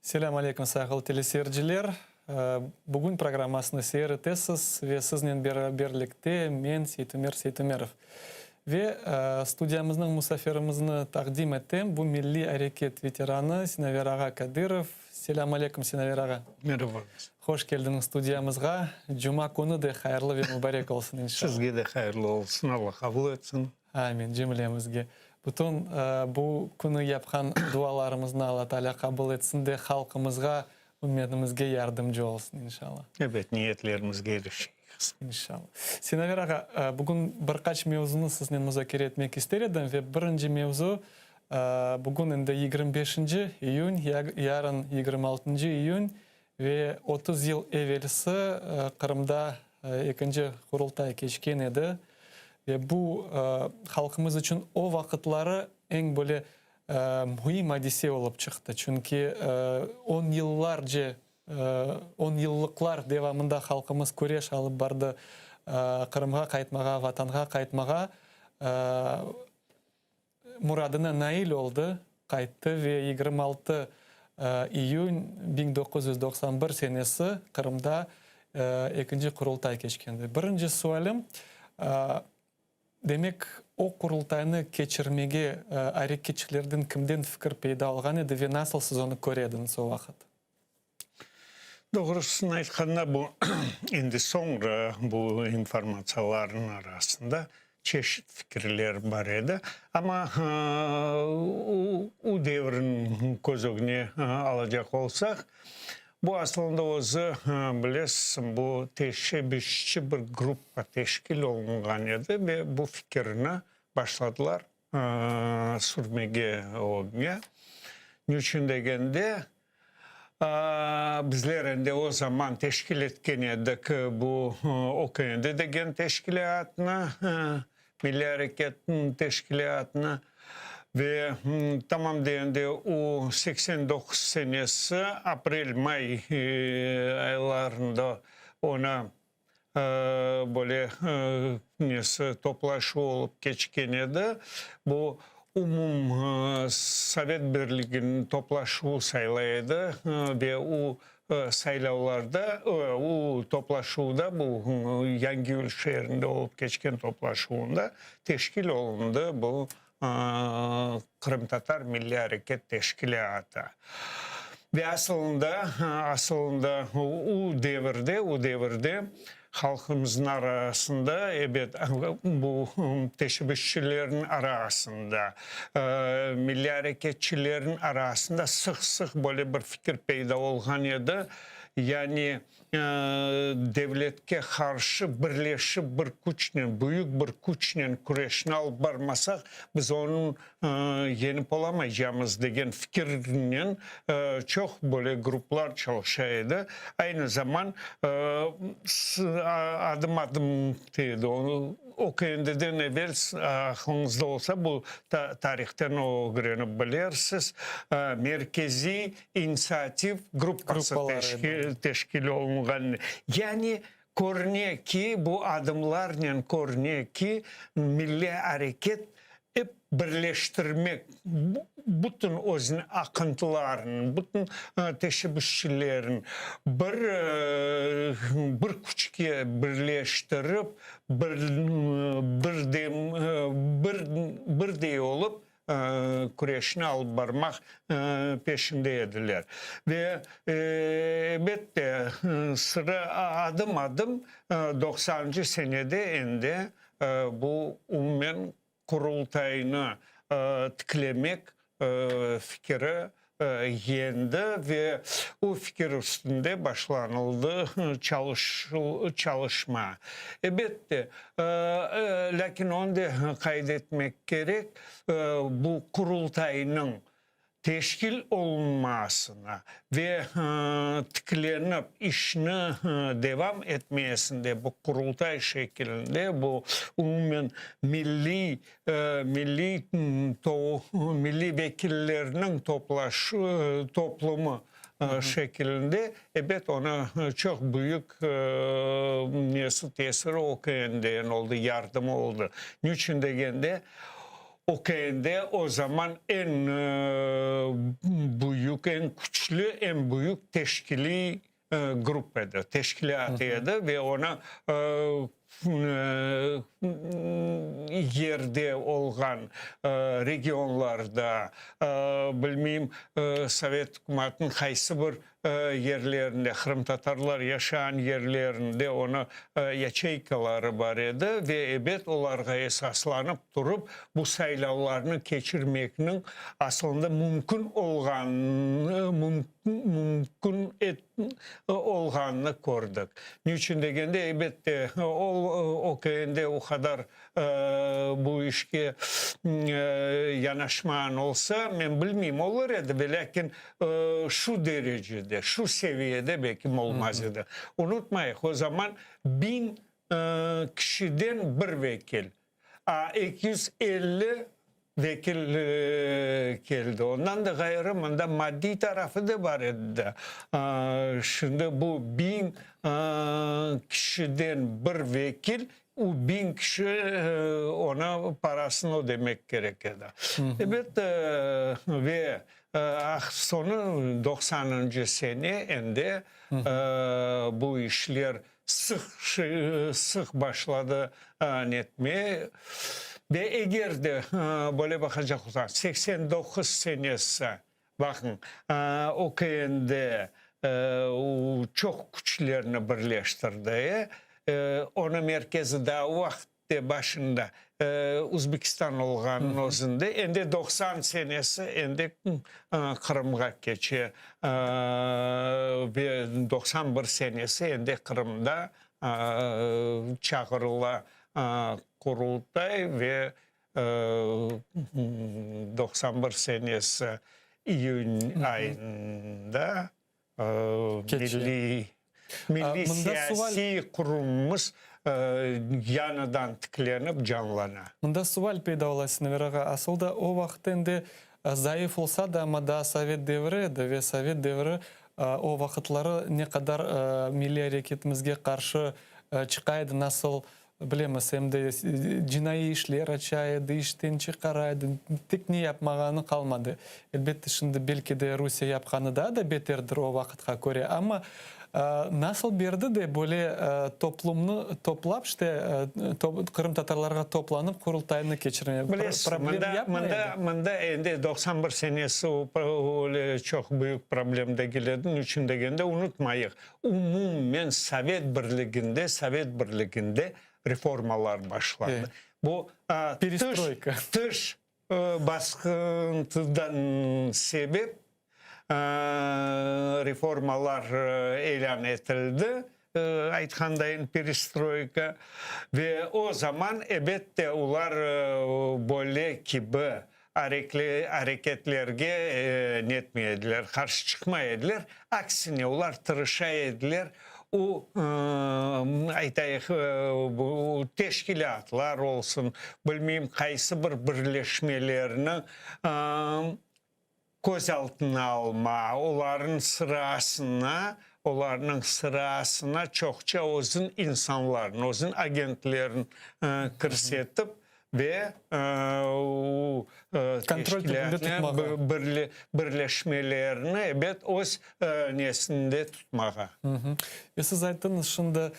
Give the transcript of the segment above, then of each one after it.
Selam aleyküm sayılı teleseyirciler. Bugün programmasını seyretesiz ve sizinle birlikte men Seytümer Seytümerov. Ve stüdyamızın musafirimizni takdim ettim. Bu Milli Hareket veteranı Sinaver Ağa Kadyrov. Selam aleyküm Sinaver Ağa. Merhaba. Hoş geldiniz stüdyamızga. Cuma günü de hayırlı ve mübarek olsun inşallah. Sizge de hayırlı olsun. Allah kabul etsin. Amin. Cümlemizge. Bütün bu günü yapkan dualarımızı Allah Teala kabul etsin de halkımızga, ümmetimizge yardımcı olsun inşallah. Evet, niyetlerimiz gelişiyor. İnşallah. Sinaver Ağa, bugün birkaç mevzunu sizinle müzakere etmek istedim ve birinci mevzu bugün inde 25. iyun, yarın 26. iyun ve 30 yıl evvelisi Kırım'da ikinci kurultay geçken edi. Ve bu halkımız için o vakitleri en böyle mühim hadise olup çıktı. Çünkü 10 yıllıklar devamında halkımız kureş alıp bardı Kırım'a kayıtmağa, vatanға kayıtmağa muradına nail oldu, kayıttı ve 26 iyun 1991 senesi Kırım'da ikinci kurultay geçkendi. Birinci sualım, demek o kurultayını geçirmege hareketçilerden kimden fikir peyda olgan edi ve nasıl siz onu görediniz o vakit? Doğrusunu aytқанда bu endi sonra bu informasiyaların arasında çeşit fikirler var edi. Ama o devrin közüne alacak olsak, bu aslında özü bilesiz, bu teşebbüsçü bir gruppa teşkil olungan edi ve bu fikrini başladılar sürmege oğuya. Niçin degende bizler de o zaman teşkil etken edik bu okuyundu degen teşkilatını, Milli Hareket'in teşkilatını ve tamam deyende o 89 senesi April-May aylarında ona böyle toplaşu olup geçken edi. Bu Sovet Birliği'nin toplaşu sayılaydı ve o sayılavlarda, o toplaşuda bu Yangül şehrinde olup geçken toplaşuunda teşkil olundu bu Kırım Tatar Milli Hareket Teşkilatı. Ve aslında o devirde halkımızın arasında, evet, bu teşebbüsçülerin arasında, milli hareketçilerin arasında sık böyle bir fikir peyda olgan edi. Yani devletke karşı birleşip bir güçle, büyük bir güçle kureşini alıp barmasak biz onun yenip olamayacağımız degen fikirle çok böyle gruplar çalışıyordu. Aynı zaman adım adım dedi onu okuyundan evvel aklınızda olsa bu tarihten o görünüp bilirsiniz. Merkezi inisiyatif grupası teşkil olungan. Yani görünüyor ki bu adımlarla görünüyor ki milli hareket hep birleştirmek bütün özün akıntıların, bütün teşebbüsçilerin bir güçke birleştirip bir de olup kureşini alıp barmak peşindeydiler. Ve elbette sıra adım adım 90. senede indi bu umumen kurultayını tıklamak fikri yendi ve o fikir üstünde başlanıldı çalışma. Elbette, lakin onu da kaydetmek gerek, bu kurultayının teşkil olunmasına ve tıklanıp işini devam etmesinde bu kurultay şeklinde bu umumen milli vekillerinin toplumu şeklinde evet ona çok büyük tesiri okuyan oldu, yardımı oldu. Niçin degende OKN'de o zaman en büyük, en güçlü, en büyük teşkili grupydı, teşkilatıydı ve ona yerde olan regionlarda bilmeyeyim Sovet hükümetinin kaysı bir yerlerinde Kırım Tatarlar yaşayan yerlerinde ona yaçeykaları var idi ve evet onlarga esaslanıp durup bu saylavlarını geçirmekinin aslında mümkün olganını gördük. Niçin degende elbette o köyünde o kadar bu işe yanaşman olsa ben bilmeyeyim olur idi ve lakin şu derecede, şu seviyede belki olmaz idi. Unutmayın o zaman 1000 kişiden bir vekil, 250 vekil geldi. Ondan da gayrı maddi tarafı da var idi. Şimdi bu 1000 kişiden bir vekil, o 1000 kişi ona parasını ödemek gerekirdi. Evet ve sonu 90. senede bu işler sık başladı etmeye. Ve eğer de böyle bakacak olsak 89 senesi bakın OKN'de çok güçlerini birleştirdi. Ona merkezi de o vakti başında Uzbekistan olganın özünde. Endi 90 senesi endi Kırım'a geçiyor. Ve 91 senesi endi Kırım'da çağrıla kurultay ve 91 senesi iyun ayında milli siyasi kurumumuz yanıdan tıklanıp canlana. Mında sual peyda olasın veraga. Aslında o vakit endi zayıf olsa da ama da Sovet devri edi ve Sovet devri o vakitleri ne kadar milli hareketimizge karşı çıkaydı, nasıl bilemiz, hem de cinayi işler açaydı, işten çıkaraydı, tek ne yapmağını kalmadı. Elbette şimdi belki de Rusya yapkanı da beterdir o vakitka göre ama nasıl berdi de böyle toplumunu toplap işte Kırım Tatarlarga toplanıp kurultayını geçirmeye problem yapmaydı. Mında endi 91 senesi öyle çok büyük problemde geldi. Üçün degende unutmayıq. Umumen Sovet Birliği'nde reformalar başladı. Evet. Bu dış baskıntıdan sebep reformalar elan edildi. Aytkandayn perestroika ve o zaman elbette ular böyle gibi hareketlerge netmeyediler, karşı çıkmayediler. Aksine ular tırışayediler. O aytayıq bu teşkilatlar olsun, bilmeyeyim kaysı bir birleşmelerini göz altına alma, onların sırasına çokça özün insanların, özün agentlerin kırsetip ve birleşmelerini evet öz nesinde tutmağa. Siz ayttınız şimdi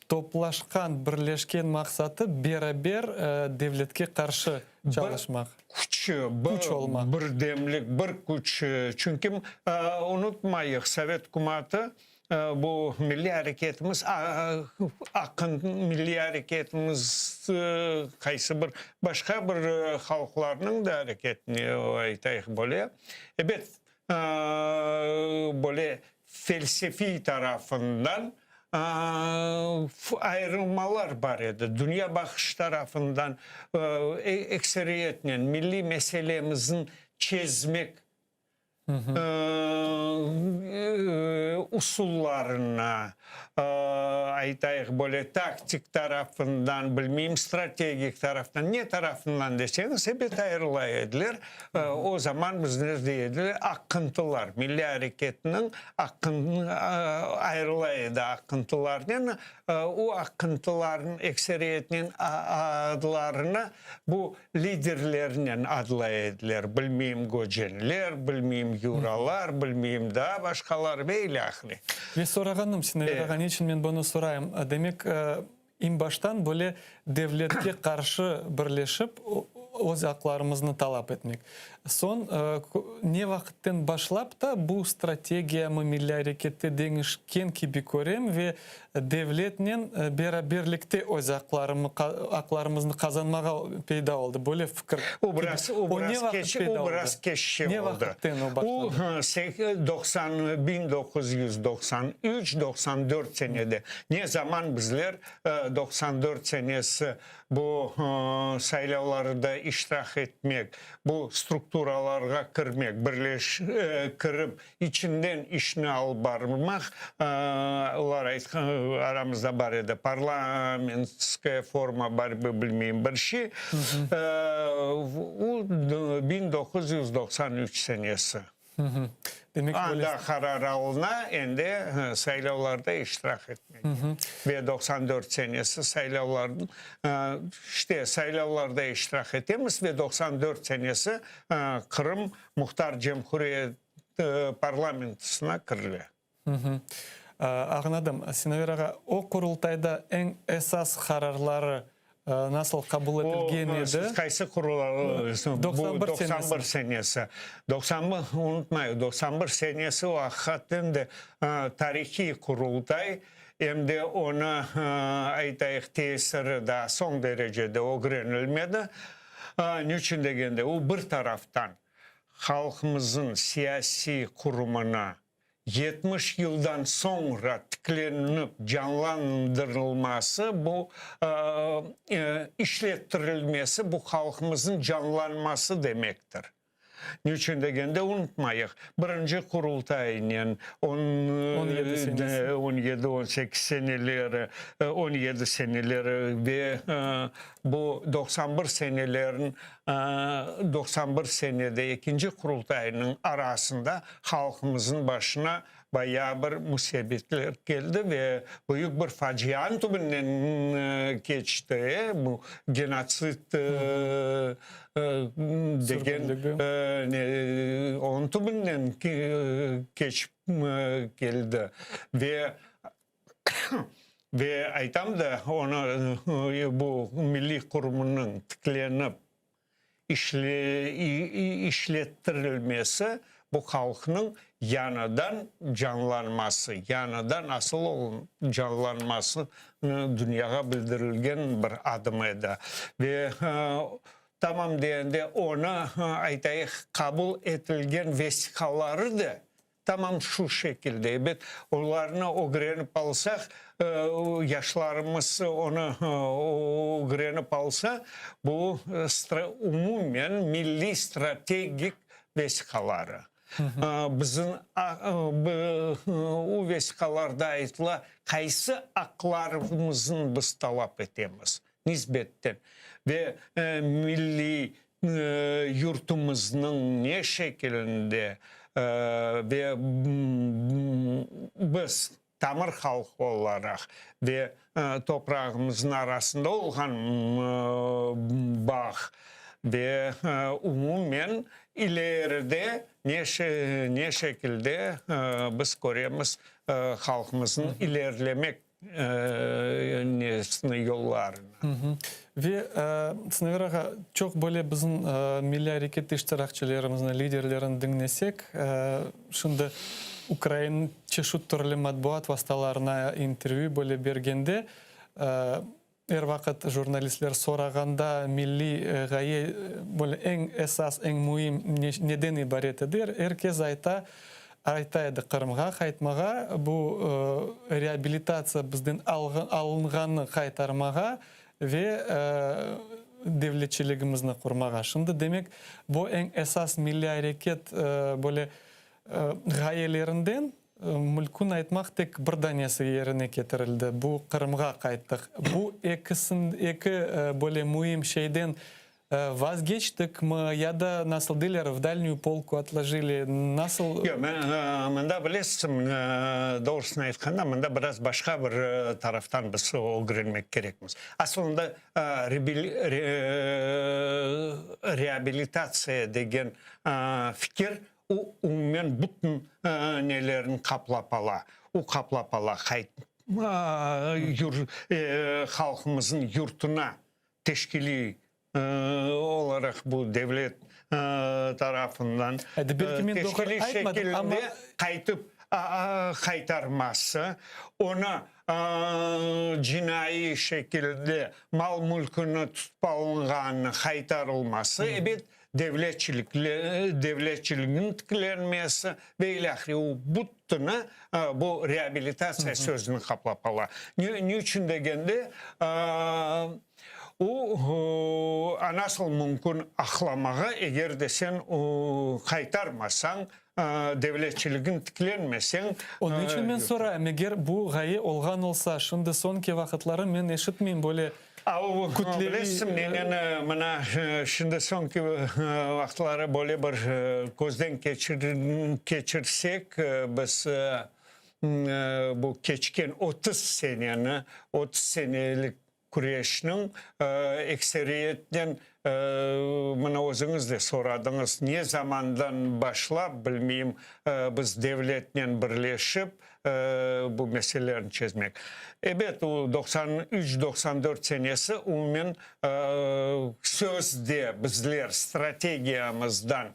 toplaşkan, birleşken maksadı beraber devletke karşı çalışmak. Güç olmak. Bir demlik, bir güç. Çünkü unutmayıq, Sovet hükümeti bu milli hareketimiz, akın milli hareketimiz kaysı bir başka bir halklarının da hareketini aytayıq böyle. Evet, böyle felsefi tarafından ayrılmalar var idi. Dünya bakış tarafından ekseriyetle milli meselemizin çizmek usullarına, aytayıq böyle taktik tarafından, bilmeyeyim stratejik taraftan, ne tarafından deseniz hep ayrıla edilir. O zaman biz ne deyediler? Akıntılar, Milli Hareketinin ayrıla edi akıntılarının, o akıntıların ekseriyetinin adlarını bu liderlerinin adla edilir. Bilmeyeyim Gojenler, bilmeyeyim Yuralar, bilmeyeyim daha başkalar böyle ahli. Ve sorağanım, Sinaverağa, için ben bunu sorayım. Demek, en baştan böyle devletke karşı birleşip öz haklarımızı talep etmek. Son ne vakitten başlap da bu stratejiyamı Milli Hareket'te değişken gibi görem ve devletle beraberlikte öz haklarımızı kazanmağa peyda oldu. Böyle fikir. O biraz keşke Ne oldu. vakitten o başladı? 1993-94 senede. Ne zaman bizler 94 senesi bu sayılavlarda iştirak etmek, bu strukturalarga kirmek, kirip içinden işini alıp barmak, aramızda var edi. Parlamentskaya forma var, bilmeyeyim bir şey. O 1993 senesi. Demek Anda karar alına endi sayılavlarda iştirak etmek. Ve 94 senesi sayılavların işte sayılavlarda iştirak etemiz ve 94 senesi Kırım Muhtar Cumhuriyet parlamentosuna kirdi. Anladım. Sinaverağa, o kurultayda en esas kararları nasıl kabul edilgen edi? Kaysı kurulu? Bu 91 senesi. 91, unutmayın, 91 senesi o hakikaten tarihi kurultay. Hem de ona aytayıq tesiri de son derecede öğrenilmedi. Niçin degende o bir taraftan halkımızın siyasi kurumuna 70 yıldan sonra tıklenip canlandırılması, bu işlettirilmesi, bu halkımızın canlanması demektir. Niçin degende unutmayıq. Birinci kurultayının 17-18 seneleri, 17 seneleri ve bu 91 senelerin 91 senede ikinci kurultayının arasında halkımızın başına bayağı bir musibetler geldi ve büyük bir facianın tümünden geçti. Bu genotsit degen onun tümünden geldi ve aytam da ona bu milli kurumunun tıklanıp işlettirilmesi bu halkının yanıdan canlanması, yanıdan asıl canlanması dünyaya bildirilgen bir adım edi. Ve tamam deyende ona aytayıq kabul etilgen vesikaları da tamam şu şekilde. Evet, onlarını öğrenip alsak, yaşlarımız onu öğrenip alsa, bu umumen milli stratejik vesikaları. Bizim o vesikalarda aytıla kaysı aklarımızın biz talep etemiz nisbetten ve milli yurtumuzun ne şekilde ve biz tamır halkı olarak ve toprağımızın arasında olan bağ ve umumen ileride ne şekilde biz görüyoruz halkımızın ilerlemek yollarını. Ve Sinaverağa, çok böyle bizim Milli Hareket iştirakçılarımızın, liderlerini dinlesek, şimdi Ukrayna'nın çeşitli türlü matbuat vasıtalarına intervyu böyle bergende, her vakit jurnalistler sorağanda milli gaye böyle en esas, en mühim neden ibaret eder. Herkes aytaydı Kırım'a kaytmağa, bu reabilitasiya bizden alınğanı kaytarmağa ve devletçiligimizni kurmağa. Şimdi demek bu en esas milli hareket böyle ғайелерінден мүлкін айтмақ тек бір данесі еріне кетірілді. Бұл Қырымға қайттық. Бұл екі более мұйым шейден возгечтік мы, яда насыл дилер в дальнюю полку отложили. Насыл... Мында білесім, doğrusunu айтқанда, мында біраз башқа бір тарафтан біз огірілмек керекміз. Асылында реабилитация деген fikir мен бұтын нелерін қаплапала. У қаплапала халқымыздың юртына тешкili olarak bu devlet tarafından teşkili şekilde kaytarması, ona cinayi şekilde mal mülkünü tutup alınğanı kaytarılması, evet devletçiliğin tıklenmesi ve ilahri o buttuna bu rehabilitasyon sözünü kaplapalar. Niçin degende o nasıl mümkün ahlamağa eğer de sen kaytarmasan, devletçiliğin tıklenmesen. Onun için ben sorayım, eğer bu gaye olgan olsa, şimdi sonki vakitleri men eşitmeyim böyle kütlevi... Bilesem, bana şimdi sonki vakitleri böyle bir gözden geçirsek, biz bu geçken 30 senelik Kureyş'nin ekseriyetten bana özünüz de soradınız. Ne zamandan başlap bilmeyeyim biz devletle birleşip bu meselelerini çözmek. Evet o 93-94 senesi umumen sözde bizler stratejiyamızdan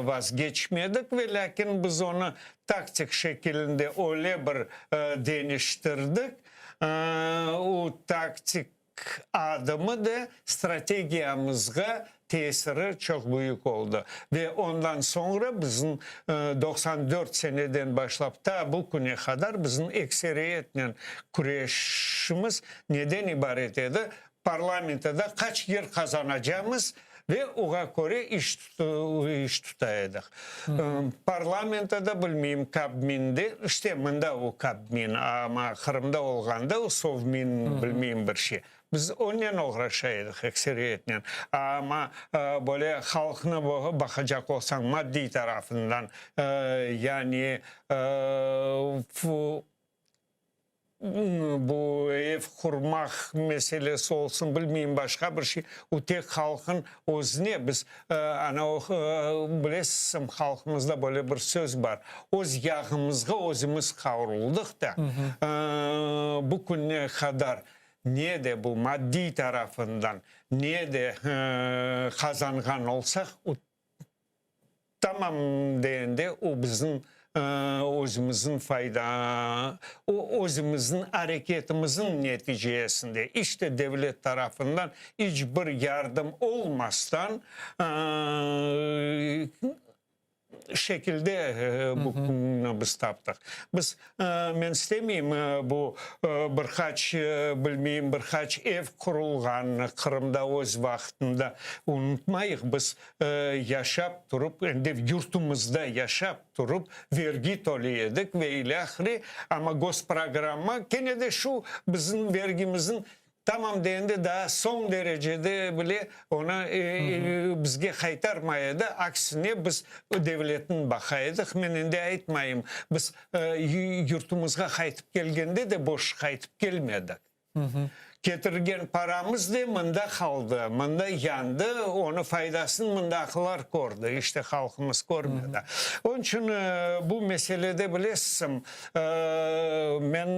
vazgeçmedik ve lakin biz onu taktik şekilde öyle bir değiştirdik. O taktik adımı da stratejiyamızga tesiri çok büyük oldu. Ve ondan sonra bizim 94 seneden başlayıp da bu güne kadar bizim ekseriyetle kureyşimiz neden ibaret edi? Parlamentoda kaç yer kazanacağımız ve oğa göre iş tutaydık. Parlamentoda bilmeyeyim Kabmin'de, işte mında o Kabmin ama Kırım'da olganda o Sovmin bilmeyeyim bir şey. Biz onunla uğraşaydık ekseriyetle. Ama böyle halkına bakacak olsan maddi tarafından yani bu ev kurmak meselesi olsun bilmeyeyim başka bir şey. O tek halkın özüne biz bilesem halkımızda böyle bir söz var. Öz yağımızga özümüz kavrulduk da bu güne kadar ne de bu maddi tarafından ne de kazangan olsak o tamam deyende o bizim özümüzün fayda, o özümüzün hareketimizin neticesinde işte devlet tarafından hiçbir yardım olmazdan şekilde bu biz taptık. Biz ben istemeyeyim bu birkaç bilmeyeyim birkaç ev kurulgan Kırım'da öz vaktinde unutmayıq biz yaşap durup yurtumuzda yaşap durup vergi tolaydık ve ilahiri ama госпрограмма gene de şu bizim vergimizin tamam deyende daha son derecede bile ona bizge kaytarmaydı. Aksine biz devletin bakaydık. Men de aytmayayım. Biz yurtumuzga kaytıp gelgende de boş kaytıp gelmedik. Getirgen paramız da mında kaldı. Mında yandı. Onun faydasını mındakiler gördü. İşte halkımız görmedi. Onun için bu meselede bilesem ben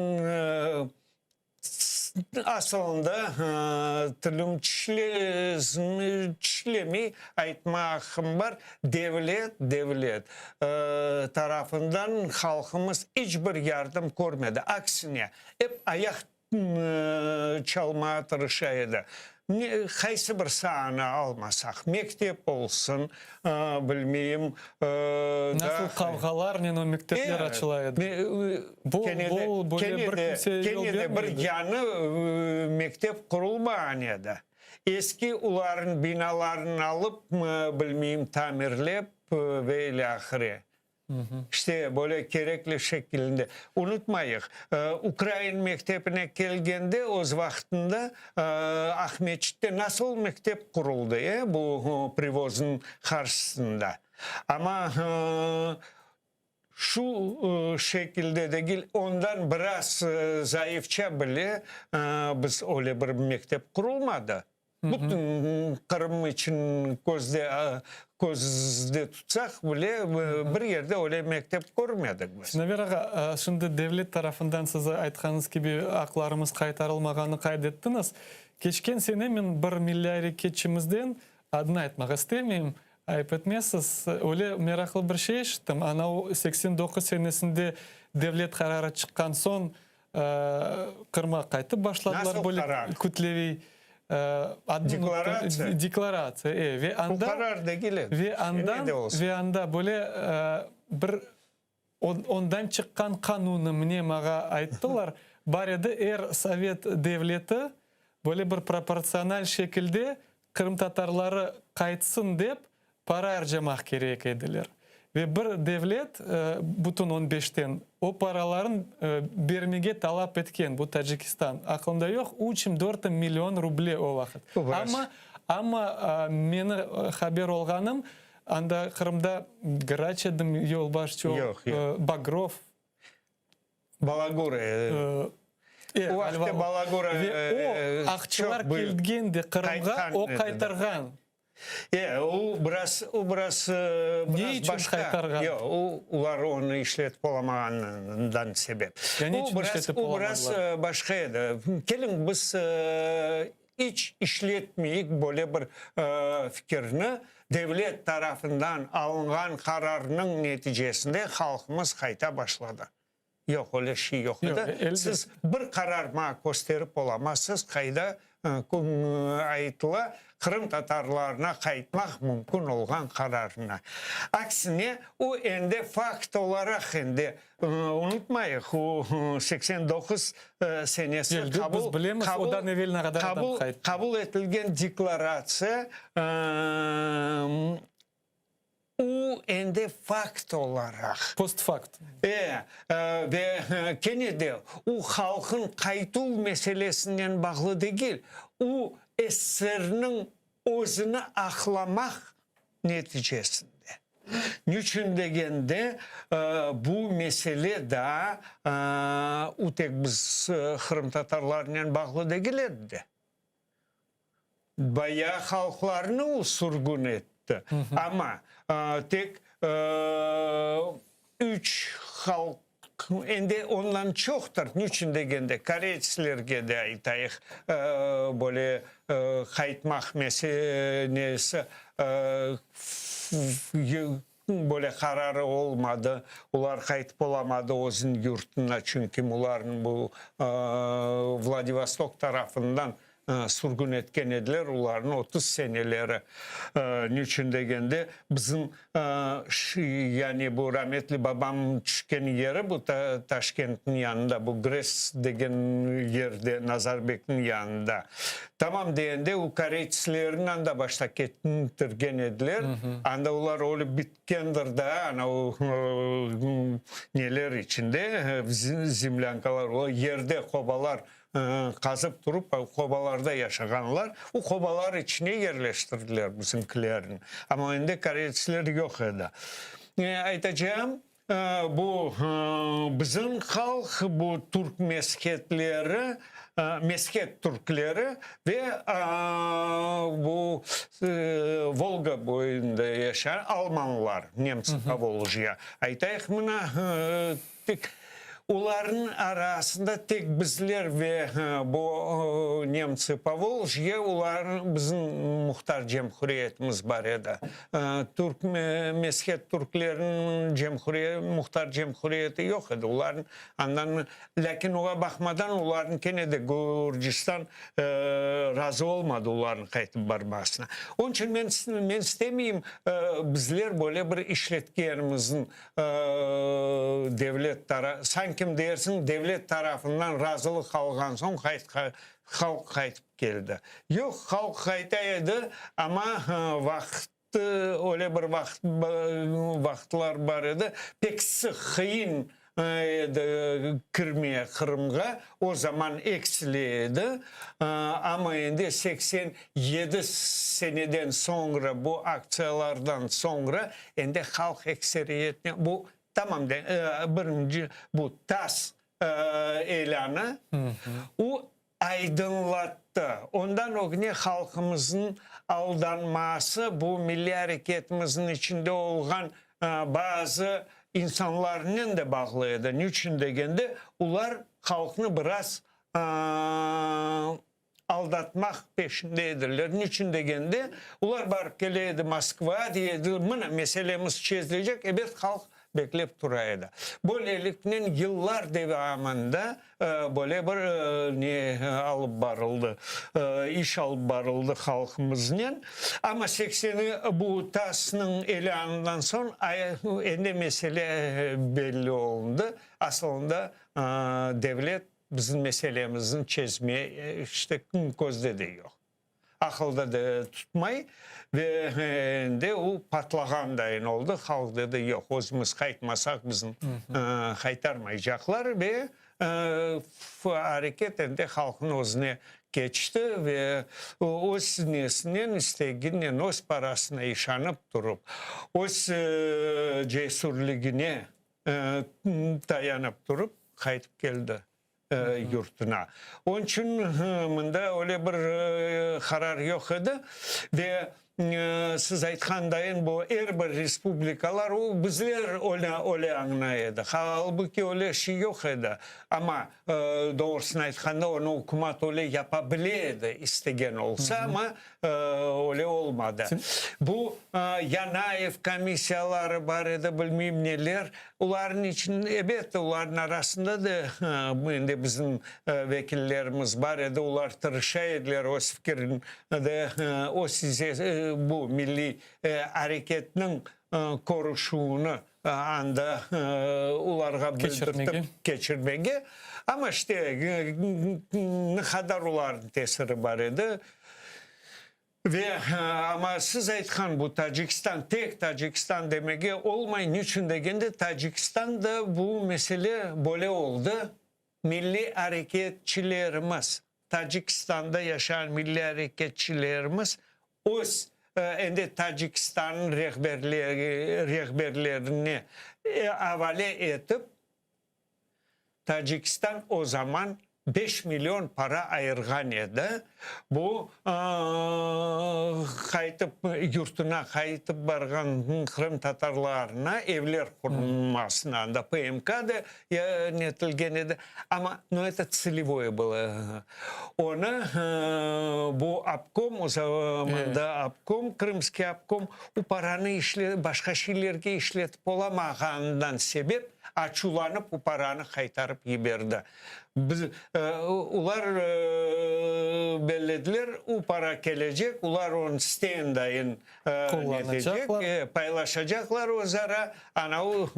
aslında tülüm çişlemi aytmağım var. Devlet tarafından halkımız hiçbir yardım görmedi. Aksine hep ayak çalmaya tırışaydı. Qaysı bir sahne almasak, mektep olsun, bilmeyeyim. Nasıl kavgalar, ne o mektepler açılaydı. Bol böyle bir kimse yol vermedi. Bir yanı mektep kurulmayanıydı. Eski uların binalarını alıp, bilmeyeyim, tamirlep ve ilahiri. İşte böyle gerekli şekilde. Unutmayık, Ukrayna mektebine gelgende o vaktinde Ahmetçik'te nasıl mektep kuruldu bu Privoz'un karşısında. Ama şu şekilde değil, ondan biraz zayıfça bile biz öyle bir mektep kurulmadı. Bütün Kırım için gözde tutsak bile bir yerde öyle mektep kurmadık biz. Naveraga, şimdi devlet tarafından size aytkanız gibi aklarımız kaytarılmağını kaydettiniz. Geçken sene men bir milyari keçimizden adını aytmak istemeyim. Ayıp etmesiz. Öyle meraklı bir şey işittim. Ana o 89 senesinde devlet kararı çıkkan son Kırım'a kaytıp başladılar. Nasıl böyle karar? Kütlevi Deklaratsiya. Deklaratsiya. Ve Bu anda karar değil. ve anda böyle bir ondan çıkan kanunu mine mağa ayttılar. Barada Sovet devleti böyle bir proporsional şekilde Kırım Tatarları kayıtsın deyip para harcamak gerek ediler. Ve bir devlet bütün 15'ten o paraların vermege talap etken bu Tacikistan. Aklımda yok 3-4 milyon ruble o vakit. Ama meni haber olganım anda Kırım'da Graç edim yolbaşçı Bagrov. Balagur. O vakti Balagur ve o akçılar gelgende Kırım'a o kaytargan. O biraz başka. Ular onu işletip olamağından sebep. O biraz başkaydı. Gelin biz hiç işletmeyik böyle bir fikrini devlet tarafından alınan kararının neticesinde halkımız kayta başladı. Yok öyle şey yok. Siz bir karar gösterip olamazsınız kayda ayıtla Kırım Tatarlarına kayıtmak mümkün olan kararına. Aksine o ende fakt olarak ende unutmayın o 89 senesi kabul edilen deklarasya o ende fakt olarak. Post fakt. Ve Kennedy o halkın kayıtı meselesinden bağlı değil. O eserinin özünü aklamak neticesinde. Niçin degende bu mesele de o tek biz Kırım Tatarlarıyla bağlı değildi. Bayağı halklarını o sürgün etti. Ama tek 3 halk ende ondan çoktur. Niçin degende Kareçlerge de aytayık böyle kayıtmak meselesi böyle kararı olmadı. Ular kayıt olamadı özün yurtuna çünkü uların bu Vladivostok tarafından sürgün etken ediler. Uların 30 seneleri niçin degende bizim yani bu rahmetli babam çıkan yeri bu Taşkent'in yanında bu Gres degen yerde Nazarbek'in yanında. Tamam deyende o Kareçlerin de başta kettirgen ediler. Anda ular öyle bitkendir da o neler içinde zimlankalar o yerde kobalar kazıp durup kobalarda yaşayanlar o kobalar içine yerleştirdiler bizimkilerin. Ama önde Kareçler yok edi. Aytacağım bu bizim halk bu Türk mesketleri mesket Türkleri ve bu Volga boyunda yaşayan Almanlar, Nemci Povolжья. Aytayık mına uların arasında tek bizler ve bu Nemci Povolжья uların bizim muhtar cemhuriyetimiz var edi. Türk mesket Türklerin muhtar cemhuriyeti yok edi. Uların andan lakin oğa bakmadan uların gene de Gürcistan razı olmadı uların kayıtıp barmasına. Onun için ben istemeyeyim bizler böyle bir işletkenimizin devlet tarafı sanki dersin devlet tarafından razılık algan son halk kayıtıp geldi. Yok halk kayıtaydı ama öyle bir vaxtlar var idi. Pek sıxıyın kirmeye Kırım'a o zaman eksiliydi. Ama şimdi 87 seneden sonra bu aksiyalardan sonra şimdi halk ekseriyetine bu tamam de birinci bu TAS elanı o aydınlattı. Ondan o gün halkımızın aldanması bu milli hareketimizin içinde olan bazı insanların da bağlıydı. Niçin degende ular halkını biraz aldatmak peşindeydiler. Niçin degende ular barıp geleydi Moskva diyedi. Mına meselemiz çözülecek. Evet halk beklep duraydı. Böylelikle yıllar devamında böyle bir alıp barıldı. İş alıp barıldı halkımızın. Ama 80'i bu TAS'nın elanından sonra ende mesele belli oldu. Aslında devlet bizim meselemizin çözmeye işte gözde de yok. Akılda da tutmay ve de o patlağan dayın oldu. Halkda da yok. Özümüz kayıtmasak bizim kaytarmayacaklar ve hareketinde halkın özüne geçti ve o sinesinin isteğinin öz parasına işanıp durup öz cesurluğuna dayanıp durup kayıtıp geldi yurtuna. Onun için bunda öyle bir karar yok idi ve siz aytqandayın bu her bir respublikalar o bizler öyle anlaydı. Halbuki öyle şey yok idi. Ama doğrusunu aytqanda onu hükümet öyle yapabilirdi istegen olsa ama öyle olmadı. Bu Yanayev komissiyaları var idi bilmem neler. Onların için evet onların arasında da bizim vekillerimiz var idi. Onlar tırışaydılar o fikrin de o size bu milli hareketinin koruşuğunu anda ularga bildirtip geçirmege. Ama işte ne kadar onların tesiri var idi. Ve ama siz aytkan bu Tacikistan tek Tacikistan demege olmayın için degende Tacikistan'da bu mesele böyle oldu. Milli hareketçilerimiz Tacikistan'da yaşayan milli hareketçilerimiz öz Tacikistan rehberlerini havale edip Tacikistan o zaman 5 milyon para ayırgan edi. Bu kayıtıp yurtuna kayıtıp bargan Kırım Tatarlarına evler kurulmasına da PMK'da yönetilgen edi. Ama это целевое было. Onu bu apkom o zamanda apkom, Kırımski apkom o paranı başka şeylerge işletip olamağından sebep açulanıp bu paranı kaytarıp yiberdi. Ular bellediler, o para gelecek, ular onu stendayın paylaşacaklar o zara, ana o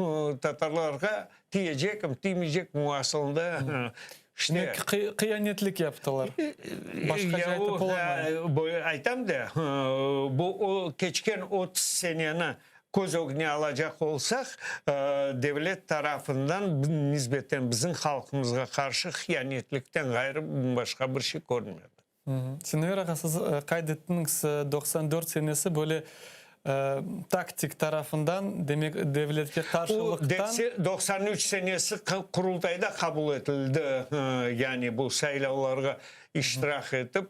Tatarlarga diyecek, demeyecek mi aslında. İşte kıyanetlik yaptılar. Başka aytıp olamıyor. Aytam da bu o geçken 30 seneni göz önüne alacak olsak devlet tarafından nispeten bizim halkımıza karşı hıyanetlikten gayrı başka bir şey görmüyordu. Sinaver ağa, siz kaydettiniz 94 senesi böyle taktik tarafından demek devletke karşılıktan 93 senesi kurultayda kabul edildi. Yani bu sayılarga iştirak edip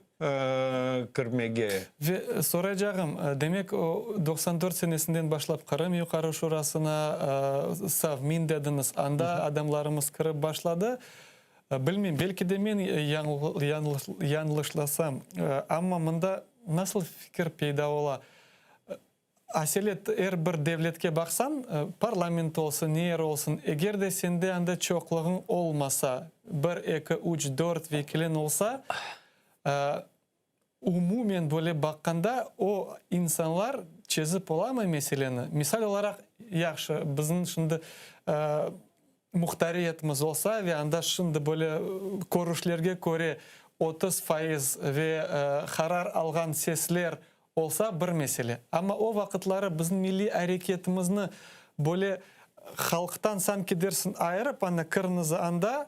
kirmege. Ve soracağım, demek o 94 senesinden başlap Kırım Yukarı Şurası'na savmin dediniz. Anda adamlarımız kirip başladı. Bilmem, belki de men yanlışlasam. Ama mında nasıl fikir peyda ola? Aselet her bir devletke baksan, parlament olsun, neyer olsun, eğer de sende anda çoklığın olmasa, 1, 2, 3, 4 vekilin olsa, umumen böyle bakkanda o insanlar çözüp olamay meseleni. Misal olarak yaxşı, bizim şimdi muhtariyetimiz olsa ve anda şimdi böyle koruşlarga göre 30% ve karar algan sesler olsa bir mesele. Ama o vakitlari bizim milli hareketimizni böyle halktan sanki dersin ayırıp kırmızı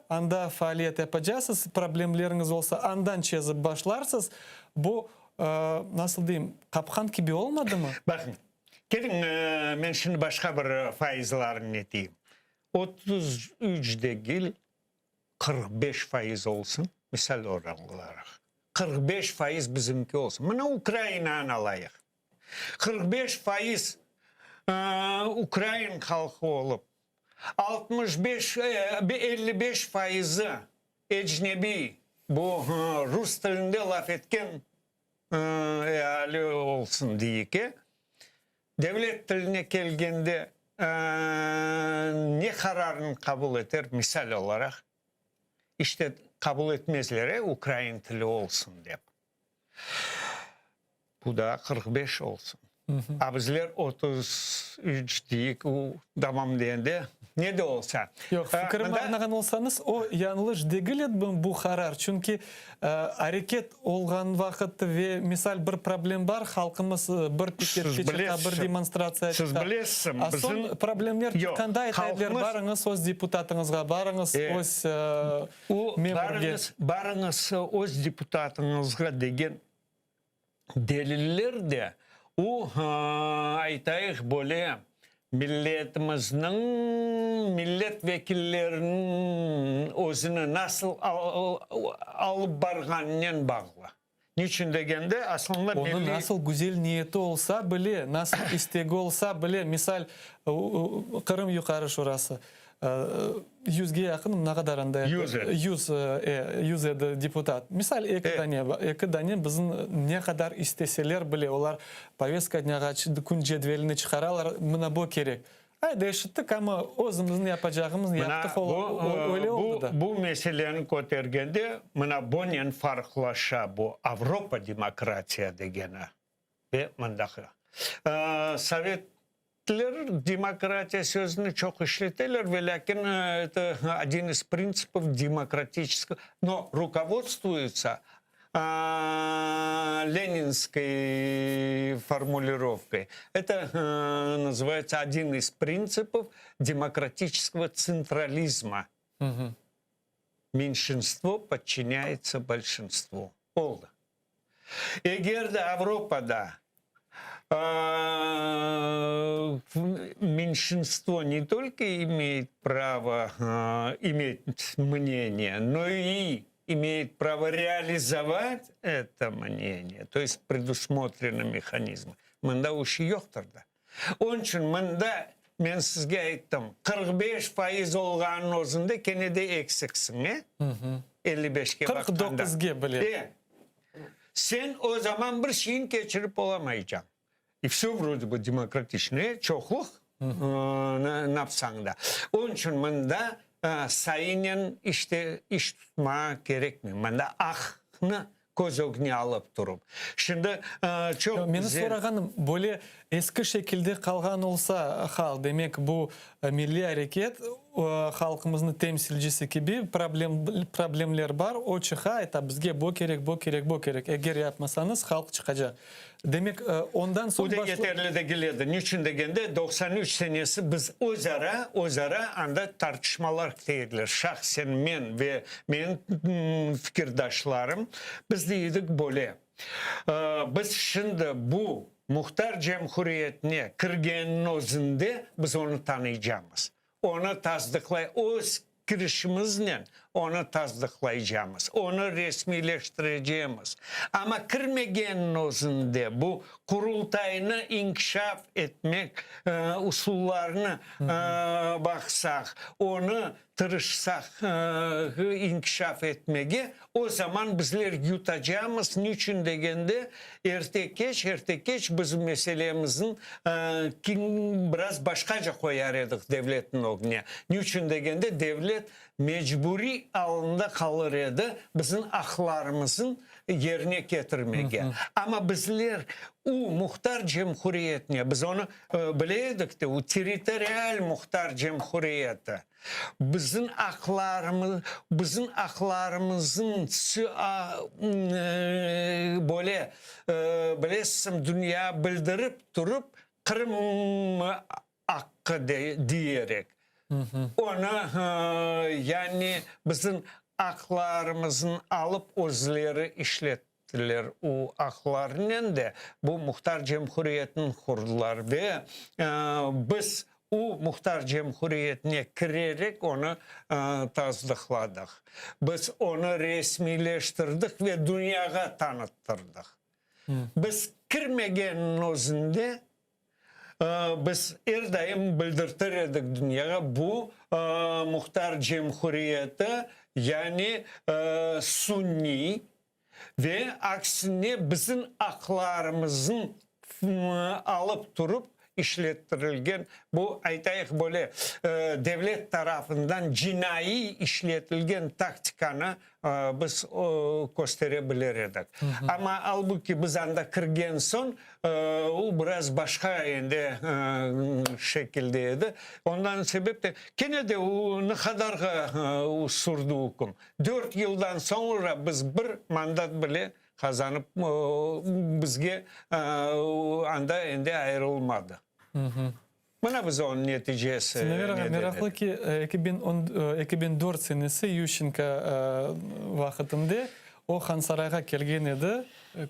anda faaliyet yapacaksınız, problemleriniz olsa andan çözüp başlarsınız. Bu nasıl diyeyim, kapkan gibi olmadı mı? Bakın, gelin ben şimdi başka bir faizlerini ne diyeyim. 33 değil 45% olsun misal oran olarak. 45% bizimki olsun. Bunu Ukrayna'nın alayıq. 45% Ukrayna halkı olup 55% ecnebi bu Rus tilinde laf etken olsun diye ki devlet tiline kelgende ne kararını kabul eder misal olarak işte kabul etmezlere Ukrayna tili olsun deyip. Bu da 45 olsun. Bizler 33 deyik, o tamam deyende ne de olsa. Yok, fikrimi anlagan olsanız o yanlış değil bu karar. Çünkü hareket olgan vakit ve misal bir problem var, halkımız bir piketçi çıka, bir demonstratsiya çıka. Siz bilesiniz. Son problemler kanday taylar barınız, öz deputatınızga barınız, öz memberge. Barınız öz deputatınızga degen deliller de o aytayıq böyle milletimizin milletvekillerinin özünü nasıl alıp barganından bağlı. Niçin degende aslında onun nasıl güzel niyeti olsa bile, nasıl istegi olsa bile, misal Kırım yukarı şurası. 100'ge yakın ne kadar anda? 100 deputat. Misal iki tane bizim ne kadar isteseler bile olar повестка dňaga kun cedvelini çıkaralar, buna bu gerek. Değişiklik ama özümüzün yapacağımız yaptık öyle oldu da. Bu meseleni kotergende buna bonen farklaşa bu Avrupa demokratiya degene ve mındağı. Sovetler demokratiya sözünü çok işletirler ve lakin это один из принципов демократического, но руководствуется ленинской формулировкой. Это называется один из принципов демократического централизма. Меньшинство подчиняется большинству. Oldu. Eğer de Avrupa'da меньшинство не только имеет право иметь мнение, но и имеет право реализовать это мнение, то есть предусмотрены механизмы. Мында уши yoxtur da. Onun için mında men sizge aytdım 45% olganın özünde kene de eksiksin, 55'ge bakanda. 49'ge bile. Sen o zaman bir şeyin geçirip olamayacaksın. И все вроде бы демократичное, çokluk napsan da. Onun için mında sayının işte iş tutma gerekmiyor. Mında ahını göz önüne alıp durup. Şimdi çok Meni sorağanım, böyle eski şekilde kalgan olsa hal, demek bu milli hareket halkımızın temsilcisi gibi problemler var. O çıka, bizge bu gerek. Eğer yapmasanız halk çıkacak. Demek ondan sonra... Bu da yeterli de geledi. Niçin degende 93 senesi biz özara anda tartışmalar değiller. Şahsen men ve men fikirdaşlarım biz deydik böyle. Biz şimdi bu muhtar cemhuriyetine kirgenin özünde biz onu tanıyacağımız. Onu tasdıklayacağımız. Girişimizle onu tasdıklayacağımız, onu resmileştireceğimiz. Ama kirmegenin özünde bu kurultayını inkişaf etmek usullarını baksak, onu tırışsak inkişaf etmeye, o zaman bizler yutacağımız niçin degende ertekeç bizim meselemizin biraz başkaca koyar edik devletin önüne. Niçin degende devlet mecburi alında kalır edi bizim aklarımızın yerine getirmege. Ama bizler o muhtar cumhuriyetine, biz onu bileydik de, o teritorial muhtar cumhuriyeti. Bizim aklarımızın böyle bilesim dünya bildirip durup Kırım hakkı diyerek. Onu yani bizim aklarımızın alıp özleri işlettiler. O aklarının da bu muhtar cumhuriyetini kurdular ve biz o muhtar cumhuriyetine girerek onu tasdikladık. Biz onu resmileştirdik ve dünyaya tanıttırdık. Biz girmegenin özünde biz her daim bildirtirdik dünyaya bu muhtar cumhuriyeti yani sunni ve aksine bizim aklarımızın alıp durup işlettirilgen bu aytayık böyle devlet tarafından cinayi işletilgen taktikanı biz gösterebilirdik. Ama halbuki biz anda kirgen son o biraz başka ende şekildeydi. Ondan sebep de gene de o ne kadar sürdü hüküm. 4 yıldan sonra biz bir mandat bile kazanıp bizge anda ende ayrılmadı. Bana biz onun neticesi. Meraklı ki 2004 senesi Ющенко vakitinde o Hansaray'a kelgen edi,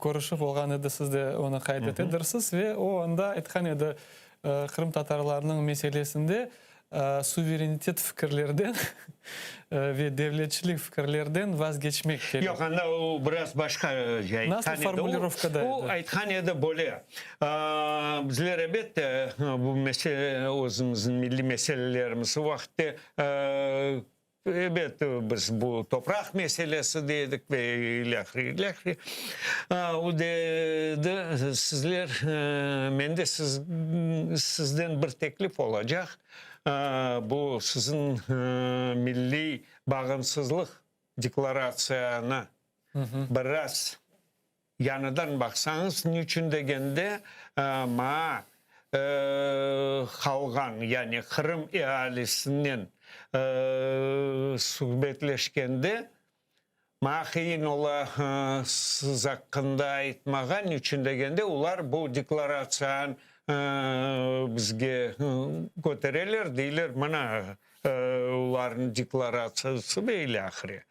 görüşüp olgan edi, siz de onu kaydet edersiz ve o anda aytkan edi Kırım Tatarlarının meselesinde suverenitet fikirlerden ve devletçilik fikirlerden vazgeçmek gerek. Yok, anda o biraz başka şey. Nasıl formülировкадaydı? O aytkan edi böyle. Bizler elbette bu mesele, özümüzün milli meselelerimiz vakti evet biz bu toprak meselesi dedik ve ilahri. O dedi sizler, ben de sizden bir teklif olacak. Bu sizin milli bağımsızlık deklarasyona biraz yanıdan baksanız, niçin degende ma halgan yani Kırım ihalisinin suhbetleşkende mahiyin ola siz hakkında aytmagan için degende ular bu deklarasyonu bizge götürürler deyler, mana uların deklarasyası böyle ahire.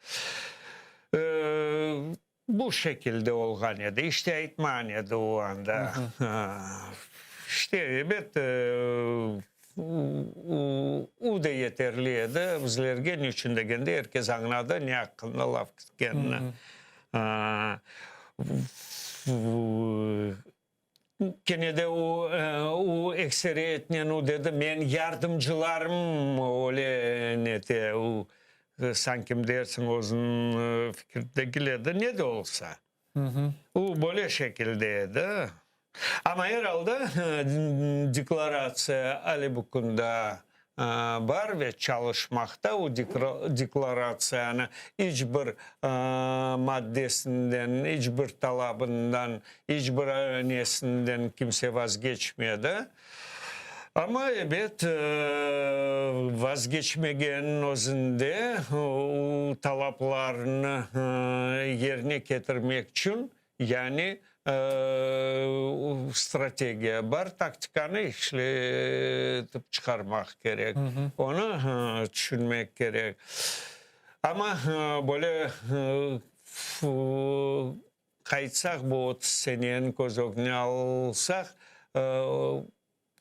Bu şekilde olgan edi. İşte aytman edi o anda. İşte evet o da yeterli edi. Bizlerge niçin degende herkes anladı ne hakkında laf gitkenini. Gene de o ekseriyetinen o dedi, men yardımcılarım öyle nete o sanki dersin özün fikirdekilerdi ne de olsa. O böyle şekildeydi. Ama herhalde deklarasya Ali Bukunda var ve çalışmakta o deklarasyanı hiçbir maddesinden, hiçbir talabından, hiçbir nesinden kimse vazgeçmedi. Ama evet vazgeçmegenin özünde o talaplarını yerine getirmek için yani stratejiya var, taktikanı işletip çıkarmak gerek. Onu düşünmek gerek. Ama böyle kayıtsak bu 30 senenin göz önüne alsak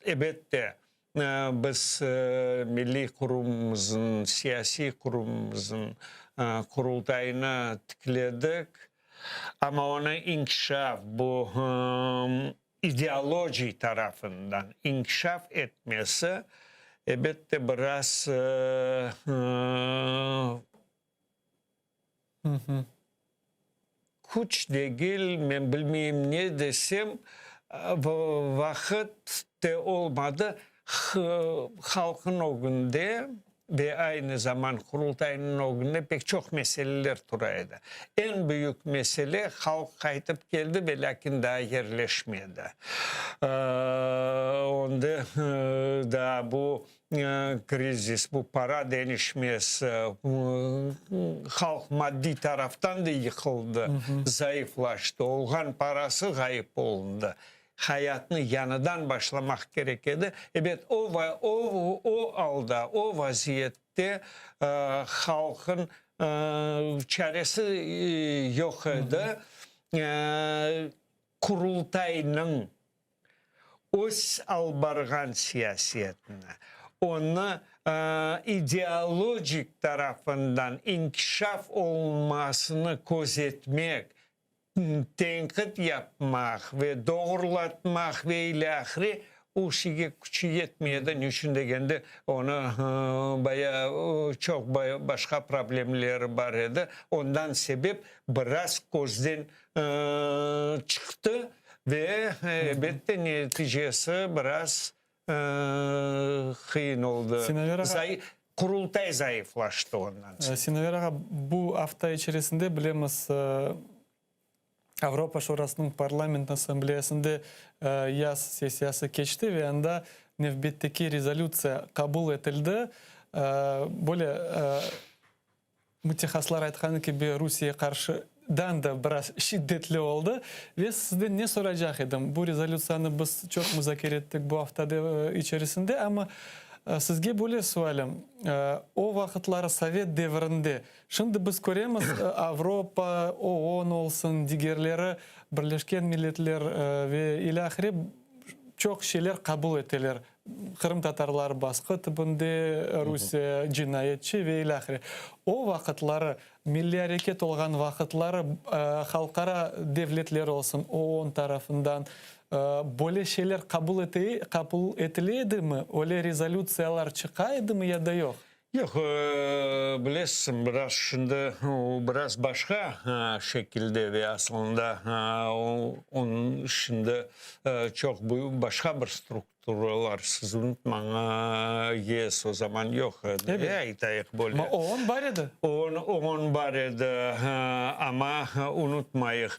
elbette biz milli kurumumuzun, siyasi kurumumuzun kurultayını tıkladık. Ama ona inkişaf, bu ideoloji tarafından inkişaf etmesi elbette biraz güç değil, ben bilmeyeyim ne desem, vakit de olmadı. Halkın o günde ve aynı zaman kurultayının o günde pek çok meseleler turaydı. En büyük mesele halk kayıtıp geldi ve lakin daha yerleşmedi. Onda da bu krizis, bu para değişmesi, halk maddi taraftan da yıkıldı, zayıflaştı. Olgan parası kayıp oldu. Hayatını yanıdan başlamak gerekirdi. Evet, o alda, o vaziyette halkın çaresi yok idi. Kurultayının öz albargan siyasetine, onu ideolojik tarafından inkişaf olmasını gözetmek, tenkit yapmak ve doğrulatmak ve ilahiri o şeye gücü yetmeyedi. Niçin degende onu çok başka problemleri var idi. Ondan sebep biraz gözden çıktı ve elbette neticesi biraz kıyın oldu. Kurultay zayıflaştı ondan sonra. Sinaveraga bu hafta içerisinde bilemiz Avrupa Şurası'nın Parlament Asambleyası'nda yaz sesiyası geçti ve anda növbetteki rezolüsiya kabul edildi. Böyle mütehaslar aytqаны gibi Rusya'ya karşıdan da biraz şiddetli oldu. Ve sizden ne soracak edim? Bu rezolüsiyanı biz çok müzakere ettik bu haftada içerisinde ama sizge böyle sualım. O vakitleri Sovet devrinde. Şimdi biz göremiz Avrupa, OON olsun, diğerleri, Birleşken Milletler ve ilahiri çok şeyler kabul ettiler. Kırım Tatarlar baskı tıbında, Rusya cinayetçi ve ilahiri. O vakitleri, milli hareket olan vakitleri halkara devletler olsun, OON tarafından böyle şeyler kabul edildi mi? Öyle rezolüsiyalar çıkaydı mı ya da yok? Yok, bilirsin biraz şimdi biraz başka şekilde ve aslında onun şimdi çok başka bir strukturlar siz unutmayın yes o zaman yok. Evet. Ama OON var idi. On var idi ama unutmayın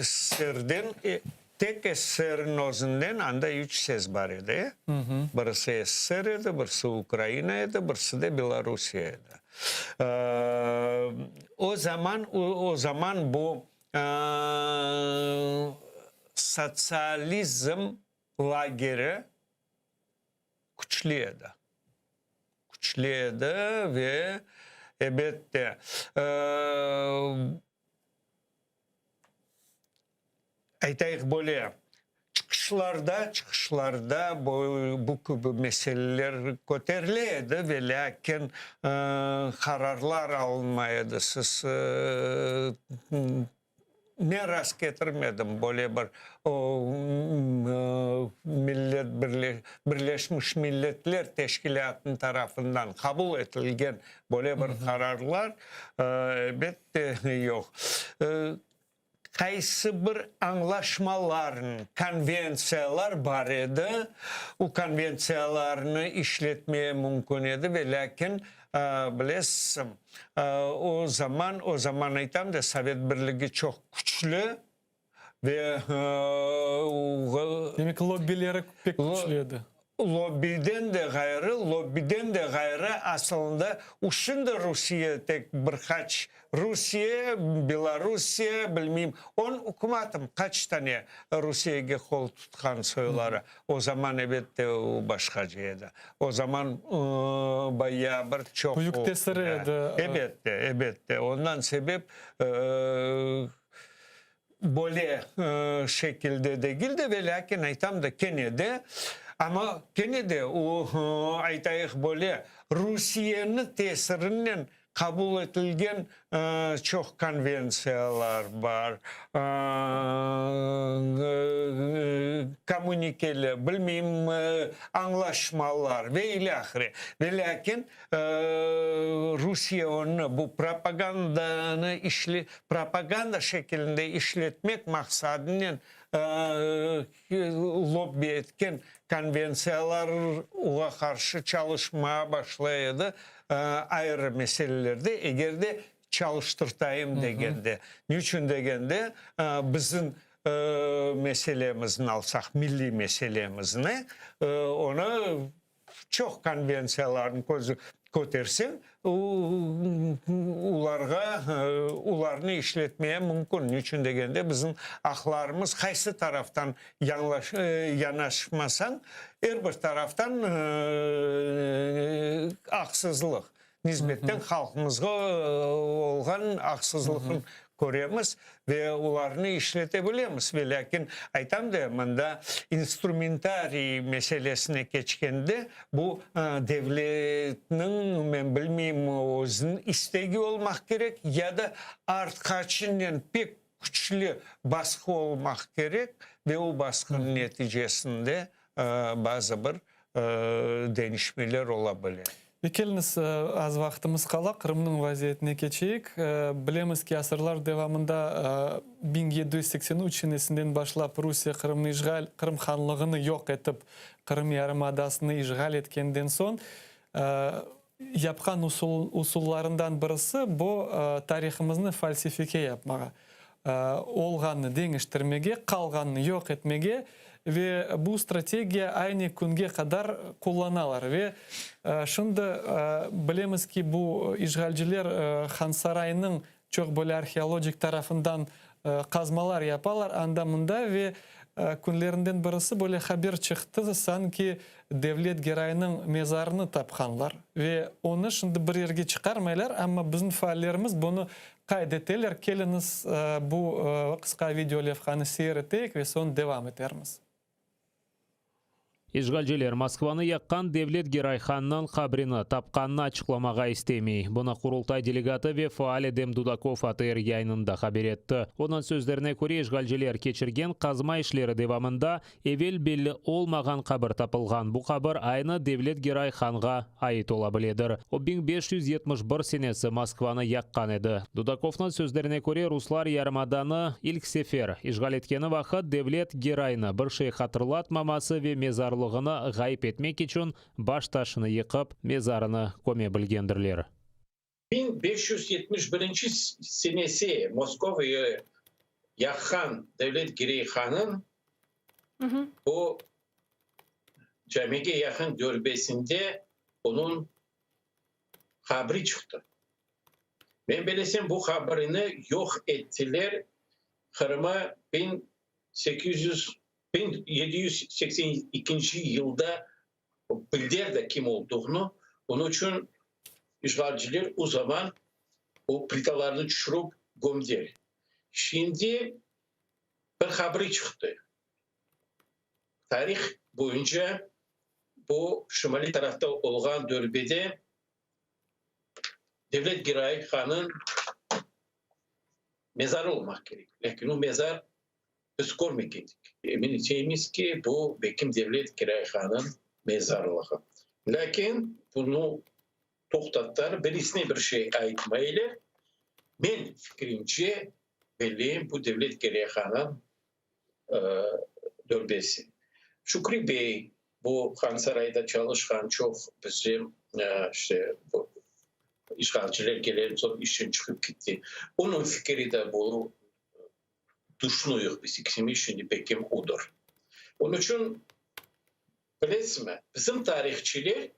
serden tek SSR'nin özünden anda 3 ses var idi. Birisi SSR idi, birisi Ukrayna idi, birisi de Belarusya idi. O zaman bu sosyalizm lageri güçlüydü. Güçlüydü ve elbette aytayık böyle çıkışlarda bu gibi meseleler koteriliydi ve lakin kararlar almaydı. Siz ne rast getirmedim böyle bir Birleşmiş Milletler Teşkilatı'nın tarafından kabul edilgen böyle bir kararlar elbette yok. Kaysı bir anlaşmaların, konvensiyalar var idi. O konvensiyalarını işletmeye mümkün idi ve lakin bilirsin o zaman aytam da Sovet Birliği çok güçlü ve demek lobbileri pek güçlüydü. Lobbiden de gayrı aslında uşunda Rusya tek birkaç Rusya, Belarusya bilmem okumadım kaç tane Rusya'ya kol tutkan soyları. O zaman elbette o başkacıydı. O zaman bayağı bir çok büyük tesiriydi. Elbette. Ondan sebep böyle şekilde değildi ve lakin aytam da Kenne'de ama Kenne'de o aytayık böyle Rusya'nın tesirinden kabul edilgen çok konvensiyalar var. Komünikeler, bilmem anlaşmalar ve ilahiri. Ve lakin Rusya onu bu propaganda şeklinde işletmek maksadının lobby etken konvensiyalara karşı çalışmaya başlaydı ayrı meselelerde eğer de çalıştırtayım degende. Niçin degende bizim meselemizin alsak, milli meselemizini ona çok konvensiyaların közü kötersin, ularını işletmeye mümkün. Niçin degende bizim aklarımız kaysı taraftan yanaşmasan, her bir taraftan aksızlık. Nisbetten halkımızga olgan aksızlığın göremiz ve ularını işletebiliriz. Ve lakin aytam da manda instrumentari meselesine geçkende bu devletinin ben bilmeyeyim özünün istegi olmak gerek ya da artkaçından pek güçlü baskı olmak gerek ve o baskının neticesinde bazı bir değişmeler olabilir. Келіңіз, аз вақытымыз қала, Қырымның вазиетіне кечейік. Білеміз ки асырлар девамында 1783 башлап Русия Қырым ханлығыны йоқ етіп, Қырым ярымадасыны ишғал еткенден сон, япқан усулларындан бірісі бұл тарихымызны фальсифике yapmaға. Олғанны деңіштірмеге, қалғанны йоқ етмеге ve bu stratejiya aynı günge kadar kullanırlar ve şimdi bilemiz ki bu işgalciler Han Sarayı'nın çok böyle arkeolojik tarafından kazmalar yaparlar andamında ve günlerinden birisi böyle haber çıktı sanki devlet gerayının mezarını tapkanlar ve onu şimdi bir yerge çıkarmaylar ama bizim faallerimiz bunu kaydeteler. Keliniz bu kısa video levhanı seyrettik ve son devam ederimiz. Işgalciler Moskvаны yakkan devlet Gerayxanның қабрины тапқанын açıklamağa istemiyor. Buna Kurultay delegаты ve faal Edem Dudakov ATR yayınında haber etti. Onun sözlerine göre işgalciler geçirgen kazma işleri devamında evvel belli olmagan kabır tapılgan. Bu kabır aynı devlet Gerayxanға ait olabilir. O 1571 senesi Moskvаны yakkan edi. Dudakov'un sözlerine göre Ruslar yarımadаны ilk sefer işgal etkeni vakit devlet Gerayını bir şey hatırlatmaması ve mezarlığını gayip etmek için baş taşını yıkıp mezarını köme bilgendirler. 1571 senesi Moskova'yı yakkan devlet Gerayxan'ın o camiye yakın dörbesinde onun haberi çıktı. Ben bilesem bu haberini yok ettiler. Kırım'a 1782 yılda bildiler de kim olduğunu. Onun için işgalciler o zaman o plitalarını düşürüp gömdüler. Şimdi bir haberi çıktı. Tarih boyunca bu şimali tarafta olan dörbede devlet Gerayxan'ın mezarı olmak gerek. Lakin o mezar biz görmedik. Emineceğimiz ki bu Bekim devlet Gerayxan'ın mezarlığı. Lakin bunu toxtatlar birisine bir şey aytmaylar. Ben fikrimce belli bu devlet Gerayxan'ın dörbesi. Şükrü Bey bu Han Sarayı'da çalışkan çok bizim işte bu işgalciler gelen sonra işten çıkıp gitti. Onun fikri de bu düşünüyor biz ikisimiz şimdi Bekim odur. Onun için bilesiniz mi? Bizim tarihçiler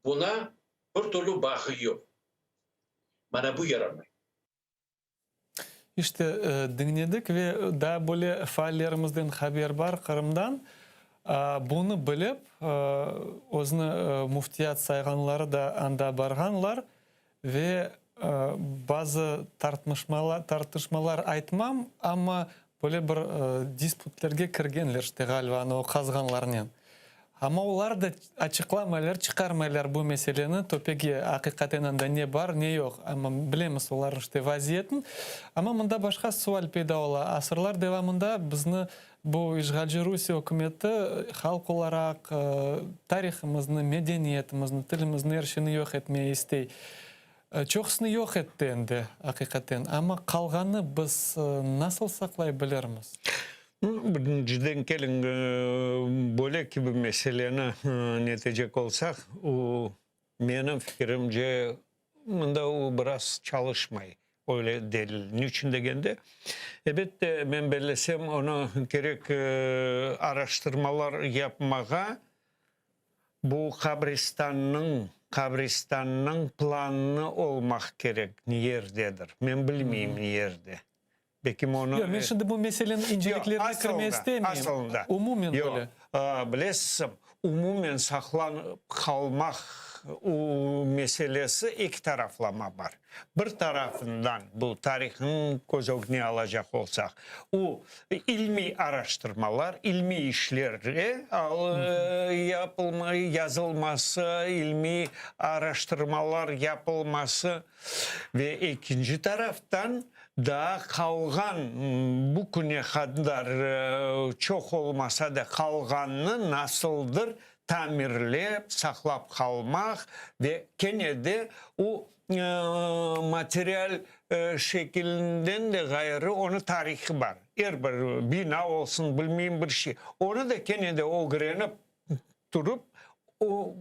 buna bir türlü bakıyor. Bana bu yaramıyor. İşte dinledik ve daha böyle faallerimizden haber var Kırım'dan. Bunu bilip özünü muftiyat sayganları da anda barganlar ve bazı tartışmalar aytmam ama böyle bir disputlerge kirgenler işte galiba o kazganlarının. Ama onlar da açıklamalar çıkarmaylar bu meseleni topeki hakikaten anda ne var ne yok ama bilemiz onlar işte vaziyetin ama bunda başka sual peyda ola asırlar devamında bizni bu işgalci Rusya hükümeti halk olarak tarihimizni, medeniyetimizni, tilimizni her şeyini yok etmeye istey. Çoğusunu yok etti endi hakikaten ama kalganı biz nasıl saklayabiliriz? Birinciden kelin bölek bir meseleni netecek olsak, o benim fikrimce bunda o biraz çalışmay. Öyle delil. Niçin degende? Elbette ben belirlesem onu gerek araştırmalar yapmağa bu kabristanın planı olmak gerek. Niyededir? Ben bilmeyeyim niyerde. Belki onu... Yok, ben şimdi bu meselenin inceliklerine girmeyi istemeyeyim. Aslında. Umumen Yok, böyle. Bilesem, umumen saklanıp kalmak o meselesi iki taraflama var. Bir tarafından bu tarihin göz önüne alacak olsak, o ilmi araştırmalar, ilmi işleri yazılması, ilmi araştırmalar yapılması ve ikinci taraftan da kalgan bu güne kadar çok olmasa da kalganını nasıldır tamirleyip saklap kalmak ve gene de o materyal şeklinden de gayrı onun tarihi var. Eğer bir bina olsun bilmeyeyim bir şey. Onu da gene de o grenip durup o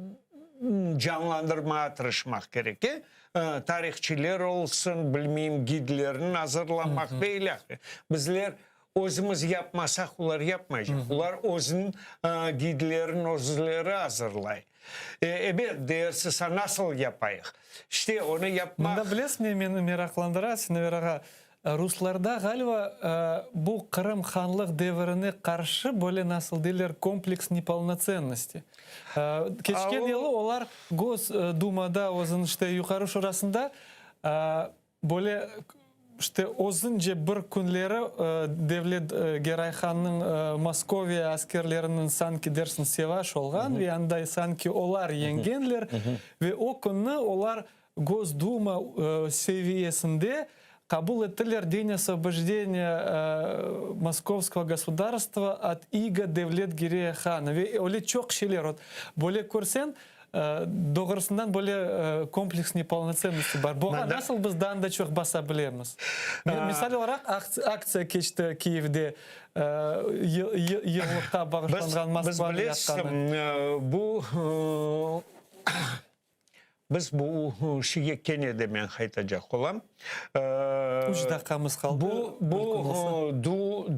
canlandırmaya tırışmak gerekir. Tarihçiler olsun, bilmeyeyim gidlerini hazırlamak böyle. Bizler özümüz yapmasak ular yapmayacak. Ular özün gidlerini özleri hazırlay. Evet, değersiz nasıl yapayık? İşte onu yapmak... Bunda bilesmi meni meraklandıra, Sineveraga. Ruslarda galiba bu Kırım Hanlık devrine karşı böyle nasıl derler kompleks неполноценности. Geçken yılı onlar Gosduma'da ozun işte yukarı şurasında böyle işte ozunca bir günleri Devlet Gerayhan'ın Moskovya askerlerinin sanki dersin sevaş olgan ve anda sanki olar yengenler ve o günü olar Gosduma seviyesinde kabul ettiler День освобождения Moskovского государства от иго Devlet Gerayhan'ı ve öyle çok şeyler böyle görsen doğrusundan böyle kompleks неполноценности var. Bu nasıl bizden de çok basabiliriz? Misal olarak aksiya geçti Kiev'de yıllıkta bağışlanan Moskva'nın yakkanı. Biz bu şeye kene de men haytacak olam. 3 dakikamız kaldı. Bu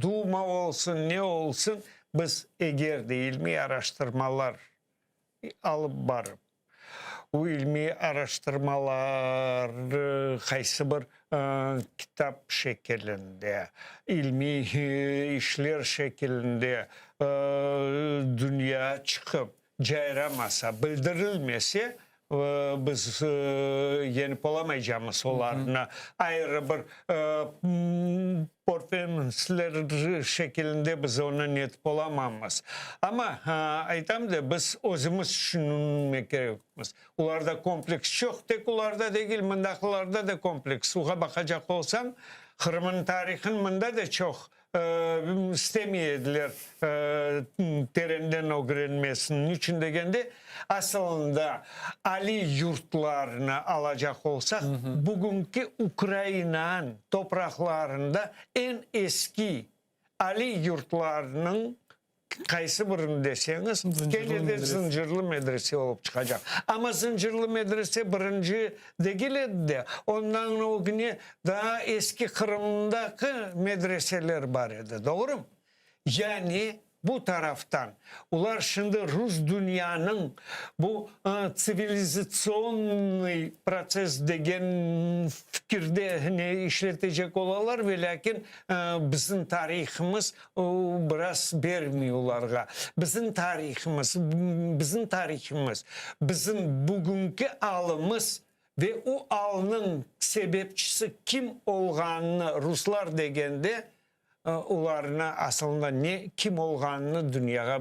Duma olsun ne olsun biz eğer de ilmi araştırmalar alıp barıp o ilmi araştırmalar kaysı bir kitap şeklinde, ilmi işler şeklinde dünya çıkıp cayramasa, bildirilmese biz yenip olamayacağımız olarına ayrı bir performanslar şeklinde biz ona netip olamamız. Ama aytam da biz özümüz düşünmek gerekmiz. Ularda kompleks çok, tek ularda değil, mındaklarda da kompleks. Uğa bakacak olsan, Kırım'ın tarihin mında da çok istemeyediler terenden öğrenmesinin için degende aslında Ali yurtlarını alacak olsak bugünkü Ukrayna'nın topraklarında en eski Ali yurtlarının kaysı birini deseniz gene de zincirli medrese olup çıkacak. Ama zincirli medrese birinci değil de ondan o güne daha eski Kırım'daki medreseler var idi. Doğru mu? Yani bu taraftan ular şimdi Rus dünyanın bu sivilizasyonlu proses degen fikirde ne işletecek olalar ve lakin bizim tarihimiz biraz vermiyorlar. Bizim tarihimiz, bizim bugünkü alımız ve o alının sebepçisi kim olganını Ruslar degende ularına aslında ne kim olganını dünyaya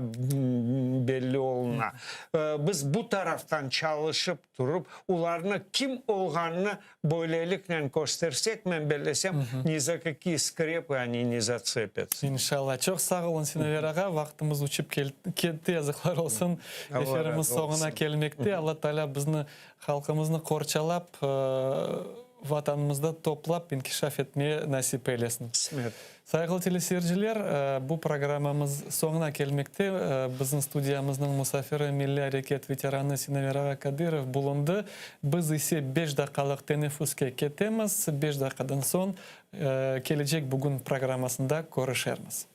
belli oluna. Biz bu taraftan çalışıp durup ularına kim olganını böylelikle göstersek ben belirlesem ni za какие скрепы они не зацепят. İnşallah. Çok sağ olun Sineveraga. Vaktimiz uçup ketdi. Yazıklar olsun. Efirimiz sonuna gelmekte. Allah Teala bizni halkımızını korçalap ватанымызда топлап инкишаф етме насип ейлесін. Смет. Сайғыл телесерджилер, бұл программамыз соңына келмекте. Біздің студиямыздың мұсафиры Милли әрекет ветераны Синавера Кадыров бұлынды. Біз есе 5 дақалық тенефуске кетеміз. 5 дақадан соң келечек бүгін программасында көрішерміз.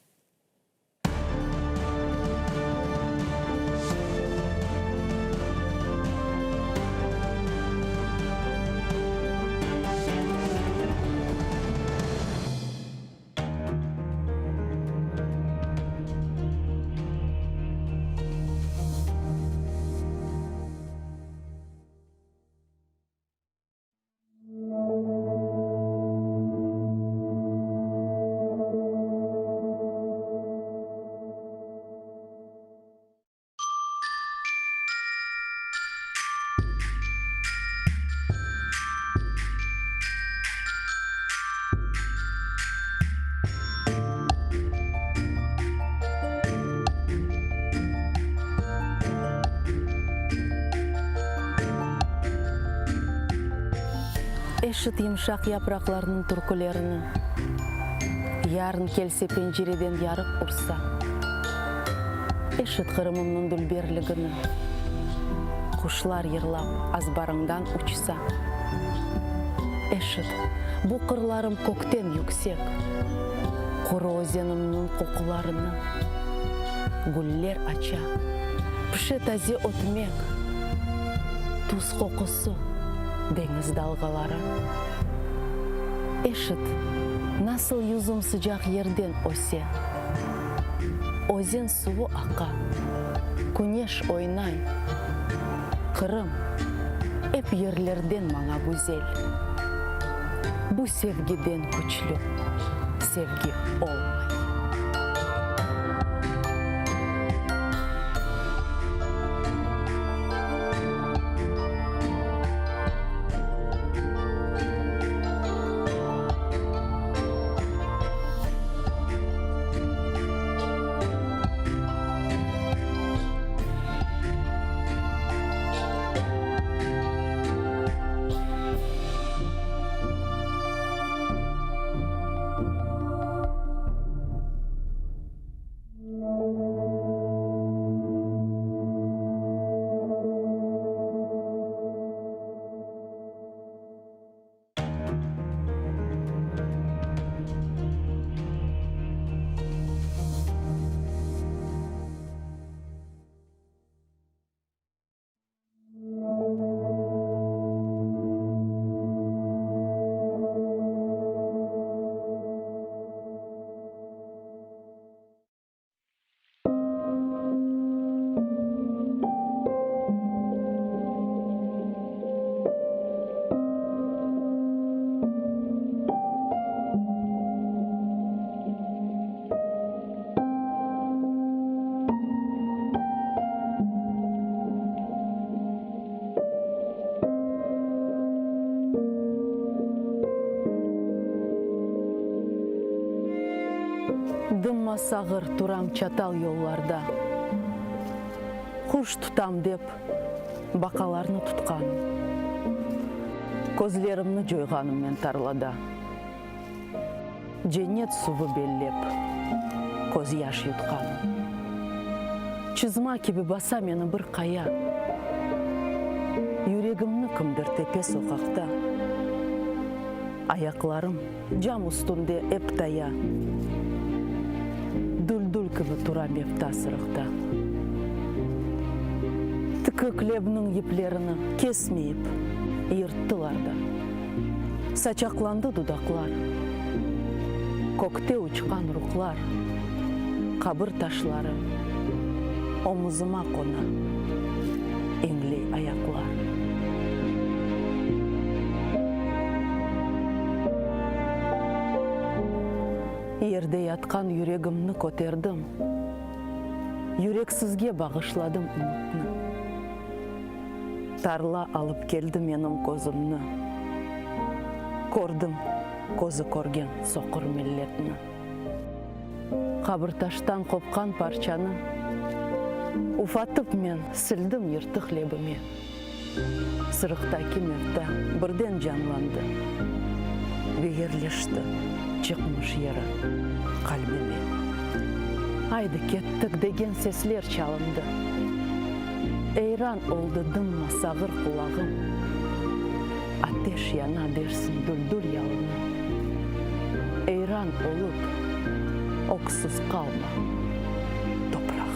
Эшіт емшақ япрақларының түркілеріні, ярын келсе пенжереден ярық ұрса. Эшіт қырымымның дүлберлігіні, құшлар ерлап азбарыңдан ұчса. Эшіт, бұл қырларым көктен yüksек, құры өзенімнің қоқыларыны, гүллер ача, піші тазе отмек, тұз қоқысы, деңіз далғалары. Эшіт, насыл юзым sıcak ерден осе. Өзен суы ақа, күнеш ойнай. Қырым, әп ерлерден маңа güzel. Бұ sevgiden күчлі, sevgi олмай. Дымма сағыр турам чатал yollarda. Құш тұтам деп, бақаларны тұтқаным. Көзлерімні жойғаныммен тарлада. Женет суы беллеп, көз яш ютқаным. Чызма кебі баса мені бір қая. Юрегімні кімдір тепе соқақта. Аяқларым жам үстінде эптая. Дүл-дүл кібі турам епта сырықта. Тікі клебінің еплеріні кесмейіп, ерттыларда. Сачақланды дудақлар. Көкте ұчқан рухлар. Қабыр ташлары. Омызыма қона. Еңлей аяқлар. Ерде ятқан юрегімні көтердім. Юрексізге бағышладым үмітні. Тарла алып келді менің көзімні. Көрдім көзі көрген соқыр миллетіні. Қабырташтан қопқан парчаны уфатып мен сілдім ерті хлебіме. Sırıktaki mevta birden canlandı. Ve yerleşti çıkmış yere kalbime. Haydi kettik degen sesler çalındı. Eyran oldu dımma sağır kulağım. Ateş yana dersin düldül yalını. Eyran olup oksuz kalma toprağım.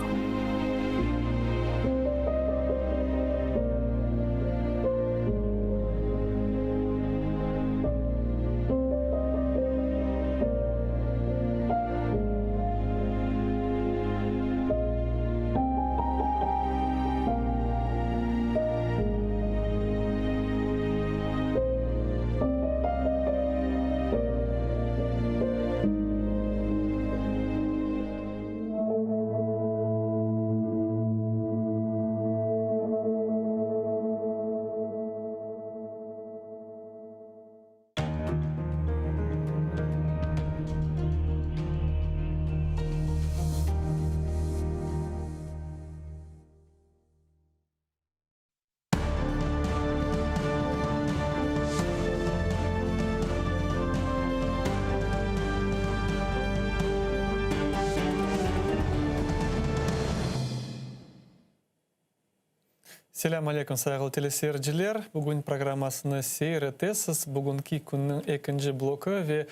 Selam aleyküm sayılı teleseyirciler. Bugün programmasını seyretesiz. Bugünkü günün ikinci bloku ve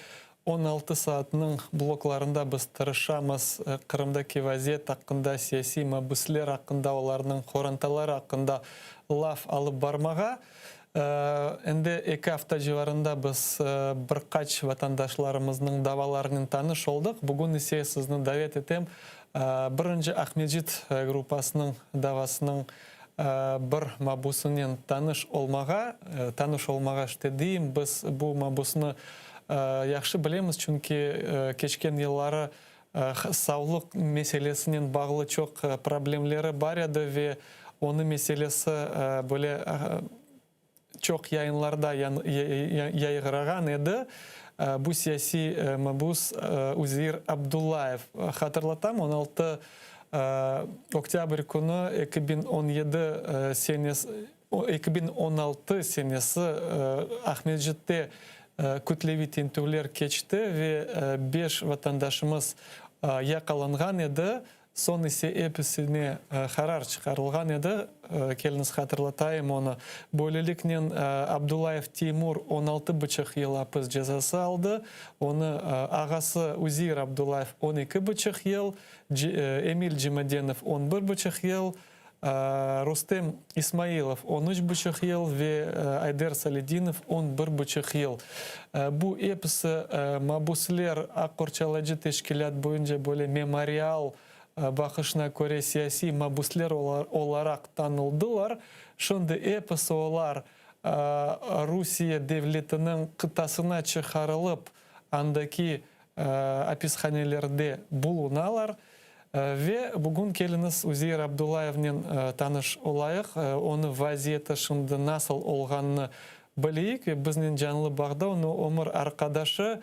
16 saatinin bloklarında biz tartışamız Kırım'daki vaziyet hakkında, siyasi mabuslar hakkında, onların korantaları hakkında laf alıp barmağa. Endi 2 hafta civarında biz birkaç vatandaşlarımızın davalarının tanış olduk. Bugün ise sizni davet etem birinci Ahmedjit grupasının davasının bir mabusunun tanış olmağa işte deyim. Biz bu mabusunu yaxşı bilemiz çünkü geçken yılları sağlık meselesinin bağlı çok problemleri var idi ve onun meselesi böyle çok yayınlarda yayılan idi. Bu siyasi mabus Uzeyir Abdullayev. Hatırlatam 16 Oktyabr günü 2016 senesi Ahmedjit'te kütlevi tintuvlar geçti ve 5 vatandaşımız yakalangan idi. Son ise hepsine karar çıkarılgan idi. Keliniz hatırlatayım onu. Böylelikle Abdullayev Timur 16,5 yıl hapis cezası aldı. Onu ağası Uzeyir Abdullayev 12,5 yıl, Emil Cimadenov 11,5 yıl, Rustem İsmailov 13,5 yıl ve Ayder Saledinov 11,5 yıl. Bu hepsi mabuslar Akkorçalıcı teşkilat boyunca böyle memorial bakışına göre siyasi mabuslar olarak tanıldılar. Şimdi hepsi onlar Rusya devletinin kıtasına çıkarılıp andaki hapishanelerde bulunalar. Ve bugün keliniz Uzeyir Abdullayev'nin tanış olayıq. Onu vaziyeti şimdi nasıl olganını bileyik ve bizning canlı bağda onu ömür arkadaşı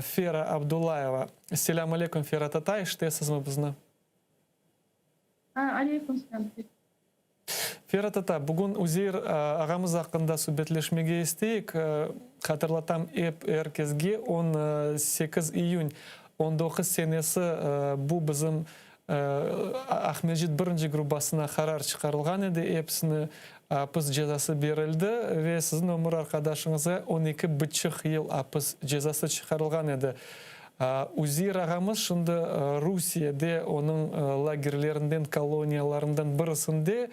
Fera Abdullayeva. Selamun aleyküm Fera Tata, iştesiz mi bizni? Aleyküm selam. Fera Tata, bugün Uzeyir ağamız hakkında söhbetleşmege isteyik. Hatırlatam herkesge 18 iyun 19 senesi bu bizim Ahmedjit birinci grupasına karar çıkarılgan idi. Hepsine hapis cezası verildi ve sizin ömür arkadaşınıza 12,5 yıl hapis cezası çıkarılgan idi. Uzeyir ağamız şimdi Rusya'da onun lagerlerinden, koloniyalarından birisinde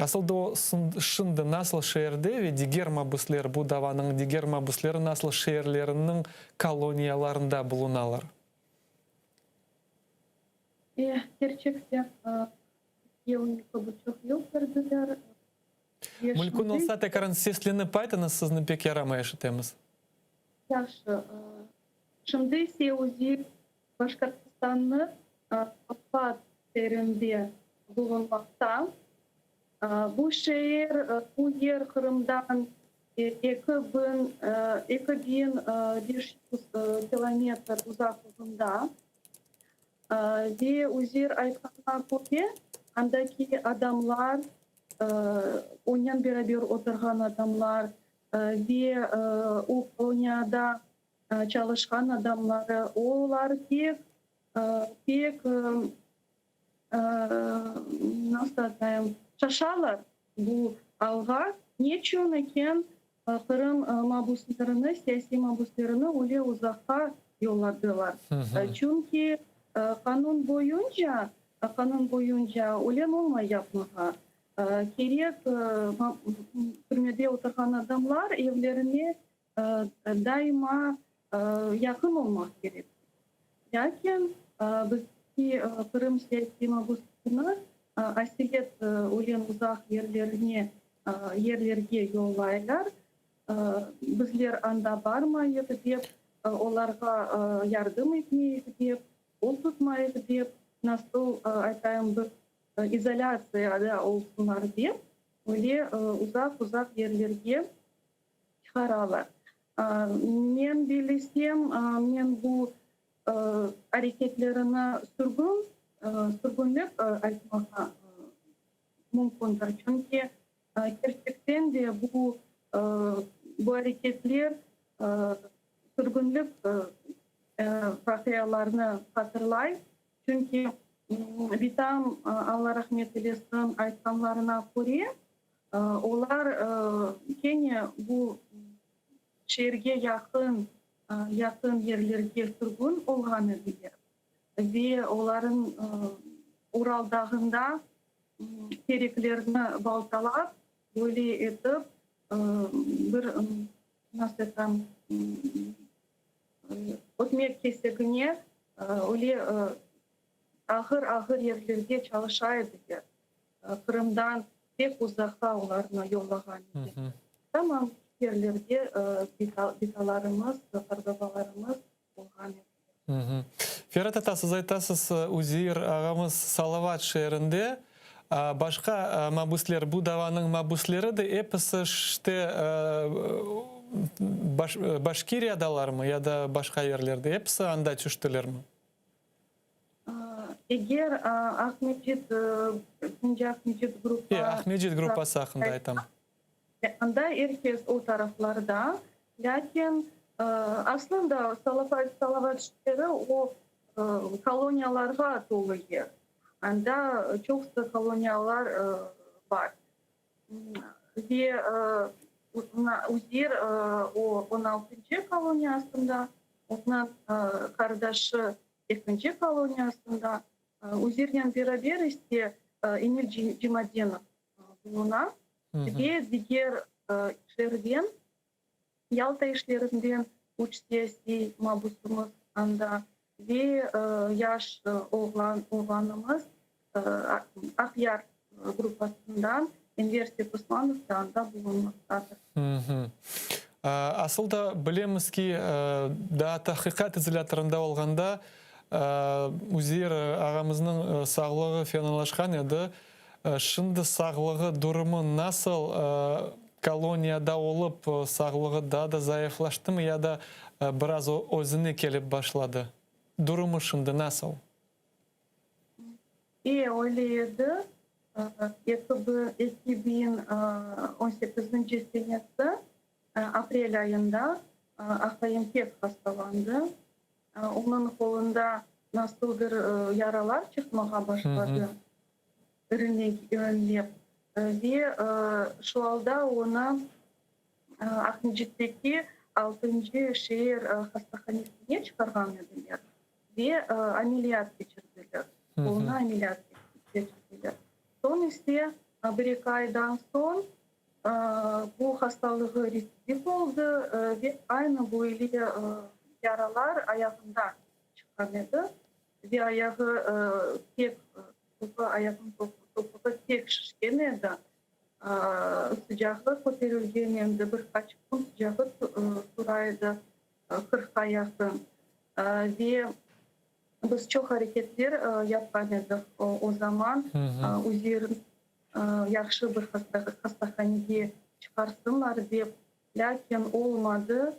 aslında şimdi nasıl şehirde ve diğer mabuslar bu davanın diğer mabusları nasıl şehirlerinin koloniyalarında bulunalar? Gerçekten 12,5 yıl verdiler. Mülkün olsa tekrar seslenip aytınız, sizni pek yaramay işitemiz. Yaxşı. Şimdi ise Uzeyir Başkortстан'ın Apat şehrinde bulunmakta. Bu şehir, bu yer Kırım'dan 2500 kilometre uzaklığında. Ve Uzeyir aytkanına göre andaki adamlar ondan beraber oturgan adamlar ve o kolonyada çalışkan adamları, onlar pek nasıl diyeyim, şaşarlar bu alga. Niçin Kırım mabuslarını, siyasi mabuslarını öyle uzakta yolladılar. Çünkü kanun boyunca ölüm olmay yapmağa. Gerek türmede oturan adamlar evlerine daima yakın olmak gerek. Lakin bizki Kırım siyasi mabuslarını asiliyet ölen uzak yerlerge yollaylar. Bizler anda barmayız deyip, onlarga yardım etmeyiz deyip, ol tutmayız deyip, nasıl aytayım bir izolasyada olsunlar deyip, öyle uzak yerlerge çıkararlar. Men bilsem, men bu hareketlerine sürgünlük aytmağa mümkündür. Çünkü gerçekten de bu hareketler sürgünlük vakıyalarını hatırlayın. Çünkü bir tam Allah rahmet eylesin aytkanlarına göre onlar gene bu şehirge yakın yerlerge sürgün olğanı bilir. Ve onların Ural dağında tereklerini baltalap böyle etip bir nasıl desem ekmek kesegine öyle ahır yerlerde çalışaydı. Kırım'dan pek uzakta onlarına yollagan. Tamam yerlerde bitalarımız, kargabalarımız olğan. Ferhat ata, siz aytasыз, Узир ағамыз Салават шерінде başka mabusler, bu davanın mabusleri de hepsi işte Başkiriyadalar mı ya da başka yerlerde hepsi anda düştüler mi? Eğer Ahmedcid grubu Ahmedcid grupası hakkında aytam. Anda herkes o taraflarda. Lakin aslında Salavatçıları o kolonyalarga dolu yer. Anda çok sık kolonyalar var. Ve Узир o 16. kolonyasında, onun kardeşi 2. kolonyasında Узир'den beraber işte Emir Cimadinov bulunan ve diğer işlerden, Yalta işlerinden 3 siyasi mabusumuz anda ve yaş oğlanımız Akyar grupasından Enver Pusmanov'dan da bulunmaktadır. Aslında bilemiz ki daha tahkikat izolatorunda olganda Узир ağamızın sağlığı fenalaşkan edi. Şimdi sağlığı durumu nasıl, koloniyada olup sağlığı daha da zayıflaştı mı ya da biraz özüne gelip başladı? Durumu şimdi nasıl? İyi öyleydi. 2018 senesi April ayında Akay'ın pek hastalandı. Onun kolunda nasıl bir yaralar çıkmaya başladı. Önlep. Ve şu anda ona Ahmedcid'deki 6. şehir hastanesine çıkargan ediler. Ve ameliyat geçirdiler. Ona ameliyat geçirdiler. Son ise bir iki aydan son bu hastalığı residif oldu ve aynı böyle yaralar ayağından çıkardı. Ve ayağı pek ayağın topuğu pek şişkenedi. Sıcaklık koterilgeninde birkaç gün sıcaklık süraydı 40'a yakın. Ve biz çok hareketler yapmadık o zaman. Узир'in yaxşı bir hastahaneye çıkarsınlar deyip, lakin olmadı.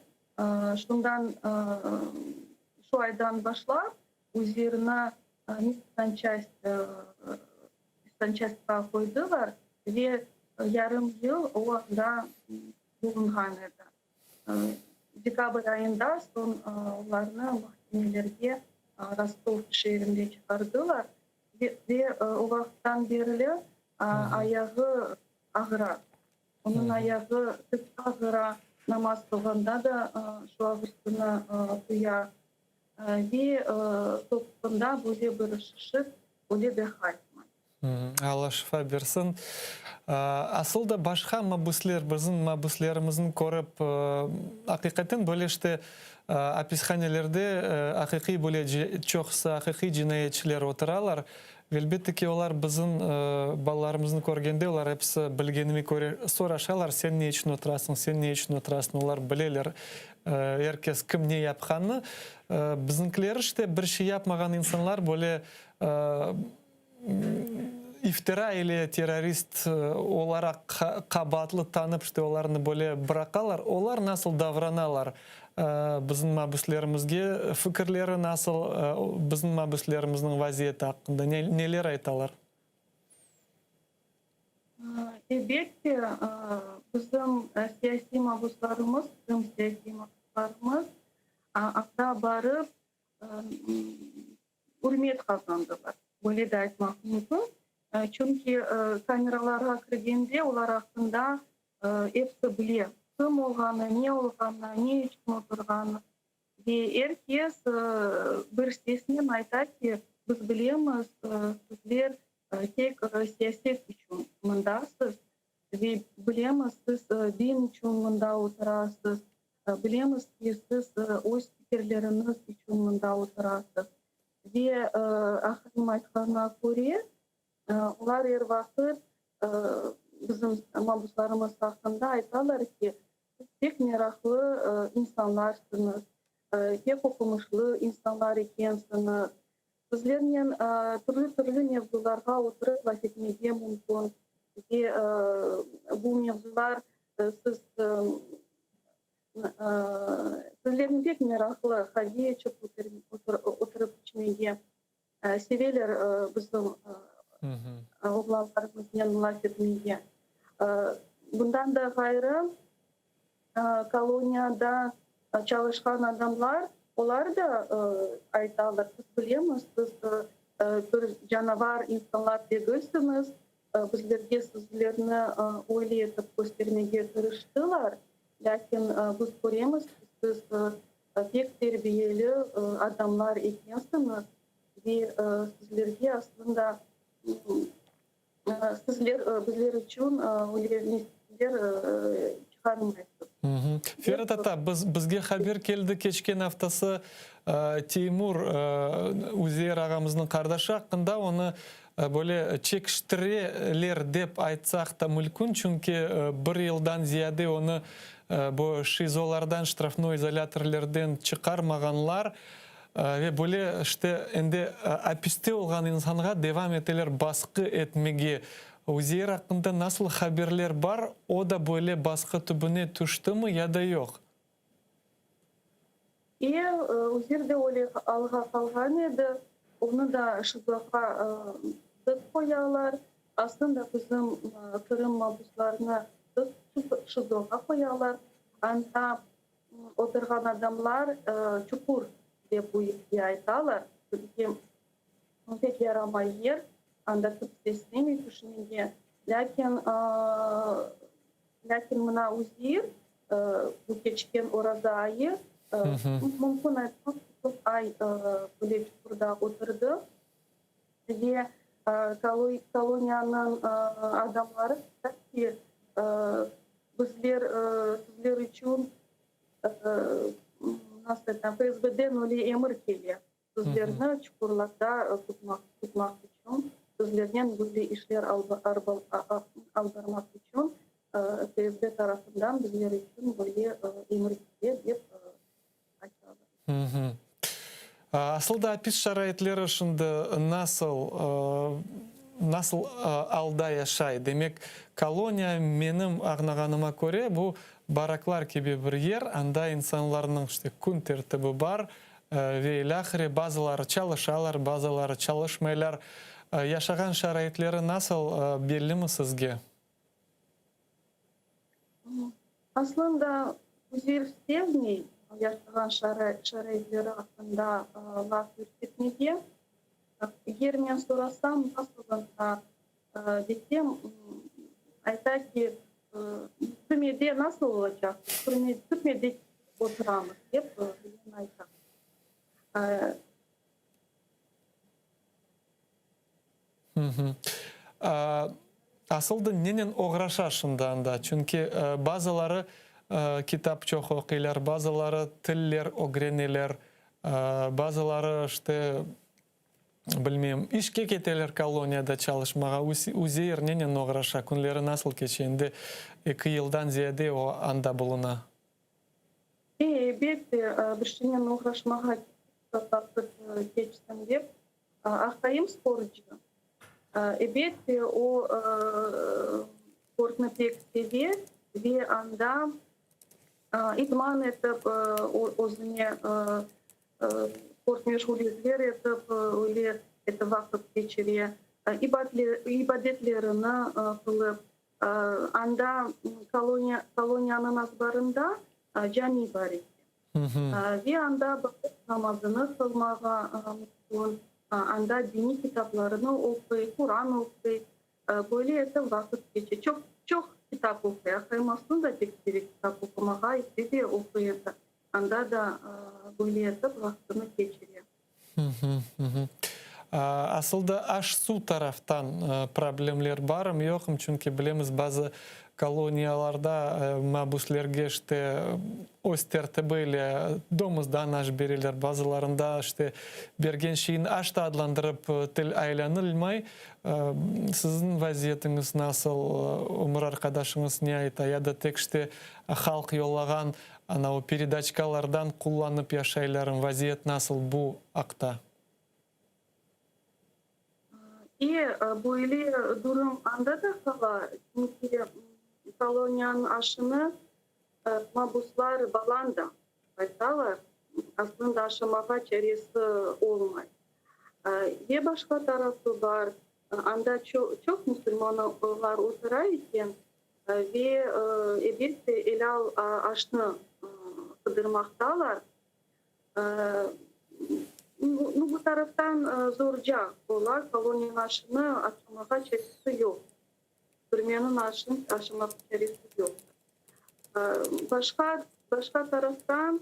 Şu aydan başlar Узир'ine sanchast'a koydular ve yarım yıl o anda bulungan edi. Dekabr ayında onlarını mahkemelerge Rostov şehrinde çıkardılar ve o vakitten beri ayağı ağıra. Onun ayağı tık ağıra, namaz kılganda da şu ağrısını duya ve toplumda böyle bir şişik, böyle bir haltma. Allah şifa bersin. Asıl da başka mabusler, bizim mabuslerimizin korup hakikaten böyle işte hapishanelerde hakiki böyle çoksa hakiki cinayetçiler oturalar. Elbette ki onlar bizim balalarımızın körgende onlar hepsi bilgenimi soraşalar. Sen ne için oturasın, sen ne için oturasın? Onlar bileler. Herkes kim ne yapkanını. Bizimkiler işte bir şey yapmagan insanlar böyle iftira ile terörist olarak kabatlı tanıp işte onlarını böyle bırakalar. Onlar nasıl davranalar? Bizim mabuslerimizge fikirleri nasıl, bizim mabuslerimizin vaziyeti hakkında neler aytalar? Elbette bizim siyasi mabuslarımız, hatta barıp hürmet kazandılar. Böyle de aytmak mümkün. Çünkü kameralara kirgende onlar hakkında hepsi biliyor. Kim olganı, ne olganı, ne için oturganı. Ve herkes bir sesle aytar ki biz bilemiz sizler tek siyaset için mındasız. Ve bilemiz siz din için mında oturasız. Bilemiz ki siz öz fikirleriniz için mında oturasız. Ve ahrim aytkanına göre onlar her vakit bizim mabuslarımız hakkında aytarlar ki pek meraklı insanlarsınız, pek okumuşlu insanlar ekensiniz. Sizlerle türlü mevzularga oturup bahsetmeye mümkün. Ve bu mevzular sizlerin pek meraklı hadi çıkıp oturup içmeye seveler bizim oğlanlarımızın bahsetmeye. Bundan da gayrı koloniyada çalışkan adamlar, onlar da aytarlar. Biz bilemiz, siz bir canavar insanlar değilsiniz. Bizlerge sizlerini öyle etip göstermeye tırıştılar. Lakin biz göremiz ki siz pek terbiyeli adamlar ekensiniz. Ve sizlerge aslında sizler bizler için öyle meseleler çıkarmayasınız. Ferhat ata, bizge haber keldi keçken haftası Timur Uziyer ağamızın kardeşi hakkında onu böyle çekiştireler dep aytsak da mülkün. Çünkü bir yıldan ziyade onu bu şizolardan, штрафной izolatorlardan çıkarmaganlar ve böyle işte endi hapiste olgan insanға devam eteler baskı etmege. Uziyer hakkında nasıl haberler var? O da böyle baskı tübüne düştü mü ya da yok? Uziyer de öyle alga kalgan edi. Onu da şizoga dık koyarlar. Aslında bizim Kırım mabuslarına şizoga koyarlar. Anda oturgan adamlar çukur diye bu aytalar. Çünkü pek yaramay yer. Anda tıp sesini düşünmeye. Lakin mına Uziyer bu geçken orada ayı mümkün aytmak ay böyle çukurda oturdu. Ve koloniyanın adamları ki sizler için nasıl desem FSB'den öyle emir geliyor. Sizlerini çukurlarda tutmak için, sizlerden böyle işler aldırmak için FSB tarafından bizler için böyle emir geliyor deyip açarlar. Aslında hapis şarayetleri şimdi nasıl alda yaşay? Demek koloniya benim ağnağanıma göre bu baraklar gibi bir yer. Anda insanların işte kun tertibi var ve lahire bazıları çalışarlar, bazıları çalışmaylar. Yaşagan şarayetleri nasıl belli mi sizge? Aslında güzel sevmeyi yaşanan şarayları hakkında laf yürütmeye. Eğer ben sorasam aslında desem ayta ki Türkiye'de nasıl olacak? Türkiye'de oturamız hep ayta. Asılda nenen oğraşaşında anda? Çünkü bazıları kitap çok okuylar, bazıları tiller öğrenirler, bazıları işte bilmem işke keteler koloniyada çalışmağa. Uzeyir nenen oğraşa? Kunları nasıl geçendi? 2 yıldan ziyade o anda buluna. Evet, bir şeyden uğraşmağa geçtim hep. Akayım sporcu. Evet, o sportunu pek seviyor ve anda idman edip özüne sport meşguliyetler edip öyle vakit geçiriyor. İbadetlerini kılıp anda kolonyanın azbarında cami ibadet. Ve anda namazını kılmağa mümkün. Anda dini kitaplarını okuyor, Kur'an okuyor. Böyle de vakit geçiyor. Çok kitap okuyor. Hem aslında tek bir kitap okumağa istediği okuyor. Anda da böyle de vaktini geçiriyor. Aslında aş-su taraftan problemler var mı yok mu? Çünkü bilemiz bazı koloniyalarda mabuslerge işte öz tertibiyle domuzdan aş verirler. Bazılarında işte bergen şeyin aş da adlandırıp til aylanılmay. Sizin vaziyetiniz nasıl? Umur arkadaşınız ne ayta? Ya da tek işte halk yollagan o передачкалардан kullanıp yaşayların vaziyet nasıl bu akta? İyi, böyle durum anda da kala. Çünkü kolonyanın aşını mabuslar balanda baytalar. Aslında aşamağa çaresi olmay. Ve başka tarafı var. Anda çok Müslümanlar oturarken ve elbette elal aşını kıdırmaktalar. Bu taraftan zorca olar. Kolonyanın aşını aşamağa çaresi yok. Türkiye'nin aşını aşamağa çaresi yok. Başka taraftan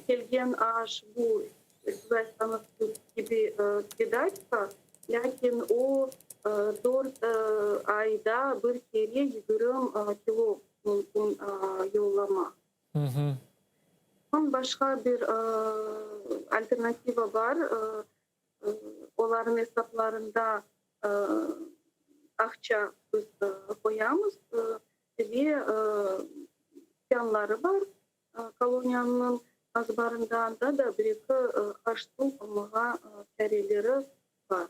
gelgen aş bu Kızaystan'ın gibi gidaysa, lakin o 4 ayda bir kere 20 kilo mümkün yollama. Başka bir alternativa var. Onların hesaplarında akça biz koyamız ve planları var. Kolonyanın azbarından da bir-iki aşçı olmağa çareleri var.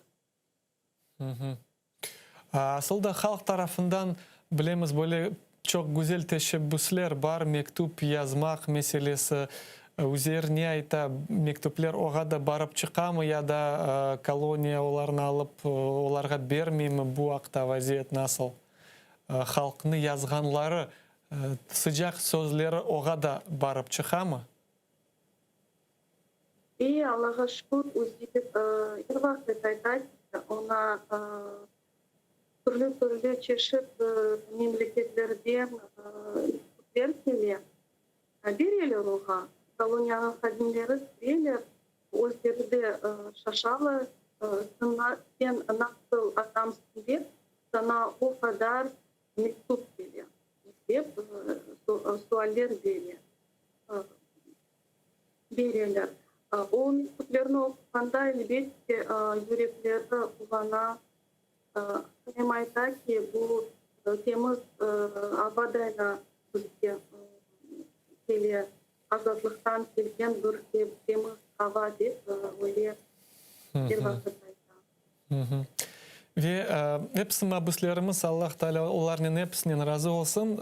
Aslında halk tarafından bilemiz böyle çok güzel teşebbüsler var. Mektup yazmak meselesi. Üzerine ayta mektuplar oğa da barıp çıka mı ya da koloniya onlarını alıp onlarga vermey mi bu akta vaziyet nasıl? Halkını yazganları sıcak sözleri oğa da barıp çıka mı? İyi, Allah'a şükür. Her vakit aytaydı ona türlü çeşit memleketlerden geliyor. Veriyorlar oğa. Kolonyanın kadınları veriyorlar. Özleri şaşalı. Sen nasıl adamsın diye sana o kadar mektup geliyor. Hep sualler veriyorlar. O mektuplarını okuyanda elbette yürekleri kulağına hem ayta ki bu temiz abadayla bizge geliyor. Azadlıktan gelgen bir temiz hava deyip öyle bir vakit ayta. Ve hepsi mabuslarımız Allah Teala onların hepsinden razı olsun.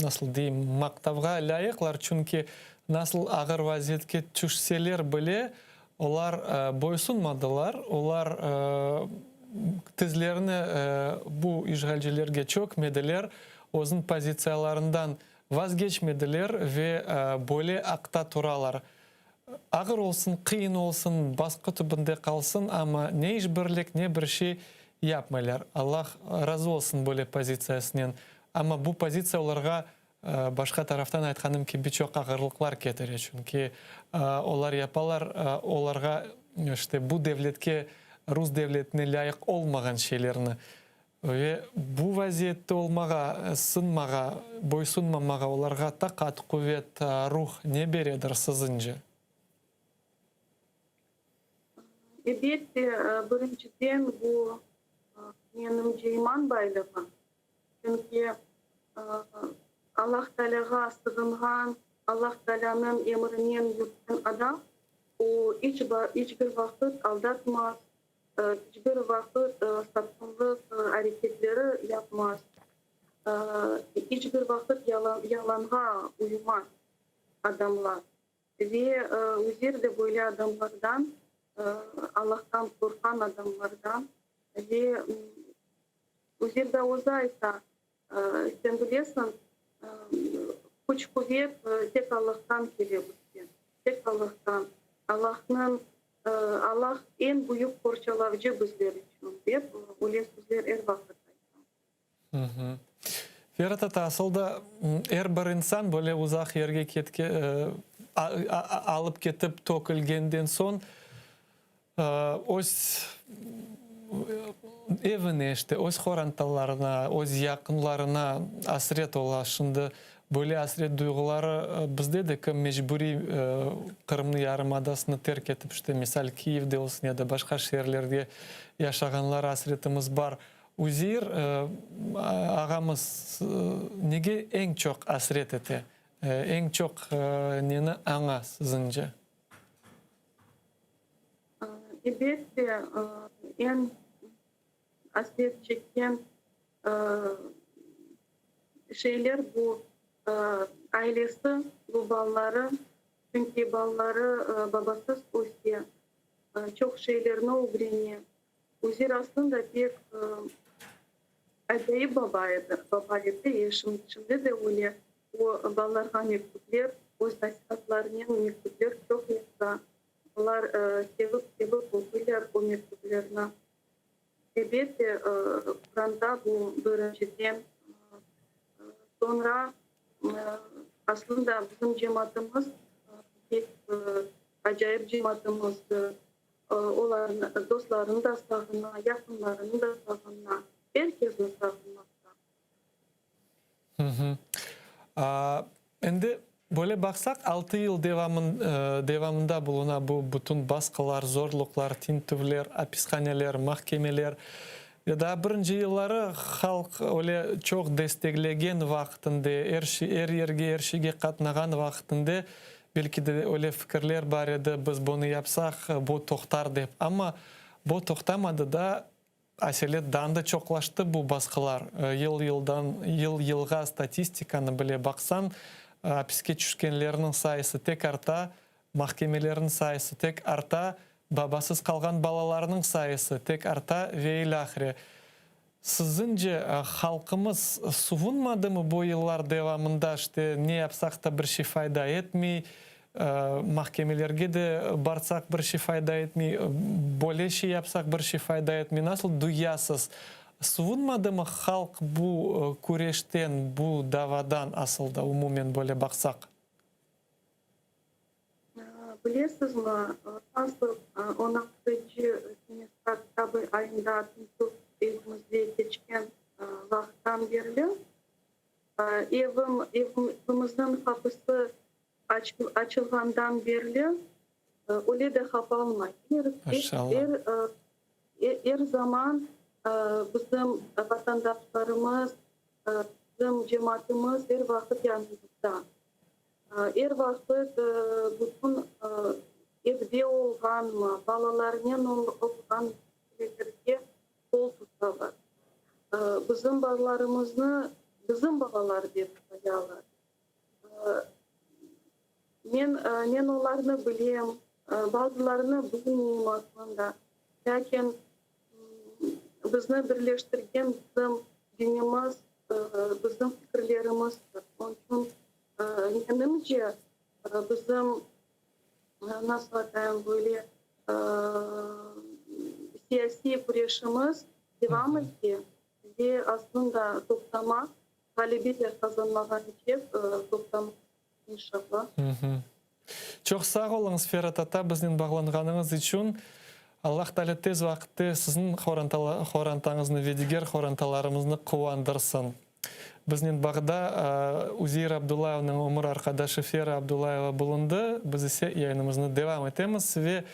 Nasıl diyeyim, maktavga layıklar. Çünkü nasıl ağır vaziyetke düşseler bile onlar boysunmadılar. Onlar tezlerini bu işgalcilerge çökmediler. Özün pozitsiyalarından vazgeçmediler ve böyle akta turalар. Ağır olsun, kıyın olsun, baskı tübünde kalsın ama ne işbirlik ne bir şey yapmalar. Allah razı olsun böyle pozitsiyasından. Ama bu pozitsiyalarga başka taraftan aytkaным ki birçok ağırlıklar getirir. Çünkü onlar yaparlar, onlarga işte bu devletke, Rus devletine layık olmayan şeylerini. Ve bu vaziyette olmağa, sınmağa, boysunmamağa, onlarga takat, kuvvet, ruh ne beredir sizce? Elbette birinciden bu menimce iman baylığı. Çünkü Allah Teala'ga sığıngan, Allah Teala'nın emrinin yürüten adam o hiçbir vakit aldatmaz, hiçbir vakit sapkınlık hareketleri yapmaz, hiçbir vakit yalanğa uymaz adamlar. Ve üzeri de böyle adamlardan, Allah'tan korkan adamlardan ve üzerinde uzaysa sen bilirsin güç kuvvet tek Allah'tan geliyor. Tek Allah'tan. Allah en büyük parçalayıcı bizler için. Hep öyle sözler her vakit aytan. Ferhat aslında her bir insan böyle uzak yerge alıp ketip tökülgenden son öz evine işte, öz xorantalarına, öz yakınlarına asret olaşındı. Böyle asret duyguları bizde de ki mecburi Kırımlı Yarımadasını terk etip işte misal Kiev'de olsun ya da başka şehirlerde yaşaganlar asretimiz var. Uzir ağamız nege en çok asret eti? En çok neni ana sizce? Elbette en asret çeken şeyler bu ailesi, bu balları, çünkü balları babasız olsa çok şeylerini öğreniyor. Uzir aslında pek acayip babaydı. Yaşım içinde de öyle o ballarga mektuplar, o nasihatlarının mektuplar çok yapsa. Onlar sevip okuyorlar o mektuplarına. Elbette Kur'an'da bu birinciden sonra aslında bizim cemaatimiz pek acayip cemaatimizdi. Onların dostlarını da sağına, yakınlarını da sağına, herkesin sağınmakta. Şimdi böyle baksak 6 yıl devamında bulunan bu bütün baskılar, zorluklar, tintuvlar, hapishaneler, mahkemeler ya da birinci yılları halk öyle çok desteklegen vaktinde, her yerge, her şeyge katnagan vaktinde belki de öyle fikirler var edi, biz bunu yapsak bu tohtar dep. Ama bu tohtamadı da aseletdan da çoklaştı bu baskılar. Yıl yılga statistikanı bile baksan hapisке düşkenlerinin sayısı tek arta, mahkemelerin sayısı tek arta, babasız kalgan balalarının sayısı tek arta ve ilahire. Sizce halkımız savunmadı mı bu yıllar devamında işte ne yapsak da bir şey fayda etmiyor, mahkemelerge de barsak bir şey fayda etmiyor, böyle şey yapsak bir şey fayda etmiyor. Nasıl duyasız? Savunmadı mı halk bu kureşten, bu davadan aslında umumen böyle baksak? Bilirsiniz mi? Nasıl 16. semestr tabi ayında evimizde geçken vakitten beri evimizin kapısı açılgandan beri öyle de hava olmayı. Her zaman bizim vatandaşlarımız, bizim cemaatimiz her vakit yanımızda. Her vakit bütün evde olan balalarının olan şeylerge kol tutarlar. Bizim balalarımızı bizim babalar diye sayarlar. Ben onlarını bileyim, bazılarını bilmiyorum aslında. Lakin bizni birleştirgen bizim dinimiz, біздің пікірлеріміз onun немінше біздің nasıl atayım böyle siyasi kuruşumuz devam etti ve aslında toplama galibiyetler kazanmadan için toplama inşallah. Çok sağ olun Ferhat ата біздің бағланғаныңыз үшін. Аллах тағала тез вақытта сіздің хорантаңызны ведігер хоранталарымызны қуандырсын. Біздің бағда Узир Абдуллаевның өмір арқадашы Фера Абдуллаева болынды. Біз есе яйнымызны девам етеміз. Ве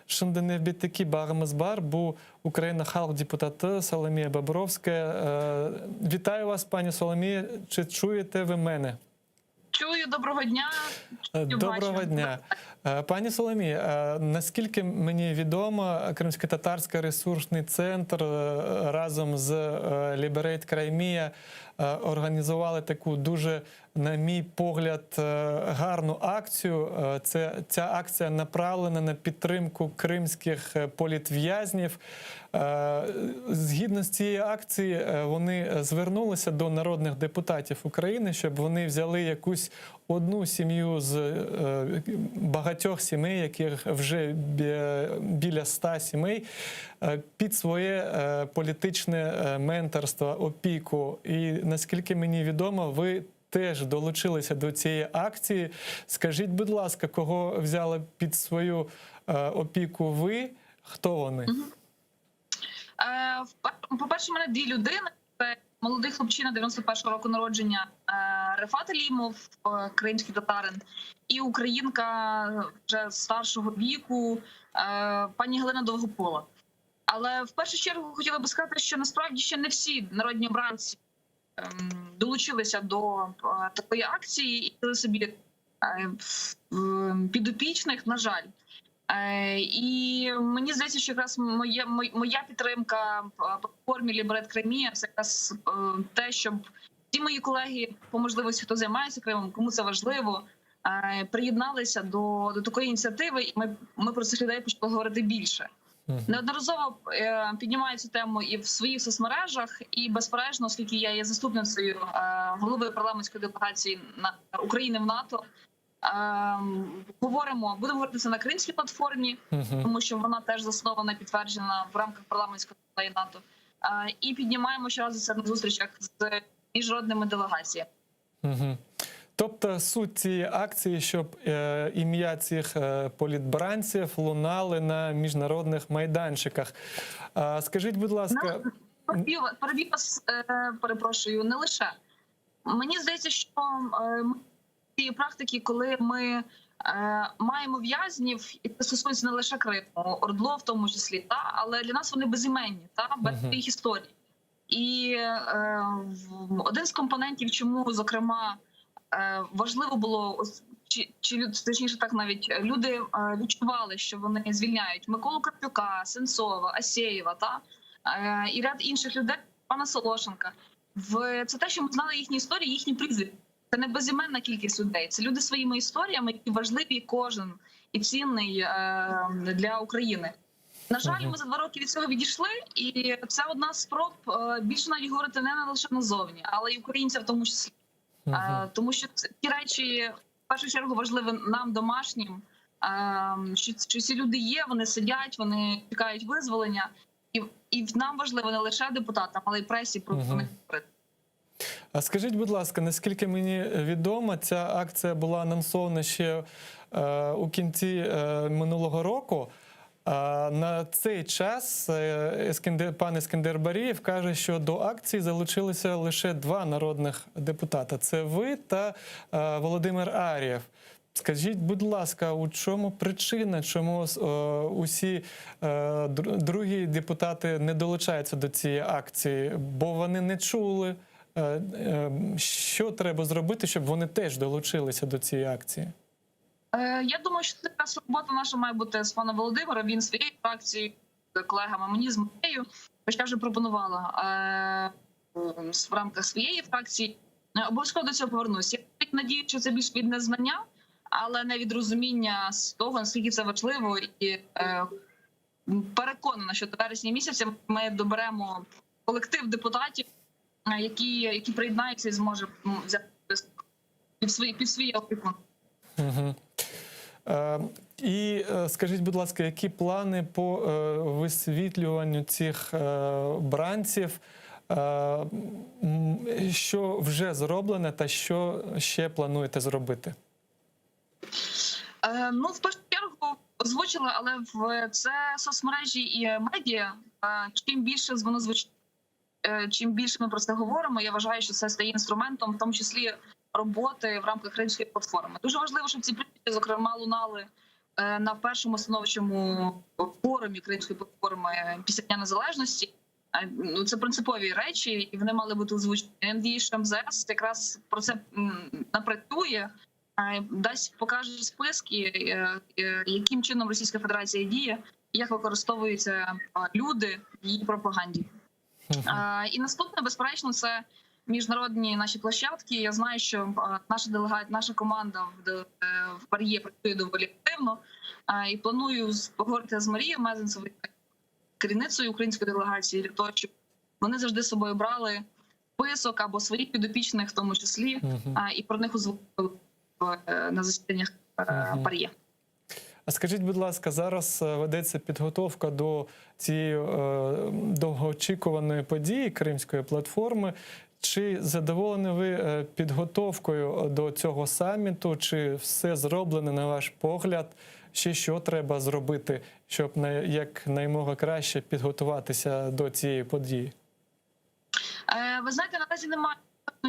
шынды нәвбеттікі бағымыз бар. Бұл Украина халық депутаты Соломія Бобровська. Вітаю вас, пані Соломія. Чи чуєте ви мене? Чую, доброго дня. Доброго дня. Пані Соломія, наскільки мені відомо, Кримсько-татарський ресурсний центр разом з Liberate Crimea організували таку дуже, на мій погляд, гарну акцію. Ця акція направлена на підтримку кримських політв'язнів. Згідно з цієї акції вони звернулися до народних депутатів України, щоб вони взяли якусь одну сім'ю з багатьох сімей, яких вже біля 100 сімей, під своє політичне менторство, опіку. І наскільки мені відомо, ви теж долучилися до цієї акції. Скажіть, будь ласка, кого взяли під свою опіку ви? Хто вони? По-перше, у мене дві людини. Це молодий хлопчина 91-го року народження Рефат Алімов, кримський татарин, і українка вже старшого віку пані Галина Довгопола. Але в першу чергу хотіла би сказати, що насправді ще не всі народні обранці долучилися до такої акції і дали собі підопічних, на жаль. І мені здається, що якраз моя підтримка по платформі Liberate Crimea – це якраз те, щоб ті мої колеги, по можливості, хто займається Кримом, кому це важливо, приєдналися до такої ініціативи, і ми про цих людей почали говорити більше. Неодноразово піднімаю цю тему і в своїх соцмережах, і безперечно, оскільки я є заступницею голови парламентської делегації України в НАТО, будемо говорити це на кримській платформі, тому що вона теж заснована, підтверджена в рамках парламентської асамблеї НАТО, і піднімаємо щоразу це на зустрічах з міжнародними делегаціями. Тобто суть цієї акції, щоб ім'я цих політбранців лунали на міжнародних майданчиках. Скажіть, будь ласка... Перебив вас, перепрошую, не лише. Мені здається, що цієї практики, коли ми маємо в'язнів, і це стосується не лише Криму, ОРДЛО в тому числі, але для нас вони безіменні, без своїх історій. І один з компонентів, чому, зокрема, важливо було, чи точніше так навіть, люди відчували, що вони звільняють Миколу Карпюка, Сенцова, Асєєва і ряд інших людей, пана Солошенка. Це те, що ми знали їхні історії, їхні прізвища. Це не безіменна кількість людей. Це люди своїми історіями, які важливі кожен і цінний для України. На жаль, ми за 2 роки від цього відійшли, і це одна з спроб більше навіть говорити не лише назовні, але й українцям в тому числі. Тому що ті речі, в першу чергу, важливі нам, домашнім, що ці люди є, вони сидять, вони чекають визволення, і нам важливо не лише депутатам, але й пресі про них говорити. А скажіть, будь ласка, наскільки мені відомо, ця акція була анонсована ще у кінці минулого року. На цей час пан Ескендер Барієв каже, що до акції залучилися лише 2 народних депутата. Це ви та Володимир Ар'єв. Скажіть, будь ласка, у чому причина, чому усі другі депутати не долучаються до цієї акції? Бо вони не чули, що треба зробити, щоб вони теж долучилися до цієї акції? Я думаю, що така робота наша має бути з паном Володимиром. Він своєю фракцією, колегами, мені з моєю, хоча вже пропонувала в рамках своєї фракції. Обов'язково до цього повернуся. Я надію, що це більш від незнання, але не від розуміння з того, наскільки це важливо. І переконана, що до вересня місяця ми доберемо колектив депутатів, які приєднаються і зможе взяти під свій опікун. Угу. І скажіть, будь ласка, які плани по висвітлюванню цих бранців, що вже зроблене та що ще плануєте зробити? Ну, в першу чергу озвучила, але це соцмережі і медіа. Чим більше воно звучить, чим більше ми про це говоримо, я вважаю, що це стає інструментом, в тому числі роботи в рамках Кримської платформи. Дуже важливо, щоб ці прізвища, зокрема, лунали на першому становчому форумі Кримської платформи після Дня Незалежності. Ну, це принципові речі, і вони мали бути озвучені. Я надію, що МЗС якраз про це напрацює, покаже списки, яким чином Російська Федерація діє, і як використовуються люди в її пропаганді. І наступне, безперечно, це міжнародні наші площадки. Я знаю, що наша команда в ПАРЄ працює доволі активно, і планую поговорити з Марією Мезенцевою, керівницею української делегації, для того, щоб вони завжди з собою брали список або своїх підопічних, в тому числі, і про них озвучили на засіданнях ПАРЄ. А скажіть, будь ласка, зараз ведеться підготовка до цієї довгоочікуваної події Кримської платформи. Чи задоволені ви підготовкою до цього саміту? Чи все зроблено, на ваш погляд? Ще що треба зробити, щоб якнаймога краще підготуватися до цієї події? Ви знаєте, наразі немає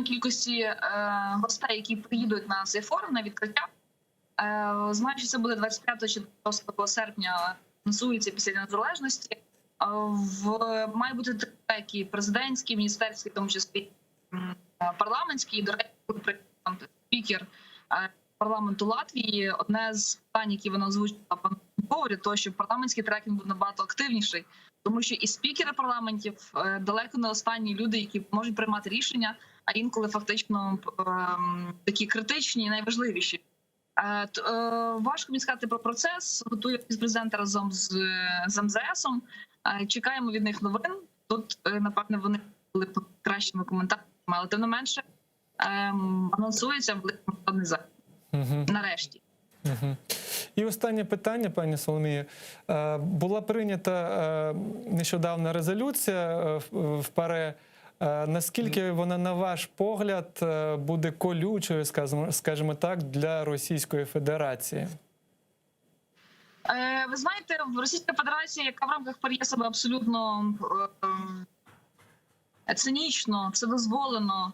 кількості гостей, які приїдуть на цей форум, на відкриття. Знаю, що це буде 25 чи 26 серпня, анонсується після Дня Незалежності. Має бути три треки: президентські, міністерські, в тому числі парламентські. До речі, спікер парламенту Латвії. Одне з питань, які вона озвучила пану Говорі, то що парламентський трек буде набагато активніший, тому що і спікери парламентів далеко не останні люди, які можуть приймати рішення, а інколи фактично такі критичні і найважливіші. Важко мені сказати про процес. Готує президента разом з МЗСом. Чекаємо від них новин. Тут, напевне, вони були кращими коментарями, але тим не менше анонсується великий захід. Нарешті. І останнє питання, пані Соломія. Була прийнята нещодавно резолюція в ПАРЄ. Наскільки вона, на ваш погляд, буде колючою, скажімо так, для Російської Федерації? Ви знаєте, Російська Федерація, яка в рамках ПАРЄ себе абсолютно цинічно, вседозволено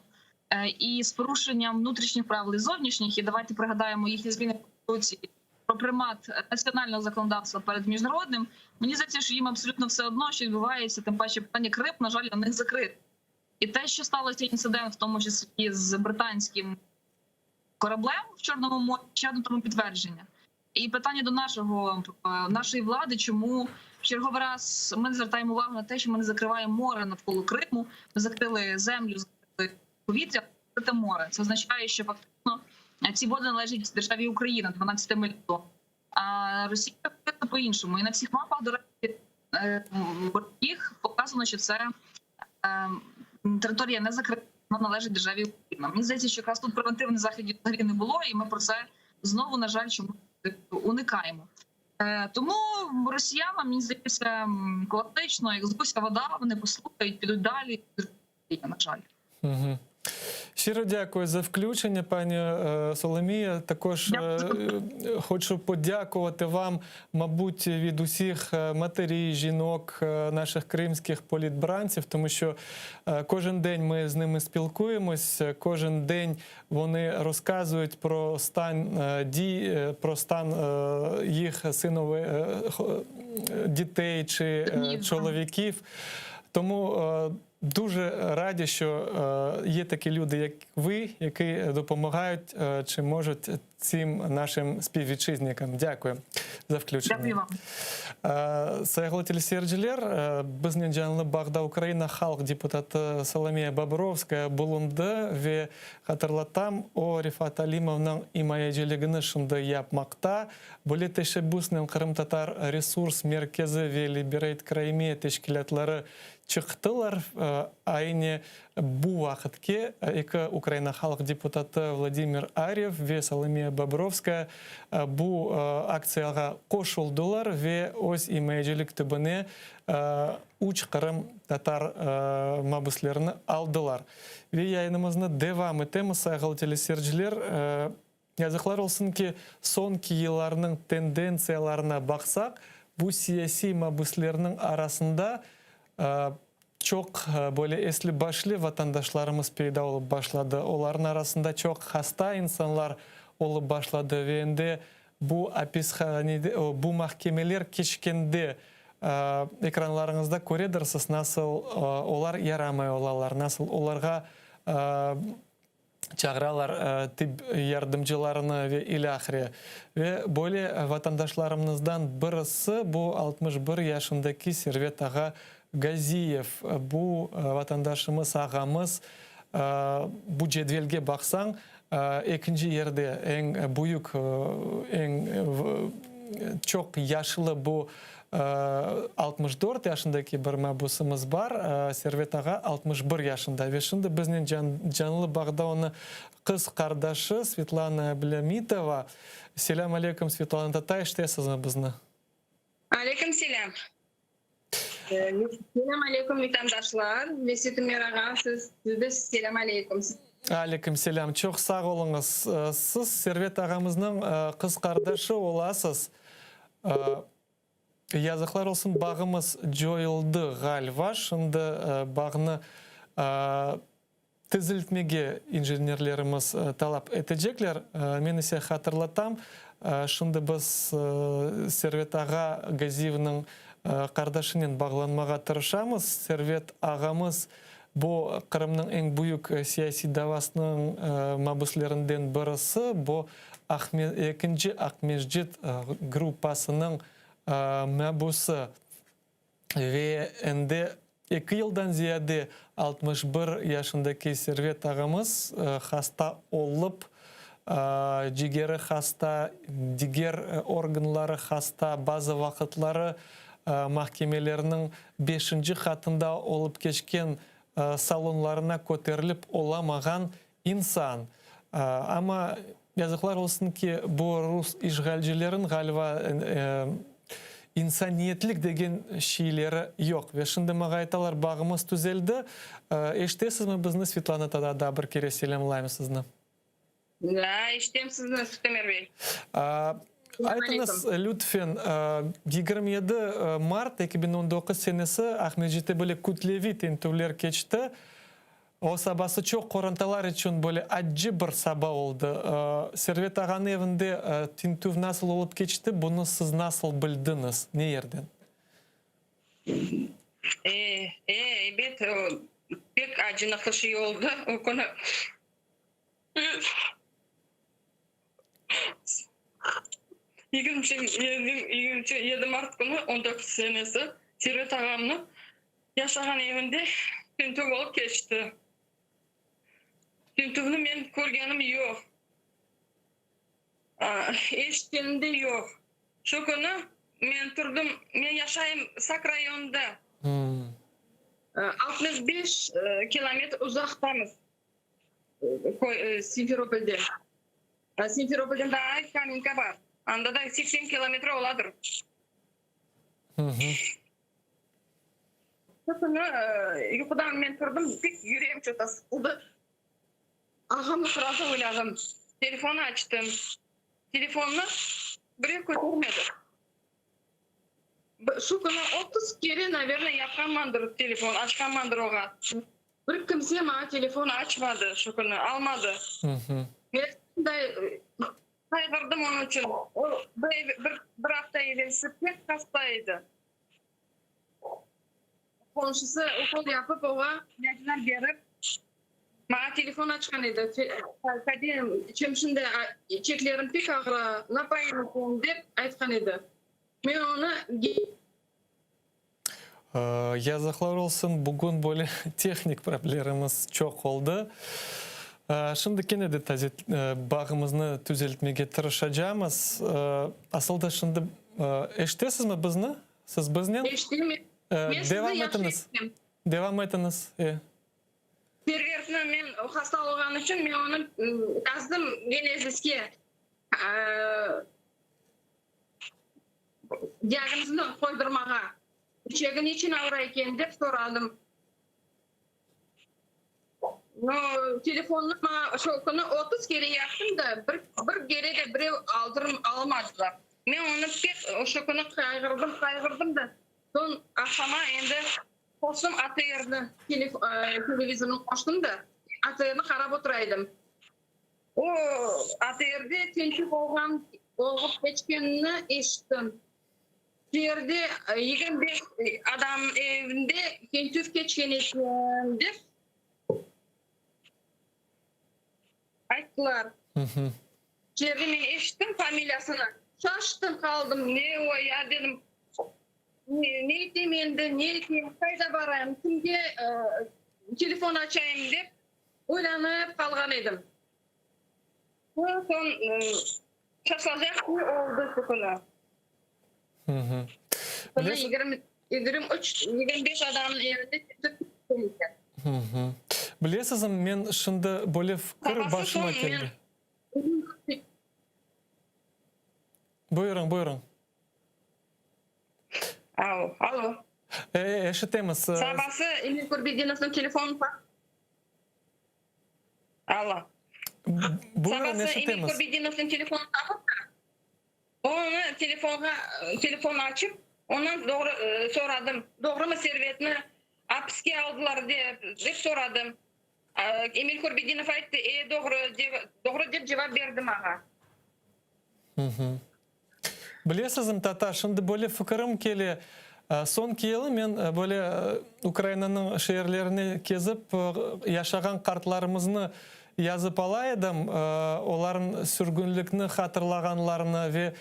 і з порушенням внутрішніх правил і зовнішніх, і давайте пригадаємо їхні зміни в Конституції про примат національного законодавства перед міжнародним, мені здається, що їм абсолютно все одно, що відбувається, тим паче питання Крим, на жаль, у них закрите. І те, що сталося інцидент, в тому числі з британським кораблем в Чорному морі, ще одне тому підтвердження. І питання до нашої влади, чому в черговий раз ми не звертаємо увагу на те, що ми не закриваємо море навколо Криму, ми закрили землю, закрили повітря, закрите море. Це означає, що фактично ці води належать державі Україна 12 миль. А Росія по-іншому. І на всіх мапах, до речі, їх показано, що це територія не закрита, вона належить державі Україна. Мені здається, що якраз тут превентивних заходів взагалі не було, і ми про це знову, на жаль, чомусь уникаємо. Тому росіянам, мені здається, класично, як з гуся вода, вони послухають, підуть далі, на жаль. Щиро дякую за включення, пані Соломія. Також хочу подякувати вам, мабуть, від усіх матерів, жінок, наших кримських політбранців, тому що кожен день ми з ними спілкуємось, кожен день вони розказують про стан дій, про стан їх дітей чи чоловіків. Тому дуже раді, що є такі люди, як ви, які допомагають чи можуть всім нашим співвітчизникам. Дякую за включення. Дякую вам. Сайгыл телесерджілер, бізнен жанлы бағда Украина халық депутаты Соломея Бобровская бұлынды ве қатырлатам о Рифат Алимовның имаяжелігіні шынды япмақта. Бұлі тәшеббуснен Қырым татар ресурс меркезі ве Либерейт Крайме тешкілетлері чықтылар. Айне бұ вақытке екі Украина халық депутаты Владимир Арьев ве Соломея Бобровская бұ акцияға қошылдылар ве ось имаяжелік түбіне уч Қырым татар мабыслеріні алдылар. Ве яйнымызны девам етеміз сайғыл телесерджілер. Язықлар олсын ки сон кейларының тенденцияларына бақсақ, бұ сияси мабыслерінің арасында çok böyle esli başlı vatandaşlarımız peyda olup başladı. Onların arasında çok hasta insanlar olup başladı ve ende bu bu mahkemeler keçkende ekranlarınızda göredirsiniz nasıl olar yaramay olalar, nasıl olarga çağıralar tip yardımcılarını ve ilahire. Ve böyle vatandaşlarımızdan birisi bu 61 yaşındaki Servet Ağa Газиев, bu vatandaşımız, ağamız, bu cedvelge baksan, ikinci yerde en büyük, en çok yaşlı bu 64 yaşındaki bir mabusumuz var. Servet Ağa 61 yaşında. Ve şimdi bizden canlı bağda onu kız kardeşi Svetlana Blemitova. Selam aleyküm Svetlana Tatay, iştesiniz mi bizne? Aleyküm selam. Selam aleyküm vatandaşlar. Mesut Merağa sizde selam aleyküm. Aleyküm selam. Çok sağ olunuz. Siz Servet ağamızın kız kardeşi olasınız. Yazıklar olsun bağımız joyuldu galiba. Şimdi bağını tiziltmege injenerlerimiz talep edecekler. Men ise hatırlatam. Şimdi biz Servet Ağa Gaziev'nin kardeşinin bağlanmağa tırışamız. Servet ağamız bu Kırım'ın en büyük siyasi davasının mabıslerinden birisi. Bu ikinci Akmejit grupasının mabusu ve ende 2 yıldan ziyade 61 yaşındaki Servet ağamız hasta olup cigeri hasta, diğer organları hasta, bazı vakitleri mahkemelerinin 5. katında olup geçken salonlarına köterilip olamağan insan. Ama yazıklar olsun ki bu Rus işgalcilerin galiba insaniyetlik degen şeyleri yok. Ve şimdi mağa aytalar bağımız düzeldi. Eştesiz mi bizni Svetlana tada da bir kere selamlayım sizni? Da, iştem sizni Sütemer Bey. Айтыңыз, lütfen 27 Mart 2019 senesi Ahmetjit'te böyle kutlevi tintuvlar geçti. O sabahı çok korantalar için böyle acı bir sabah oldu. Servet Ağa'nın evinde tintuv nasıl olup geçti? Bunu siz nasıl bildiniz? Ne yerden? Evet, pek acınaklı şey oldu. O konu... 27 Mart günü 19 senesi Servet Ağam'ın yaşayan evinde tüntüv olup geçti. Tüntüvünü men görgenim yok. Eşitkenimde yok. Şu günü men turdum, men yaşayım Sak rayonunda. 65 kilometre uzaktamız. Simferopol'de. Simferopol'den daha Kaminka var. Anda da 80 kilometre oladır. Yukarıdan men turdum, pek yüreğim çok sıkıldı. Ağamı sırası oyladım. Telefonu açtım. Telefonunu buraya götürmedi. Şu günü 30 kere, naverное, yapkanmandır telefon, açkanmandır oğa. Bir kimse bana telefonu açmadı şu günü, almadı. Ben de kaygırdım onun için. O bir hafta evvelsi pek hastaydı. Komşusu okul yapıp oğa ilaçlar verip Bana telefon açkan edi. Kadim içimşinde çeklerim pek ağır. Ne yapayım dep aytkan edi. Men onu Yazıklar olsun, bugün böyle teknik problemimiz çok oldu. Şimdi yine de bağımızı düzeltmeye çalışacağız. Aslında şimdi eşitesiz mi bizni? Siz bizden? eşittim. Devam etiniz. Devam etiniz. Serverine men hasta olgan için men onu yazdım Genezis'e. Diagnosunu koydurmağa. İçegin için ağrayken dep soradım. No, telefonuma şu konu 30 kere yaptım da bir kere de biri almadılar. Men onu pek şu konu kaygırdım da son akşama endi postum atayırdı. Televizyonu koştum da atayırını karab oturaydım. O atayırdı tinçik olgan olup geçkenini eşittim. Yerde 25 adam evinde tinçik geçken etkendir. Ayttılar. Jerry'nin eşittim familiyasını. Şaştım kaldım. Ne o ya dedim. Ne diyeyim endi, ne diyeyim, kayda barayım, kimge telefon açayım dep oylanıp kalgan edim. Son şaşılacak oldu şu konu. 23-25 adamın evinde Bilesiz, men şimdi böyle fikir başıma geldi. Buyurun. Alo. Eşitemiz. Sabahsı Emil Kurbidinov'un telefonu var. Alo. Buyurun, Sabahsı Emil eşitemiz. Kurbidinov'un telefonu takıp onu telefon açıp ondan doğru soradım. Doğru mu servetini apiske aldılar dep soradım. Emil Kurbidinov aytdı, doğru dep cevap verdim ağa. Bilesiz, tata, şimdi böyle fikrim keli. Son yılı men böyle Ukrayna'nın şehirlerini kezip yaşagan kartlarımızını yazıp alaydım. Onların sürgünlükünü hatırlaganlarını ve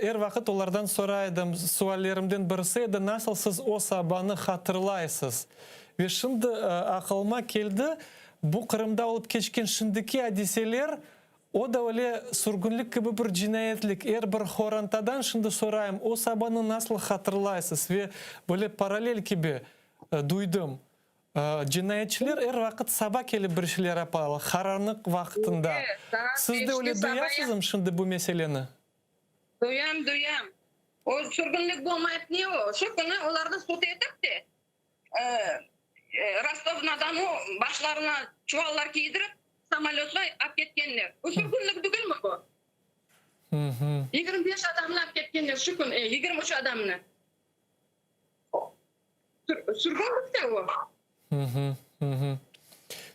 her vakit onlardan soraydım. Suallerimden birisi edi, nasıl siz o sabahını hatırlaysız? Ve şimdi aklıma geldi, bu Kırım'da olup geçken şimdiki hadiseler o da öyle sürgünlük gibi bir cinayetlik. Bir horantadan şimdi sorayım, o sabahını nasıl hatırlaysız? Ve böyle paralel gibi duydum. Cinayetçiler her vakit sabah gelip bir şeyler yaparlar, karanlık vaktinde. Siz de öyle duyasınız şimdi bu meseleni? Duyam. O sürgünlük bulmayıp niye o? Şu günü onlarda sut edip de Rostov'dan o başlarına çuvallar giydirip samolyotla ap ketkenler. O sürgünlük değil mi bu? 25 adamla ap ketkenler şu gün, 23 adamla. Sürgünlük de o.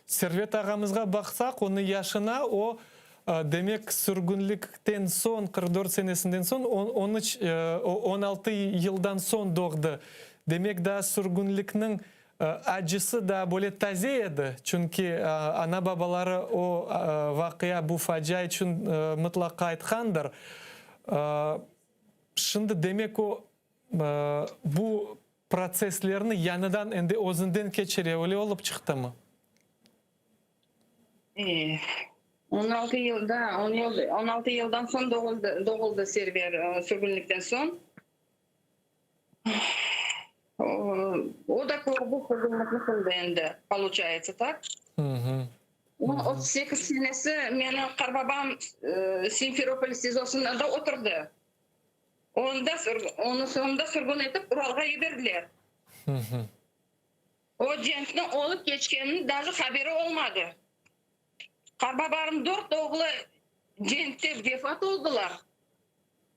Servet ağamızga baksak, onun yaşına o demek sürgünlükten son, 44 senesinden son 16 yıldan son doğdu. Demek da sürgünlüknün acısı da böyle taze edi. Çünkü ana babaları o vakıya, bu facia için mutlaka aytkandır. Şimdi demek o bu proseslerini yanıdan endi özünden geçiriyor, öyle olup çıktı mı? 16 yıldan son doğuldu server sürgünlükten son. O da bu sürgünlükten endi, получается так. 38 senesi meni qarbabam Simferopol sizosunda da oturdu. Onu sonunda sürgün etip Uralga yiberdiler. O gentni olup geçkeninin даже haberi olmadı. Qarbabam 4 oğlu gentde vefat oldular.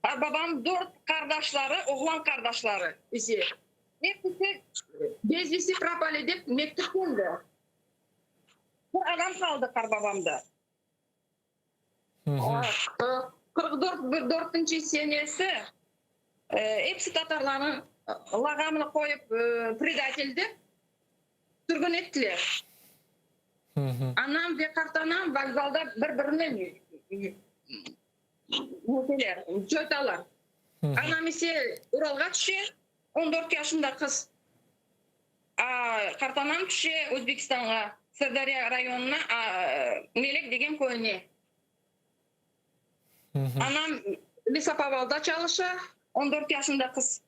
Qarbabam 4 kardeşleri, oğlan kardeşleri ise. Hepsi без вести пропали dep mektup geldi. Bir adam kaldı Qarbabamda. 44 senesi hepsi Tatarların lagamını koyup predatildi, sürgün ettiler. Anam ve kartanam vokzalda bir-birine joytalar. Anam ise Uralga düşe, 14 yaşında kız. Kartanam düşe Özbekistan'a, Sırdarya rayonuna Melek degen köyüne. Anam Lisapaval'da çalışır, 14 yaşında kız.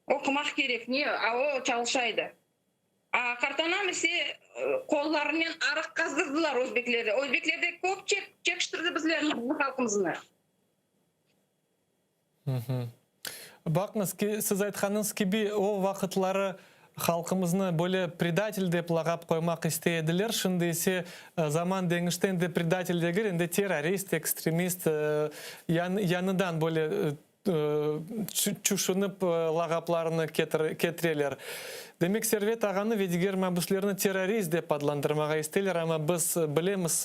Okumak gerek, niye? O çalışaydı. Kartanam ise kollarından arık kazdırdılar Özbeklerde. Özbeklerde çok çekiştirdi bizlerin halkımızını. Bakınız ki siz aytkanınız gibi o vakitlары halkımızны böyle предатель деп лағап қоймақ istediler. Şimdi ise zaman dengişten de предатель дегер, енді terörist, ekstremist yanıdan böyle чушынып лағапларını кетірелер. Демек Сервет ағаны ведігер мәбүслеріні террорист деп адlandырмаға істелер, ama біз білеміз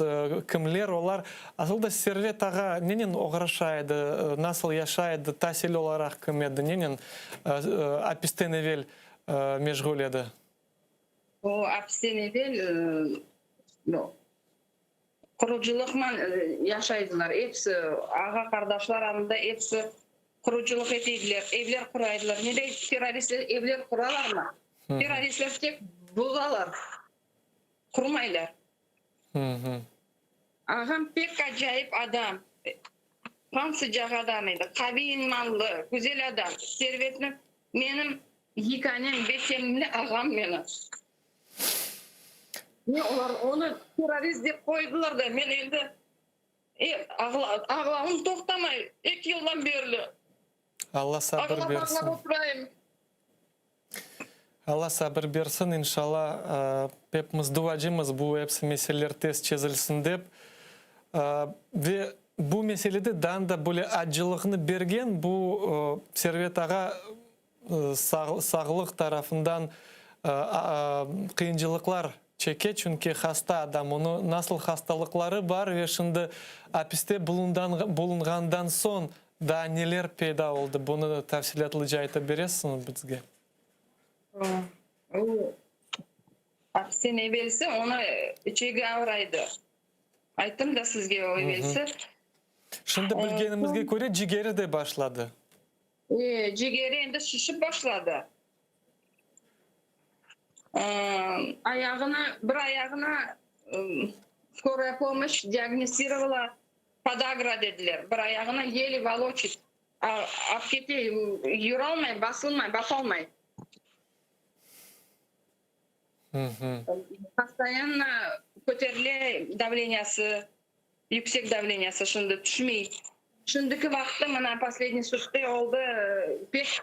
кімлер олар. Асылда Сервет аға ненен оғырашайды, насыл яшайды, тәсел оларақ кім еді, ненен апистен евел межғул еді? O apisten evvel kuruculukla yaşaydılar. Hepsi ağa kardeşler arasında hepsi kuruculuk etiydiler. Evler kuraydılar. Ne de teröristler evler kurarlar mı? Teröristler tek bulalar. Kurmaylar. Ağam pek acayip adam. Tam sıcak adamıydı. Kabin mallı, güzel adam. Servetli benim hikayem bekemli ağam benim. Ne onlar onu terörist deyip koydular da ben elde ağlamım toktamay 2 yıldan beri. Allah sabır versin. Allah sabır bersin, inşallah hepimiz duacımız bu hepsi meseleler tez çözülsün deyip. Ve bu meselede da böyle acılığını bergen bu Servet ağa sağlık tarafından kıyıncılıklar çeke, çünkü hasta adam, onu nasıl hastalıkları var ve şimdi hapiste bulungandan son da neler peyda oldu, bunu tafsilatlıca ayta beresiniz bizge? Hapisten evvelsi ona içeri avraydı. Ayttım da sizge o evvelsi. Şimdi bilgenimizge göre cigeri de başladı. Cigeri endi şişip başladı. Bir ayağına skорая помощь диагностировала подагра dediler. Bir ayağına еле волочит. Apkete yüralmay, basılmay, basalmay. Постоянно көтеріле давлениясы, yüksek давлениясы şimdi düşmей. Şimdiki vaqtda mana последний sutka oldu pek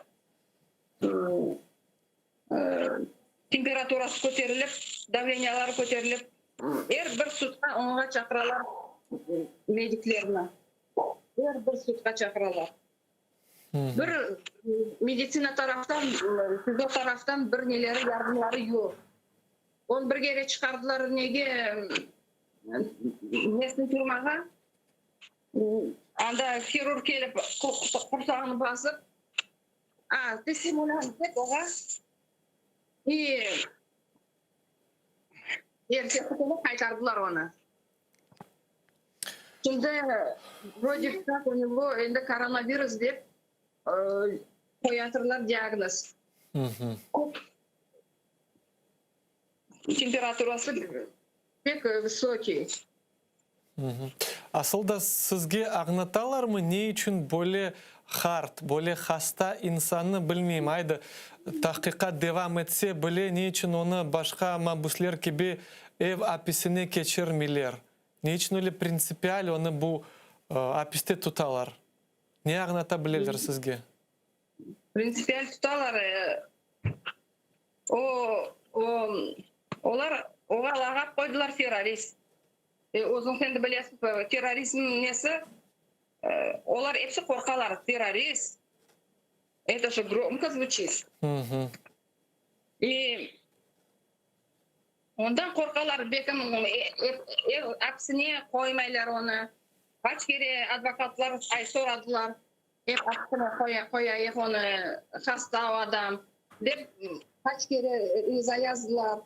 temperaturası көтеріліп, давлениялары көтеріліп, bir sutka onga çakıralar mediklerine. Bir sutka çakıralar. Bir meditsina taraftan, fizyo taraftan bir neleri yardımları yok. Onu bir kere çıkardılar nege nesini turmağa. Anda kirurg kelip kursağını basıp desimulant dep oğa ertesi günü kaytardılar onu. Şimdi вроде как у него endi koronavirus dep koyatırlar diagnoz. Температурасы pek высокий. Asılda sizge ağnatalar mı ne için böyle hard, böyle hasta insanı bilmeyeyim, aydı tahqiqat devam etse böyle ne için onu başka mabusler gibi ev apisine geçirmeler? Ne için öyle prinsipiyal onu bu apiste tutalar? Ne ağnatabilirler sizge? Prinsipiyal tutalar. Olar lağap koydular terörist. O'zing sen de bilasiz, terrorizm nesi? Olar hepsi korkalar, terörist. Это же громко звучит. И ondan korkalar, bekim hapsine koymaylar onu. Kaç kere advokatlar soradılar. Hep hapsine koyayım onu, hasta adam. Kaç kere imza yazdılar.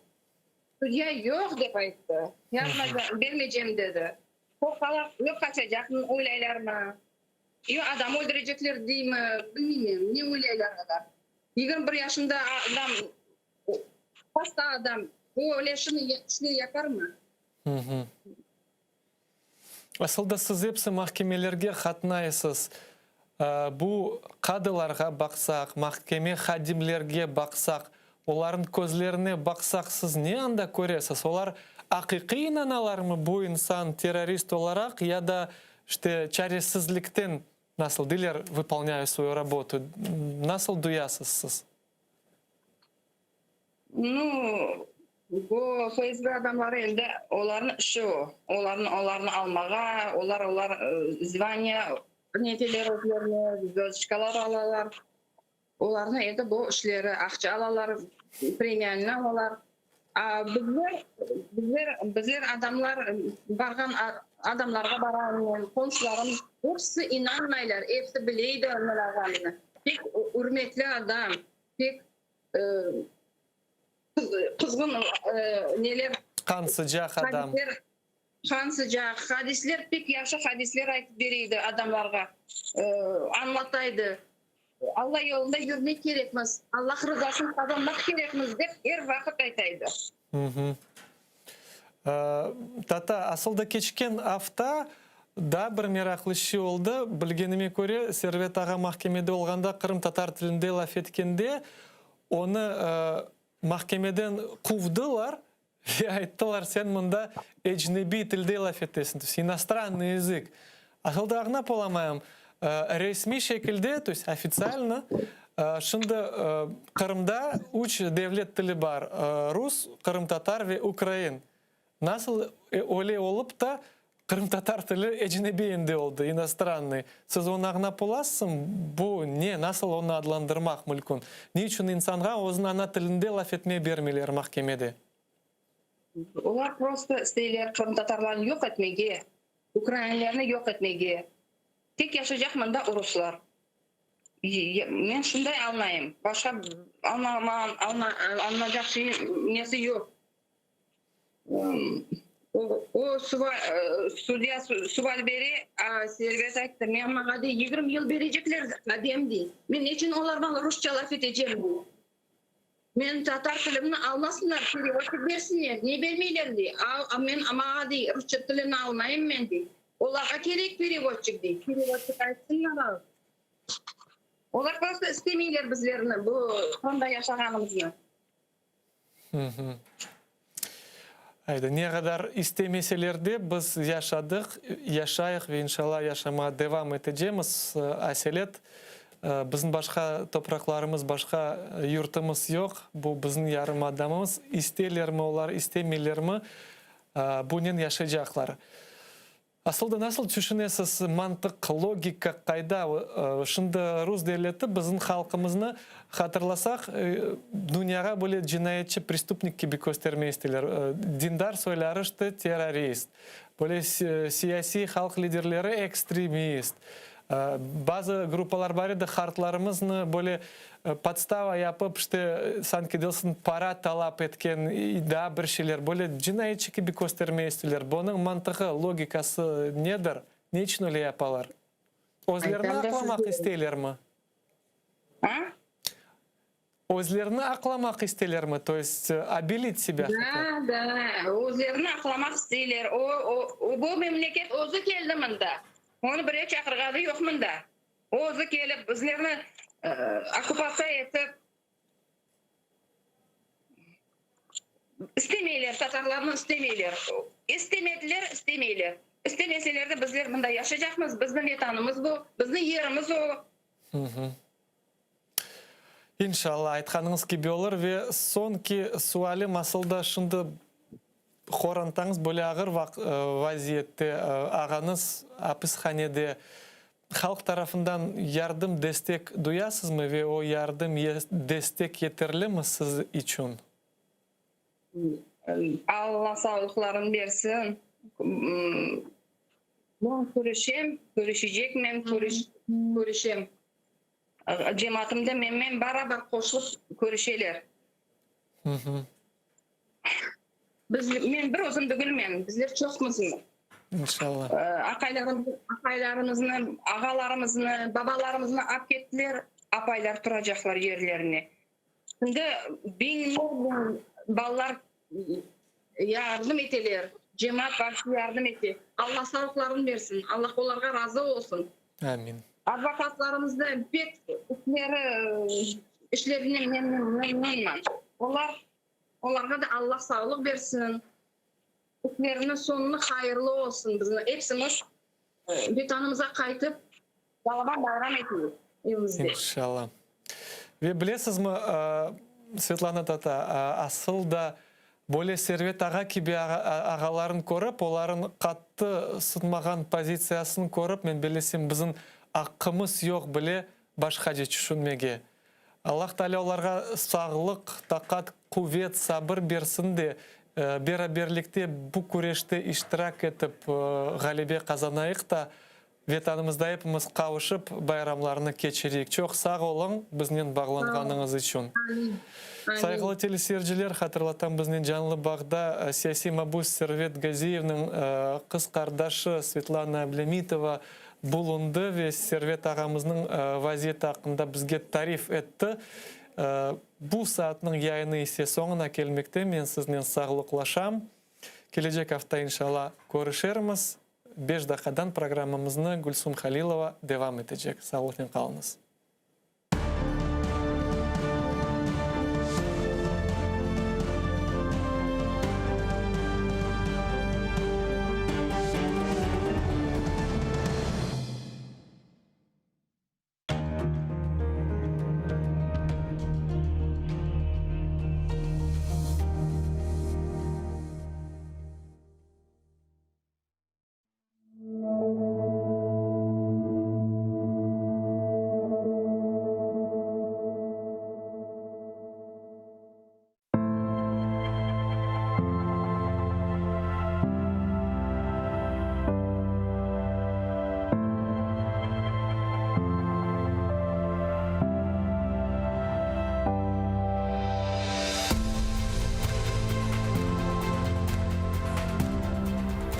Stüdyo yok dep aytdı. Vermeyeceğim dedi. Korkalar yok kaçacak mı oylaylar mı? Yo adam öldürecekler değil mi? Bilmiyorum. Ne oylaylar kadar. 21 yaşında adam, hasta adam bu öyle şunu yapar mı? Aslında siz hepsi mahkemelerge katnayısız. Bu kadılarga baksak, mahkeme hadimlerge baksak, onların közlerine baksak siz ne anda göresiz? Olar hakiki inanalar mı bu insan terörist olarak ya da işte çaresizlikten nasıl diler выполняют свою работу? Nasıl duyasız siz? Bu Facebook adamları elde onların işi o. Onlarını almağa, onlar zvanya neteler özlerine, gözçikalar alalar. Onların elde bu işleri akça alalar, premiyanını alalar. Bizler adamlar bargan adamlarga baran komşularımız hepsi inanmaylar, hepsi bileydi onlarını. Pek hürmetli adam, pek kızgın neler Kan sıcak adam. kan sıcak hadisler pek yaxşı hadisler aytıp bereydi adamlarga, anlataydı. Allah yolunda yürümek gerekmez, Allah rızasını kazanmak gerekmez dep her vakit aytaydı. Tata, aslında keçken hafta da bir meraklı şey oldu. Bilgenime göre Servet Ağa mahkemede olganda Kırım Tatar tilinde laf etkende onu mahkemeden kuvdular ve ayttılar sen bunda ecnebi tilde laf etesin. Иностранный язык. Aslında anlap olamayım. Resmi şekilde, то есть официально, şimdi Kırım'da 3 devlet dili var. Rus, Kırım Tatar ve Ukrayn. Nasıl öyle olup da Kırım Tatar dili ecnebiyinde oldu, иностранный. Siz onu anlap olasın, bu ne, nasıl onu adlandırmak mümkün? Niçin insanға o'zun ana tilinde laf etmeye bermeler mahkemede? Onlar просто isteyler Kırım Tatarlarını yok etmeye, Ukraynalarını yok etmeye. Tek yaşayacak mında Ruslar. Ben şunday anlayayım. Başka anlayacak şey nesi yok. O suval beri Servet aytdı. Men mağa 20 yıl verecekler adem değil. Men için onlar bana Rusça laf edeceğim bu. Men Tatar tilimini almasınlar, perevod versinler. Ne vermeyler diye. Men mağa Rusça tilini almayayım men diye. Olarga gerek perevodçuk değil. Perevodçuk aytsınlar al. Olar просто istemeyler bizlerini bu sonda yaşaganımızı. Ayda ne kadar istemeseler de biz yaşadık, yaşayık ve inşallah yaşamaya devam edeceğimiz. Aselet, bizim başka topraklarımız, başka yurtımız yok. Bu bizim yarım adamımız. İsterler mi onlar, istemeler mi bunun yaşayacaklar. Aslında nasıl düşünесіз mantık, logika kayda? Şimdi Rus devleti bizim halkımızını hatırlasak dünyaya böyle cinayetçi, prestupnik gibi göstermeyi isterler. Dindar söyler işte terörist. Böyle siyasi halk liderleri ekstremist. Bazı gruplar var da hartlarımızın böyle подстава yapıp işte sanki dilsin para talep etken daha bir şeyler böyle cinayetçi gibi göstermeyi isterler. Bunun mantığı, logikası nedir? Niçin öyle yaparlar? Özlerini aklamak isterler mi? Özlerini aklamak isterler mi? То есть обелить себя. Da, özlerini aklamak isterler. O bu memleket özü geldi mında. Onu buraya çakırgadı yok mında. Özü gelip bizlerini okupasiya etip istemeyler, Tatarlarını istemeyler. İstemediler, istemeyler. İstemeseler de bizler bunda yaşayacakmız. Bizim vatanımız bu, bizim yerimiz o. İnşallah aytkanыңыз gibi olur ve sonki sualim aslında şimdi хорантаңыз böyle ağır vaziyette ağanız hapishanede halk tarafından yardım destek duyasınız mı ve o yardım destek yeterli mi siz için? Allah sağlıklarını versin. Ben görüşecek, ben görüşem. Cemaatimde men beraber koşulup görüşeler. Men bir özüm gülmem. Bizler çoxmuz. İnşallah. Akaylarımızı, ağalarımızı, babalarımızı alıp kettiler. Apaylar turacaklar yerlerine. Şimdi bin ballar yardım eteler. Cemaat başı yardım etti. Allah sağlıklarını versin. Allah onlara razı olsun. Amin. Advokatlarımız da pek işlerinden memnunman. Onlara da Allah sağlık versin. Işlerinin sonunu hayırlı olsun. Bizim hepsimiz vatanımıza kayıtıp Balaban bayram ediyoruz evimizde. İnşallah. Ve bilesiniz mi Svetlana Tata, asıl da böyle Servet ağa gibi ağaların көріп, оларын қатты sıtmаған позициясын көріп, мен білесем, біздің ақымыз yok bile başka düşünmege. Allah Teala onlara sağlık, takat, kuvvet, sabır bersin de beraberlikte bu kurešte iştirak etip galibe kazanayık da vatanımızda hepimiz kavuşup bayramlarını geçireyik. Çok sağ olun bizden bağlanğanыңız için. Saygılı teleseyirciler, hatırlatan bizden canlı bağda siyasi mabus Servet Газиевнің kız kardeşi Svetlana Ablemitova bulundu ve Servet ağamızın vaziyeti hakkında bizge tarif etti. Bu saatinin yayını ise sonuna gelmekte. Men sizden sağlıklaşam. Gelecek hafta inşallah görüşürüz. 5 dakikadan programımızını Gülsüm Halilova devam edecek. Sağlıkla kalınız.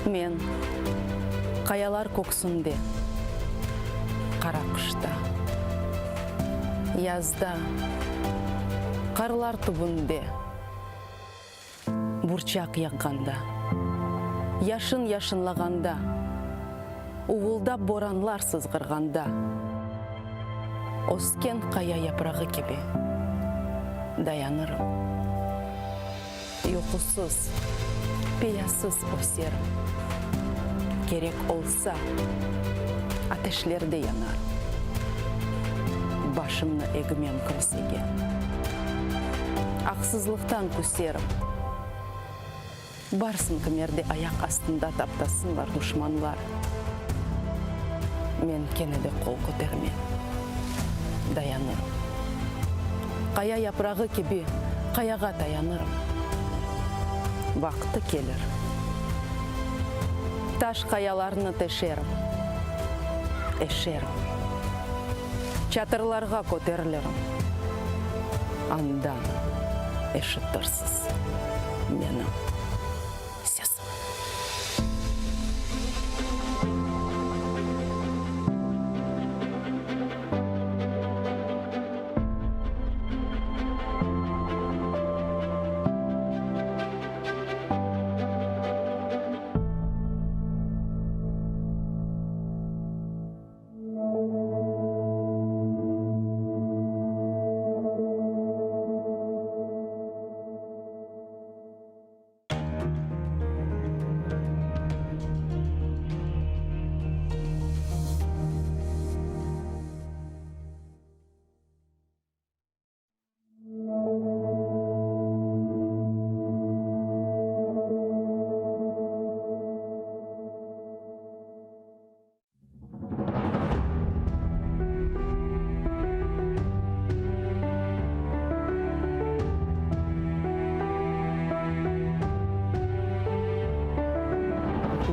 Мен қаялар көксінде, қара қышта, язда, қарлар түбінде, бурчақ яққанда, яшын яшынлағанда, уылдап боранлар сызғырғанда, оскен қая япрағы кебе, dayanırım. Uykusuz, peyasız öserim. Gerek olsa ateşlerde yanar. Başımны egmem kılsege. Aksızlıktan küserim. Barsın kemerde ayak astında taptasınlar düşmanlar. Men kenede kol көтермем. Dayanırım. Kaya yaprağı gibi kayaga dayanırım. Vakti gelir. Taş kayalarını teşerim. Eşerim. Çatırlarga көтерілерім. Andan eşittirsiz benim sesim.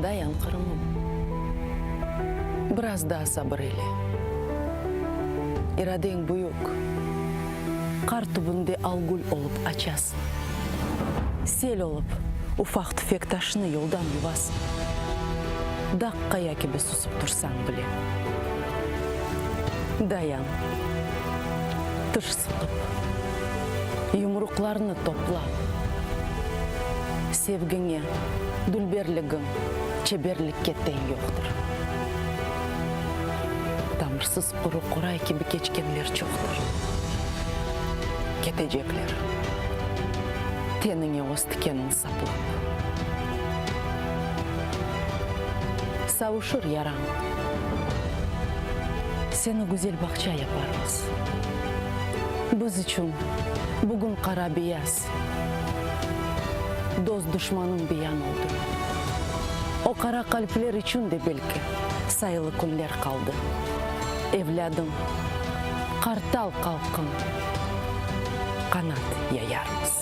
Dayan Kırım'ım. Biraz daha sabır eyle. İraden büyük. Kar tübünde algul olup açasın. Sel olup Уфақ түфек ташыны елдан ювас. Даққа якебе сусып тұрсаң біле. Даян, тыш сықып, юмруқларыны топла. Sevgіңе, дүлберлігің, чеберлікке тәй жоқтыр. Тамырсыз құры құрай кебі кечкенлер чоқтыр. Кетежеклер, теніңе остыкенің саплап. Сауышыр яраң, сені güzel бақча япармыз. Біз үшін бүгін қара бияз. Доз дұшманың биян oldu. O қара қалплер үшін де белкі сайлы күнлер қалды. Evladım, қартал қалқын, қанат яярмыз.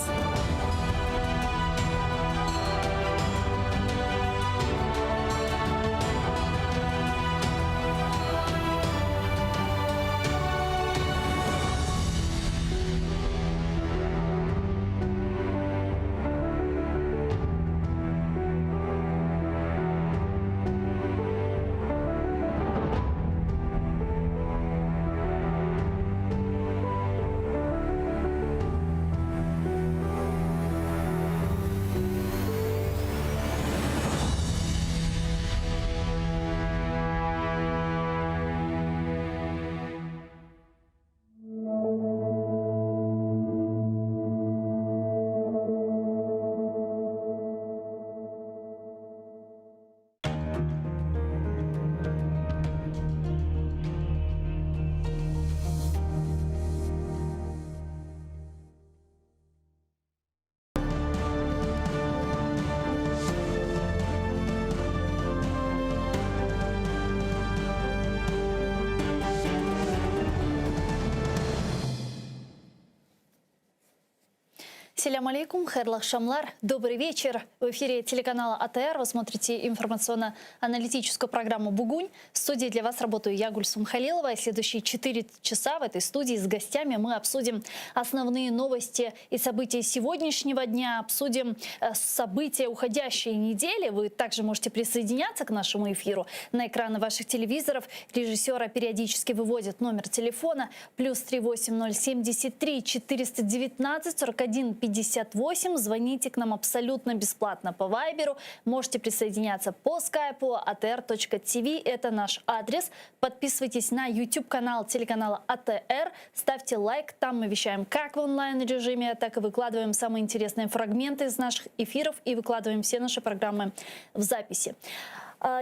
Селям алейкум, хайрлах шамлар, добрый вечер. В эфире телеканала АТР вы смотрите информационно-аналитическую программу «Бугунь». В студии для вас работаю я, Гульсум Халилова. И следующие 4 часа в этой студии с гостями мы обсудим основные новости и события сегодняшнего дня, обсудим события уходящей недели. Вы также можете присоединяться к нашему эфиру. На экраны ваших телевизоров режиссера периодически выводит номер телефона +380 73 419 41 58. Звоните к нам абсолютно бесплатно по Вайберу. Можете присоединяться по скайпу atr.tv. Это наш адрес. Подписывайтесь на YouTube-канал телеканала АТР. Ставьте лайк. Там мы вещаем как в онлайн-режиме, так и выкладываем самые интересные фрагменты из наших эфиров и выкладываем все наши программы в записи.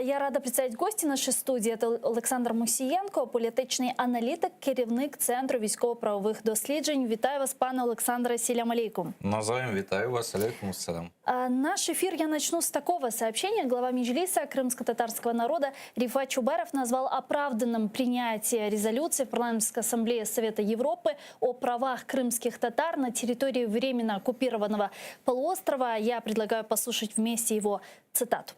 Я рада представити гості нашої студії. Це Олександр Мусієнко, політичний аналітик, керівник Центру військово-правових досліджень. Вітаю вас, пане Олександре, селям алейкум. Навзаим витаю вас, алейкум ассалам. Наш эфир я начну с такого сообщения. Глава Меджлиса крымско-татарского народа Рифат Чубаров назвал оправданным принятие резолюции в Парламентской ассамблее Совета Европы о правах крымских татар на территории временно оккупированного полуострова. Я предлагаю послушать вместе его цитату.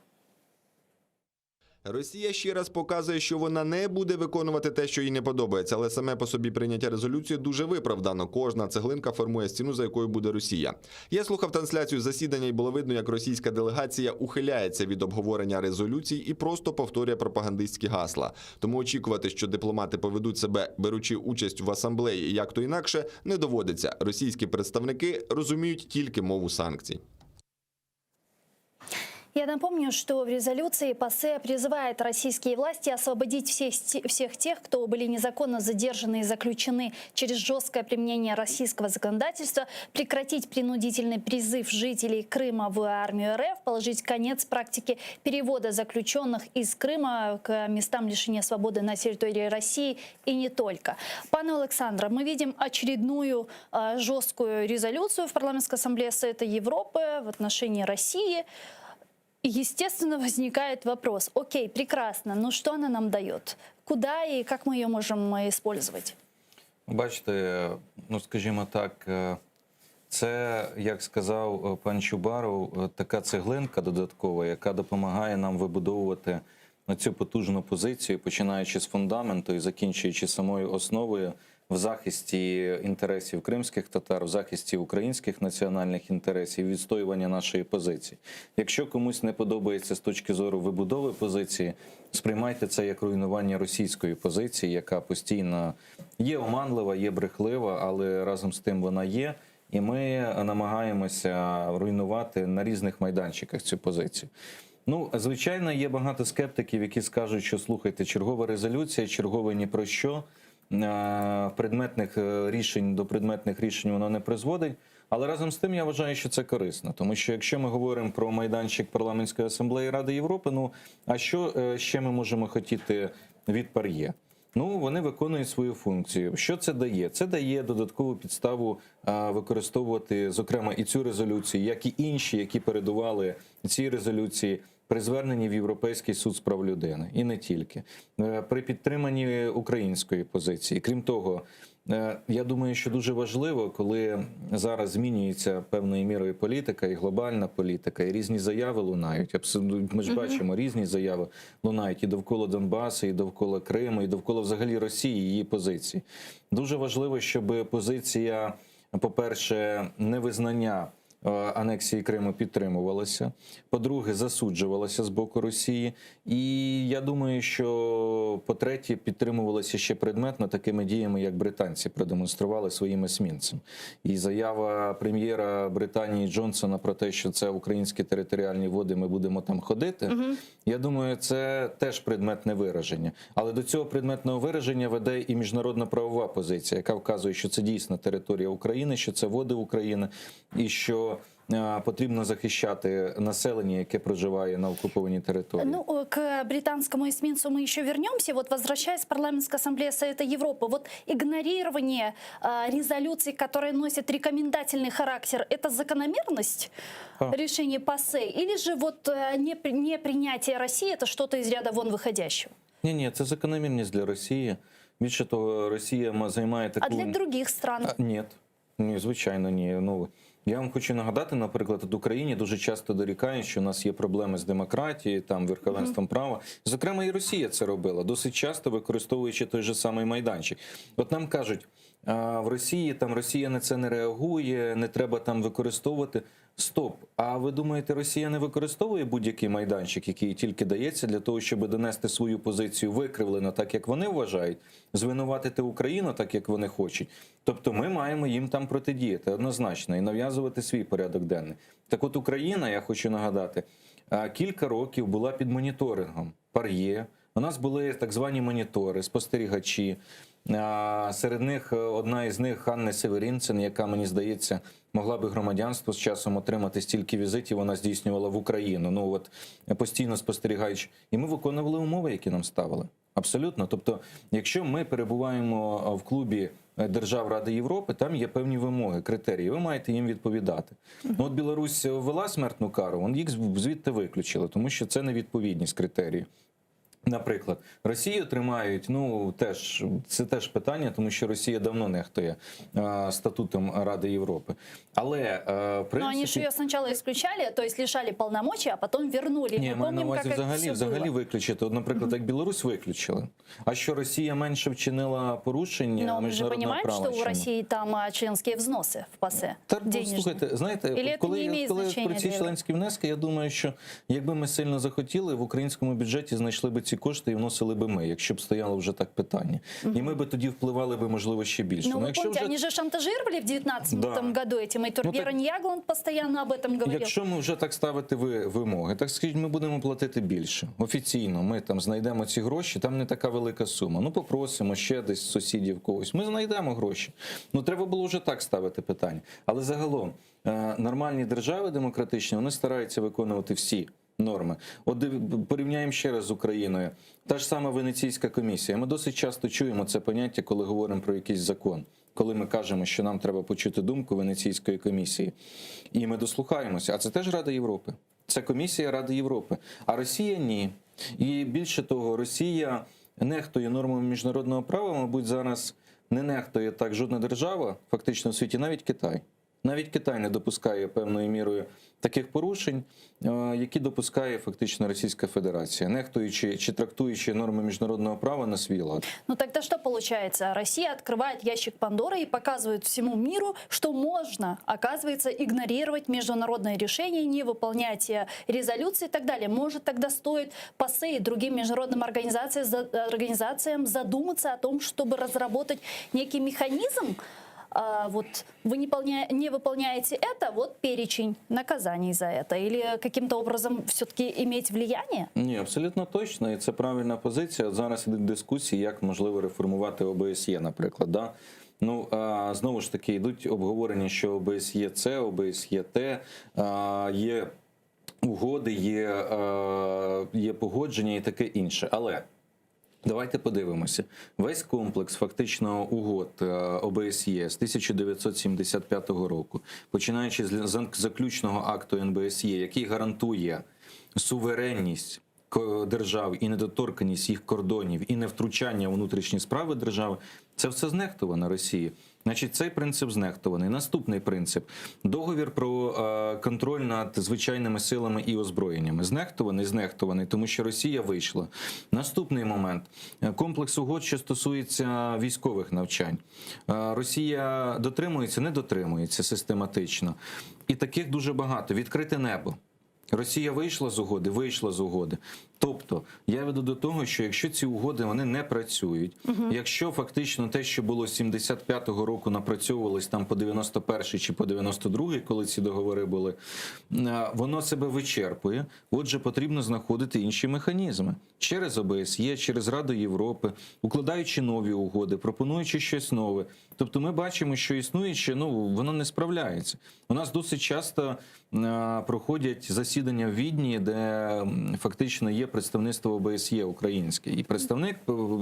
Росія ще раз показує, що вона не буде виконувати те, що їй не подобається, але саме по собі прийняття резолюції дуже виправдано. Кожна цеглинка формує стіну, за якою буде Росія. Я слухав трансляцію засідання і було видно, як російська делегація ухиляється від обговорення резолюцій і просто повторює пропагандистські гасла. Тому очікувати, що дипломати поведуть себе, беручи участь в асамблеї, як то інакше, не доводиться. Російські представники розуміють тільки мову санкцій. Я напомню, что в резолюции ПАСЕ призывает российские власти освободить всех тех, кто были незаконно задержаны и заключены через жесткое применение российского законодательства, прекратить принудительный призыв жителей Крыма в армию РФ, положить конец практике перевода заключенных из Крыма к местам лишения свободы на территории России и не только. Пане Александра, мы видим очередную жесткую резолюцию в Парламентской ассамблее Совета Европы в отношении России. Естественно, возникает вопрос, окей, прекрасно, но что она нам дает? Куда и как мы ее можем использовать? Бачите, ну скажімо так, це, як сказав пан Чубаров, така цеглинка додаткова, яка допомагає нам вибудовувати на цю потужну позицію, починаючи з фундаменту і закінчуючи самою основою в захисті інтересів кримських татар, в захисті українських національних інтересів, відстоювання нашої позиції. Якщо комусь не подобається з точки зору вибудови позиції, сприймайте це як руйнування російської позиції, яка постійно є оманлива, є брехлива, але разом з тим вона є. І ми намагаємося руйнувати на різних майданчиках цю позицію. Ну, звичайно, є багато скептиків, які скажуть, що, слухайте, чергова резолюція, чергове ні про що, предметних рішень до предметних рішень воно не призводить. Але разом з тим я вважаю, що це корисно. Тому що якщо ми говоримо про майданчик Парламентської асамблеї Ради Європи, ну, а що ще ми можемо хотіти від ПАРЄ? Ну, вони виконують свою функцію. Що це дає? Це дає додаткову підставу використовувати, зокрема, і цю резолюцію, як і інші, які передували цій резолюції, при зверненні в Європейський суд з прав людини. І не тільки. При підтриманні української позиції. Крім того, я думаю, що дуже важливо, коли зараз змінюється певною мірою політика, і глобальна політика, і різні заяви лунають. Ми ж бачимо, різні заяви лунають і довкола Донбасу, і довкола Криму, і довкола взагалі Росії, її позиції. Дуже важливо, щоб позиція, по-перше, невизнання анексії Криму підтримувалася, по-друге, засуджувалася з боку Росії, і я думаю, що, по-третє, підтримувалася ще предметно такими діями, як британці продемонстрували своїм есмінцем. І заява прем'єра Британії Джонсона про те, що це українські територіальні води, ми будемо там ходити, я думаю, це теж предметне вираження. Але до цього предметного вираження веде і міжнародна правова позиція, яка вказує, що це дійсно територія України, що це води України, і що потрібно захищати населення, яке проживає на оккупованной территории. Ну, к британскому эсминцу мы еще вернемся. Вот возвращаясь к Парламентской ассамблее Совета Европы, вот игнорирование резолюций, которые носят рекомендательный характер, это закономерность решения ПАСЕ? Или же вот не принятие России это что-то из ряда вон выходящего? Ні, це закономірність для Росії. Більше того, Росія займає таку... А для других стран? Ні, звичайно, ні. Ну, я вам хочу нагадати, наприклад, в Україні дуже часто дорікають, що у нас є проблеми з демократією, там, верховенством права. Зокрема, і Росія це робила, досить часто використовуючи той же самий майданчик. От нам кажуть, в Росії, там, Росія на це не реагує, не треба там використовувати. Стоп, а ви думаєте, Росія не використовує будь-який майданчик, який тільки дається для того, щоб донести свою позицію викривлено так, як вони вважають, звинуватити Україну так, як вони хочуть? Тобто ми маємо їм там протидіяти однозначно і нав'язувати свій порядок денний. Так от Україна, я хочу нагадати, кілька років була під моніторингом ПАРЄ. У нас були так звані монітори, спостерігачі. Серед них одна із них Анна Северінцин, яка, мені здається, могла би громадянство з часом отримати, стільки візитів вона здійснювала в Україну. Ну от постійно спостерігаючи. І ми виконували умови, які нам ставили. Абсолютно. Тобто, якщо ми перебуваємо в клубі держав Ради Європи, там є певні вимоги, критерії. Ви маєте їм відповідати. Ну, от Білорусь ввела смертну кару, їх звідти виключили, тому що це невідповідність критерію. Наприклад, Росію тримають, ну, це теж питання, тому що Росія давно нехтує статутом Ради Європи. Але, в принципі... Но они же ее сначала исключали, то есть лишали полномочий, а потом вернули. Ні, маю на увазі взагалі виключити. От, наприклад, як Білорусь виключили. А що Росія менше вчинила порушення міжнародного права? Но мы же понимаем, что у России там членские взносы в ПАСЕ. Слухайте, знаєте, коли про ці членські внески, я думаю, що якби ми сильно захотіли, в українському бюджеті знайшли би ці кошти і вносили би ми, якщо б стояло вже так питання. І ми би тоді впливали би, можливо, ще більше. Ну, вы помните, они же шантажировали в 2019 году этим, и Торберон Ягланд постоянно об этом говорил. Якщо ми вже так ставити вимоги, так скажіть, ми будемо платити більше. Офіційно ми там знайдемо ці гроші, там не така велика сума. Ну, попросимо ще десь сусідів когось. Ми знайдемо гроші. Ну, треба було вже так ставити питання. Але загалом, нормальні держави демократичні, вони стараються виконувати всі норми. От порівняємо ще раз з Україною. Та ж сама Венеційська комісія. Ми досить часто чуємо це поняття, коли говоримо про якийсь закон. Коли ми кажемо, що нам треба почути думку Венеційської комісії. І ми дослухаємося. А це теж Рада Європи. Це комісія Ради Європи. А Росія – ні. І більше того, Росія нехтує нормами міжнародного права, мабуть, зараз не нехтує так жодна держава, фактично у світі, навіть Китай. Навіть Китай не допускає певною мірою таких порушень, які допускає фактично Російська Федерація, нехтуючи чи трактуючи норми міжнародного права на свій лад. Ну тогда что получается? Россия открывает ящик Пандоры и показывает всему миру, что можно, оказывается, игнорировать международные решения, не выполнять резолюции и так далее. Может, тогда стоит ПАСЕ и другим международным организациям задуматься о том, чтобы разработать некий механизм. Вот вы не выполняете это, вот перечень наказаний за это. Или каким-то образом все-таки иметь влияние? Ні, абсолютно точно. І це правильна позиція. От зараз ідуть дискусії, як можливо реформувати ОБСЄ, наприклад. Да? Ну, знову ж таки, йдуть обговорення, що ОБСЄ це, ОБСЄ те, є угоди, є погодження і таке інше. Але давайте подивимося. Весь комплекс фактично угод ОБСЄ з 1975 року, починаючи з заключного акту НБСЄ, який гарантує суверенність держав і недоторканність їх кордонів, і невтручання у внутрішні справи держави, це все знехтовано Росією. Значить, цей принцип знехтований. Наступний принцип – договір про контроль над звичайними силами і озброєннями. Знехтований, тому що Росія вийшла. Наступний момент – комплекс угод, що стосується військових навчань. Росія дотримується, не дотримується систематично. І таких дуже багато. Відкрите небо. Росія вийшла з угоди. Тобто, я веду до того, що якщо ці угоди вони не працюють, якщо фактично те, що було з 75-го року напрацьовувалось там по 91-й чи по 92-й, коли ці договори були, воно себе вичерпує, отже, потрібно знаходити інші механізми. Через ОБСЄ, через Раду Європи, укладаючи нові угоди, пропонуючи щось нове. Тобто ми бачимо, що існуюче, воно не справляється. У нас досить часто проходять засідання в Відні, де фактично є представництво ОБСЄ українське. І представник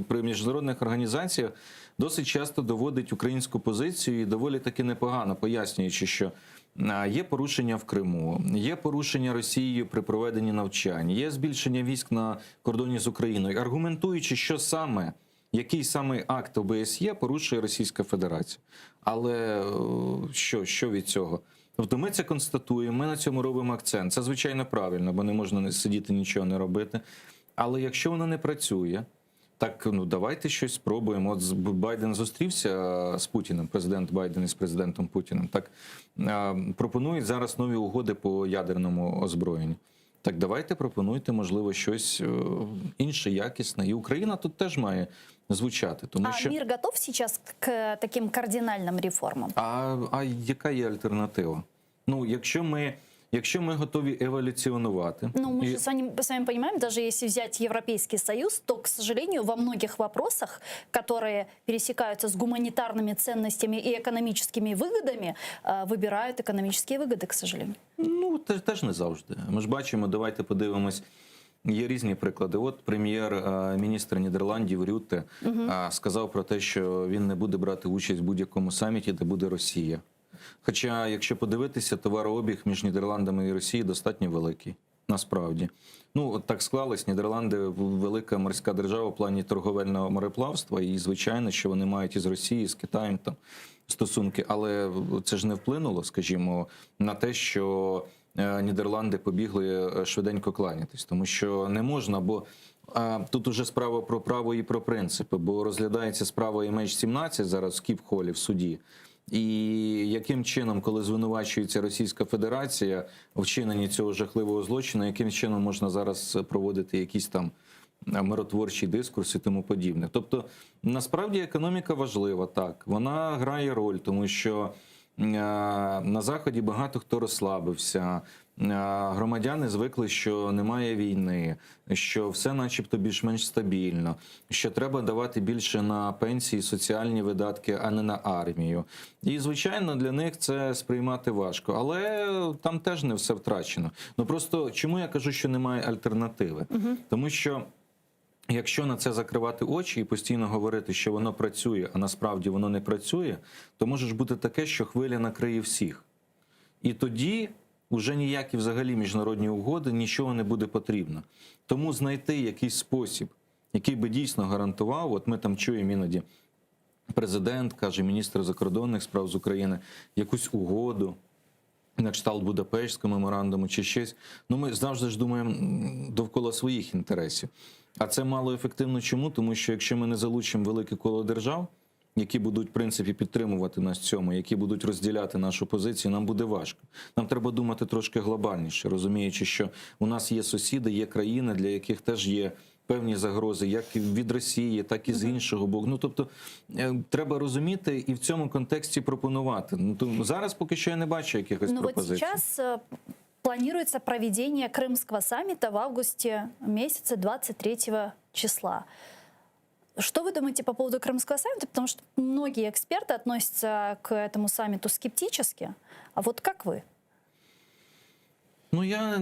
при міжнародних організаціях досить часто доводить українську позицію і доволі таки непогано, пояснюючи, що є порушення в Криму, є порушення Росією при проведенні навчань, є збільшення військ на кордоні з Україною, аргументуючи, що саме, який саме акт ОБСЄ порушує Російська Федерація. Але що від цього? Тобто ми це констатуємо, ми на цьому робимо акцент. Це, звичайно, правильно, бо не можна сидіти, нічого не робити. Але якщо воно не працює, так давайте щось спробуємо. От Байден зустрівся з Путіним, президент Байден із президентом Путіним. Так пропонують зараз нові угоди по ядерному озброєнню. Так давайте пропонуйте, можливо, щось інше, якісне. І Україна тут теж має звучати. Тому що... мир готов сейчас к таким кардинальным реформам? А яка є альтернатива? Якщо ми готові еволюціонувати... Мы же с вами понимаем, даже если взять Европейский Союз, то, к сожалению, во многих вопросах, которые пересекаются с гуманитарными ценностями и экономическими выгодами, выбирают экономические выгоды, к сожалению. Теж не завжди. Ми ж бачимо, давайте подивимось, є різні приклади. От прем'єр-міністр Нідерландів Рютте сказав про те, що він не буде брати участь в будь-якому саміті, де буде Росія. Хоча, якщо подивитися, товарообіг між Нідерландами і Росією достатньо великий, насправді. От так склалось, Нідерланди – велика морська держава в плані торговельного мореплавства, і звичайно, що вони мають із Росією, з Китаєм там стосунки, але це ж не вплинуло, скажімо, на те, що Нідерланди побігли швиденько кланятись, тому що не можна, бо тут уже справа про право і про принципи, бо розглядається справа MH17 зараз в Скіп-Холі в суді. І яким чином, коли звинувачується Російська Федерація в вчиненні цього жахливого злочину, яким чином можна зараз проводити якісь там миротворчий дискурс і тому подібне. Тобто, насправді, економіка важлива, так. Вона грає роль, тому що на Заході багато хто розслабився, громадяни звикли, що немає війни, що все начебто більш-менш стабільно, що треба давати більше на пенсії, соціальні видатки, а не на армію. І, звичайно, для них це сприймати важко. Але там теж не все втрачено. Просто чому я кажу, що немає альтернативи? Тому що якщо на це закривати очі і постійно говорити, що воно працює, а насправді воно не працює, то може ж бути таке, що хвиля накриє всіх. І тоді уже ніякі взагалі міжнародні угоди, нічого не буде потрібно. Тому знайти якийсь спосіб, який би дійсно гарантував, от ми там чуємо іноді, президент, каже міністр закордонних справ з України, якусь угоду, на кшталт Будапештського меморандуму чи щось. Ну, ми завжди ж думаємо довкола своїх інтересів. А це мало ефективно чому? Тому що якщо ми не залучимо велике коло держав, які будуть, в принципі, підтримувати нас в цьому, які будуть розділяти нашу позицію, нам буде важко. Нам треба думати трошки глобальніше, розуміючи, що у нас є сусіди, є країни, для яких теж є певні загрози, як від Росії, так і з іншого боку. Ну, тобто, треба розуміти і в цьому контексті пропонувати. Ну, то зараз поки що я не бачу якихось пропозицій. Вот сейчас планируется проведение Крымского саммита в августе месяце 23 числа. Что вы думаете по поводу Крымского саммита? Потому что многие эксперты относятся к этому саммиту скептически. А вот как вы? Ну, я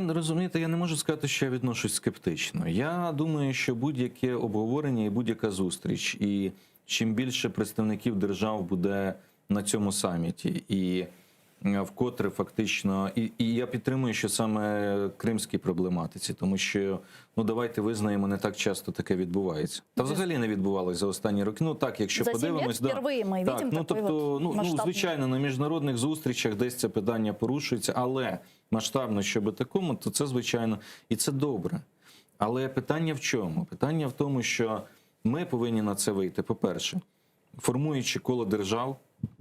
розумієте, я не можу сказати, що я відношусь скептично. Я думаю, що будь-яке обговорення і будь-яка зустріч, і чим більше представників держав буде на цьому саміті, і вкотре фактично, і я підтримую, що саме кримській проблематиці, тому що, ну, давайте визнаємо, не так часто таке відбувається. Та взагалі не відбувалося за останні роки. Ну так, якщо подивимось, да. Ми так, ну тобто, ну звичайно, на міжнародних зустрічах десь це питання порушується, але масштабно, щоб такому, то це звичайно, і це добре. Але питання в чому? Питання в тому, що ми повинні на це вийти, по-перше, формуючи коло держав,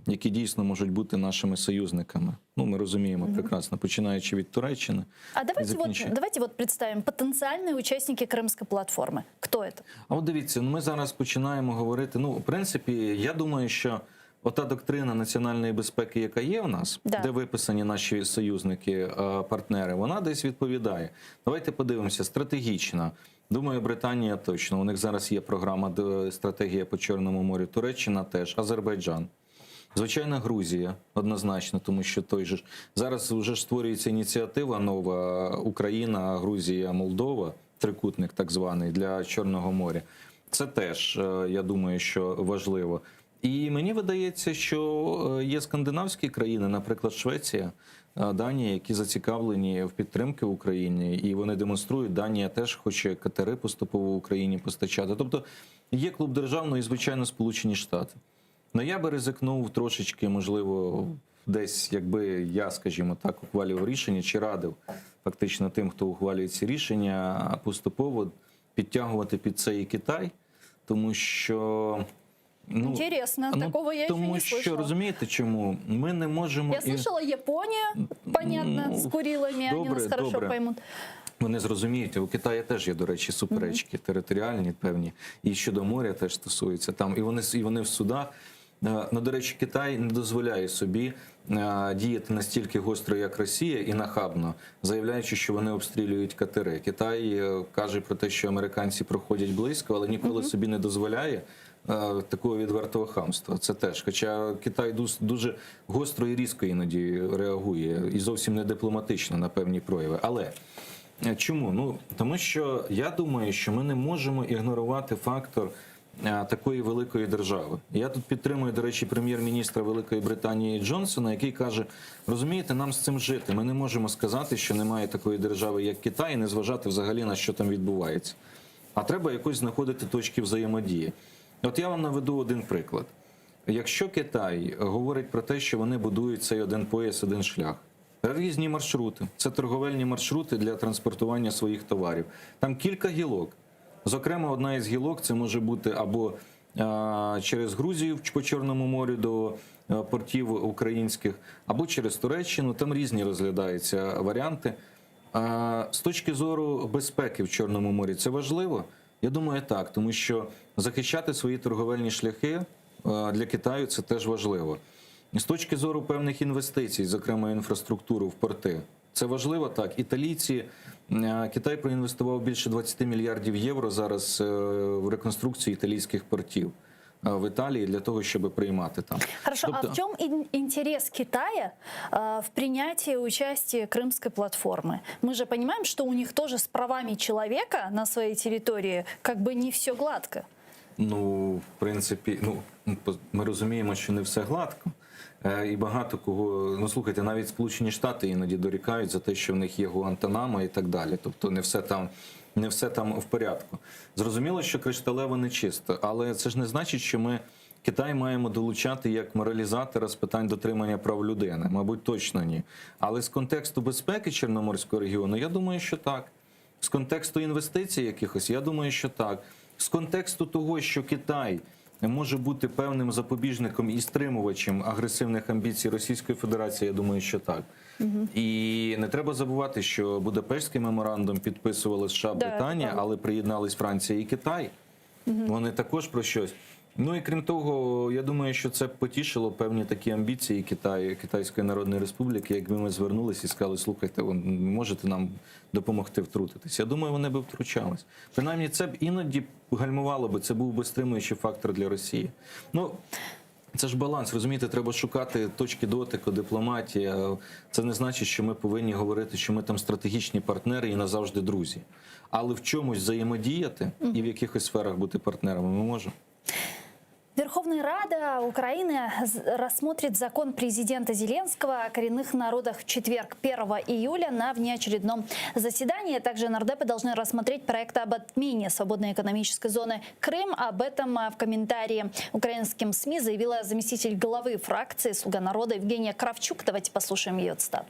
які дійсно можуть бути нашими союзниками. Ну, ми розуміємо прекрасно, починаючи від Туреччини. А давайте вот представим потенциальные участники Крымской платформы. Кто это? А от дивіться, ми зараз починаємо говорити, ну, в принципі, я думаю, що ота доктрина національної безпеки, яка є в нас, де виписані наші союзники, партнери, вона десь відповідає. Давайте подивимося, стратегічна. Думаю, Британія точно. У них зараз є програма «Стратегія по Чорному морю». Туреччина теж, Азербайджан. Звичайно, Грузія, однозначно, тому що той же зараз вже створюється ініціатива нова Україна, Грузія, Молдова, трикутник так званий для Чорного моря. Це теж, я думаю, що важливо. І мені видається, що є скандинавські країни, наприклад, Швеція, Данія, які зацікавлені в підтримці Україні, і вони демонструють, Данія теж хоче катери поступово Україні постачати. Тобто є клуб держав, ну і, звичайно, Сполучені Штати. Ну, я би ризикнув трошечки, можливо, десь, якби я, скажімо так, ухвалював рішення чи радив фактично тим, хто ухвалює ці рішення, поступово підтягувати під це і Китай, тому що... Ну, интересно, такого я еще не слышала. Тому що, розумієте, чому? Ми не можемо... Я слышала Японию, понятно, с Курилами, они нас хорошо поймут. Вони зрозуміють, у Китаї теж є, до речі, суперечки територіальні певні, і щодо моря теж стосуються там, і вони в судах. Ну, до речі, Китай не дозволяє собі діяти настільки гостро, як Росія, і нахабно, заявляючи, що вони обстрілюють катери. Китай каже про те, що американці проходять близько, але ніколи собі не дозволяє такого відвертого хамства. Це теж. Хоча Китай дуже гостро і різко іноді реагує, і зовсім не дипломатично на певні прояви. Але чому? Ну, тому що я думаю, що ми не можемо ігнорувати фактор такої великої держави. Я тут підтримую, до речі, прем'єр-міністра Великої Британії Джонсона, який каже, розумієте, нам з цим жити. Ми не можемо сказати, що немає такої держави, як Китай, і не зважати взагалі на що там відбувається. А треба якось знаходити точки взаємодії. От я вам наведу один приклад. Якщо Китай говорить про те, що вони будують цей один пояс, один шлях, різні маршрути, це торговельні маршрути для транспортування своїх товарів. Там кілька гілок. Зокрема, одна із гілок це може бути або через Грузію по Чорному морю до портів українських, або через Туреччину. Там різні розглядаються варіанти. З точки зору безпеки в Чорному морі це важливо? Я думаю, так, тому що захищати свої торговельні шляхи для Китаю це теж важливо. З точки зору певних інвестицій, зокрема інфраструктуру в порти, це важливо, так. Італійці, Китай проінвестував більше 20 мільярдів євро зараз в реконструкцію італійських портів в Италии для того, чтобы приймати там. Хорошо, а в чем интерес Китая в принятии участия Крымской платформы? Мы же понимаем, что у них тоже с правами человека на своей территории как бы не все гладко. Ну, в принципі, ми розуміємо, що не все гладко. І багато кого, ну слухайте, навіть Сполучені Штати іноді дорікають за те, що в них є Гуантанамо і так далі. Тобто не все там в порядку. Зрозуміло, що кришталево не чисто, але це ж не значить, що ми Китай маємо долучати як моралізатора з питань дотримання прав людини? Мабуть, точно ні. Але з контексту безпеки Чорноморського регіону, я думаю, що так. З контексту інвестицій якихось, я думаю, що так. З контексту того, що Китай може бути певним запобіжником і стримувачем агресивних амбіцій Російської Федерації, я думаю, що так. І не треба забувати, що Будапештський меморандум підписували США, Британія, але приєднались Франція і Китай. Вони також про щось. Ну і крім того, я думаю, що це потішило певні такі амбіції Китайської Народної Республіки, якби ми звернулися і сказали, слухайте, ви можете нам допомогти втрутитись. Я думаю, вони б втручались. Принаймні, це б іноді гальмувало би, це був би стримуючий фактор для Росії. Ну, це ж баланс, розумієте, треба шукати точки дотику, дипломатія. Це не значить, що ми повинні говорити, що ми там стратегічні партнери і назавжди друзі. Але в чомусь взаємодіяти і в якихось сферах бути партнерами ми можемо. Верховная Рада Украины рассмотрит закон президента Зеленского о коренных народах в четверг, 1 июля, на внеочередном заседании. Также нардепы должны рассмотреть проект об отмене свободной экономической зоны Крым. Об этом в комментарии украинским СМИ заявила заместитель главы фракции «Слуга народа» Евгения Кравчук. Давайте послушаем ее цитату.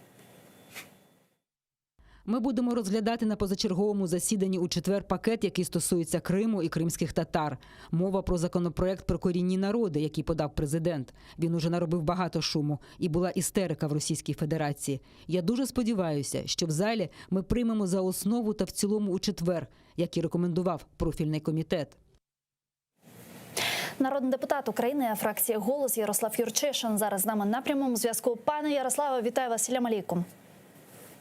Ми будемо розглядати на позачерговому засіданні у четвер пакет, який стосується Криму і кримських татар. Мова про законопроект про корінні народи, який подав президент. Він уже наробив багато шуму і була істерика в Російській Федерації. Я дуже сподіваюся, що в залі ми приймемо за основу та в цілому у четвер, як і рекомендував профільний комітет. Народний депутат України, фракції «Голос» Ярослав Юрчишин зараз з нами на прямому зв'язку. Пане Ярославе, вітаю вас. Салям алейкум.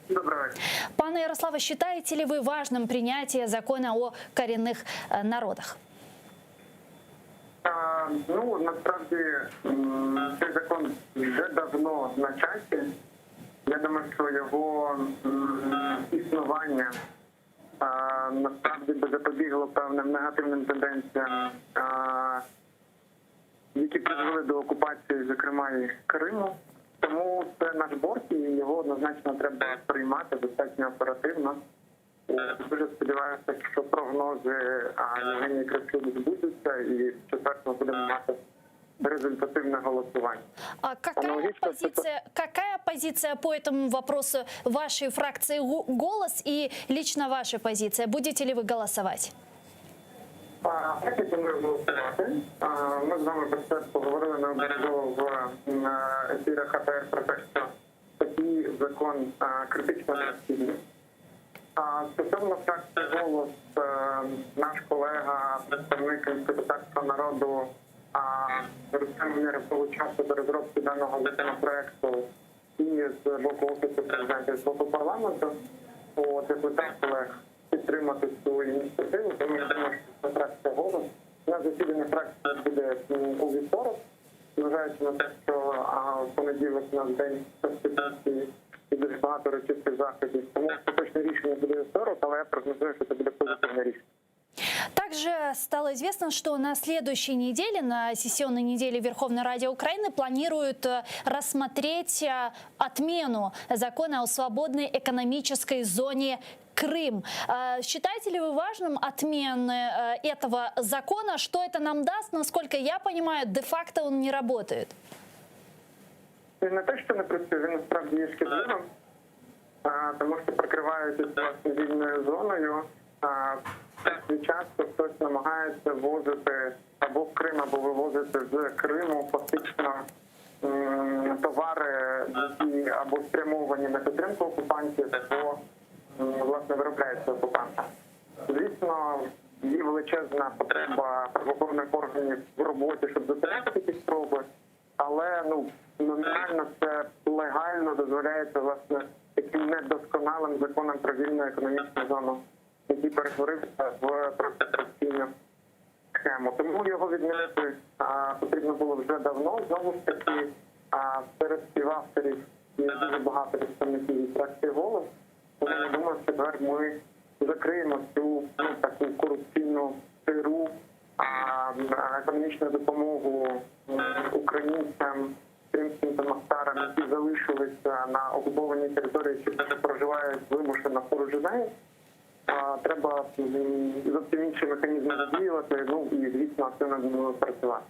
Доброго вечера. Пане Ярославе, считаете ли вы важным принятие закона о коренных народах? Ну, насправді, цей закон вже давно на часі. Я думаю, що його існування насправді би запобігло певним негативним тенденціям, які призвели до окупації, зокрема, і Криму. Тому це наш борт, і його однозначно треба приймати достатньо оперативно. Дуже сподіваюся, що прогнози Євгенії Кравчук збудуться, і в четвер ми будемо мати результативне голосування. А какая позиция по этому вопросу вашей фракции «Голос» и лично ваша позиция? Будете ли вы голосовать? Так, я думаю, голосувати. Ми з вами про це поговорили неодноразово в ефірах АТР про те, що такий закон критично необхідний. Стосовно фракції «Голос», наш колега, представник кримськотатарського народу, Рустем Умєров долучався до розробки даного законопроекту і з боку Офісу Президента, і з боку парламенту. Закликав колег підтримати цю ініціативу, тому я думаю, що фракція «Голос». На засідання фракції буде у вівторок, зважаючи на те, що в понеділок у нас день Конституції і дуже багато урочистих заходів. Тому остаточне рішення буде вівторок, але я прогнозую, що це буде позитивне рішення. Также стало известно, что на следующей неделе, на сессионной неделе Верховной Ради Украины планируют рассмотреть отмену закона о свободной экономической зоне Крым. Считаете ли вы важным отмены этого закона? Что это нам даст? Насколько я понимаю, де-факто он не работает. Він не те, що не працює, він насправді є шкідливим, тому що прикриваючись власне вільною зоною, часто хтось намагається ввозити або в Крим, або вивозити з Криму фактично товари, які або спрямовані на підтримку окупантів, або власне виробляються окупанта. Звісно, є величезна потреба правоохоронних органів в роботі, щоб зупиняти такі спроби, але номінально це легально дозволяється власне таким недосконалим законом про вільну економічну зону, який перетворився в протиkorupційну схему. Тому його відмінити потрібно було вже давно. Знову ж таки, серед співавторів є дуже багато представників від фракції «Голос». Тому я думаю, що тепер ми закриємо цю таку корупційну сиру, економічну допомогу українцям, кримським тамахтарам, які залишилися на окупованій території, чи проживають вимушено поруч з нею. Треба зовсім інші механізми задіювати, і, звісно, активно працювати.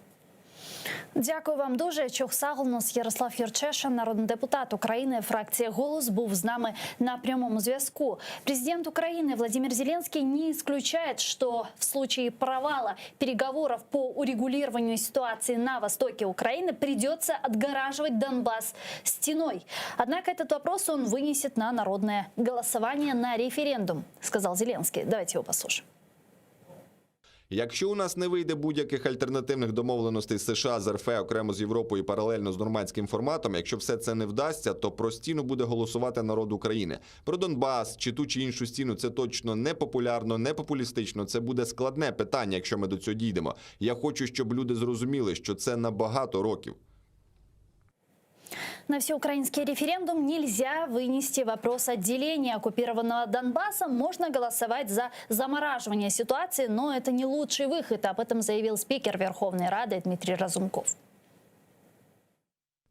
Дякую вам дуже. Чохсагл, у нас Ярослав Юрчишин, народний депутат України, фракція «Голос», був з нами на прямому зв'язку. Президент Украины Владимир Зеленский не исключает, что в случае провала переговоров по урегулированию ситуации на востоке Украины придется отгораживать Донбасс стеной. Однако этот вопрос он вынесет на народное голосование, на референдум, сказал Зеленский. Давайте его послушаем. Якщо у нас не вийде будь-яких альтернативних домовленостей з США, з РФ, окремо з Європою, паралельно з нормандським форматом, якщо все це не вдасться, то про стіну буде голосувати народ України. Про Донбас чи ту чи іншу стіну – це точно не популярно, не популістично, це буде складне питання, якщо ми до цього дійдемо. Я хочу, щоб люди зрозуміли, що це на багато років. На всеукраинский референдум нельзя вынести вопрос отделения оккупированного Донбасса. Можно голосовать за замораживание ситуации, но это не лучший выход. Об этом заявил спикер Верховной Рады Дмитрий Разумков.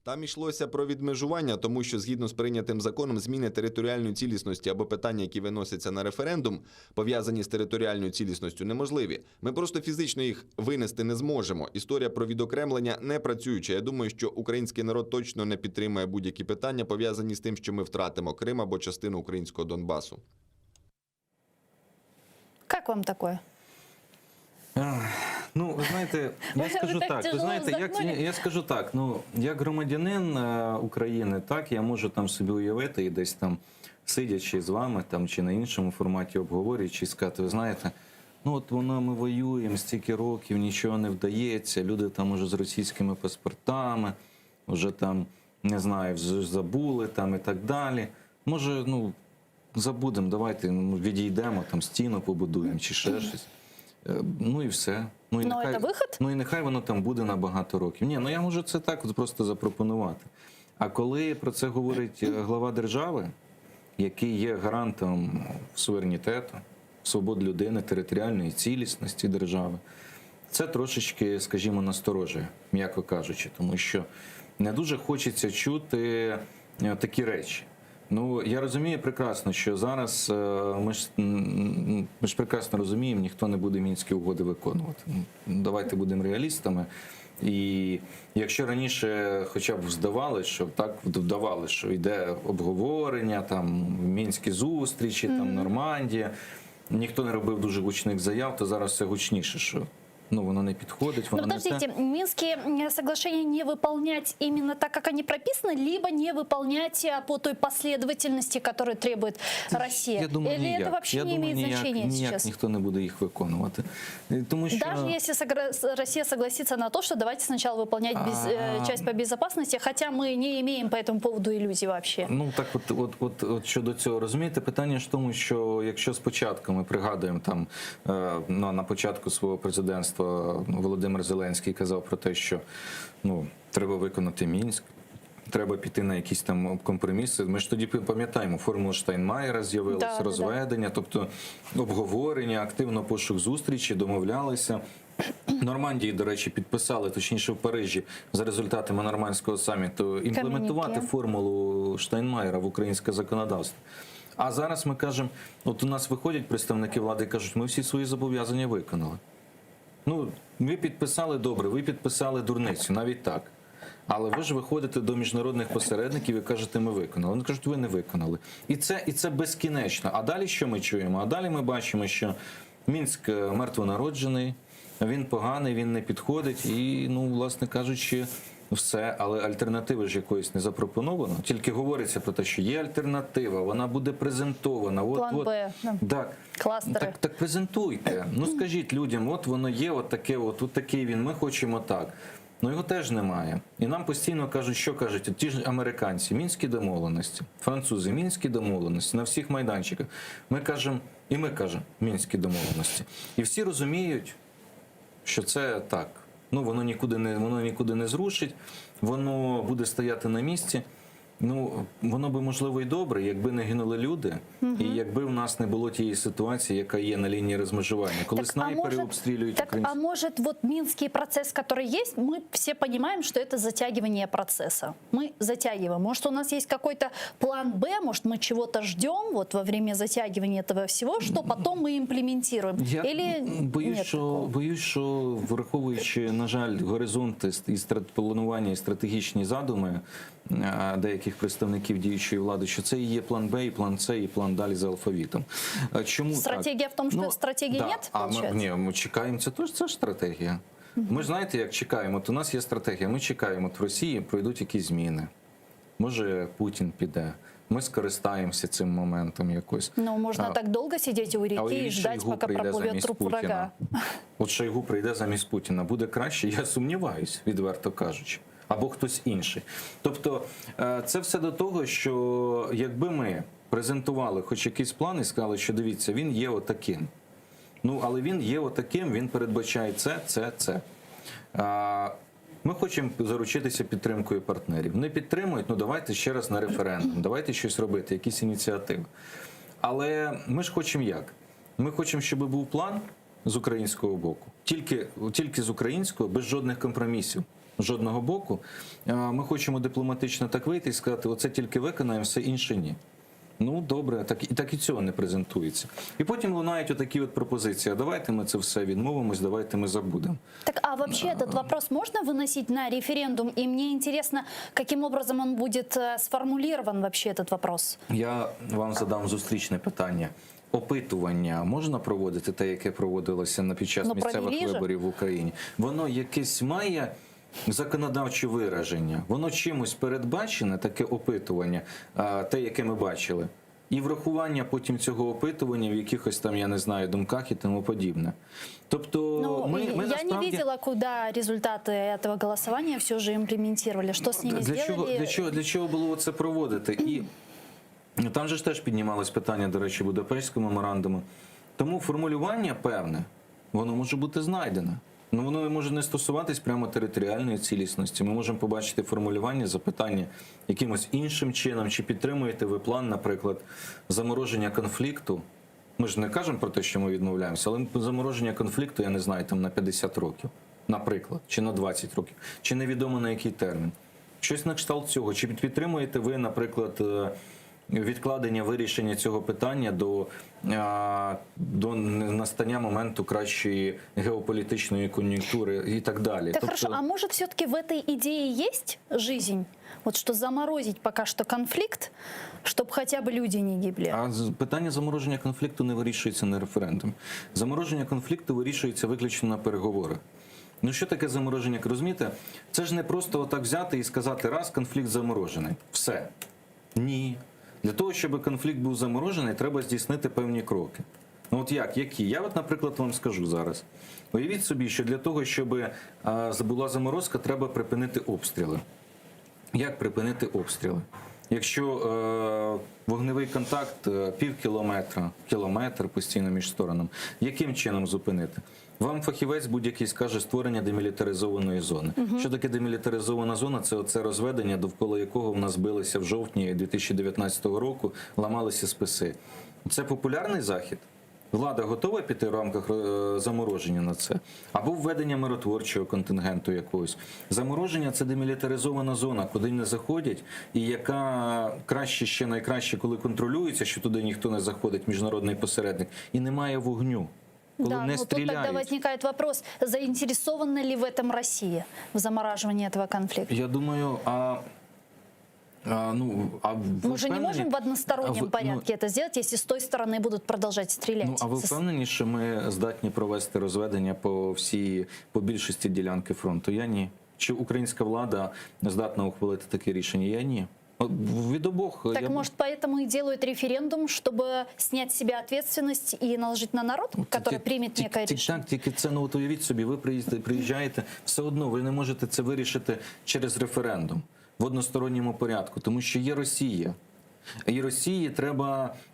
Там йшлося про відмежування, тому що згідно з прийнятим законом зміни територіальної цілісності або питання, які виносяться на референдум, пов'язані з територіальною цілісністю, неможливі. Ми просто фізично їх винести не зможемо. Історія про відокремлення не працююча. Я думаю, що український народ точно не підтримує будь-які питання, пов'язані з тим, що ми втратимо Крим або частину українського Донбасу. Как вам такое? Ну, ви знаєте, я скажу так. Ви знаєте, я скажу так. Ну, як громадянин України, так я можу там собі уявити і десь там сидячи з вами там чи на іншому форматі обговорюючи, сказати, ви знаєте, ну от ми воюємо стільки років, нічого не вдається, люди там уже з російськими паспортами, вже там не знаю, забули там і так далі. Може, ну забудемо, давайте відійдемо, там стіну побудуємо чи ще щось. Ну і все. Ну і нехай воно там буде на багато років. Ні, ну я можу це так от просто запропонувати. А коли про це говорить глава держави, який є гарантом суверенітету, свобод людини, територіальної цілісності держави, це трошечки, скажімо, насторожує, м'яко кажучи, тому що не дуже хочеться чути такі речі. Ну, я розумію прекрасно, що зараз ми ж прекрасно розуміємо, ніхто не буде Мінські угоди виконувати. Давайте будемо реалістами. І якщо раніше хоча б здавалося, що так вдавали, що йде обговорення, там мінські зустрічі, там Нормандія, ніхто не робив дуже гучних заяв, то зараз все гучніше, що ну, воно не підходить, воно подождите, Минские соглашения не выполнять именно так, как они прописаны, либо не выполнять по той последовательности, которую требует Россия? Я думаю, или ніяк. это вообще не имеет значения ніяк сейчас? Ніхто не буде їх виконувати. Тому що... Даже если Россия согласится на то, что давайте сначала выполнять часть по безопасности, хотя мы не имеем по этому поводу иллюзий вообще. Ну так от щодо цього, розумієте, питання ж в тому, що якщо спочатку ми пригадуємо там на початку свого президентства Володимир Зеленський казав про те, що ну, треба виконати Мінськ, треба піти на якісь там компроміси. Ми ж тоді пам'ятаємо, формула Штайнмаєра з'явилася, розведення, тобто обговорення, активно пошук зустрічі, домовлялися. Нормандії, до речі, підписали, точніше в Парижі, за результатами нормандського саміту, імплементувати формулу Штайнмаєра в українське законодавство. А зараз ми кажемо, от у нас виходять представники влади і кажуть, ми всі свої зобов'язання виконали. Ну, ви підписали добре, ви підписали дурницю, навіть так. Але ви ж виходите до міжнародних посередників і кажете, ми виконали. Вони кажуть, ви не виконали. І це безкінечно. А далі що ми чуємо? А далі ми бачимо, що Мінськ мертвонароджений, він поганий, він не підходить. І, ну, власне кажучи, все. Але альтернативи ж якоїсь не запропоновано. Тільки говориться про те, що є альтернатива, вона буде презентована. План Б. Так. Кластери. Так презентуйте. Ну скажіть людям, от воно є, от таке, от такий він, ми хочемо так. Ну його теж немає. І нам постійно кажуть, що кажуть, ті ж американці, мінські домовленості, французи, мінські домовленості на всіх майданчиках. Ми кажемо, мінські домовленості. І всі розуміють, що це так. Ну воно нікуди не зрушить, воно буде стояти на місці. Ну, воно би, можливо, і добре, якби не гинули люди, і якби в нас не було тієї ситуації, яка є на лінії розмежування, коли снайпери обстрілюють українців. А может, вот минский процесс, который есть, мы все понимаем, что это затягивание процесса. Мы затягиваем. Может, у нас есть какой-то план Б, может, мы чего-то ждем вот во время затягивания этого всего, что потом мы имплементируем. Я Или боюсь, що враховуючи, на жаль, горизонти і планування і стратегічні задуми деяких представників діючої влади, що це і є план Б, і план С, і план далі за алфавітом. Чому стратегія в тому, що стратегії нет, ні, ми чекаємо, це ж стратегія. Ми ж знаєте, як чекаємо, от у нас є стратегія, ми чекаємо, от в Росії пройдуть якісь зміни. Може, Путін піде. Ми скористаємося цим моментом якось. Ну, можна так довго сидіти у ріки і ждати, поки пропливе труп врага. От Шойгу прийде замість Путіна. Буде краще? Я сумніваюсь, відверто кажучи. Або хтось інший. Тобто, це все до того, що якби ми презентували хоч якийсь план і сказали, що дивіться, він є отаким. Ну, але він є отаким, він передбачає це. Ми хочемо заручитися підтримкою партнерів. Не підтримують, ну давайте ще раз на референдум, давайте щось робити, якісь ініціативи. Але ми ж хочемо як? Ми хочемо, щоб був план з українського боку, тільки з українського, без жодних компромісів, жодного боку. Ми хочемо дипломатично так вийти і сказати, оце тільки виконаємо, все інше ні. Ну, добре, так і цього не презентується. І потім лунають отакі от пропозиції. Давайте ми це все відмовимось, давайте ми забудемо. Так, а вообще этот вопрос можно выносить на референдум? И мне интересно, каким образом он будет сформулирован вообще, этот вопрос? Я вам задам зустрічне питання. Опитування можна проводити, те, яке проводилося під час місцевих виборів в Україні? Воно якесь має законодавче вираження? Воно чимось передбачене, таке опитування, те, яке ми бачили? І врахування потім цього опитування в якихось там, я не знаю, думках і тому подібне. Тобто, ми я насправді... не видела, куда результаты этого голосования все же имплементировали. Что с ними сделали? Для чого було це проводити? І там же ж теж піднімалось питання, до речі, Будапештського меморандуму. Тому формулювання певне, воно може бути знайдене. Ну, воно може не стосуватись прямо територіальної цілісності. Ми можемо побачити формулювання, запитання якимось іншим чином. Чи підтримуєте ви план, наприклад, замороження конфлікту? Ми ж не кажемо про те, що ми відмовляємося, але замороження конфлікту, я не знаю, там на 50 років, наприклад, чи на 20 років, чи невідомо на який термін. Щось на кшталт цього. Чи підтримуєте ви, наприклад, відкладення вирішення цього питання до настання моменту кращої геополітичної кон'юнктури і так далі. Так, хорошо, а может все-таки в этой идее есть жизнь? Вот что заморозить пока что конфликт, чтобы хотя бы люди не гибли. А питання замороження конфлікту не вирішується на референдумі. Замороження конфлікту вирішується виключно на переговорах. Ну що таке замороження? Розумієте? Це ж не просто отак взяти і сказати, раз, конфлікт заморожений. Все. Ні. Для того, щоб конфлікт був заморожений, треба здійснити певні кроки. Ну от які? Я от, наприклад, вам скажу зараз. Уявіть собі, що для того, щоб була заморозка, треба припинити обстріли. Як припинити обстріли? Якщо вогневий контакт пів кілометра, кілометр постійно між сторонами, яким чином зупинити? Вам фахівець будь-який скаже створення демілітаризованої зони. Що таке демілітаризована зона? Це оце розведення, довкола якого в нас билися в жовтні 2019 року, ламалися списи. Це популярний захід? Влада готова піти в рамках замороження на це? Або введення миротворчого контингенту якогось. Замороження – це демілітаризована зона, куди не заходять, і яка краще, ще найкраще, коли контролюється, що туди ніхто не заходить, міжнародний посередник, і немає вогню. Да, но тут тогда возникает вопрос, заинтересована ли в этом Россия, в замораживании этого конфликта? Я думаю, мы же не можем в одностороннем порядке это сделать, если с той стороны будут продолжать стрелять. Ну, а ви впевнені, що ми здатні провести розведення по більшості ділянки фронту? Я ні. Чи українська влада здатна ухвалити таке рішення? Я ні. Від обох. Так, может, поэтому и делают референдум, чтобы снять с себя ответственность и наложить на народ, который примет некое решение? Так, тільки це, ну, от уявіть собі, ви приїжджаєте, все одно ви не можете це вирішити через референдум в односторонньому порядку, тому що є Росія. І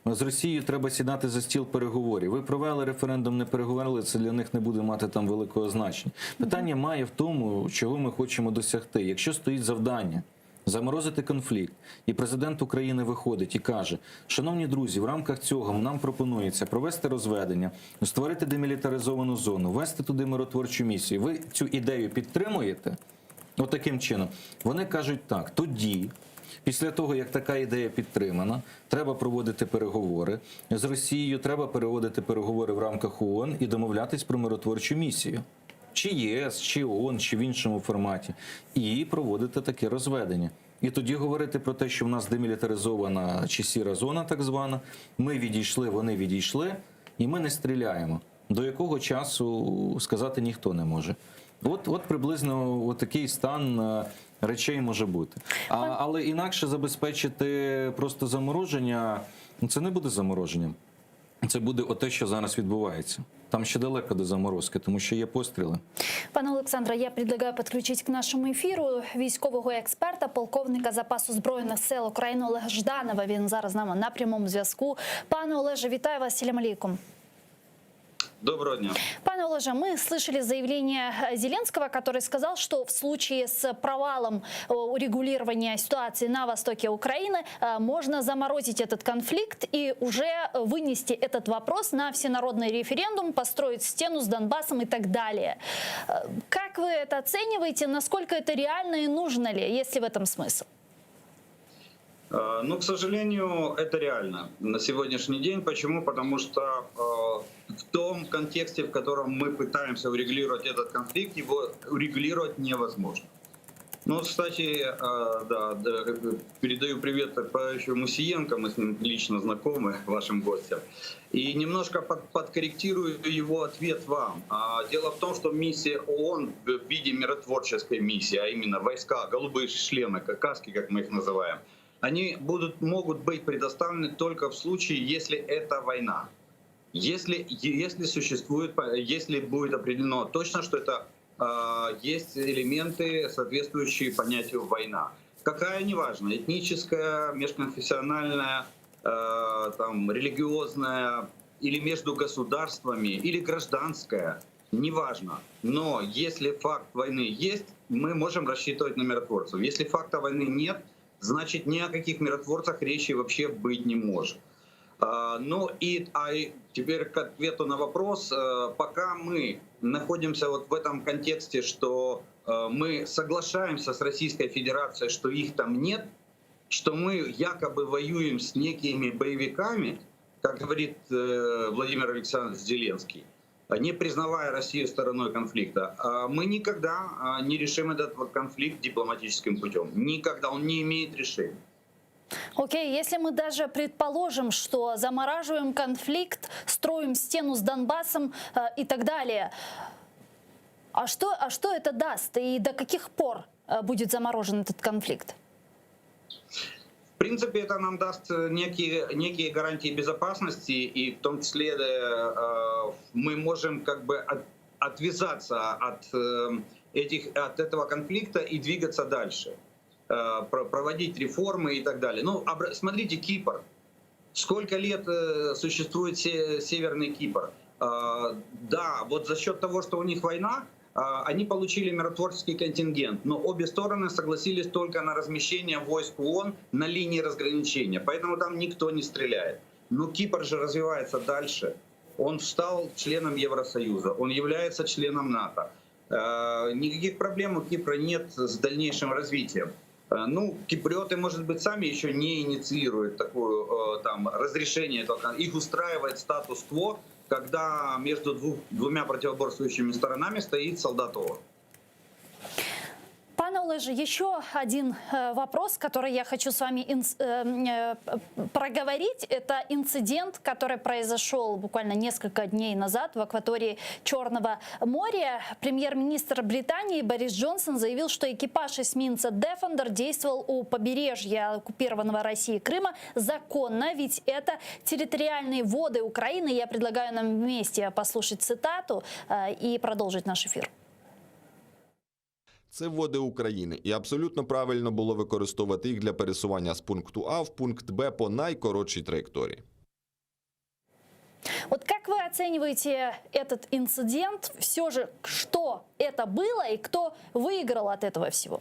з Росією треба сідати за стіл переговорів. Ви провели референдум, не переговорили, це для них не буде мати там великого значення. Питання має в тому, чого ми хочемо досягти. Якщо стоїть завдання заморозити конфлікт, і президент України виходить і каже: шановні друзі, в рамках цього нам пропонується провести розведення, створити демілітаризовану зону, вести туди миротворчу місію. Ви цю ідею підтримуєте? Отаким чином. Вони кажуть так: тоді, після того, як така ідея підтримана, треба проводити переговори з Росією, треба переводити переговори в рамках ООН і домовлятись про миротворчу місію. Чи ЄС, чи ООН, чи в іншому форматі. І проводити таке розведення. І тоді говорити про те, що в нас демілітаризована чи сіра зона так звана, ми відійшли, вони відійшли, і ми не стріляємо. До якого часу сказати ніхто не може. От приблизно такий стан речей може бути. Але інакше забезпечити просто замороження, це не буде замороженням. Це буде те, що зараз відбувається. Там ще далеко до заморозки, тому що є постріли. Пане Олександре, я предлагаю підключити к нашому ефіру військового експерта, полковника запасу Збройних сил України Олега Жданова. Він зараз з нами на прямому зв'язку. Пане Олеже, вітаю вас. Салям алейкум. Доброго дня. Пане Олеже, мы слышали заявление Зеленского, который сказал, что в случае с провалом урегулирования ситуации на востоке Украины можно заморозить этот конфликт и уже вынести этот вопрос на всенародный референдум, построить стену с Донбассом и так далее. Как вы это оцениваете? Насколько это реально и нужно ли? Есть ли в этом смысл? Ну, к сожалению, это реально на сегодняшний день. Почему? Потому что в том контексте, в котором мы пытаемся урегулировать этот конфликт, его урегулировать невозможно. Ну, кстати, да, передаю привет товарищу Мусиенко, мы с ним лично знакомы, вашим гостям. И немножко подкорректирую его ответ вам. Дело в том, что миссия ООН в виде миротворческой миссии, а именно войска, голубые шлемы, каски, как мы их называем, они могут быть предоставлены только в случае, если это война. Если будет определено точно, что это есть элементы, соответствующие понятию война. Какая, неважно, этническая, межконфессиональная, там, религиозная, или между государствами, или гражданская, неважно. Но если факт войны есть, мы можем рассчитывать на миротворцев. Если факта войны нет, значит, ни о каких миротворцах речи вообще быть не может. Ну и теперь к ответу на вопрос. Пока мы находимся вот в этом контексте, что мы соглашаемся с Российской Федерацией, что их там нет, что мы якобы воюем с некими боевиками, как говорит Владимир Александрович Зеленский, не признавая Россию стороной конфликта, мы никогда не решим этот вот конфликт дипломатическим путем. Никогда он не имеет решения. Окей, если мы даже предположим, что замораживаем конфликт, строим стену с Донбассом и так далее, а что это даст и до каких пор будет заморожен этот конфликт? В принципе, это нам даст некие гарантии безопасности, и в том числе мы можем как бы отвязаться от этого конфликта и двигаться дальше, проводить реформы и так далее. Ну, смотрите, Кипр. Сколько лет существует Северный Кипр? Да, вот за счет того, что у них война, они получили миротворческий контингент, но обе стороны согласились только на размещение войск ООН на линии разграничения, поэтому там никто не стреляет. Но Кипр же развивается дальше. Он стал членом Евросоюза, он является членом НАТО. Никаких проблем у Кипра нет с дальнейшим развитием. Ну, киприоты, может быть, сами еще не инициируют такое там разрешение, их устраивает статус-кво, когда между двумя противоборствующими сторонами стоит солдат ООН. Пане Олеже, еще один вопрос, который я хочу с вами проговорить. Это инцидент, который произошел буквально несколько дней назад в акватории Черного моря. Премьер-министр Британии Борис Джонсон заявил, что экипаж эсминца Defender действовал у побережья оккупированного Россией Крыма законно, ведь это территориальные воды Украины. Я предлагаю нам вместе послушать цитату и продолжить наш эфир. Це води України, і абсолютно правильно було використовувати їх для пересування з пункту А в пункт Б по найкоротшій траєкторії. Вот как вы оцениваете этот инцидент? Все же, что это было и кто выиграл от этого всего?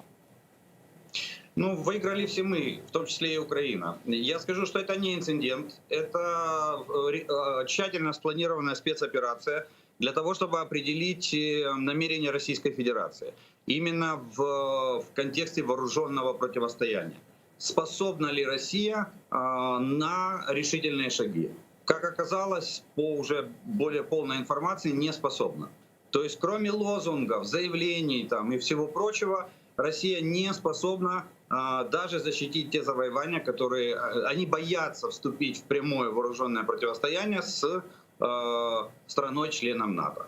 Ну, выиграли все мы, в том числе и Украина. Я скажу, что это не инцидент, это тщательно спланированная спецоперация для того, чтобы определить намерения Российской Федерации. Именно в контексте вооруженного противостояния. Способна ли Россия на решительные шаги? Как оказалось, по уже более полной информации, не способна. То есть, кроме лозунгов, заявлений там, и всего прочего, Россия не способна даже защитить те завоевания, которые... Они боятся вступить в прямое вооруженное противостояние с страной-членом НАТО.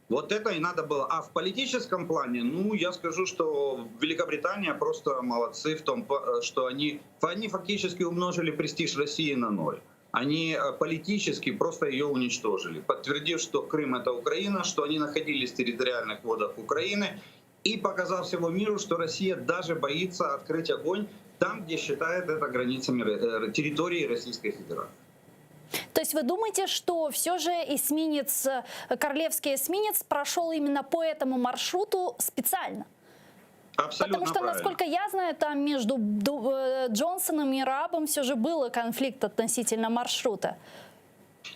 Вот это и надо было. А в политическом плане, ну, я скажу, что Великобритания просто молодцы в том, что они фактически умножили престиж России на 0. Они политически просто ее уничтожили, подтвердив, что Крым — это Украина, что они находились в территориальных водах Украины, и показав всему миру, что Россия даже боится открыть огонь там, где считает это границами территории Российской Федерации. То есть вы думаете, что все же эсминец, королевский эсминец прошел именно по этому маршруту специально? Абсолютно Потому что, правильно. насколько я знаю, там между Джонсоном и Рабом все же был конфликт относительно маршрута.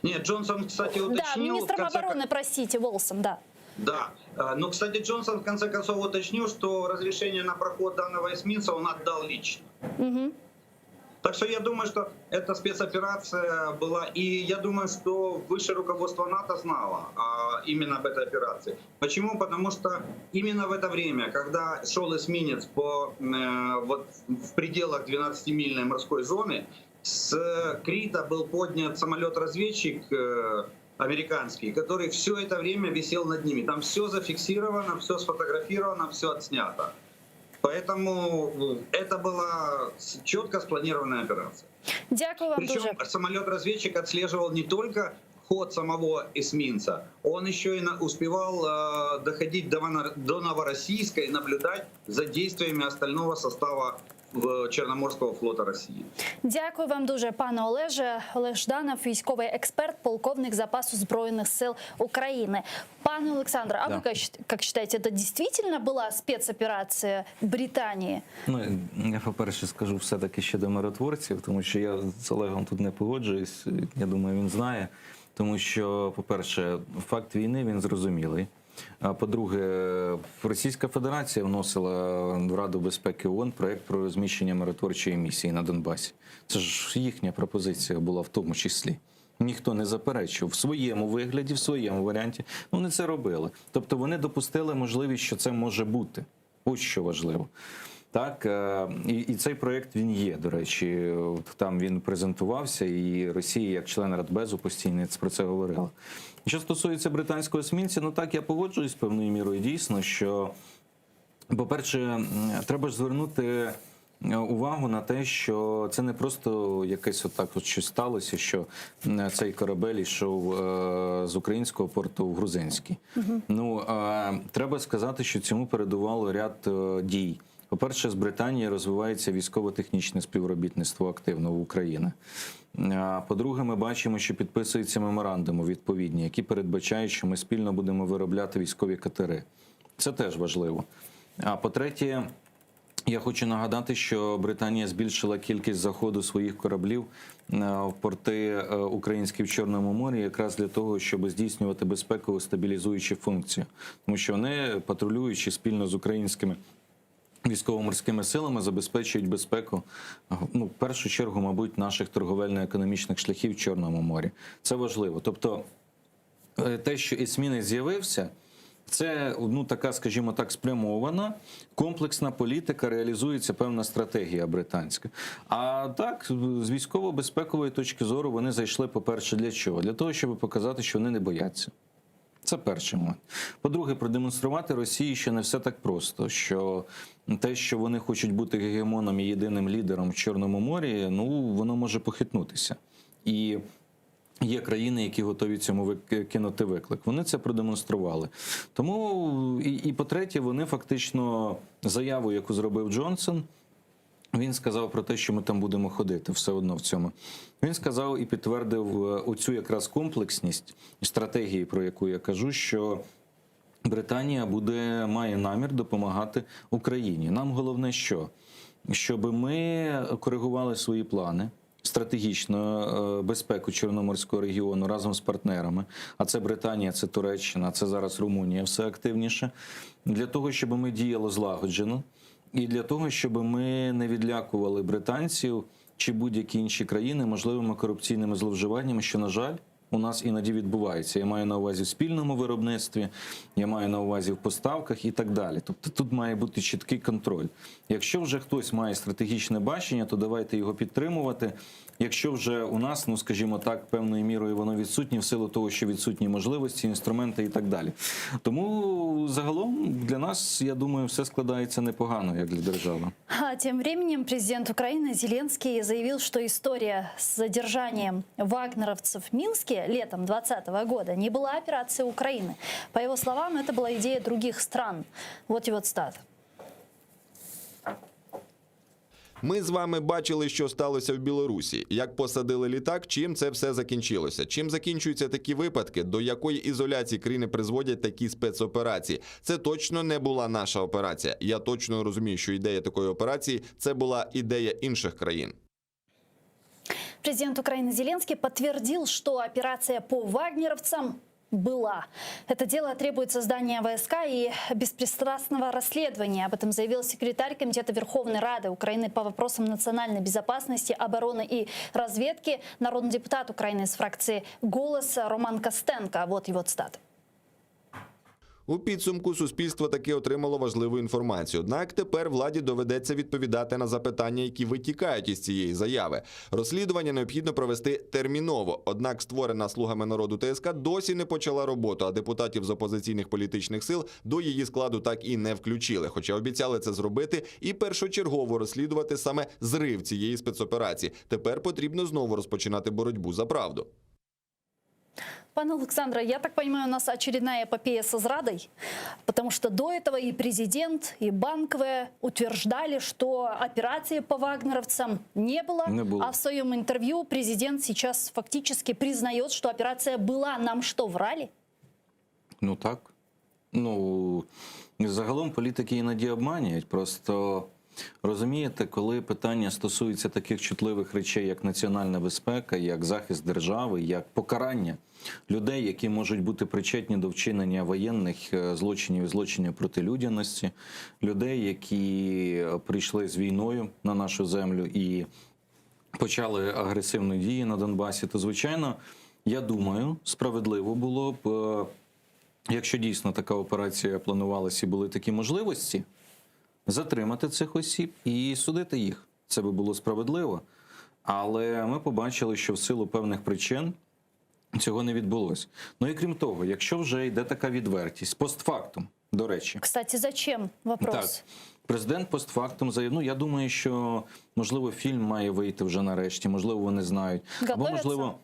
Нет, Джонсон, кстати, уточнил... Да, министром обороны, простите, Волсом, да. Да, но, кстати, Джонсон в конце концов уточнил, что разрешение на проход данного эсминца он отдал лично. Угу. Так что я думаю, что эта спецоперация была, и я думаю, что высшее руководство НАТО знало именно об этой операции. Почему? Потому что именно в это время, когда шел эсминец вот, в пределах 12-мильной морской зоны, с Крита был поднят самолет-разведчик американский, который все это время висел над ними. Там все зафиксировано, все сфотографировано, все отснято. Поэтому это была четко спланированная операция. Дякую вам Причем дуже. самолет-разведчик отслеживал не только ход самого эсминца, он еще и успевал доходить до Новороссийска и наблюдать за действиями остального состава Чорноморського флота Росії. Дякую вам дуже, пане Олеже. Олег Жданов, військовий експерт, полковник запасу Збройных сил України. Пане Олександре, а Да. вы как считаете, это действительно была спецоперация Британии? Ну, я, по-перше, скажу все-таки щодо миротворців, тому що я з Олегом тут не погоджуюсь, я думаю, він знає. Тому що, по-перше, факт війни, він зрозумілий. А по-друге, Російська Федерація вносила в Раду безпеки ООН проєкт про розміщення миротворчої місії на Донбасі. Це ж їхня пропозиція була в тому числі. Ніхто не заперечив в своєму вигляді, в своєму варіанті. Вони це робили. Тобто вони допустили можливість, що це може бути. Ось що важливо. Так, і цей проєкт, він є, до речі, там він презентувався, і Росія, як член Радбезу, постійно про це говорила. Що стосується британського есмінця, ну так, я погоджуюсь певною мірою дійсно, що, по-перше, треба ж звернути увагу на те, що це не просто якесь отак от щось сталося, що цей корабель йшов з українського порту в грузинський. Ну, треба сказати, що цьому передувало ряд дій. По-перше, з Британією розвивається військово-технічне співробітництво активно в Україні. По-друге, ми бачимо, що підписуються меморандуми відповідні, які передбачають, що ми спільно будемо виробляти військові катери. Це теж важливо. А по-третє, я хочу нагадати, що Британія збільшила кількість заходу своїх кораблів в порти українські в Чорному морі якраз для того, щоб здійснювати безпекову стабілізуючу функцію. Тому що вони, патрулюючи спільно з українськими військово-морськими силами, забезпечують безпеку, ну, в першу чергу, мабуть, наших торговельно-економічних шляхів в Чорному морі. Це важливо. Тобто, те, що есмінець з'явився, це, ну, така, скажімо так, спрямована, комплексна політика, реалізується певна стратегія британська. А так, з військово-безпекової точки зору вони зайшли, по-перше, для чого? Для того, щоб показати, що вони не бояться. Це перший момент. По-друге, продемонструвати Росії, що не все так просто, що те, що вони хочуть бути гегемоном і єдиним лідером в Чорному морі, ну, воно може похитнутися. І є країни, які готові цьому кинути виклик. Вони це продемонстрували. Тому, і по-третє, вони фактично заяву, яку зробив Джонсон, він сказав про те, що ми там будемо ходити все одно в цьому. Він сказав і підтвердив оцю якраз комплексність стратегії, про яку я кажу, що Британія має намір допомагати Україні. Нам головне що? щоб ми коригували свої плани, стратегічну безпеку Чорноморського регіону разом з партнерами, а це Британія, це Туреччина, це зараз Румунія все активніше, для того, щоб ми діяли злагоджено і для того, щоб ми не відлякували британців чи будь-які інші країни можливими корупційними зловживаннями, що, на жаль, у нас іноді відбувається. Я маю на увазі в спільному виробництві, я маю на увазі в поставках і так далі. Тобто тут має бути чіткий контроль. Якщо вже хтось має стратегічне бачення, то давайте його підтримувати. Якщо вже у нас, ну скажімо так, певною мірою воно відсутнє в силу того, що відсутні можливості, інструменти і так далі. Тому загалом для нас, я думаю, все складається непогано, як для держави. А тем временем президент Украины Зеленский заявил, что история с задержанием вагнеровцев в Минске летом 2020 года не была операцией Украины. По его словам, это была идея других стран. Вот его цитата. Ми з вами бачили, що сталося в Білорусі, як посадили літак, чим це все закінчилося. Чим закінчуються такі випадки, до якої ізоляції країни призводять такі спецоперації. Це точно не була наша операція. Я точно розумію, що ідея такої операції – це була ідея інших країн. Президент Украины Зеленский подтвердил, что операция по вагнеровцам была. Это дело требует создания ВСК и беспристрастного расследования. Об этом заявил секретарь Комитета Верховной Рады Украины по вопросам национальной безопасности, обороны и разведки, народный депутат Украины из фракции «Голос» Роман Костенко. Вот его цитата. У підсумку суспільство таки отримало важливу інформацію. Однак тепер владі доведеться відповідати на запитання, які витікають із цієї заяви. Розслідування необхідно провести терміново. Однак створена «Слугами народу» ТСК досі не почала роботу, а депутатів з опозиційних політичних сил до її складу так і не включили. Хоча обіцяли це зробити і першочергово розслідувати саме зрив цієї спецоперації. Тепер потрібно знову розпочинати боротьбу за правду. Пане Олександре, я так понимаю, у нас очередная эпопея с израдой, потому что до этого и президент, и Банковая утверждали, что операции по вагнеровцам не было. А в своем интервью президент сейчас фактически признает, что операция была. Нам что, врали? Ну так. Ну, загалом політики іноді обманюють. Просто, розумієте, коли питання стосується таких чутливих речей, як національна безпека, як захист держави, як покарання людей, які можуть бути причетні до вчинення воєнних злочинів і злочинів проти людяності, людей, які прийшли з війною на нашу землю і почали агресивні дії на Донбасі, то, звичайно, я думаю, справедливо було б, якщо дійсно така операція планувалася і були такі можливості, затримати цих осіб і судити їх. Це би було справедливо. Але ми побачили, що в силу певних причин цього не відбулося. Ну і крім того, якщо вже йде така відвертість, постфактум, до речі. Кстати, зачем? Вопрос. Так. Президент постфактум заявив, ну, я думаю, що, можливо, фільм має вийти вже нарешті, можливо, вони знають. Або, можливо,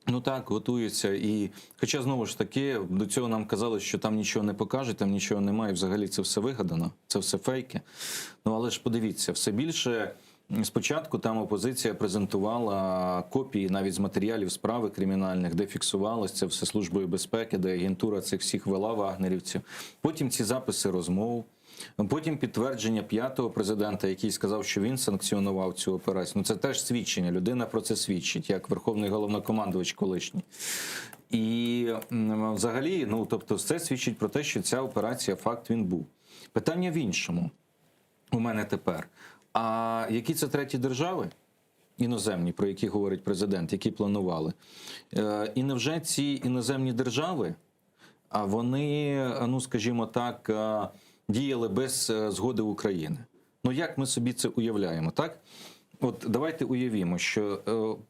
ну так, готуються. І, хоча, знову ж таки, до цього нам казали, що там нічого не покажуть, там нічого немає, взагалі це все вигадано, це все фейки. Ну, але ж подивіться, все більше... Спочатку там опозиція презентувала копії навіть з матеріалів справи кримінальних, де фіксувалося це все Службою безпеки, де агентура цих всіх вела вагнерівців. Потім ці записи розмов. Потім підтвердження 5-го президента, який сказав, що він санкціонував цю операцію. Ну це теж свідчення, людина про це свідчить, як верховний головнокомандувач колишній. І взагалі, ну тобто це свідчить про те, що ця операція, факт, він був. Питання в іншому у мене тепер. А які це треті держави іноземні, про які говорить президент, які планували? І невже ці іноземні держави, вони, ну скажімо так, діяли без згоди України? Ну як ми собі це уявляємо, так? От давайте уявімо, що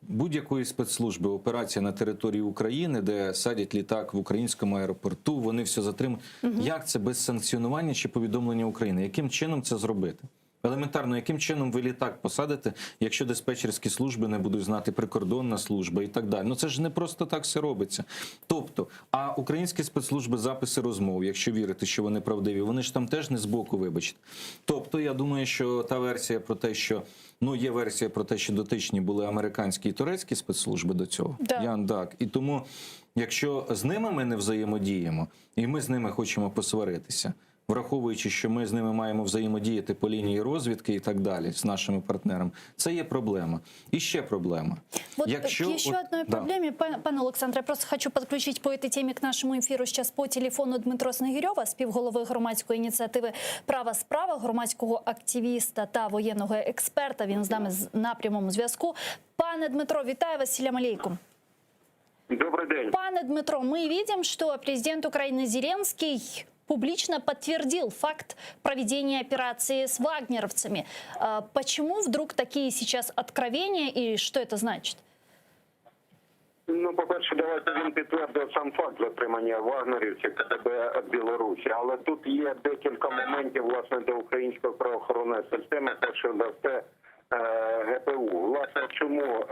будь-якої спецслужби операція на території України, де садять літак в українському аеропорту, вони все затримують. Як це без санкціонування чи повідомлення України? Яким чином це зробити? Елементарно, яким чином ви літак посадите, якщо диспетчерські служби не будуть знати, прикордонна служба і так далі. Ну це ж не просто так все робиться. Тобто, а українські спецслужби записи розмов, якщо вірити, що вони правдиві, вони ж там теж не збоку, вибачте. Тобто, я думаю, що та версія про те, що, ну є версія про те, що дотичні були американські і турецькі спецслужби до цього. Так. І тому, якщо з ними ми не взаємодіємо, і ми з ними хочемо посваритися, враховуючи, що ми з ними маємо взаємодіяти по лінії розвідки і так далі з нашими партнерами, це є проблема. І ще проблема. Вот к еще одной проблеме, пане Олександре, я просто хочу подключить по этой теме к нашему эфиру сейчас по телефону Дмитро Снегирьова, співголови громадської ініціативи «Права справа», громадського активіста та воєнного експерта. Він з нами на прямому зв'язку. Пане Дмитро, вітаю вас, салям алейкум. Добрый день. Пане Дмитро, мы видим, что президент Украины Зеленский публично подтвердил факт проведения операции с вагнеровцами. Почему вдруг такие сейчас откровения и что это значит? Ну, по-перше, давайте він підтвердив сам факт затримання вагнерівців КДБ Білорусі. Але тут є декілька моментів, власне, до української правоохоронної системи. Перше за все, ГПУ. Власне, чому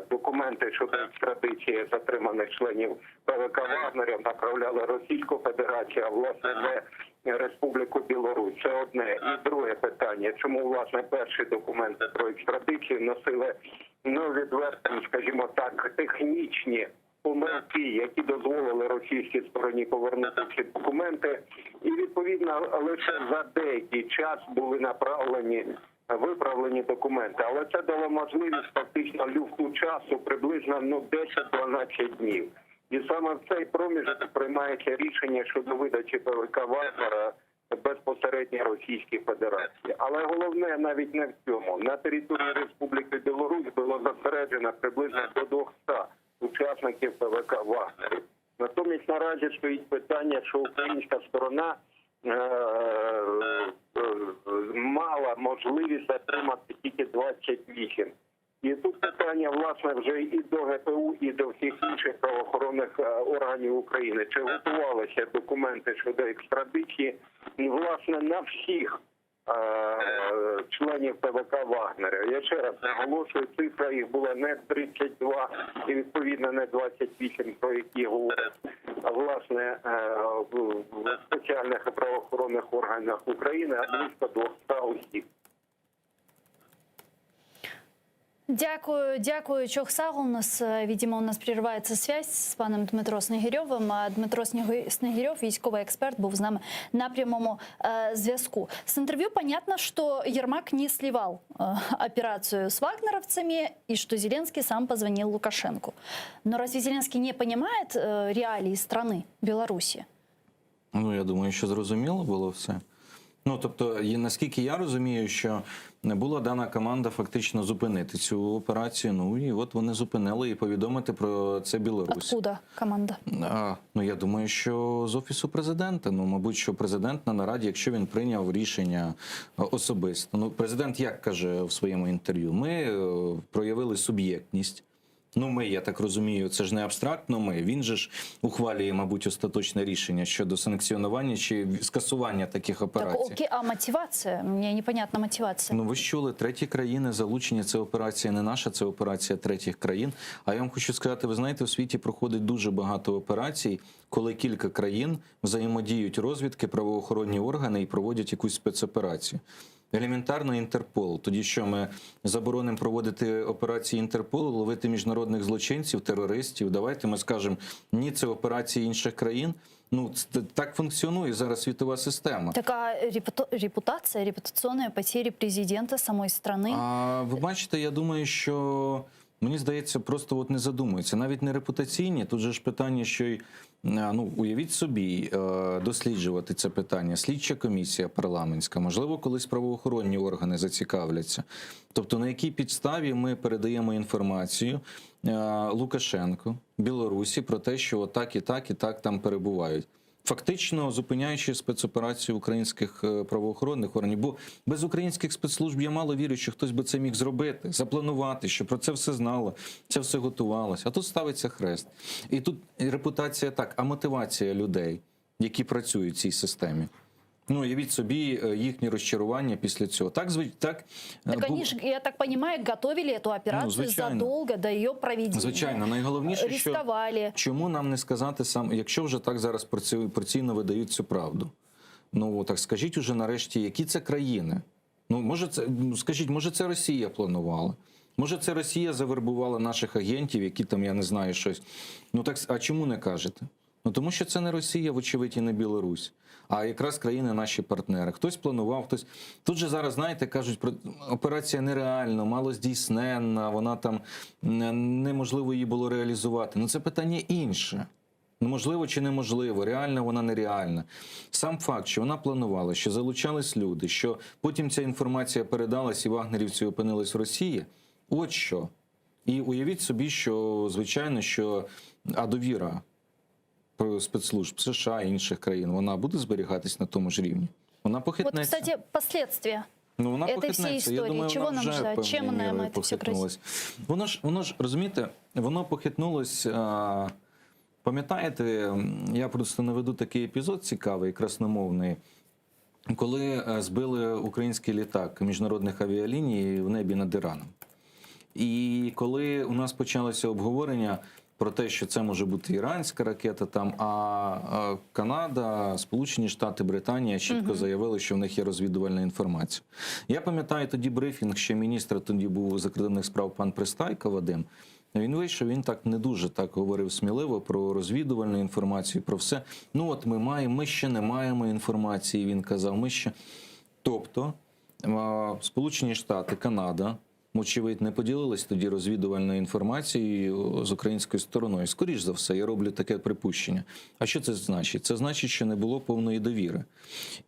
документи щодо екстрадиції затриманих членів ПВК Вагнерів направляли Російську Федерацію, а власне не Республіку Білорусь? Це одне. І друге питання, чому, власне, перші документи про екстрадицію носили, ну, відверто, скажімо так, технічні помилки, які дозволили російській стороні повернути ці документи, і, відповідно, лише за деякий час були виправлені документи. Але це дало можливість фактично люфту часу приблизно 10-12 днів. І саме в цей проміжок приймається рішення щодо видачі ПВК Вагнера безпосередньо Російській Федерації. Але головне навіть не в цьому. На території Республіки Білорусь було зосереджено приблизно до 200 учасників ПВК Вагнерів. Натомість наразі стоїть питання, що українська сторона мала можливість отримати тільки 28. І тут питання, власне, вже і до ГПУ, і до всіх інших правоохоронних органів України. Чи готувалися документи щодо екстрадиції, власне, на всіх членів ПВК Вагнера? Я ще раз наголошую, цифра їх була не 32 і, відповідно, не 28, про які говорять, власне, в спеціальних правоохоронних органах України, а близько 200 осіб. Дякую, Чохсагу. Видимо, у нас прерывается связь с паном Дмитро Снегирьовим. А Дмитро Снегирьов, військовий експерт, був з нами на прямому зв'язку. С интервью понятно, что Ермак не сливал операцию с вагнеровцами и что Зеленский сам позвонил Лукашенку. Но разве Зеленский не понимает реалии страны Беларуси? Ну, я думаю, що зрозуміло було все. Ну, тобто, наскільки я розумію, що не була дана команда фактично зупинити цю операцію, ну і от вони зупинили і повідомити про це Білорусь. Откуда команда? Ну, я думаю, що з Офісу Президента. Ну, мабуть, що президент на нараді, якщо він прийняв рішення особисто. Ну, президент як каже в своєму інтерв'ю? Ми проявили суб'єктність. Ну, ми, я так розумію, це ж не абстрактно ми. Він же ж ухвалює, мабуть, остаточне рішення щодо санкціонування чи скасування таких операцій. Так, окей, а мотивація? Мені непонятна мотивація. Ну, ви ж чули, треті країни залучені, це операція не наша, це операція третіх країн. А я вам хочу сказати, ви знаєте, у світі проходить дуже багато операцій, коли кілька країн взаємодіють розвідки, правоохоронні органи і проводять якусь спецоперацію. Елементарно Інтерпол. Тоді що ми заборонимо проводити операції Інтерполу, ловити міжнародних злочинців, терористів? Давайте ми скажемо, ні, це операції інших країн. Ну, так функціонує зараз світова система. Така репутація, репутаційні потери президента самої країни. А ви бачите, я думаю, що, мені здається, просто от не задумуються. Навіть не репутаційні, тут же ж питання, що й, ну, уявіть собі, досліджувати це питання. Слідча комісія парламентська, можливо, колись правоохоронні органи зацікавляться. Тобто, на якій підставі ми передаємо інформацію Лукашенку, Білорусі про те, що отак і так там перебувають. Фактично зупиняючи спецоперацію українських правоохоронних органів. Бо без українських спецслужб я мало вірю, що хтось би це міг зробити, запланувати, що про це все знало, це все готувалося. А тут ставиться хрест. І тут репутація так, а мотивація людей, які працюють в цій системі. Ну, уявіть собі їхні розчарування після цього. Так, они же, я так понимаю, готовили эту операцию задолго до ее проведения. Звичайно. Найголовніше, рисковали. що чому нам не сказати сам, якщо вже так зараз порційно видають цю правду. Ну, так скажіть уже нарешті, які це країни? Ну, може це, скажіть, може це Росія планувала? Може це Росія завербувала наших агентів, які там, я не знаю, щось. Ну, так, а чому не кажете? Ну тому що це не Росія, вочевидь, і не Білорусь, а якраз країни наші партнери. Хтось планував, хтось тут же зараз, знаєте, кажуть, про операція нереальна, малоздійсненна, вона там неможливо її було реалізувати. Ну це питання інше. Ну, можливо чи неможливо, реальна вона, нереальна. Сам факт, що вона планувала, що залучались люди, що потім ця інформація передалась і вагнерівці опинились в Росії, от що. І уявіть собі, що, звичайно, що довіра спецслужб США і інших країн, вона буде зберігатись на тому ж рівні? Вона похитнеться. Вот, кстати, последствия. Ну, вона этой всей похитнеться. Я истории. думаю, Чего вона нам вже ждать? Чем певною нам мірою это все грозит? Воно ж, розумієте, воно похитнулось. Пам'ятаєте, я просто наведу такий епізод цікавий, красномовний, коли збили український літак міжнародних авіаліній в небі над Іраном. І коли у нас почалося обговорення про те, що це може бути іранська ракета, там, а Канада, Сполучені Штати, Британія чітко заявили, що в них є розвідувальна інформація. Я пам'ятаю тоді брифінг, ще міністр тоді був закордонних справ пан Пристайко Вадим. Він вийшов, він так не дуже так говорив сміливо про розвідувальну інформацію, про все. Ну от ми ще не маємо інформації, він казав, ми ще. Тобто Сполучені Штати, Канада, очевидь, не поділились тоді розвідувальною інформацією з українською стороною. Скоріш за все, я роблю таке припущення. А що це значить? Це значить, що не було повної довіри.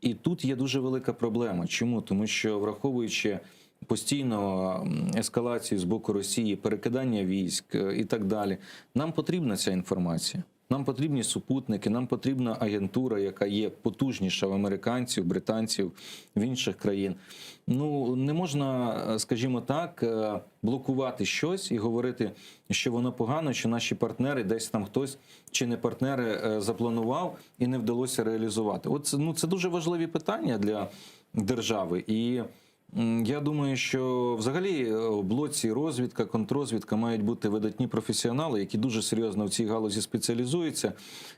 І тут є дуже велика проблема. Чому? Тому що, враховуючи постійно ескалацію з боку Росії, перекидання військ і так далі, нам потрібна ця інформація. Нам потрібні супутники, нам потрібна агентура, яка є потужніша в американців, британців, в інших країн. Ну, не можна, скажімо так, блокувати щось і говорити, що воно погано, що наші партнери, десь там хтось чи не партнери запланував і не вдалося реалізувати. От, ну, це дуже важливі питання для держави. І я думаю, що взагалі в блоці розвідка, контррозвідка мають бути видатні професіонали, які дуже серйозно в цій галузі спеціалізуються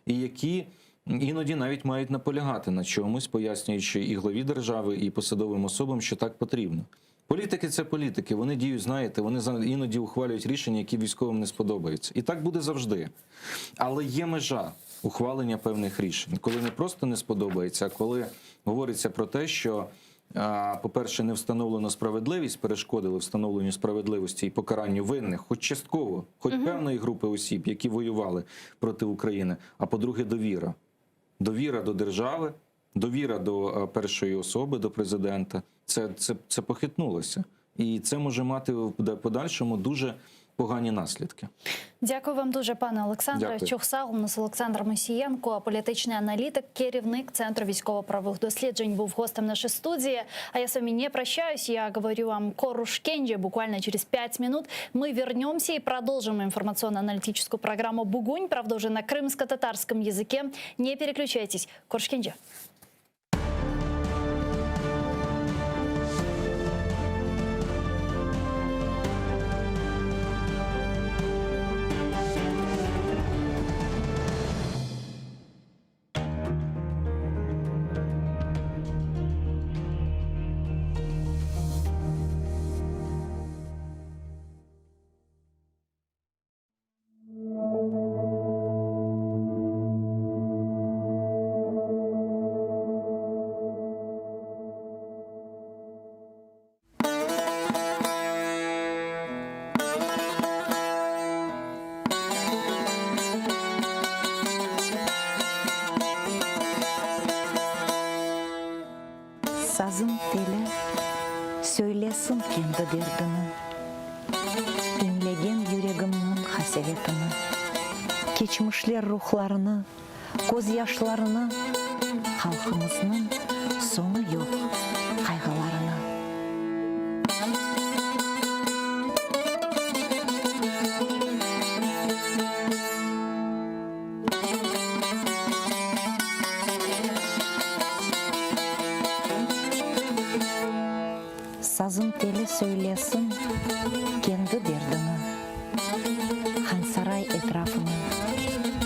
і які іноді навіть мають наполягати на чомусь, пояснюючи і главі держави, і посадовим особам, що так потрібно. Політики – це політики, вони діють, знаєте, вони іноді ухвалюють рішення, які військовим не сподобаються. І так буде завжди. Але є межа ухвалення певних рішень, коли не просто не сподобається, а коли говориться про те, що по-перше, не встановлено справедливість, перешкодили встановленню справедливості і покаранню винних, хоч частково, хоч певної групи осіб, які воювали проти України, а по-друге, довіра. Довіра до держави, довіра до першої особи, до президента. Це похитнулося. І це може мати в подальшому дуже погані наслідки. Дякую вам дуже, пане Олександре. Дякую. Чухсал, у нас Олександр Мосієнко, політичний аналітик, керівник Центру військово-правових досліджень, був гостем нашої студії. А я с вами не прощаюсь, я говорю вам Коруш Кенджи. Буквально через 5 минут мы вернемся и продолжим информационно-аналитическую программу «Бугунь», правда, уже на крымско-татарском языке. Не переключайтесь. Коруш Кенджи. Sazın teli söylesin kendi derdini, inlegen yüreğimnin hasevetini, keçmişler ruhlarını, göz yaşlarını, halkımızın sonu yok kaygılarını. Sazın teli söylesin kendi derdini, Hansaray etrafını,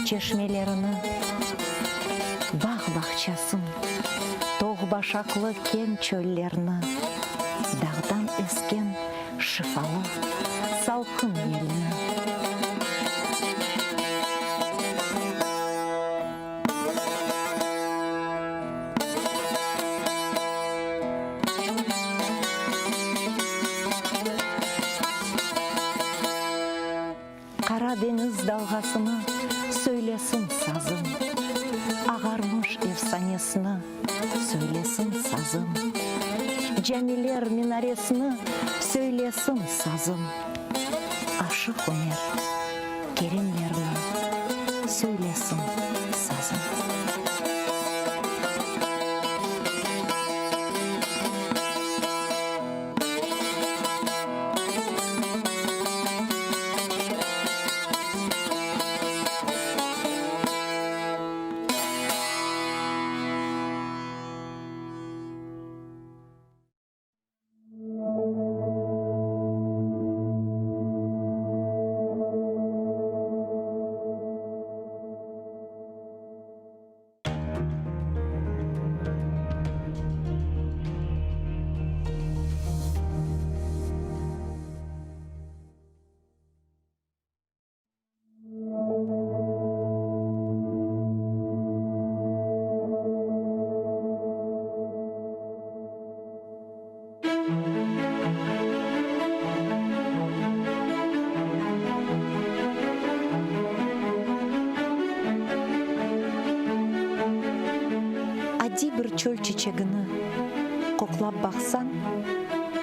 çeşmelerini, bağ bahçesin, toğ başaklı ken çöllerini, dağdan esken şifalı salkın elini. ырғасыны сөйлесін сазым. Ағармыш efsanesini söylesin sazım. Camiler minaresini söylesin sazım. Aşık Ömer Kerimlerini söylesin sazım. Ади бір чөл чечегіні қоқлап бақсан,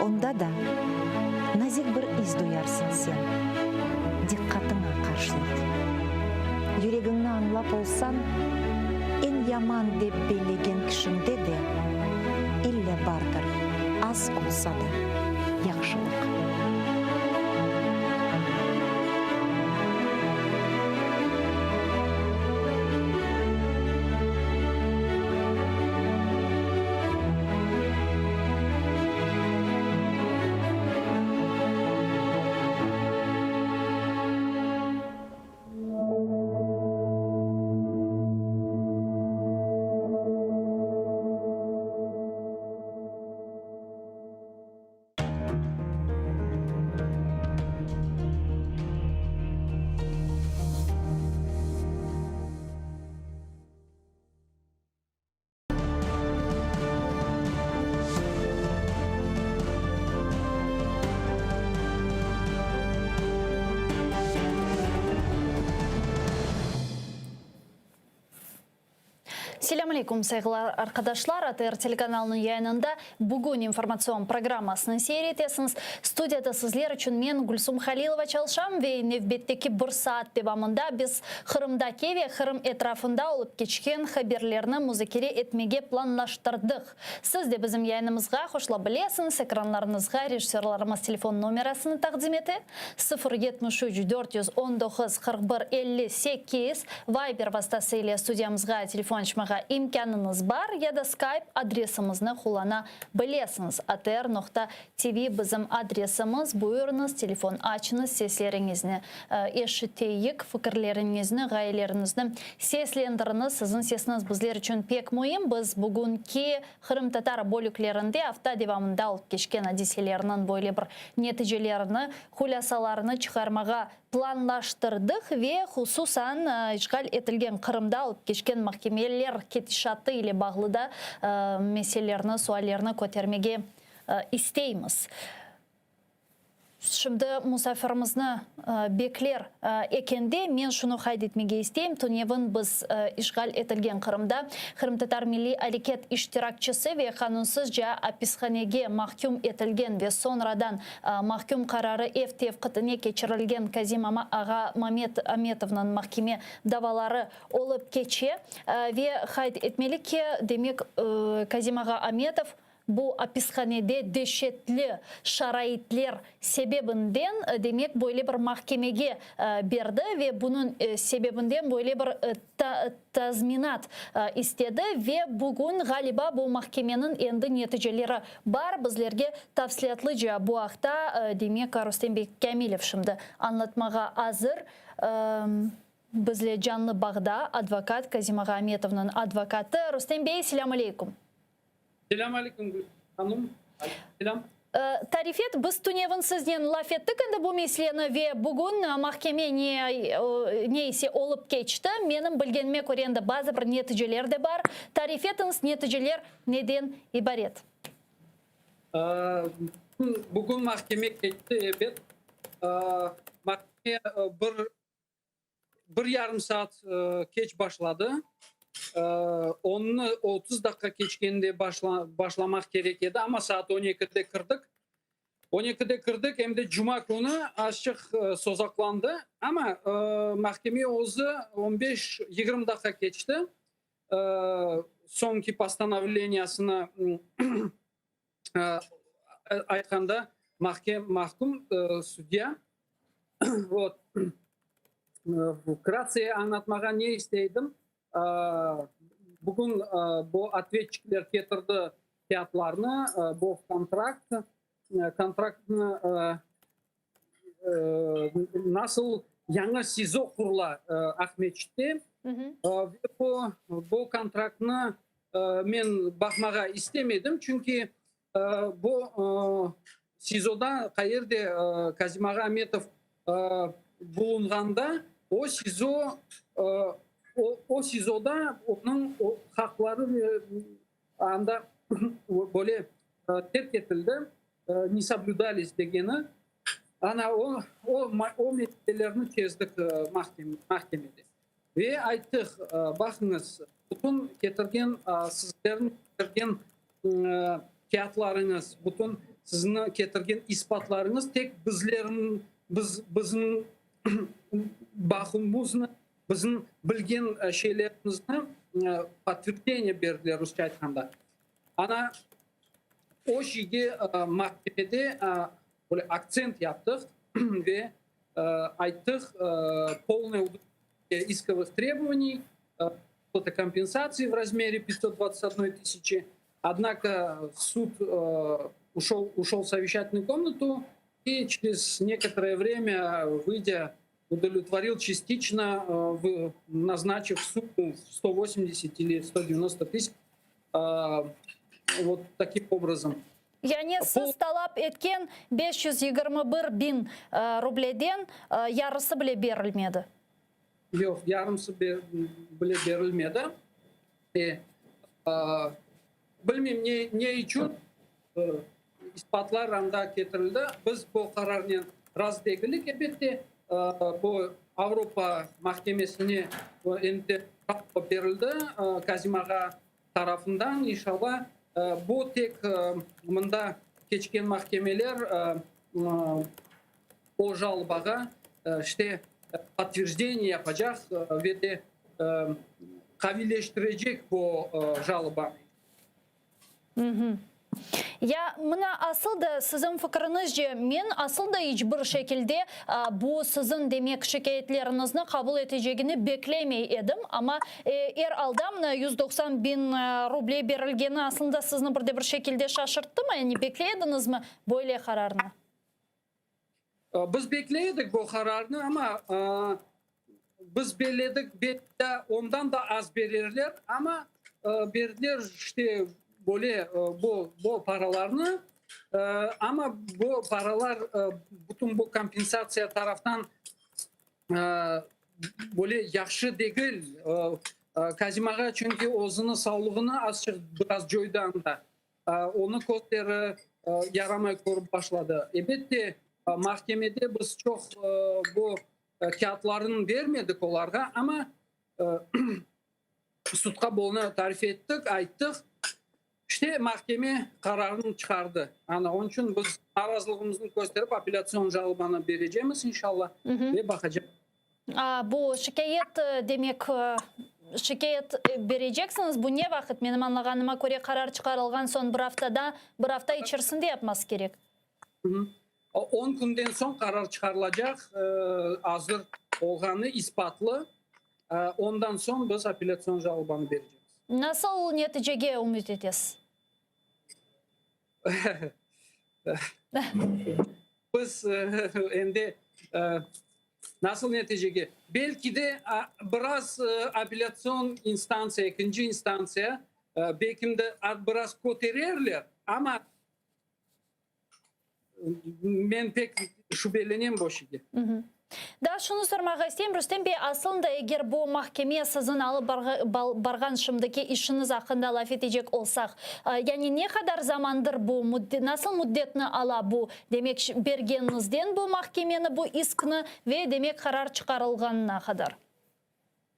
онда да назик бір из дуярсың сен, диққатыңа қаршылық. Жүрегіңні аңлап олсан, ен яман деп белеген кішімде де, илле бардыр, аз олса да, яқшылық. Селям алейкум, сайгылар arkadaşlar. АТР телеканалының yayınında bugün informasyon programmasının seyretесіңіз. Студияда сізлер үшін мен Гүлсум Халилова çalışам ve nevbetteki bir saat devamında biz Kırım'daki ve Kırım etrafında olup geçken haberlerini müzakere etmege planlaştırdık. Siz de bizim yayınımızga hoşla bilesiniz. Ekranlarınızga rejissörlarımız telefon numarasını takdim eti. 073 419 41 58 Viber vasıtasıyla stüdyamızga telefon açmağa imkanınız var ya da Skype adresimizni kullana bilesiniz. atr.tv bizim adresimiz. Buyurunuz, telefon açınız, seslerinizni eşiteyik, fikirlerinizni, gayelerinizni seslendiriniz. Sizin sesiniz bizler için pek mühim. Biz bugünkü Kırım Tatar bölüklerinde hafta devamında olup geçken hadiselerinin böyle bir neticelerini, hulasalarını çıkarmağa planlaştırdık ve hususan işgal etilgen Kırım'da alıp geçken mahkemeler ketişatı ile bağlı da meselelerini, suallerini kötermege isteyimiz. Şimdi musafirimizni bekler ekende men şunu kaydetmege isteyim. Tunevin biz işgal etilgen Kırım'da Kırım Tatar Milli Hareket iştirakçısı ve kanunsuzca hapishanege mahkum etilgen ve sonradan mahkum kararı ev tevkitine geçirilgen Kazim Ağa Ametov'nun mahkeme davaları olup geçe ve kaydetmeli ki demek Kazim Ağa Ametov bu hapishanede dehşetli şaraitler sebebinden demek böyle bir mahkemege berdi ve bunun sebebinden böyle bir tazminat istedi ve bugün galiba bu mahkemenin endi neticeleri var. Bizlerge tafsilatlıca bu hafta demek Rüstembek Kamilov şimdi anlatmağa hazır. Bizle canlı bağda advokat Kazim Ağa Ametov'un advokatı Rüstem Bey, selamun aleyküm. Selam aleyküm hanım. Selam. Tarifet, biz Tunev'in sizden laf ettik bu meseleni ve bugün mahkeme neyse olup geçti. Benim bilgenime göre de bazı bir neticeler de var. Tarifetiniz neticeler neden ibaret? Bugün mahkeme geçti evet. Mahkeme 1,5 saat geç başladı. Onu 30 dakika geçkende başlamak gerekiyordu ama saat 12'de kırdık. 12'de kırdık hem de Cuma günü açık sozaklandı. Ama mahkeme ozu 15-20 dakika geçti. Sonki постановлениясына aytkanda mahkum судья. Вот. Вкратце anlatmaga ne isteydim? Bugün bu ответчиктер getirdi fiyatlarını, bu kontraktını nasıl yangi SIZO kurula Ahmetçik'te. Bu kontraktını men bakmaga istemedim çünkü bu SIZO'da kayerde Kazim Ağa Ahmetov bulunganda o SIZO'da onun hakları anda böyle terk edildi. Не соблюдались degeni. Ana o meselelerini çözdük mahkemede. Ve ayttık, bakınız, bütün getirgen, sizlerin getirgen fiyatlarınız, bütün sizin getirgen ispatlarınız tek bizim bakımımızın, bizim bilgen şeylerimizden подтверждение berdiler Rusça aytkanda. Ana o şeyi mahkemede böyle akcent yaptık ve ayttık полное исковых требований, компенсации в размере 521 тысячи. Однако суд ушел в совещательную комнату и через некоторое время, выйдя, удовлетворил частично, назначив сумму 180 или 190 тысяч. Вот таким образом. Yani siz talap etken 521 bin rubleden yarısı bile verilmedi. Yok, yarımsı bile verilmedi. Bilmem ne için ispatlar anda getirildi. Biz bu kararın razı değildik. Elbette bu Avrupa Mahkemesi'ne endi verildi. Kazim Ağa tarafından inşallah bu tek mında geçken mahkemeler o жалобаға işte подтверждение yapacak ve de kavileştirecek bu жалоба. Ya mına asıl da sizin fikrinizce men asıl da hiçbir şekilde bu sizin demek şikayetlerinizni kabul edeceğini beklemey edim ama aldamına 190 bin ruble verilgeni aslında sizni bir şekilde şaşırttı mı? Yani beklediniz mi böyle kararını? Biz bekledik bu kararını ama biz belledik ondan da az verirler ama verdiler işte böyle bu paralarını ama bu paralar bütün bu kompensasya taraftan böyle yaxşı değil. Kazim Ağa çünkü özünün sağlığını açık biraz joydan da onu kodları yaramay korup başladı. Elbette mahkemede biz çok bu kağıtlarını vermedik onlara ama sudka bunu tarif ettik, ayttık. İşte mahkeme kararını çıkardı. Yani onun için biz narazılığımızı gösterip apellasyon жалобаны vereceğiz inşallah ve bakacağız. Bu şikayet demek şikayet vereceksiniz. Bu ne vakit? Benim anlaganyma göre karar çıkarılgan son bir hafta içerisinde yapması gerek. 10 günden son karar çıkarılacak. Hazır olganı ispatlı. Ondan son biz apellasyon жалобаны vereceğiz. Nasıl neticeye ümit edesiz? Biz endi nasıl neticeye? Belki de biraz apellasyon instansiya, ikinci instansiya belki de biraz kotererler ama men pek şüpheleniyorum bu şeyde. Da şunu sormak isteyeyim Rüstem Bey, aslında eğer bu mahkemeye sizin alıp bargan şimdiki işiniz hakkında laf edecek olsak, yani ne kadar zamandır bu nasıl müddetini ala bu demek bergeninizden bu mahkemeni bu iskini ve demek karar çıkarılganına kadar?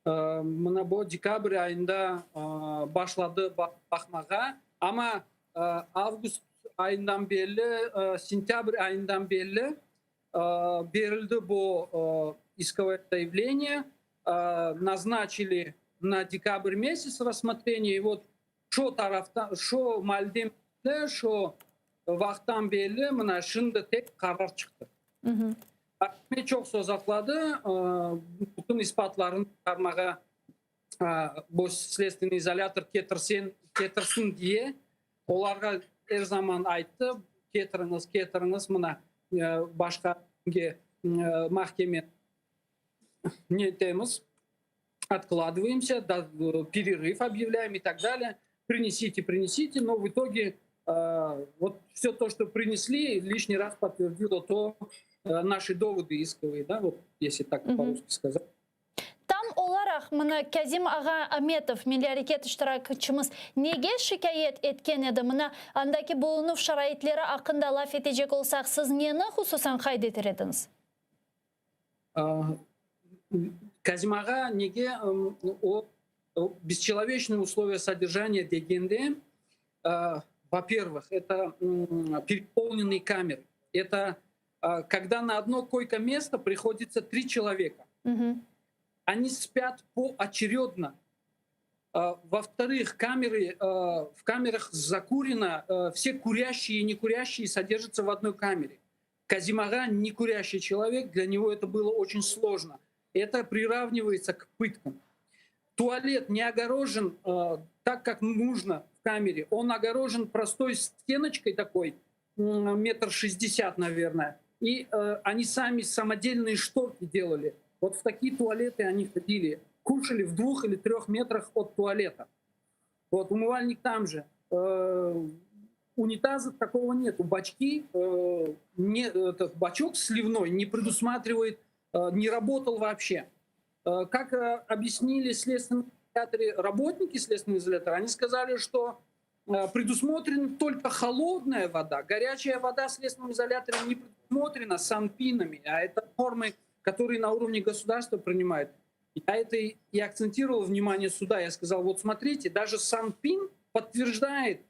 мына бу декабрь айында башлады бакмага, ама август айынан бери, сентябрь айынан бери берилди бу исковое заявление, назначили на декабрь месяц рассмотрение, и вот шо тарафтан, шо малдем, шо вақтан бері мына шынды тек қарар шықты. Мен çok созаклады, bütün испатларын кармага bu следственный изолятор кетірсін diye оларға her zaman айтты, кетіріңіз, мына башқа mahkeme не етеміз, откладываемся, перерыв объявляем и так далее. Принесите, но в итоге вот все то, что принесли, лишний раз подтвердило то наши доводы исковые, да, вот если так по-русски сказать. Там оларақ мына Казим аға Аметов, Milli Hareket iştirakçımız неге шикает еткен еді? Мына андаки болынув шарайтлері ақында лаф етежек олсақ, сіз нені хусусан қайды етер едіңіз? Казим аға неге бесчеловечные условия содержания дегенде, во-первых, это переполненные камеры. Это когда на одно койко-место приходится 3 человека. Они спят поочередно. Во-вторых, в камерах закурено, все курящие и некурящие содержатся в одной камере. Казим ага не курящий человек, для него это было очень сложно. Это приравнивается к пыткам. Туалет не огорожен так, как нужно в камере. Он огорожен простой стеночкой такой, 1,60 м, наверное. И они сами самодельные шторки делали. Вот в такие туалеты они ходили. Кушали в 2 или 3 метрах от туалета. Вот умывальник там же. Унитаза такого нет. Бачки, этот бачок сливной не предусматривает, не работал вообще. Как объяснили следственные изоляторы, работники следственного изолятора, они сказали, что предусмотрена только холодная вода. Горячая вода в следственном изоляторе не предусмотрена санпинами, а это нормы, которые на уровне государства принимают. Я это и акцентировал внимание суда. Я сказал, вот смотрите, даже санпин подтверждает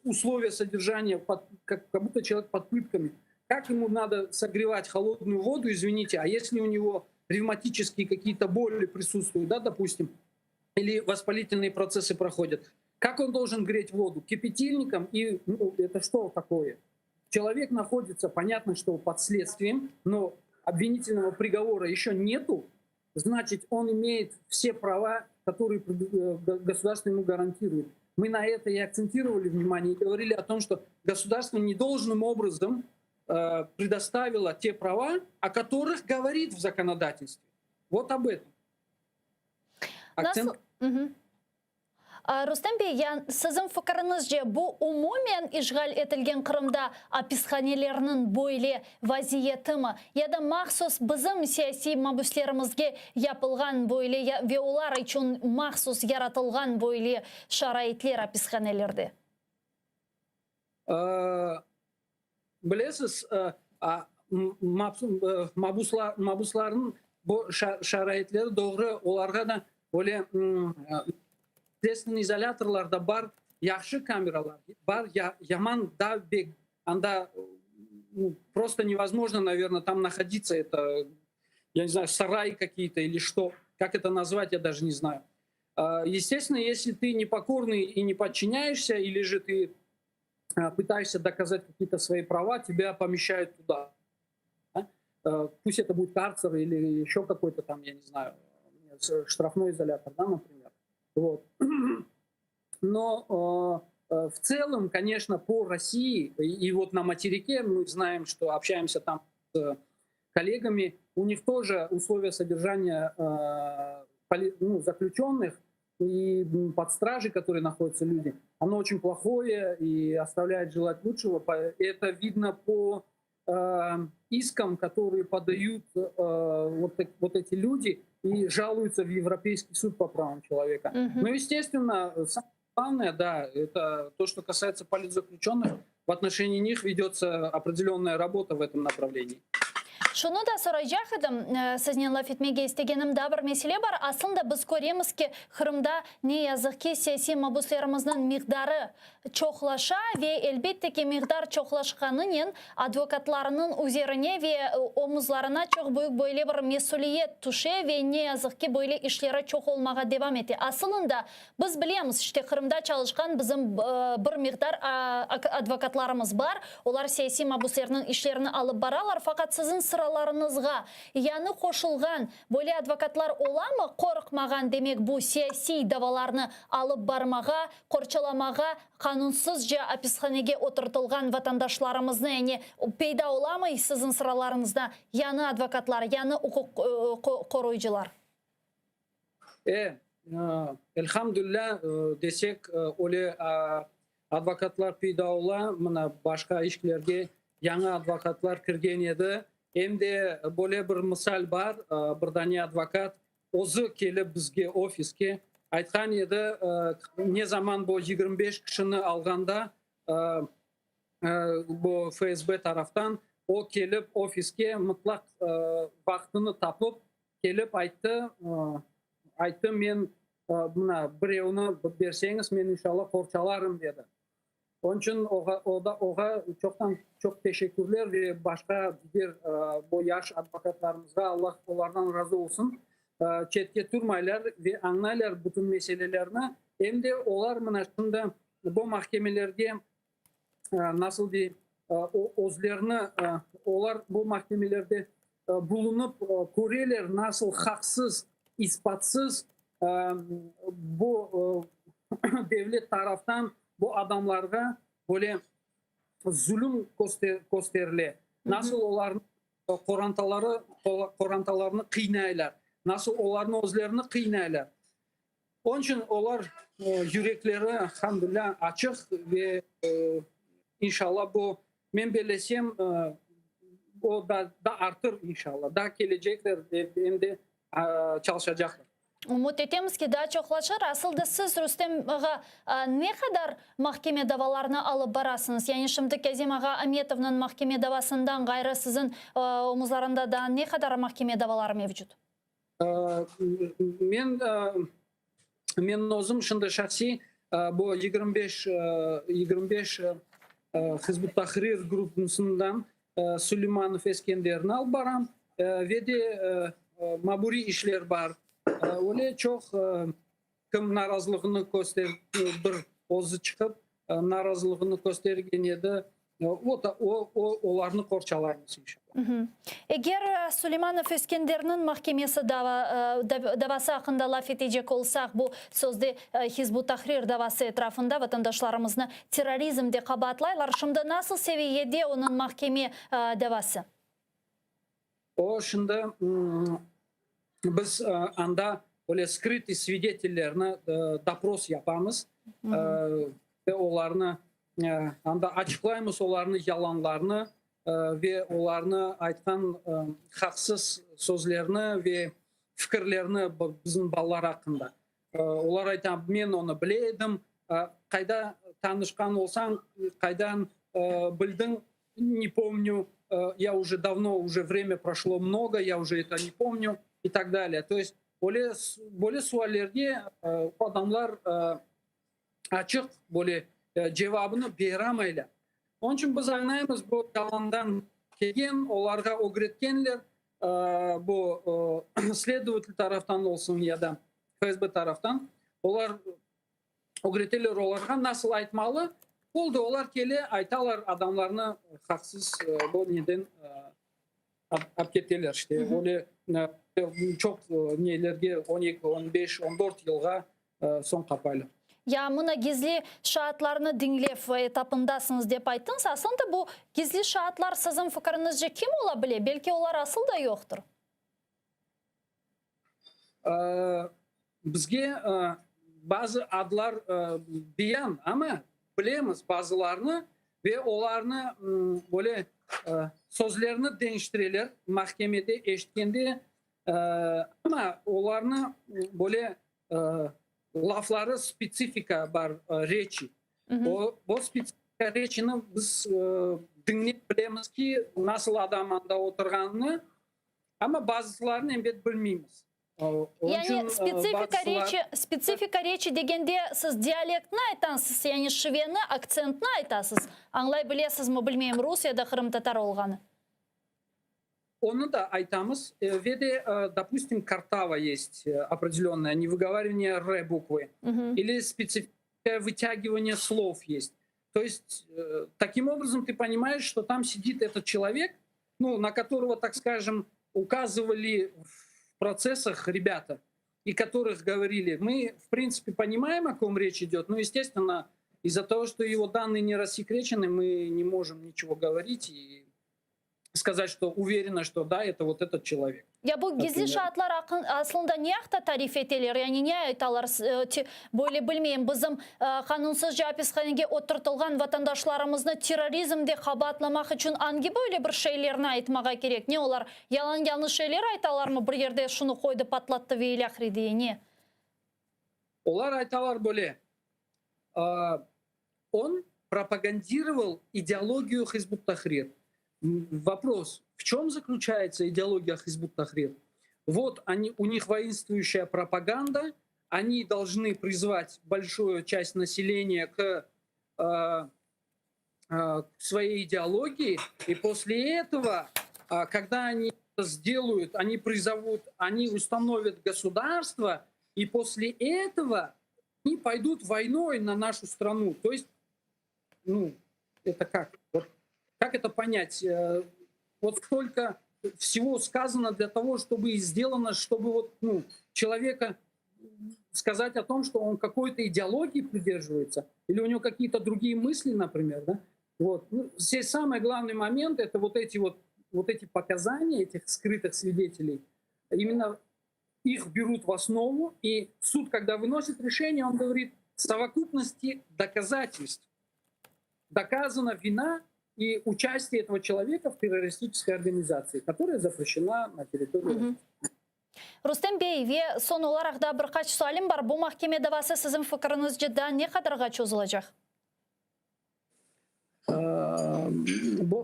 условия содержания, как будто человек под пытками. Как ему надо согревать холодную воду, извините, а если у него ревматические какие-то боли присутствуют, да, допустим, или воспалительные процессы проходят, как он должен греть воду? Кипятильником? И это что такое? Человек находится, понятно, что под следствием, но обвинительного приговора еще нету, значит, он имеет все права, которые государство ему гарантирует. Мы на это и акцентировали внимание, и говорили о том, что государство недолжным образом предоставило те права, о которых говорит в законодательстве. Вот об этом. Акцент... Рустам бей, сіздің фікіріңізше, бұл умумен ишғал етілген Қырымда аписханелерінің бойле вазиеті ме? Яда мақсус бізім сияси мабуслерімізге япылған бойле, ве олар үшін мақсус яратылған бойле шарайтлер аписханелерді? Білесіз, мабусларын шарайтлері doğru оларға да оле следственный изоляторларда бар яхшы камералар, бар яман да бег. Анда просто невозможно, наверное, там находиться. Это, я не знаю, сараи какие-то или что. Как это назвать, я даже не знаю. Естественно, если ты непокорный и не подчиняешься, или же ты пытаешься доказать какие-то свои права, тебя помещают туда. Пусть это будет карцер или еще какой-то там, я не знаю, штрафной изолятор, да, например. Вот. Но в целом, конечно, по России и вот на материке мы знаем, что общаемся там с коллегами, у них тоже условия содержания заключенных и под стражей, которые находятся люди, оно очень плохое и оставляет желать лучшего. Это видно по искам, которые подают вот эти люди и жалуются в Европейский суд по правам человека. Ну, естественно, самое главное, да, это то, что касается политзаключенных. В отношении них ведется определенная работа в этом направлении. Шуну да сұрайжақ едім, сізнен лаф етмеге істегенім да бір меселе бар. Асында біз көреміз ке Қырымда не язықке саяси мабусларымыздың миғдары чоқлаша ве әлбетте ке миғдар чоқлашқанымен адвокатларының өзеріне ве омызларына чоқ бүйік бойле бір месулиет туше ве не язықке бойле ішлері чоқ олмаға девам еті. Асылында біз білеміз, іште Қырымда çalışқан біздің бір миғдар адвокатларымыз бар. Олар саяси мабусларының ішлерін алып баралар, фақат сіздің сыраларыңызға яны қошылған бөле адвокатлар оламы қорықмаған демек бұл саяси даваларны алып бармаға, қорчаламаға, қанунсыз же аписханеге отыртылған ватандашларымызны яны пейда оламы сіздің сыраларыңызда яны адвокатлар, яны құқық қоройжылар? Элхамдулилля десек, оле адвокатлар пейда ола, мына башқа ішкілерге яңа адвокатлар кірген еді. Емде боле бір мысал бар, бірдане адвокат өзі келіп бізге офиске айтқан еді, не заман бұл 25 кішіні алғанда бұл ФСБ тарафтан о келіп офиске мұтлақ вақтыны тапып келіп айтты мен мына біреуіні берсеңіз мен иншалла қорчаларым деді. Onun için oğa çok teşekkürler ve başka diğer bu yaş advokatlarımıza Allah onlardan razı olsun. Çetke durmaylar ve anlaylar bütün meselelerini. Hem de onlar şimdi bu mahkemelerde nasıl diye özlerini onlar bu mahkemelerde bulunup koruyorlar nasıl haksız, ispatsız bu devlet taraftan bu adamlarga böyle zulüm gösterilir. Nasıl onların korantalarını kıynaylar. Nasıl onların özlerini kıynaylar. Onun için onlar yürekleri elhamdülillah açık ve inşallah bu men belesem o da artır inşallah. Da gelecekler hem de çalışacaklar. Umut etemiz ki daha çoqlaşır. Asılda siz Rüstem ağa ne kadar mahkeme davalarını alıp barasınız? Yani şimdi Kazim ağa Ametov'un mahkeme davasından gayrı sizin omuzlarında da ne kadar mahkeme davaları mevcut? Men özüm şimdi şahsi bu 25 Hizbut Tahrir grubusundan Süleymanov Eskender'ini alıp baram ve de maburi işler var. Öyle çok kim narazılığını bir ozu çıkıp narazılığını göstergen edi. Olarını korçalayımız inşallah. Eğer Süleymanov Eskender'nin mahkemesi davası hakkında laf edecek olsak bu sözde Hizbut Tahrir davası etrafında vatandaşlarımızı terörizmde kabatlaylar. Şimdi nasıl seviyede onun mahkeme davası? O şimdi biz anda böyle skrytый свидетельlerine допрос yapamız ve onlarını anda açıklayımız onlarını yalanlarını ve onlarını aytkan haksız sözlerini ve fikirlerini bizim ballar hakkında. Onlar aytan men onu bileydim, kayda tanışkan olsan, kaydan bildin, не помню, я уже давно, уже время прошло много, я уже это не помню. И так далее. То есть böyle suallerge adamlar açık böyle cevabını beramaylar. Onun için biz anlayımız bu yalandan kelgen, onlarga öğretkenler bu следователь taraftan olsun ya da FSB taraftan onlar öğretirler onlarga nasıl aytmalı. Oldu onlar kele aytalar adamlarını haksız bu neden apkettiler işte. Böyle çok nelerge 12, 15, 14 yılga son kapaylı. Ya mına gizli şahatlarını dinlep etapındasınız dep ayttınız. Aslında bu gizli şahatlar sizin fikrinizce kim olabilir? Belki onlar asıl da yoktur. Bizge bazı adlar bilen ama bilemiz bazılarını ve onlarını böyle sözlerini değiştirirler mahkemede eşitkende ama onlarını böyle lafları spesifika var reçi. O spesifika reçini biz тыңнеп білеміз ки насыл адам анда отырғанын, ama bazılarını elbet bilmeyimiz. Yani spesifika речи дегенде сіз диалектні айтасыз, яғни швені акцентні айтасыз. Аңлай білесіз ме білмеймін, Русияда Қырым татар олғаны. Onu da айтамыз. Ve de, допустим, картава есть определенное невыговаривание «р» буквы. Или специфическое вытягивание слов есть. То есть, таким образом ты понимаешь, что там сидит этот человек, ну, на которого, так скажем, указывали в процессах ребята, и которых говорили. Мы, в принципе, понимаем, о ком речь идет, но, естественно, из-за того, что его данные не рассекречены, мы не можем ничего говорить и сказать, что уверенно, что да, это вот этот человек. Ya bu gizli şartlar aslında niye tarif ettiler? Yani niye aytalar? Böyle bilmeyeyim, bizim kanunsuz hapishaneye oturtulgan vatandaşlarımızı terörizmde kabatlamak için hangi böyle bir şeylerini aytmağa gerek? Ne olar? Yalan yanlış şeyler aytalar mı? Bir yerde şunu koydu patlattı ve ilahri diye ne? Olar aytalar böyle. Он пропагандировал идеологию Хизбут Тахрир. Вопрос, в чем заключается идеология Хизбут Тахрир? Вот у них воинствующая пропаганда, они должны призвать большую часть населения к своей идеологии, и после этого, когда они это сделают, они призовут, они установят государство, и после этого они пойдут войной на нашу страну. То есть, ну, это как? Вот, как это понять? Вот столько всего сказано для того, чтобы сделано, чтобы вот, ну, человека сказать о том, что он какой-то идеологии придерживается, или у него какие-то другие мысли, например, да? Вот. Ну, здесь самый главный момент — это вот эти показания этих скрытых свидетелей. Именно их берут в основу, и суд, когда выносит решение, он говорит, в совокупности доказательств доказана вина и участие этого человека в террористической организации, которая запрещена на территории. Рустем Бей, ve son olarak da birkaç sualim var. Bu mahkeme davası sizin fikrinizce daha ne kadarga çözülecek?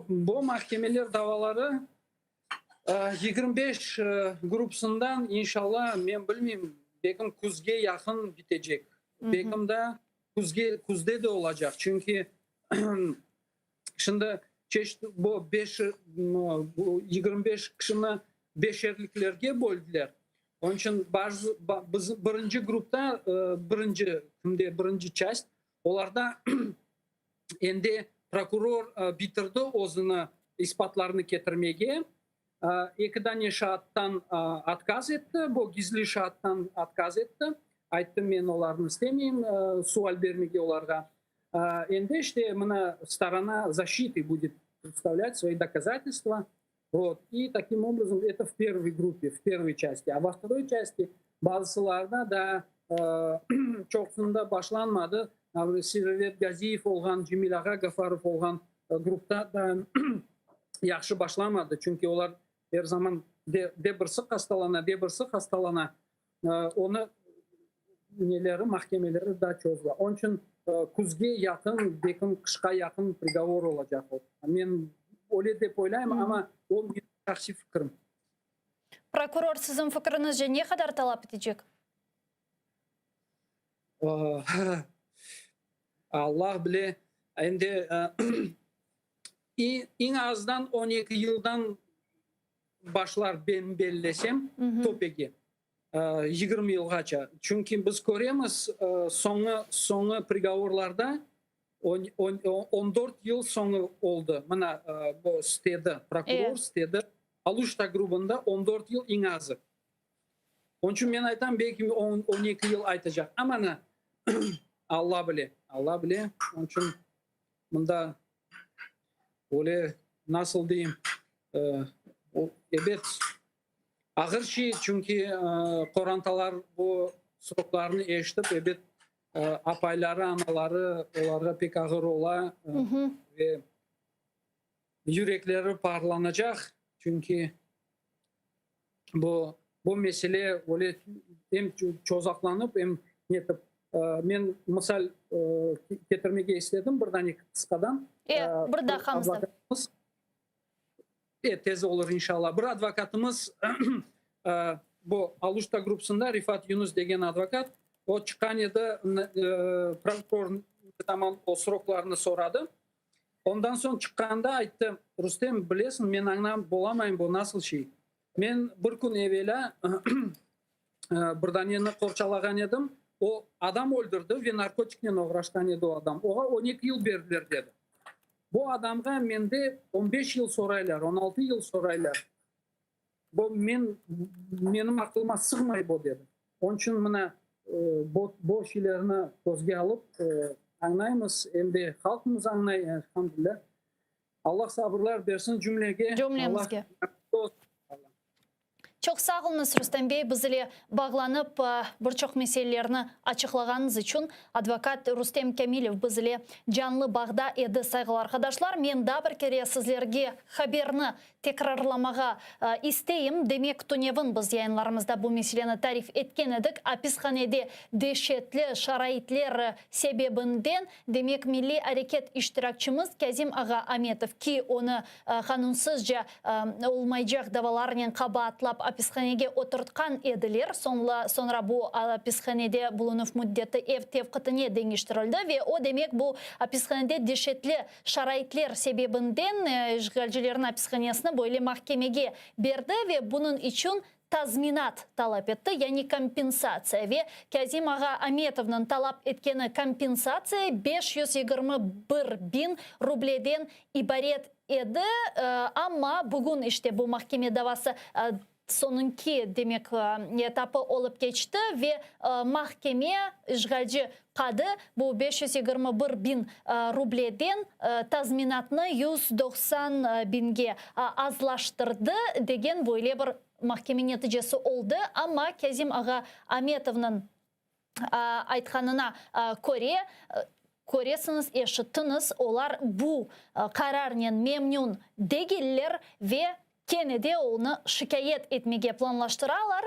Bu mahkemeler davaları 25 grupsundan inşallah men bilmeyeyim bekim kuzge yakın bitecek. Bekim de kuzde de olacak. Çünkü şimdi çeşitli bu 25 kişini beşerliklerge böldüler. Onun için birinci grupta birinci часть olarda endi prokuror bitirdi o'zini ispatlarını getirmege. İki tane şahittan atkaz etti. Bu gizli şahittan atkaz etti. Aytdım men olarni istemeyim, sual bermege olarga. Endi işte mana сторона защиты будет представлять свои доказательства. Вот. И таким образом это в первой группе, в первой части. А во второй части bazılarında da çoğusunda başlanmadı. Servet Gaziyev olgan, Cemil Ağa Gafarov olgan grupta da yaxşı başlamadı. Çünkü onlar her zaman birisi hastalana. Onu neleri, mahkemeleri daha çözdü. Onun için kuzge yakın, bekim kışka yakın prigovor olacak. Ben öyle de oylayım ama o bir şahsi fikrim. Prokuror sizin fikrinizce ne kadar talep edecek? Allah bile. Endi en azdan 12 yıldan başlar ben bellesem topegi. 20 yılgacha. Çünkü biz göremiz sonu prigovorlarda 14 yıl sonu oldu. Mana bu sitede, prokuror sitede Aluşta grubunda 14 yıl en azı. Onun için ben aytam belki 12 yıl aytacak. Ama ne? Allah bile. Onun için bunda öyle nasıl diyeyim? Evet. Ağır şey çünkü korantalar bu soruklarını eşitip evet apayları, anaları onlara pek ağır ola ve yürekleri parlanacak. Çünkü bu mesele öyle hem çozaklanıp hem мен мысал кетірмеге істедім бірдан екі қысқадан. Бірда қамызды. Тез olur иншалла. Bir advokatımız bu Aluşta grupsunda Rifat Yunus деген advokat. O çıkan yerde prokuror tamam o soroklarını soradı. Ondan sonra çıkkanda aytты, Rustem bilesin men anlam bolamayın bu nasıl şey. Men bir kun evvela birdaniyeni korçalagan edim. O adam öldürdü ve narkotikten uğraşkan edi o adam. Oğa 12 yıl verdiler dedi. Bu adamga mende 15 yıl soraylar, 16 yıl soraylar. Bu benim aklıma sığmay bu dedi. Onun için mına bu şeylerini gözge alıp anlayımız, hem de halkımız anlayın elhamdülillah. Allah sabırlar versin cümlemizge. Çok sağ olunuz Rüstem Bey, biz ile bağlanıp birçok meselelerini açıklağınız için advokat Rüstem Kamilov biz ile canlı bağda edi saygılı arkadaşlar. Men da bir kere sizlerge haberini tekrarlamağa isteyim. Demek Tunev'in biz yayınlarımızda bu meseleni tarif etken edik. Hapishanede dehşetli şaraitler sebebinden demek Milli Hareket iştirakçımız Kazim Ağa Ametov ki onu kanunsuzca olmayacak davalarla kabahatlap hapishanege oturtkan ediler. Sonra bu hapishanede bulunup müddeti ev tevkitine değiştirildi ve o demek bu hapishanede dehşetli şaraitler sebebinden işgalcilerin hapishanesini böyle mahkemege verdi ve bunun için tazminat talep etti. Yani kompensasiya ve Kazim Ağa Ametov'un talep etkeni kompensasiya 521.000 rubleden ibaret edi. Ama bugün işte bu mahkeme davası sonunki demek etapı olup geçti ve mahkeme işgalci kadı bu 521.000 rubleden tazminatını 190.000'ge azlaştırdı degen böyle bir mahkeme neticesi oldu. Ama Kazim Ağa Ametov'un aytkanına koresiniz, eşittiniz, olar bu kararnen memnun değiller ve Kennedy onu şikayet etmeye planlaştıralar.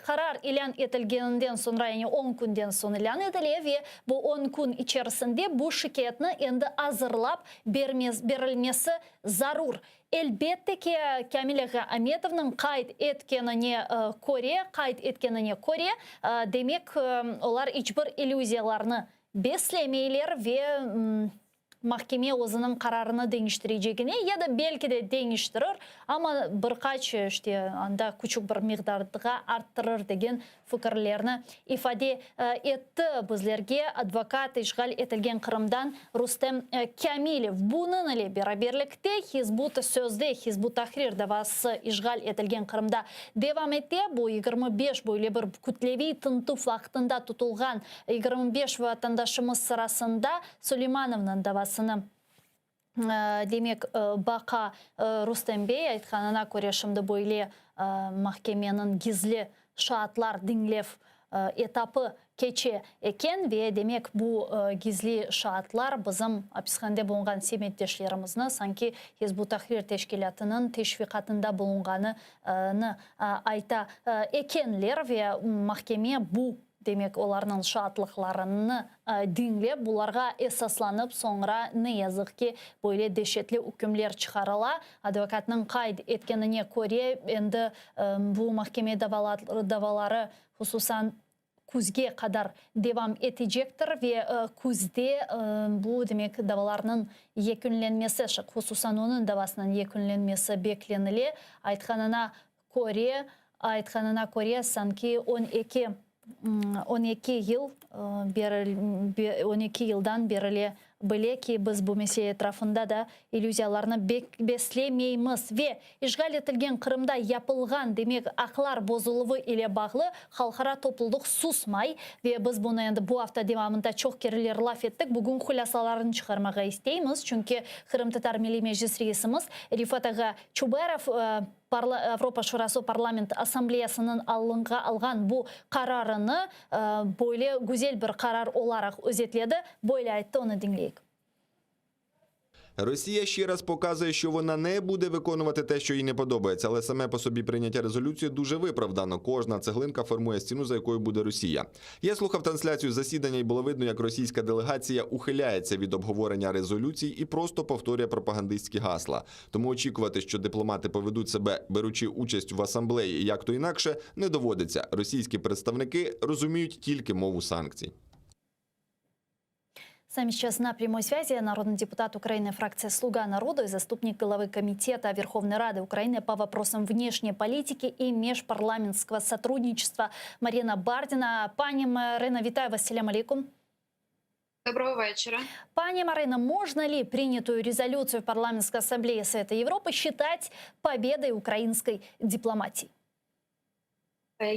Karar ilan etilgeninden sonra yani 10 günden sonra ilan edilir ve bu 10 gün içerisinde bu şikayetini endi hazırlap verilmesi zarur. Elbette ki Kamil Ağa Ametov'un kayıt etkenine Kore demek olar hiçbir illüziyalarını beslemeyler ve mahkeme özünün kararını değiştireceğini ya da belki de değiştirir ama birkaç işte anda küçük bir miktarda arttırır degen fikirlerini ifade etti bizlerge advokat işgal etilgen Kırım'dan Rustem Kamilov. Bunun ile beraberlikte Hizbut Sözde Hizbut Tahrir davası işgal etilgen Kırım'da devam etti. Bu 25 böyle bir kütlevi tıntıf vaktinde tutulgan 25 vatandaşımız sırasında Süleymanov'un davası demek baka Rustem Bey aytkanına göre şimdi böyle mahkemenin gizli şartlar dinlev etapı keçe eken ve demek bu gizli şartlar bizim hapishanede bulungan semiyetteşlerimizni sanki Hizbut Tahrir teşkilatının teşvikatında bulunganı ayta ekenler ve mahkeme bu demek onların şartlıklarını dinlep bularga esaslanıp sonra ne yazık ki böyle dehşetli hükümler çıkarıla. Advokatның kayıt etkenine göre endi bu mahkeme davaları hususan kuzge kadar devam edecektir ve kuzde bu demek davalarının yekünlenmesi, hususan onun davasının yekünlenmesi beklenili. Aytkanına göre sanki 12 yıldan beri bile ki biz bu mesele etrafında da illüziyalarını beslemeyimiz ve işgal etilgen Kırım'da yapılgan demek aklar bozuluğu ile bağlı halkara topluluk susmay ve biz bunu yani bu hafta devamında çok kereler laf ettik. Bugün hulasalarını çıkarmağa isteyimiz. Çünkü Kırım Tatar Milli Meclis Reisimiz Rifat Ağa Çubarov Avrupa Şurası Parlament Asambleyasının algan bu kararını böyle güzel bir karar olarak özetledi. Böyle ayıttı, onu dinleyik. Росія ще раз показує, що вона не буде виконувати те, що їй не подобається, але саме по собі прийняття резолюції дуже виправдано. Кожна цеглинка формує стіну, за якою буде Росія. Я слухав трансляцію засідання і було видно, як російська делегація ухиляється від обговорення резолюцій і просто повторює пропагандистські гасла. Тому очікувати, що дипломати поведуть себе, беручи участь в асамблеї, як-то інакше, не доводиться. Російські представники розуміють тільки мову санкцій. С нами сейчас на прямой связи народный депутат Украины, фракция «Слуга народа» и заступник главы Комитета Верховной Рады Украины по вопросам внешней политики и межпарламентского сотрудничества Марина Бардина. Пані Марина, вітаю вас, салям алейкум. Доброго вечера. Пані Марина, можно ли принятую резолюцию Парламентской ассамблеи Совета Европы считать победой украинской дипломатии?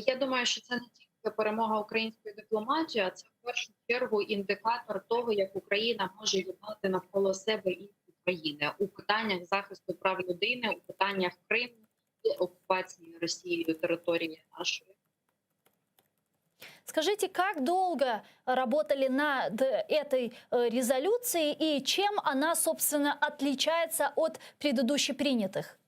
Я думаю, що це не тільки перемога української дипломатії, а це в першу чергу індикатор того, як Україна може єднати навколо себе інші країни у питаннях захисту прав людини, у питаннях Криму і окупації Росією території нашої. Скажите, как долго работали над этой резолюцией и чем она, собственно, отличается от предыдущих принятых?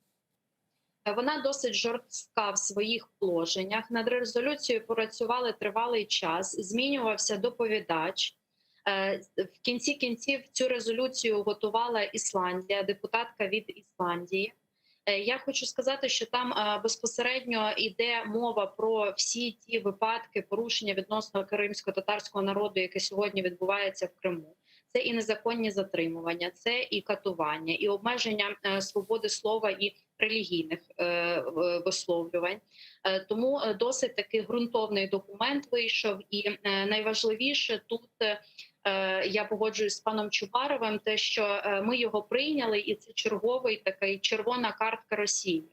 Вона досить жорстка в своїх положеннях. Над резолюцією працювали тривалий час, змінювався доповідач. В кінці кінців цю резолюцію готувала Ісландія, депутатка від Ісландії. Я хочу сказати, що там безпосередньо йде мова про всі ті випадки порушення відносно кримсько-татарського народу, яке сьогодні відбувається в Криму. Це і незаконні затримування, це і катування, і обмеження свободи слова і релігійних висловлювань. Тому досить такий ґрунтовний документ вийшов. І найважливіше тут, я погоджуюсь з паном Чубаровим, те, що ми його прийняли, і це черговий такий червона картка Росії.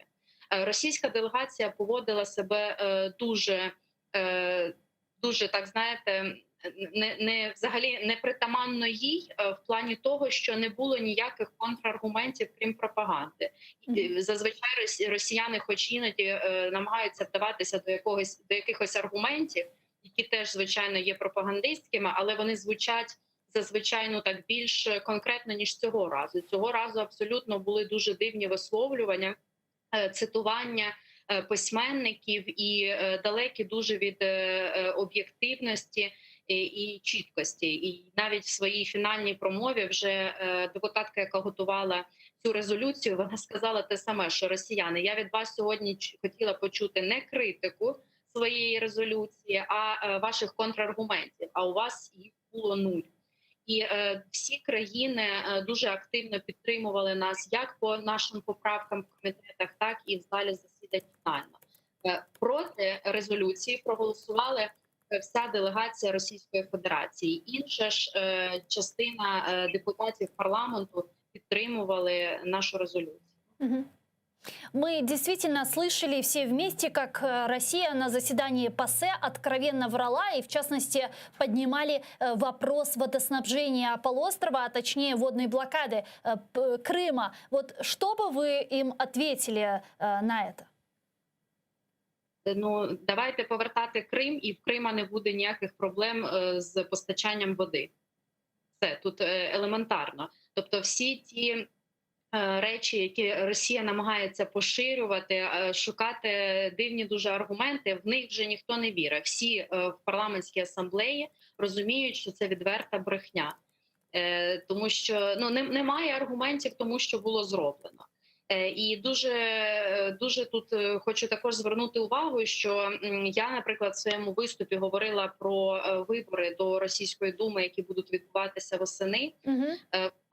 Російська делегація поводила себе дуже, так знаєте, взагалі непритаманно їй в плані того, що не було ніяких контраргументів, крім пропаганди. Зазвичай росіяни, хоч іноді намагаються вдаватися до якихось аргументів, які теж, звичайно, є пропагандистськими, але вони звучать зазвичай так більш конкретно, ніж цього разу. Цього разу абсолютно були дуже дивні висловлювання, цитування письменників і далекі дуже від об'єктивності і чіткості. І навіть в своїй фінальній промові вже депутатка, яка готувала цю резолюцію, вона сказала те саме, що росіяни, я від вас сьогодні хотіла почути не критику своєї резолюції, а ваших контраргументів, а у вас їх було 0. І всі країни дуже активно підтримували нас як по нашим поправкам в комітетах, так і в залі засідань фінально. Проти резолюції проголосували вся делегація Російської Федерації. Інша ж частина депутатів парламенту підтримували нашу резолюцію. Мы действительно слышали все вместе, как Россия на заседании ПАСЕ откровенно врала и, в частности, поднимали вопрос водоснабжения полуострова, а точнее водной блокады Крыма. Вот что бы вы им ответили на это? Ну, давайте повертати Крим, і в Крима не буде ніяких проблем з постачанням води. Це тут елементарно. Тобто всі ті речі, які Росія намагається поширювати, шукати дивні дуже аргументи, в них вже ніхто не вірить. Всі в парламентській асамблеї розуміють, що це відверта брехня. Тому що немає аргументів тому, що було зроблено. І дуже тут хочу також звернути увагу, що я, наприклад, в своєму виступі говорила про вибори до Російської Думи, які будуть відбуватися восени.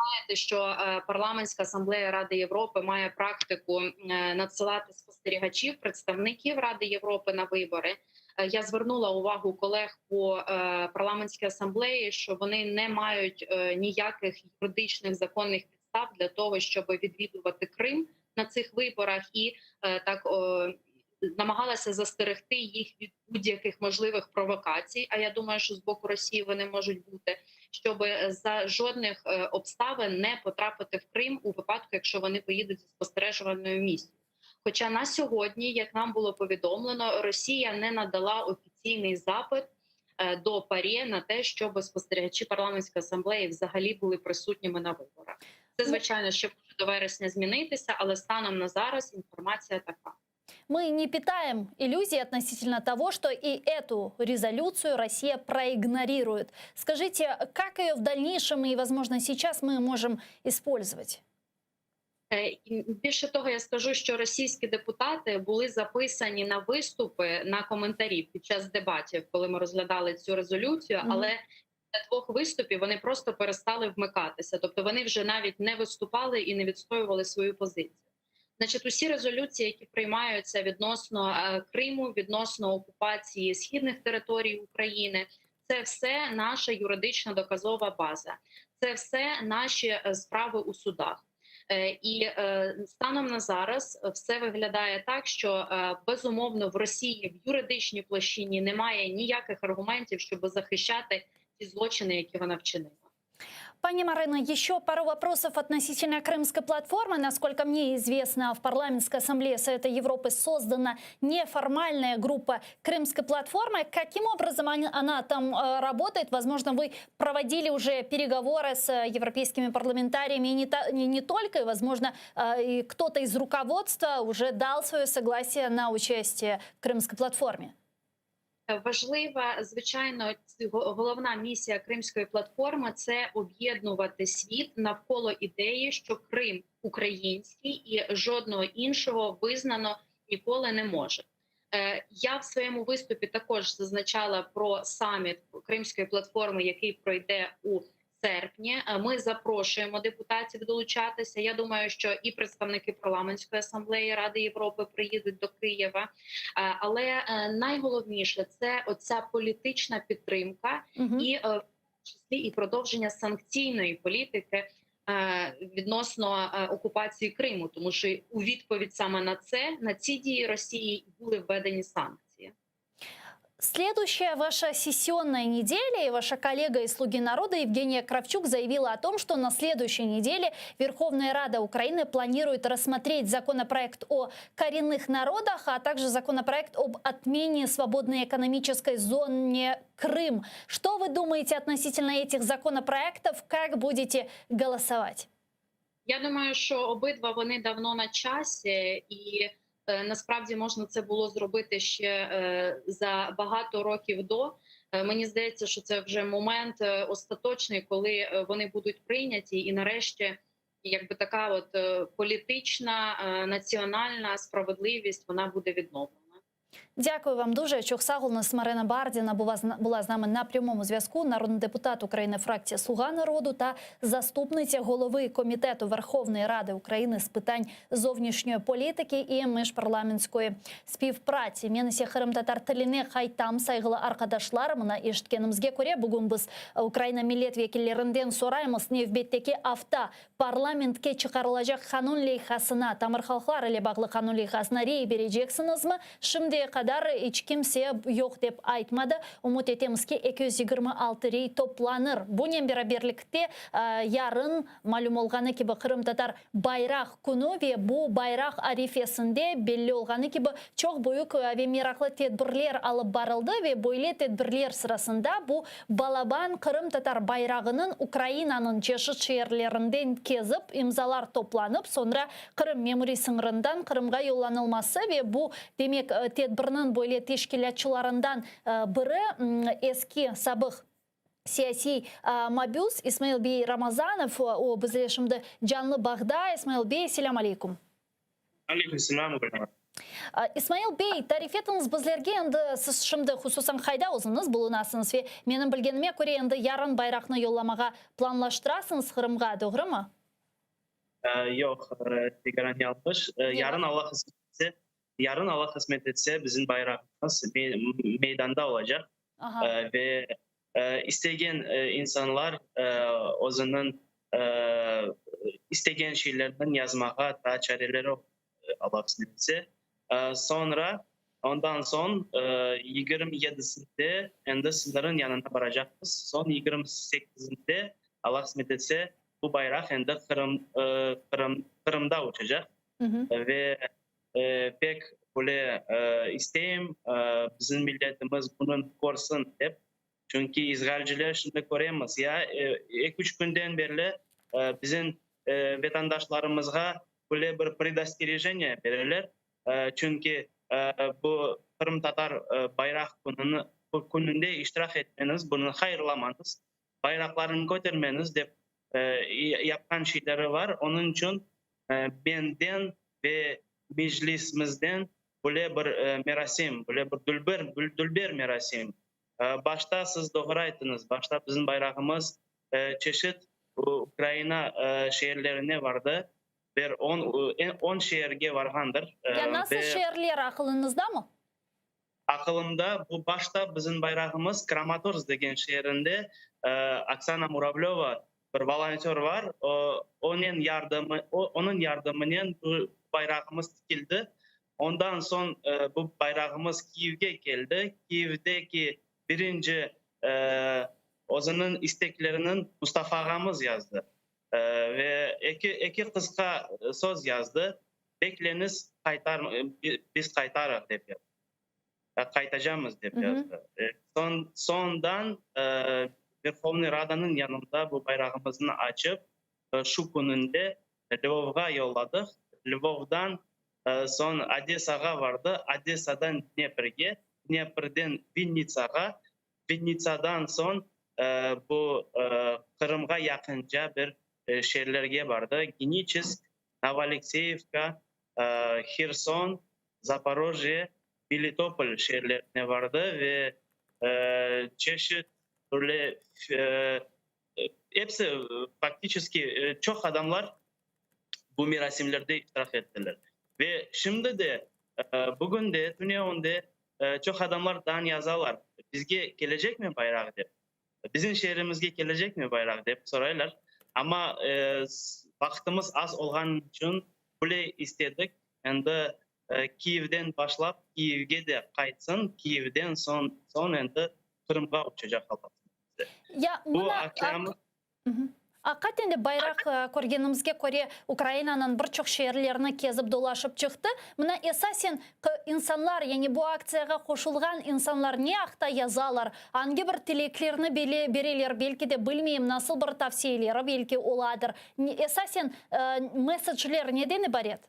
Знаєте, що Парламентська асамблея Ради Європи має практику надсилати спостерігачів, представників Ради Європи на вибори. Я звернула увагу колег по парламентській асамблеї, що вони не мають ніяких юридичних законних підстав для того, щоб відвідувати Крим на цих виборах, і намагалася застерегти їх від будь-яких можливих провокацій. А я думаю, що з боку Росії вони можуть бути, щоб за жодних обставин не потрапити в Крим у випадку, якщо вони поїдуть зі спостережувальною місією. Хоча на сьогодні, як нам було повідомлено, Росія не надала офіційний запит до ПАРЄ на те, щоб спостерігачі парламентської асамблеї взагалі були присутніми на виборах. Це, звичайно, ще може до вересня змінитися, але станом на зараз інформація така. Мы не питаем иллюзий относительно того, что и эту резолюцию Россия проигнорирует. Скажите, как ее в дальнейшем и, возможно, сейчас мы можем использовать? Більше того, я скажу, що російські депутати були записані на виступи, на коментарі під час дебатів, коли ми розглядали цю резолюцію, але після 2 виступів вони просто перестали вмикатися. Тобто вони вже навіть не виступали і не відстоювали свою позицію. Значить, усі резолюції, які приймаються відносно Криму, відносно окупації східних територій України, це все наша юридична доказова база. Це все наші справи у судах. І станом на зараз все виглядає так, що безумовно в Росії в юридичній площині немає ніяких аргументів, щоб захищати ті злочини, які вона вчинила. Пани Марина, еще пару вопросов относительно Крымской платформы. Насколько мне известно, в Парламентской ассамблее Совета Европы создана неформальная группа Крымской платформы. Каким образом она там работает? Возможно, вы проводили уже переговоры с европейскими парламентариями и не только. И, возможно, кто-то из руководства уже дал свое согласие на участие в Крымской платформе. Важлива, звичайно, головна місія Кримської платформи – це об'єднувати світ навколо ідеї, що Крим український і жодного іншого визнано ніколи не може. Я в своєму виступі також зазначала про саміт Кримської платформи, який пройде у серпні. Ми запрошуємо депутатів долучатися. Я думаю, що і представники Парламентської асамблеї Ради Європи приїдуть до Києва. Але найголовніше – це оця політична підтримка і в числі і продовження санкційної політики відносно окупації Криму. Тому що у відповідь саме на ці дії Росії були введені санкції. Следующая ваша сессионная неделя, и ваша коллега из «Слуги народа» Евгения Кравчук заявила о том, что на следующей неделе Верховная Рада Украины планирует рассмотреть законопроект о коренных народах, а также законопроект об отмене свободной экономической зоны Крым. Что вы думаете относительно этих законопроектов? Как будете голосовать? Я думаю, що обидва вони давно на часі, і насправді можна це було зробити ще за багато років до. Мені здається, що це вже момент остаточний, коли вони будуть прийняті, і нарешті, якби така от політична, національна справедливість, вона буде відновлена. Дякую вам дуже. Чухсагулнас Марина Бардіна була з нами на прямому зв'язку. Народний депутат України, фракція «Слуга народу» та заступниця голови Комітету Верховної Ради України з питань зовнішньої політики і міжпарламентської співпраці. Менесе кырым-татар тилине кайтам сайгылы аркадашлар. Мына эшиткенибизге көрө бүгүн биз Украина миллет векиллеринден сураймыз невбеттеки авта парламентке чыгарылажак канун лейхасына, тамыр халыклар эле баглы канун лейхасына рей бережексиңизби? Şimdiye kadar hiç kimse yok deyip aytmadı. Umut etemiz ki 226 rey toplanır. Bunun beraberlikte yarın malum olğanı gibi Kırım-Tatar bayrak günü ve bu bayrak arifesinde belli olğanı gibi çok büyük ve miraklı tedbirler alıp barıldı ve böyle tedbirler sırasında bu Balaban Kırım-Tatar bayrağının Ukrayna'nın çeşitli yerlerinden kezip imzalar toplanıp sonra Kırım memuri sınırından Kırım'a yollanılması ve bu demek tedbirinin böyle teşkilatçılarından biri eski sabık siyasi mabus İsmail Bey Ramazanov. O bizler şimdi canlı bağda. İsmail Bey, selam aleyküm. Aleyküm selam. İsmail Bey, tarif etiniz bizlerge endi siz şimdi hususan hayda o'zingiz bulunasınız ve menin bilgenime göre endi yarın bayrakni yollamaga planlaştırasınız Kırımga, doğru mu? Yok, tegaran yanlış. Yarın Allah kısmet etse bizim bayrağımız meydanda olacak. Ve isteyen insanlar o zaman isteyen şeylerden yazmaya da çareleri Allah kısmet etse. Ondan son 27'sinde endi sınırın yanına varacağız. Son 28'inde Allah kısmet etse bu bayrak endi Kırım'da uçacak. Ve pek böyle isteyim bizim milletimiz bunun korusun hep. Çünkü izgalciler şimdi göremiyoruz ya 2-3 günden beri bizim ветандашларымызға бүле бір предостережение берелер. Çünkü bu Kırım Tatar bayrak күнінде иштирак etmeniz, bunu hayırlamanız, bayraklarını көтермеңіз деп yapkan şeyleri var. Onun için benden ve meclisimizden böyle bir merasim, böyle bir dülber merasim. Başta siz doğru ayttınız. Başta bizim bayrağımız çeşit Ukrayna şehirlerine vardı. Bir 10 şehirge vargandır. Ya nasıl şehirler akılınızda mı? Akılımda bu başta bizim bayrağımız Kramatorsk degen şehrinde Oksana Muravlova bir volontör var. Onun yardımıyla bu bayrağımız dikildi. Ondan sonra bu bayrağımız Kiev'e geldi. Kiev'deki birinci o'zining isteklerinin Mustafa ağamız yazdı. Ve iki kıska söz yazdı. Bekleniz biz kaytarız dep yazdı. Kaytacağımız dep yazdı. Sondan Verkhovny Rada'nın yanında bu bayrağımızı açıp şu gününde Lvov'a yolladık. Lvov'dan son Odessa'ga vardı. Odessa'dan Dnepr'ge, Dnepr'den Vinnitsa'ga, Vinnitsa'dan son bu Kırım'a yakınca bir şehirlerge vardı. Genichisk, Novoalexeyevka, Kherson, Zaporojye, Melitopol şehirlerine vardı ve çeşit böyle hepsi faktiski çok adamlar bu merasimlerde iştirak ettiler. Ve şimdi de bugün de dünyada çok adamlar yazarlar. Bizge gelecek mi bayrak dep? Bizim şehrimizge gelecek mi bayrak dep sorarlar. Ama vaktimiz az olgan için böyle istedik. Endi Kiev'den başlap Kiev'ge de kaytsın. Kiev'den son endi Kırım'a uçacak halkımız. Ya Акатенде байрақ көргенімізге көре Украинаның бірчоқ шehirlerini кезіп доlaşып çıktı. Мына esasen insanlar, yani bu aktsiyaga koşulgan insanlar ne akta yazalar, hangi bir tileklerini berelер, belki de bilmeyim nasıl bir tavsiyeleri belki oladır. Esasen mesajlar neden ibaret?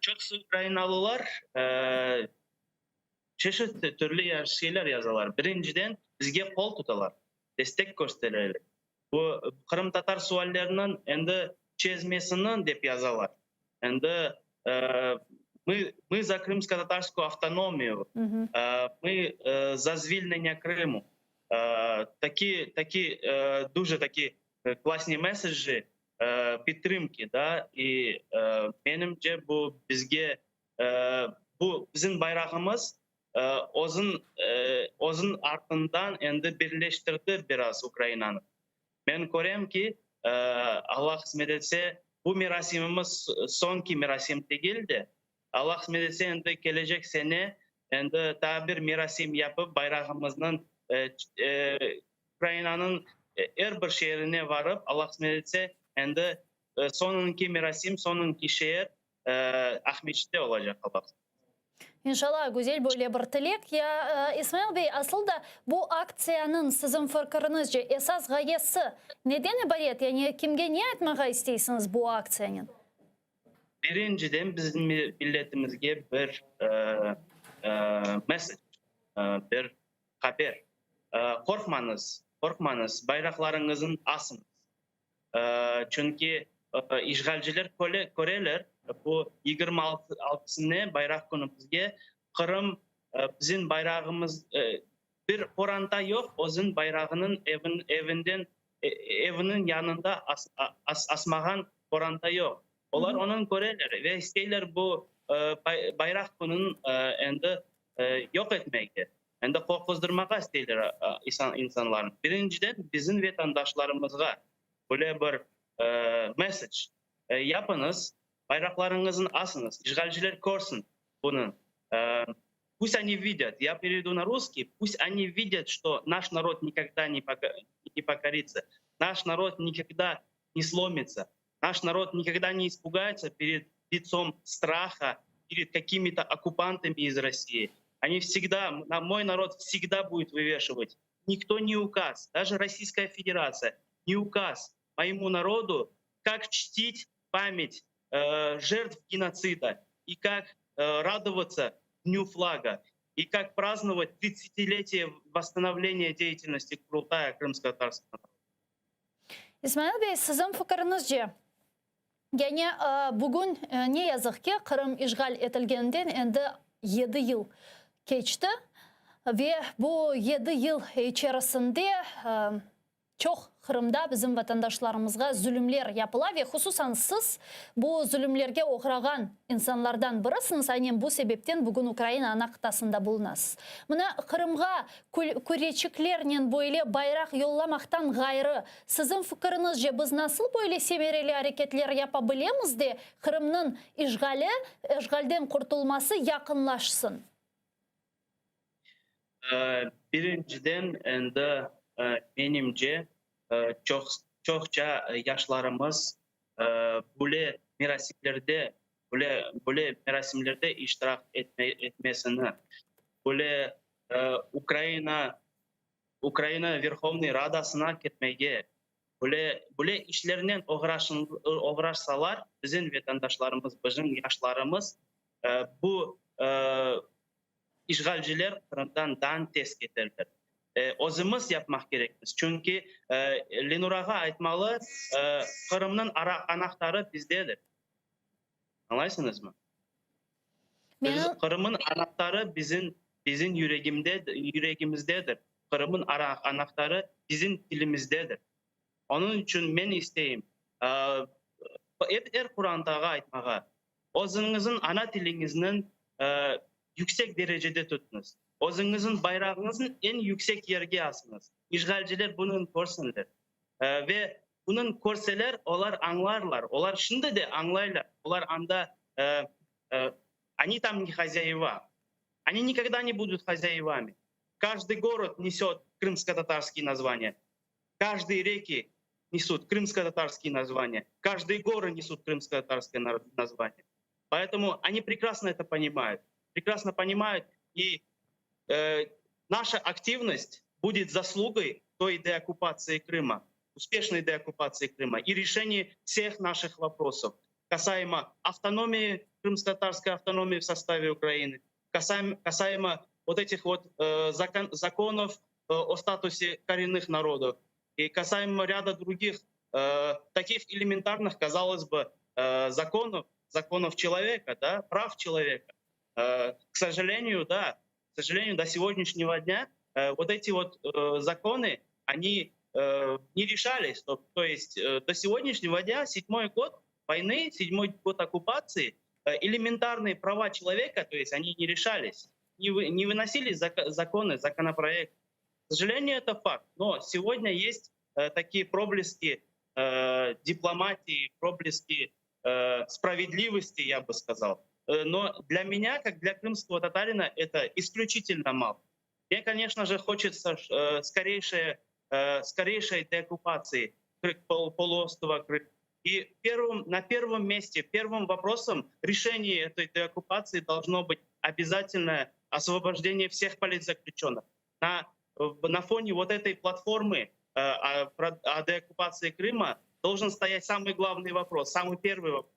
Çok Ukraynalılar çeşitli türlü şeyler yazarlar. Birinciden bizge kol tutalar, destek gösterirler. Bu Kırım Tatar suallerinin endi çözmesinin dep yazarlar. Endi мы за крымско-татарскую автономию, мы за звільнення Криму. Такі дуже такі класні меседжі підтримки, да, і менімче bu bizge bu bizim bayrağımız o'zin артından endi birleştirdi biraz Ukrayna'nı. Ben görem ki Allah kısmet etse bu merasimimiz sonki merasim değildi. Allah kısmet etse endi gelecek sene endi daha bir merasim yapıp bayrağımızın Ukrayna'nın her bir şehrine varıp Allah kısmet etse endi sonunki merasim, sonunki şehir Ahmetçi'de olacak Allah. İnşallah güzel böyle bir tilek. Ya İsmail Bey, aslında bu aksiyanın sizin fikrinizce esas gayesi neden ibaret? Yani kimge ne etmeye isteysiniz bu aksiyanın? Birinciden bizim milletimizge bir mesaj, bir haber. Korkmanız, bayraklarınızın asınız. Çünkü işgalciler Koreler bu 26'sını bayrak günümüzge Kırım bizim bayrağımız bir oranda yok. O'zin bayrağının evinin yanında asmagan oranda yok. Onlar onun Koreler ve isteyler bu bayrak günün endi yok etmekte. Endi korkuzdurmağa isteyler insanların. Birinciden bizim vatandaşlarımızga böyle bir mesaj yapınız. Bayraklarınızın asınız. İşgalciler görsün bunun. Пусть они видят, я переведу на русский, пусть они видят, что наш народ никогда не покорится, наш народ никогда не сломится, наш народ никогда не испугается перед лицом страха, перед какими-то оккупантами из России. Они всегда, мой народ всегда будет вывешивать. Никто не указ, даже Российская Федерация, не указ моему народу как чтить память жертв геноцида и как радоваться Дню флага, и как праздновать 30-летие восстановления деятельности Курултая крымско-татарского народа. Исмаил бей, сіздің пікіріңізше, яғни бүгін не yazık ki Қырым işgal etilgeninden endi 7 yıl geçti ve bu 7 yıl içerisinde çok Kırım'da bizim vatandaşlarımızga zulümler yapıla ve hususan siz bu zulümlerge uğragan insanlardan birisiniz. Aynen bu sebepten bugün Ukrayna ana kıtasında bulunasız. Mına Kırım'a küreçiklerinin böyle bayrak yollamaktan gayrı sizin fikrinizce biz nasıl böyle semereli hareketler yapabilemiz de Kırım'ın işgalden kurtulması yakınlaşsın? Birinciden endi menimce çokça yaşlarımız böyle merasimlerde iştirak etmesini, böyle Ukrayna Verkhovny Radasına gitmeye, böyle işlerinden uğraşsalar bizim vatandaşlarımız, bizim yaşlarımız bu işgalciler Kırım'dan dan tez getirdiler. Özümüz yapmak gerekmez. Çünkü Lenuraga aytmalı, Kırım'ın anahtarı bizdedir. Anlaysınız mı? Kırım'ın anahtarı bizim yüreğimizdedir. Kırım'ın anahtarı bizim dilimizdedir. Onun için ben isteyim Kur'an'da aytmağa, özünüzün ana dilinizin yüksek derecede tutunuz. Özünüzün bayrağınızın en yüksek yerge asınız. İşgalciler bunun görsünler. Ve bunun görseler, onlar anlarlar. Onlar şimdi de anlayırlar. Onlar anda они там не хозяева. Они никогда не будут хозяевами. Каждый город несет крымско-татарские названия. Каждые реки несут крымско-татарские названия. Каждые горы несут крымско-татарское название. Поэтому они прекрасно это понимают. Прекрасно понимают, и наша активность будет заслугой той деоккупации Крыма, успешной деоккупации Крыма и решения всех наших вопросов касаемо автономии, крымско-татарской автономии в составе Украины, касаемо вот этих вот законов о статусе коренных народов и касаемо ряда других таких элементарных, казалось бы, законов человека, да, прав человека. К сожалению, до сегодняшнего дня вот эти вот законы, они не решались. То есть до сегодняшнего дня, 7-й год войны, 7-й год оккупации, элементарные права человека, то есть они не решались, не выносились законы, законопроекты. К сожалению, это факт. Но сегодня есть такие проблески дипломатии, проблески справедливости, я бы сказал. Но для меня, как для крымского татарина, это исключительно мало. Мне, конечно же, хочется скорейшей деоккупации полуострова Крым. И на первом месте, первым вопросом решения этой деоккупации должно быть обязательное освобождение всех политзаключенных. На фоне вот этой платформы о деоккупации Крыма должен стоять самый главный вопрос, самый первый вопрос.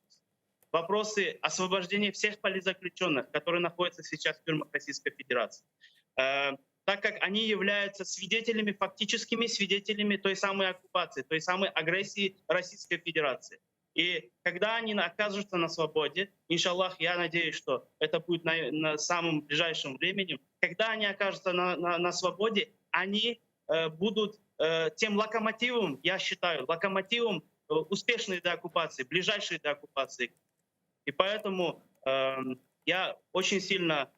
Вопросы освобождения всех политзаключенных, которые находятся сейчас в тюрьмах Российской Федерации. Так как они являются свидетелями, фактическими свидетелями той самой оккупации, той самой агрессии Российской Федерации. И когда они окажутся на свободе, иншаллах, я надеюсь, что это будет на самом ближайшем времени, когда они окажутся на свободе, они будут тем локомотивом, я считаю, локомотивом успешной деоккупации, ближайшей деоккупации. И поэтому я очень сильно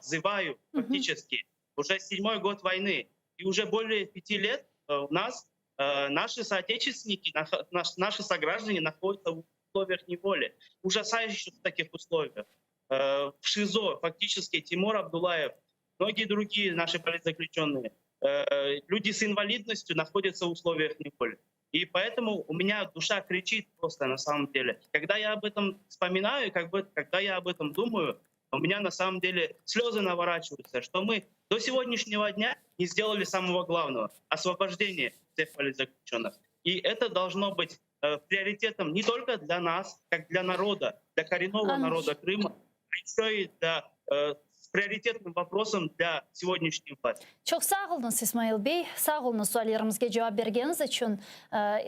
взываю фактически уже 7-й год войны. И уже более 5 лет у нас наши соотечественники, наши сограждане находятся в условиях неволи, ужасающих таких условиях. В ШИЗО фактически Тимур Абдуллаев, многие другие наши политзаключенные, люди с инвалидностью находятся в условиях неволи. И поэтому у меня душа кричит просто на самом деле. Когда я об этом вспоминаю, когда я об этом думаю, у меня на самом деле слезы наворачиваются, что мы до сегодняшнего дня не сделали самого главного — освобождения всех политзаключенных. И это должно быть приоритетом не только для нас, как для народа, для коренного народа Крыма, а еще и с приоритетным вопросом для сегодняшней власти. Çok sağ olunuz İsmail Bey. Sağ olunuz suallarımızga cevap bergeniz için.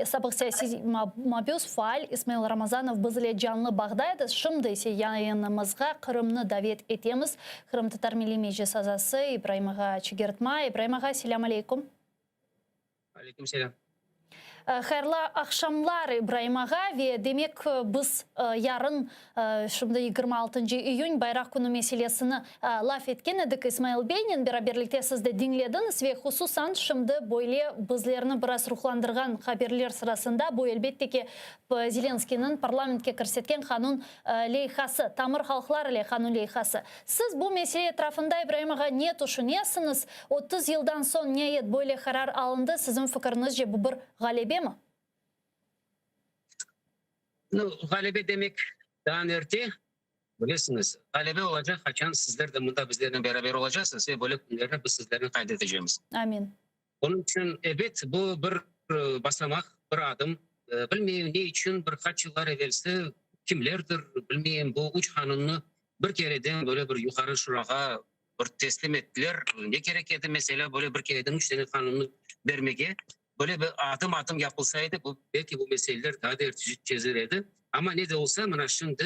Sabık siyasi mabus faal İsmail Ramazanov bizle canlı bağdaydı. Şimdi ise yayınımızga Kırım'ını davet etemiz. Kırım Tatar Milli Meclis azası İbrahim Ağa Çigirtma. İbrahim Ağa, selam aleyküm. Aleyküm selam. Hayırlı akşamlar İbrahim Ağa ve demek biz yarın şimdi 26 iyun bayrak günü meselesini laf etken edik İsmail Bey'nin beraberlikte siz de dinlediniz ve hususan şimdi böyle bizlerini biraz ruhlandırgan haberler sırasında bu elbette ki Zelenskiy'nin parlamentke kirsetken kanun leyhası, Tamır Halklar ile kanun leyhası. Siz bu mesele etrafında İbrahim Ağa ne düşünüyorsunuz? 30 yıldan son niyet böyle karar alındı. Sizin fikrinizce bu bir galibe mi? Galebe demek daha nerede? Bilirsiniz. Galebe olacak. Haçan sizler de bunda bizlerle beraber olacaksınız ve böyle günlerde biz sizlerin kaydedeceğimiz. Amin. Onun için evet bu bir basamak, bir adım. Bilmiyorum ne için birkaç yıllar evvelse kimlerdir bilmiyorum bu uç kanunu bir kereden böyle bir yukarı şurağa bir teslim ettiler. Ne gerekirdi mesela böyle bir kereden 3 tane kanunu vermeye? Böyle bir adım yapılsaydı belki bu meseleler daha da çözülirdi. Ama ne de olsa bana şimdi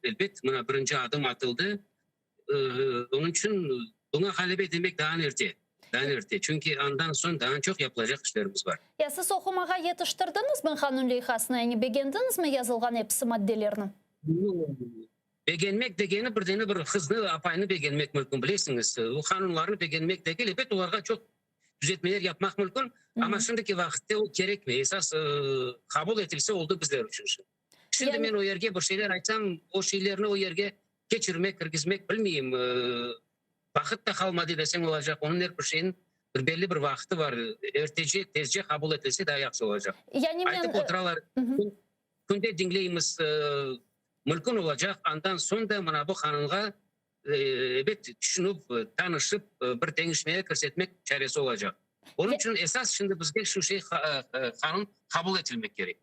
elbet bana birinci adım atıldı. Onun için buna galebe demek daha nerede? Çünkü ondan sonra daha çok yapılacak işlerimiz var. Ya siz okumağa yetiştirdiniz mi kanun leyhasını? Yani beğendiniz mi yazılgan hepsi maddelerini? Beğenmek degeni bir hızlı apayını beğenmek mümkün bilirsiniz. O kanunlarını beğenmek degeni elbet onlara çok düzeltmeler yapmak mümkün. Ama şimdiki vakitte o gerekmiyor. Esas kabul edilse oldu bizler için. Şimdi ben o yerge bir şeyler açsam o şeylerini o yerge geçirmek, kirgizmek bilmeyeyim. Vakit de kalmadı desem olacak. Onun her bir şeyin belli bir vakti var. Tezce kabul edilse daha yaxşı olacak. Yani Aytıp oturalar. Günde dinleyimiz mümkün olacak. Ondan sonra da bana bu kanunga evet düşünüp, tanışıp bir değişmeye kirsetmek çaresi olacak. Onun için esas şimdi bizge şu şey kanun kabul edilmek gerek.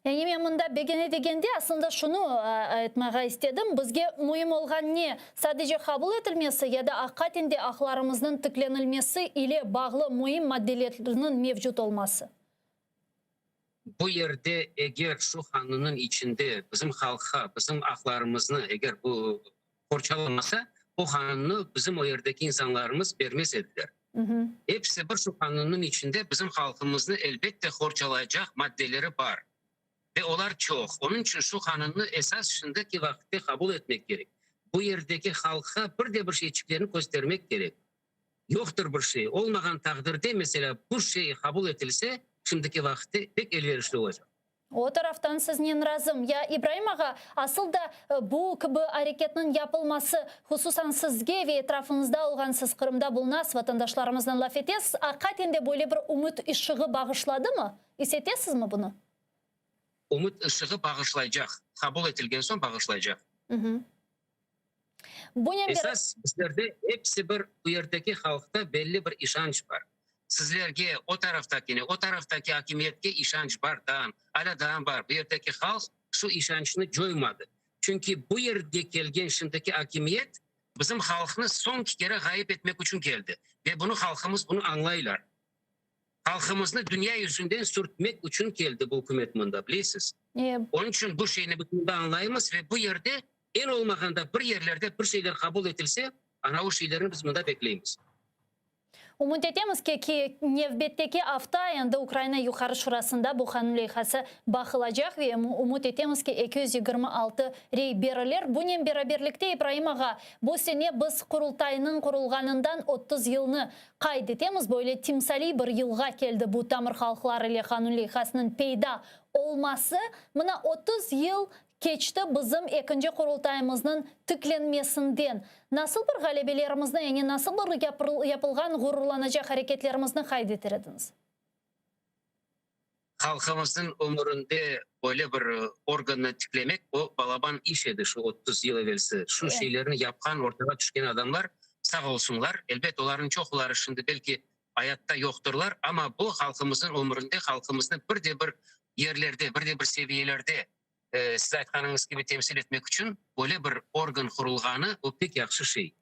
Yani men bunda begene degende aslında şunu aytmağa istedim. Bizge mühim olgan ne? Sadece kabul edilmesi ya da hakikatinde aklarımızın tıklanılması ile bağlı mühim maddelerinin mevcut olması. Bu yerde eğer şu kanunun içinde bizim halka, bizim aklarımızı eğer bu korçalamasa o kanunu bizim o yerdeki insanlarımız vermez ediler. Hepsi bir şu kanunun içinde bizim halkımızı elbette korçalayacak maddeleri var. Ve onlar çok. Onun için şu kanunu esas şimdiki vakitte kabul etmek gerek. Bu yerdeki halka bir şeyciklerini göstermek gerek. Yoktur bir şey. Olmayan takdirde mesela bu şey kabul edilse şimdiki vakitte pek elverişli olacak. O taraftan siz ne razım? Ya İbrahim Ağa, asıl da bu gibi hareketinin yapılması hususan sizge ve etrafınızda olgan siz Kırım'da bulunan vatandaşlarımızdan laf etesiz. Hakikaten böyle bir umut ışığı bağışladı mı? Hissetesiniz mi bunu? Umut ışığı bağışlayacak. Kabul edilgen son bağışlayacak. Esas bizlerde hepsi bu yerdeki halkta belli bir işanç var. Sizlerge o taraftaki hakimiyetke işanç var, dağın var. Bu yerdeki halk şu işançını coymadı. Çünkü bu yerde gelgen şimdiki hakimiyet bizim halkını son kere gayip etmek için geldi. Ve bunu halkımız bunu anlayırlar. Halkımızı dünya yüzünden sürtmek için geldi bu hükümet bunda bilirsiniz. Onun için bu şeyini bütünde anlayımız ve bu yerde en olmağında bir yerlerde bir şeyler kabul edilse ana o şeylerini biz bunda bekleyimiz. Umut etemiz ki Nevbet'teki hafta ayında Ukrayna Yukarı Şurası'nda bu kanun leyhası bakılacak ve umut etemiz ki 226 rey berilir. Bunun beraberlikte İbrahim Ağa bu sene biz kurultayının kurulganından 30 yılını kaydetemiz. Böyle timsali bir yılga geldi bu Tamır Halklar ile kanun leyhasının peyda olması. Buna 30 yıl geçti bizim ikinci kurultayımızın tıklenmesinden. Nasıl bir galebelerimizden, yani nasıl bir yapılgan gururlanacak hareketlerimizden kaydetirdiniz? Halkımızın umurunda böyle bir organı tıklemek o balaban iş edi şu 30 yıl evvelsi. Şu şeylerini yapan ortaya düşken adamlar sağ olsunlar. Elbet onların çokları şimdi belki hayatta yokturlar ama bu halkımızın ömründe, halkımızın bir yerlerde, bir seviyelerde siz aytkanınız gibi temsil etmek için böyle bir organ kurulganı o pek yaxşı şey.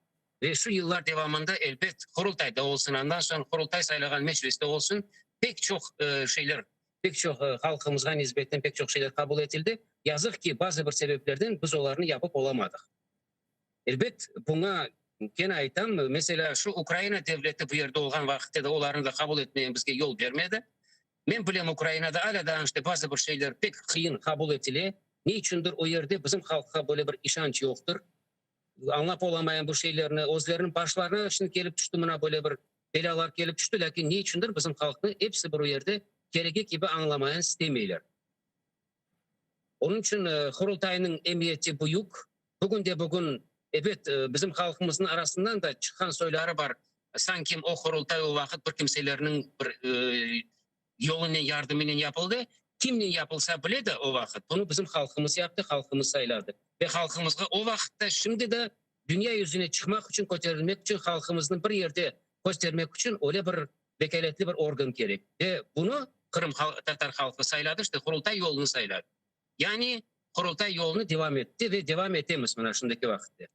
Ve şu yıllar devamında elbet kurultayda olsun, ondan sonra kurultay saylagan mecliste olsun pek çok şeyler, pek çok halkımızga nisbeten pek çok şeyler kabul edildi. Yazık ki bazı bir sebeplerden biz onlarını yapıp olamadık. Elbet buna gene aytam, mesela şu Ukrayna devleti bu yerde olgan vakitte de onlarını da kabul etmeyen bizge yol vermedi. Men bilem Ukrayna'da hala da işte bazı bir şeyler pek kıyın kabul etili. Niçindir o yerde bizim halka böyle bir işanç yoktur. Anlap olamayan bu şeylerini, özlerinin başlarına şimdi gelip düştü buna böyle bir belalar gelip düştü. Lakin niçindir bizim halkını hepsi bu yerde gerekli gibi anlamayan istemiyorlar. Onun için kurultayının emniyeti büyük. Bugün evet bizim halkımızın arasından da çıkan söyleri var. Sanki o kurultay o vakit bir kimselerinin yolunun yardımıyla yapıldı. Kimle yapılsa bile de o vakit. Bunu bizim halkımız yaptı, halkımız saylardı. Ve halkımızga o vakitte şimdi de dünya yüzüne çıkmak için, gösterilmek için, halkımızın bir yerde göstermek için öyle bir vekaletli bir organ gerek. Ve bunu Kırım Tatar halkı sayladı, işte kurultay yolunu sayladı. Yani kurultay yolunu devam etti ve devam etemiz mana şundaki vakitte.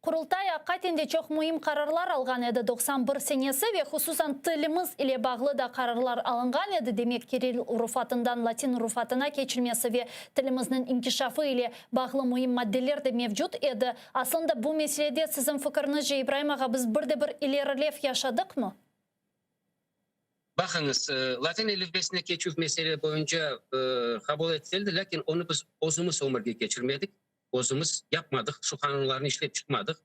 Kurultay hakikatinde çok mühim kararlar algan edi 91 senesi ve hususan tilimiz ile bağlı da kararlar alıngan edi. Demek Kiril urufatından Latin urufatına geçilmesi ve tilimizin inkişafı ile bağlı mühim maddeler de mevcut edi. Aslında bu meselede sizin fikrinizce İbrahim Ağa biz bir ilerlef yaşadık mı? Bakınız, Latin elifbesine geçiş mesele boyunca kabul edildi. Lakin onu biz özümüz ömürge geçirmedik. Özümüz yapmadık, şu kanunlarını işlep çıkmadık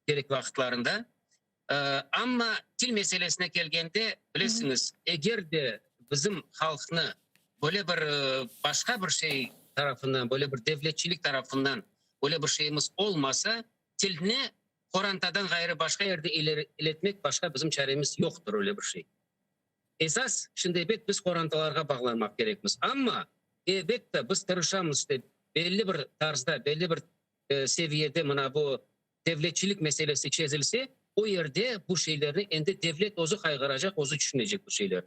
gerek vakitlerinde. Ama dil meselesine gelgende bilirsiniz, eğer de bizim halkını böyle bir başka bir şey tarafından, böyle bir devletçilik tarafından böyle bir şeyimiz olmasa, dilini Korantadan gayrı başka yerde iletmek başka bizim çaremiz yoktur öyle bir şey. Esas şimdi evet biz Korantalarga bağlanmak gerekmiz. Ama evet de biz tırışamız işte belli bir tarzda, belli bir seviyede bu devletçilik meselesi çözülse o yerde bu şeyleri endi devlet özü kaygıracak, özü düşünecek bu şeyler.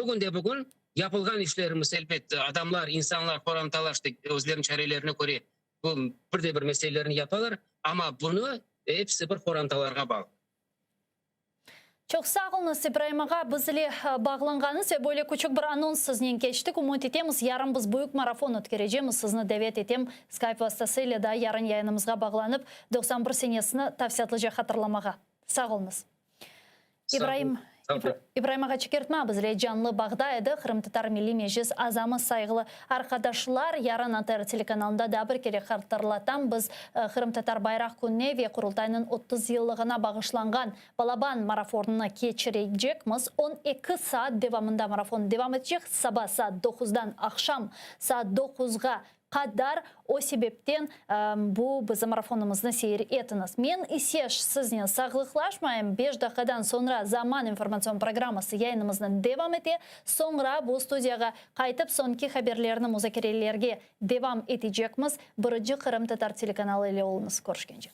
Bugün yapılgan işlerimiz elbette adamlar, insanlar, korantalar işte özlerinin çarelerine göre bu bir meselelerini yaparlar ama bunu hepsi bir korantalarga bağlı. Çok sağ olunuz İbrahim Ağa, bizle bağlanğanız ve böyle küçük bir anons sizden geçtik. Umut etemiz, yarın biz büyük marafon ötküreceğiz. Sizni davet etem Skype vasıtasıyla da yarın yayınımızga bağlanıp 91 senesini tavsiyatlıca hatırlamağa. Sağ olunuz. İbrahim Ağa Çekertma bizle canlı bağda edi. Kırım Tatar Milli Meclis azamı saygılı arkadaşlar. Yarın ATR telekanalında da bir kere hatırlatam. Biz Kırım Tatar Bayrak Gününe ve Kurultayının 30 yıllığına bağışlangan Balaban marafonuna geçirecekmiz. 12 saat devamında marafon devam edecek. Sabah saat 9'dan akşam saat 9'ga kadar o sebepten bu bizim marafonumuzni seyir etiniz. Men ise sizinle sağlıklaşmayın. 5 dakikadan sonra Zaman informasyon programması yayınımızdan devam ete. Sonra bu studiyaga kayıtıp sonki haberlerini müzakerelerge devam edecekmiz. Birinci Kırım Tatar telekanalı ile olunuz. Görüşkence.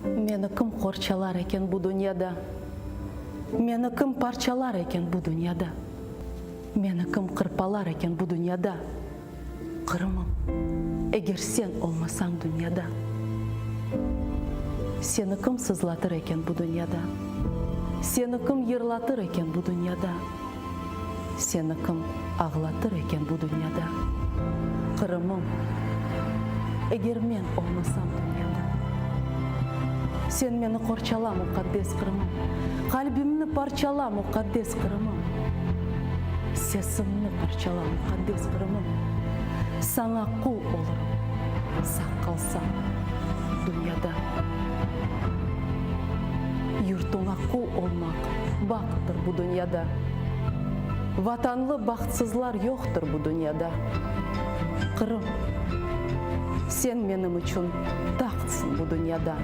Meni kim qorchalar ekan bu dunyoda? Meni kim parchalar ekan bu dunyoda? Meni kim qirpalar ekan bu dunyoda? Qirmim, eğer sen olmasang dunyoda. Seni kim sızlatır ekan bu dunyoda? Seni kim yırlatır ekan bu dunyoda? Seni kim ağlatır ekan bu dunyoda? Qirmim, eğer men olmasam dunyoda. Sen meni qorchala muqaddes Qirmim. Qalbimni parchala muqaddes Qirmim. Sesimni parchala muqaddes Qirmim. Sana qul olurum, saq qalsam dünyada. Yurtuna kul olmak baktır bu dünyada. Vatanlı bahtsızlar yoktur bu dünyada. Kırım, sen benim için tahtsın bu dünyada.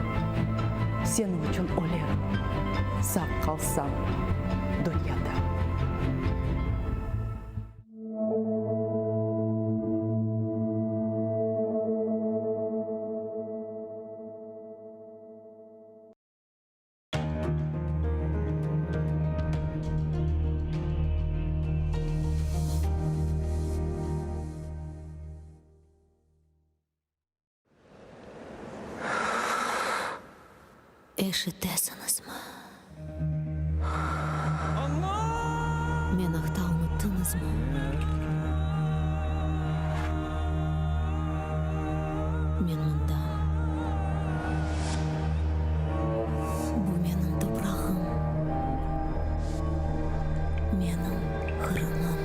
Senin için ölerim, sağ kalsam dünyada. Ишітесіңізме? Мен ақтауныттыңызмы? Мен мұнда. Бұл менің топырағым. Менің қырымым.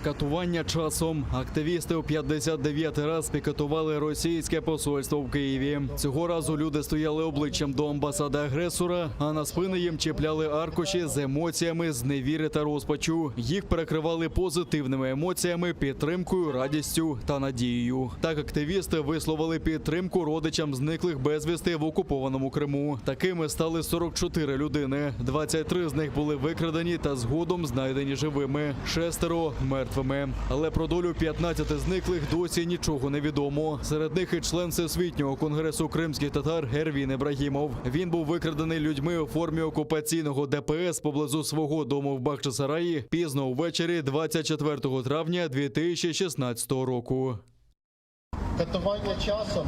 Катування часом. Активісти у 59-й раз пікетували російське посольство в Києві. Цього разу люди стояли обличчям до амбасади агресора, а на спини їм чіпляли аркуші з емоціями зневіри та розпачу. Їх перекривали позитивними емоціями, підтримкою, радістю та надією. Так активісти висловили підтримку родичам зниклих безвісти в окупованому Криму. Такими стали 44 людини. 23 з них були викрадені та згодом знайдені живими. 6 мертвими. Але про долю 15 зниклих досі нічого не відомо. Серед них і член Всесвітнього конгресу кримських татар Ервін Ібрагімов. Він був викрадений людьми у формі окупаційного ДПС поблизу свого дому в Бахчисараї пізно ввечері 24 травня 2016 року. Катування часом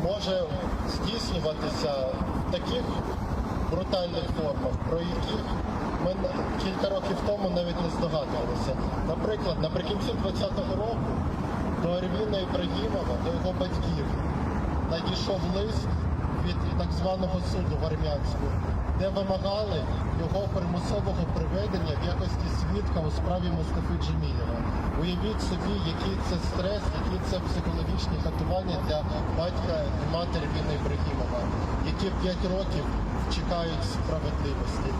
може здійснюватися в таких брутальних формах, про які ми кілька років тому навіть не здогадувалися. Наприклад, наприкінці 2020 року до Ервіна Ібрагімова, до його батьків, надійшов лист від так званого суду в Армянську, де вимагали його примусового приведення в якості свідка у справі Мустафи Джемілєва. Уявіть собі, який це стрес, які це психологічні катування для батька і матері Ервіна Ібрагімова, які 5 років чекають справедливості.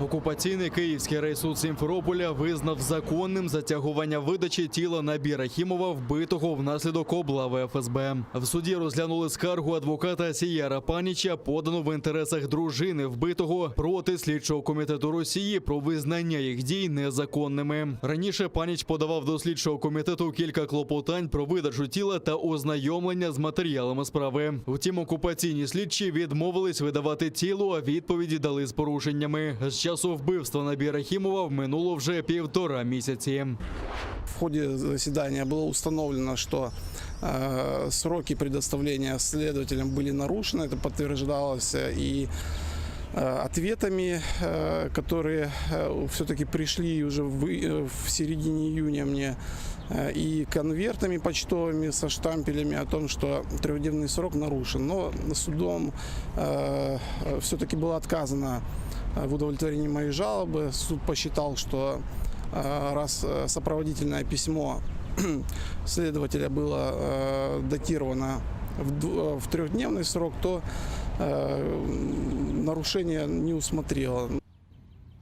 Окупаційний Київський райсуд Сімферополя визнав законним затягування видачі тіла Набі Рахімова, вбитого внаслідок облави ФСБ. В суді розглянули скаргу адвоката Сіяра Паніча, подану в інтересах дружини вбитого, проти слідчого комітету Росії про визнання їх дій незаконними. Раніше Паніч подавав до слідчого комітету кілька клопотань про видачу тіла та ознайомлення з матеріалами справи. Втім, окупаційні слідчі відмовились видавати тіло, а відповіді дали з порушеннями. З часу вбивства Набі Рахімова минуло вже 1,5 місяці. В ходе заседания было установлено, что сроки предоставления следователям были нарушены. Это подтверждалось и ответами, которые все-таки пришли уже в середине июня мне, и конвертами почтовыми со штампелями о том, что 3-дневный срок нарушен. Но судом все-таки было отказано в удовлетворении моей жалобы. Суд посчитал, что раз сопроводительное письмо следователя было датировано в 3-дневный срок, то нарушение не усмотрело.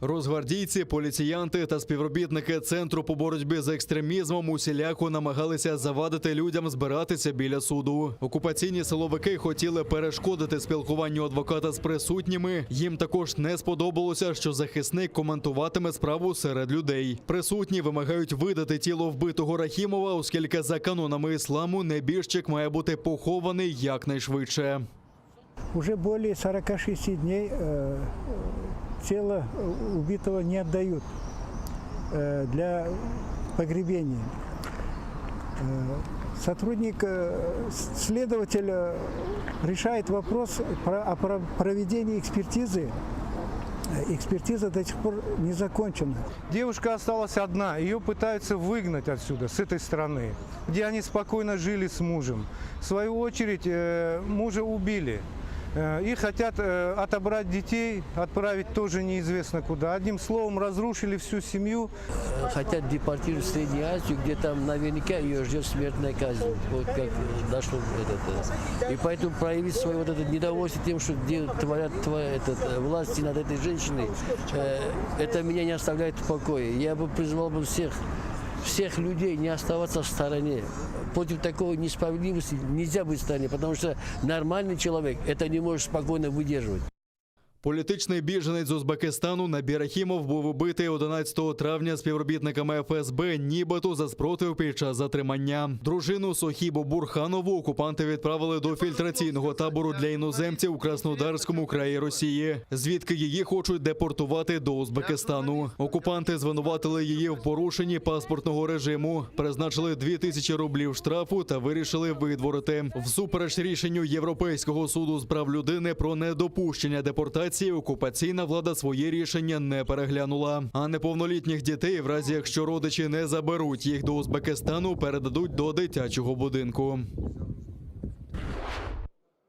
Росгвардійці, поліціянти та співробітники Центру по боротьбі з екстремізмом усіляко намагалися завадити людям збиратися біля суду. Окупаційні силовики хотіли перешкодити спілкуванню адвоката з присутніми. Їм також не сподобалося, що захисник коментуватиме справу серед людей. Присутні вимагають видати тіло вбитого Рахімова, оскільки за канонами ісламу небіжчик має бути похований якнайшвидше. Уже более 46 дней тело убитого не отдают для погребения. Следователь решает вопрос о проведении экспертизы. Экспертиза до сих пор не закончена. Девушка осталась одна, ее пытаются выгнать отсюда, с этой стороны, где они спокойно жили с мужем. В свою очередь мужа убили. И хотят отобрать детей, отправить тоже неизвестно куда. Одним словом, разрушили всю семью. Хотят депортировать в Среднюю Азию, где там наверняка ее ждет смертная казнь. Вот как дошло это. И поэтому проявить свое вот это недовольство тем, что творят власти над этой женщиной, это меня не оставляет в покое. Я бы призвал бы всех людей не оставаться в стороне. Против такой несправедливости нельзя быть в стороне, потому что нормальный человек это не может спокойно выдерживать. Політичний біженець з Узбекистану Набір Рахімов був убитий 11 травня співробітниками ФСБ, нібито за спротив під час затримання. Дружину Сохібу Бурханову окупанти відправили до фільтраційного табору для іноземців у Краснодарському краї Росії, звідки її хочуть депортувати до Узбекистану. Окупанти звинуватили її в порушенні паспортного режиму, призначили 2000 рублів штрафу та вирішили видворити. Всупереч рішенню Європейського суду з прав людини про недопущення депортації, окупаційна влада своє рішення не переглянула. А неповнолітніх дітей, в разі якщо родичі не заберуть їх до Узбекистану, передадуть до дитячого будинку.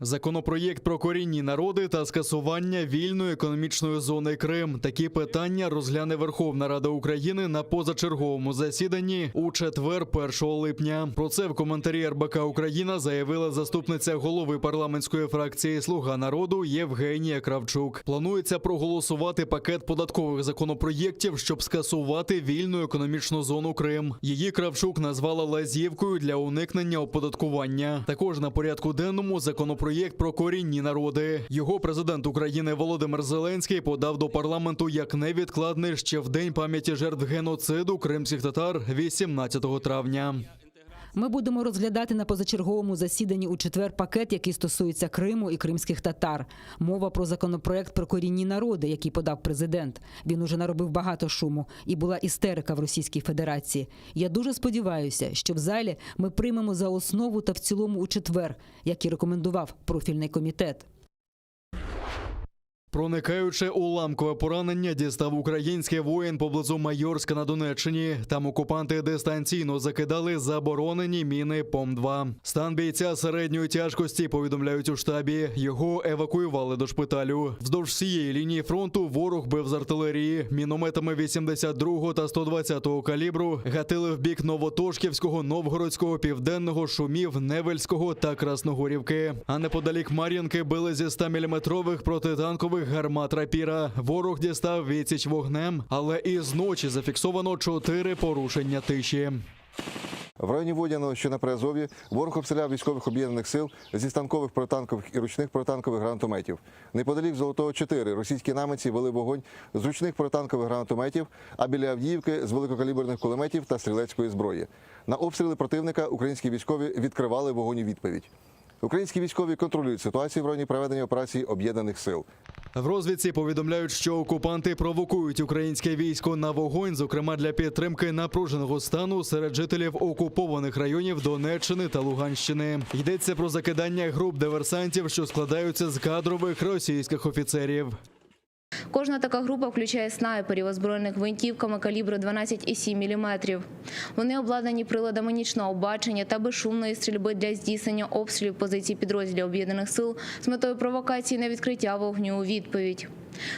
Законопроєкт про корінні народи та скасування вільної економічної зони Крим. Такі питання розгляне Верховна Рада України на позачерговому засіданні у четвер, 1 липня. Про це в коментарі РБК Україна заявила заступниця голови парламентської фракції «Слуга народу» Євгенія Кравчук. Планується проголосувати пакет податкових законопроєктів, щоб скасувати вільну економічну зону Крим. Її Кравчук назвала лазівкою для уникнення оподаткування. Також на порядку денному законопроєкт про корінні народи. Його президент України Володимир Зеленський подав до парламенту як невідкладний ще в День пам'яті жертв геноциду кримських татар 18 травня. Ми будемо розглядати на позачерговому засіданні у четвер пакет, який стосується Криму і кримських татар. Мова про законопроект про корінні народи, який подав президент. Він уже наробив багато шуму і була істерика в Російській Федерації. Я дуже сподіваюся, що в залі ми приймемо за основу та в цілому у четвер, як і рекомендував профільний комітет. Проникаючи уламкове поранення дістав український воїн поблизу Майорська на Донеччині. Там окупанти дистанційно закидали заборонені міни ПОМ-2. Стан бійця середньої тяжкості, повідомляють у штабі. Його евакуювали до шпиталю. Вздовж всієї лінії фронту ворог бив з артилерії. Мінометами 82-го та 120-го калібру гатили в бік Новотошківського, Новгородського, Південного, Шумів, Невельського та Красногорівки. А неподалік Мар'їнки били зі 100-мм протитанкових гармат «Рапіра». Ворог дістав відсіч вогнем, але і зночі зафіксовано 4 порушення тиші. В районі Водяного, що на Приазов'ї, ворог обстріляв військових об'єднаних сил зі станкових протитанкових і ручних протитанкових гранатометів. Неподалік Золотого 4 російські найманці вели вогонь з ручних протитанкових гранатометів, а біля Авдіївки – з великокаліберних кулеметів та стрілецької зброї. На обстріли противника українські військові відкривали вогонь у відповідь. Українські військові контролюють ситуацію в районі проведення операції об'єднаних сил. В розвідці повідомляють, що окупанти провокують українське військо на вогонь, зокрема для підтримки напруженого стану серед жителів окупованих районів Донеччини та Луганщини. Йдеться про закидання груп диверсантів, що складаються з кадрових російських офіцерів. Кожна така група включає снайперів, озброєних гвинтівками калібру 12,7 мм. Вони обладнані приладами нічного бачення та безшумної стрільби для здійснення обстрілів позицій підрозділів Об'єднаних сил з метою провокації на відкриття вогню у відповідь.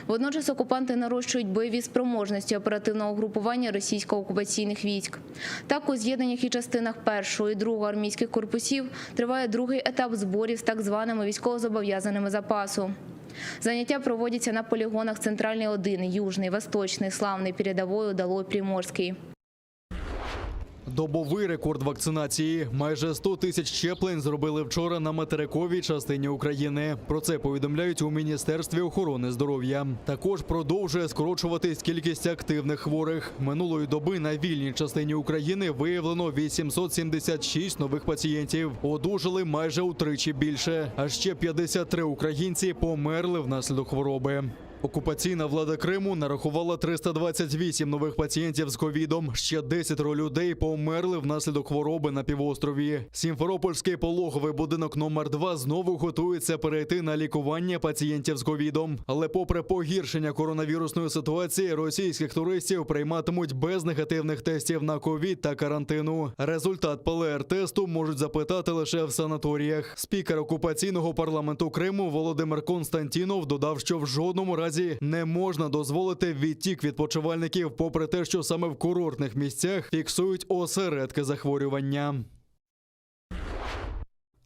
Водночас окупанти нарощують бойові спроможності оперативного угрупування російсько-окупаційних військ. Так, у з'єднаннях і частинах 1-го і 2-го армійських корпусів триває другий етап зборів з так званими військовозобов'язаними запасу. Заняття проводяться на полігонах Центральний 1, Южний, Восточний, Славний, Передовой, Удалой, Приморський. Добовий рекорд вакцинації. Майже 100 тисяч щеплень зробили вчора на материковій частині України. Про це повідомляють у Міністерстві охорони здоров'я. Також продовжує скорочуватись кількість активних хворих. Минулої доби на вільній частині України виявлено 876 нових пацієнтів. Одужали майже утричі більше. А ще 53 українці померли внаслідок хвороби. Окупаційна влада Криму нарахувала 328 нових пацієнтів з ковідом. Ще 10 людей померли внаслідок хвороби на півострові. Сімферопольський пологовий будинок номер 2 знову готується перейти на лікування пацієнтів з ковідом. Але попри погіршення коронавірусної ситуації, російських туристів прийматимуть без негативних тестів на ковід та карантину. Результат ПЛР-тесту можуть запитати лише в санаторіях. Спікер окупаційного парламенту Криму Володимир Константінов додав, що в жодному разі не можна дозволити відтік відпочивальників, попри те, що саме в курортних місцях фіксують осередки захворювання.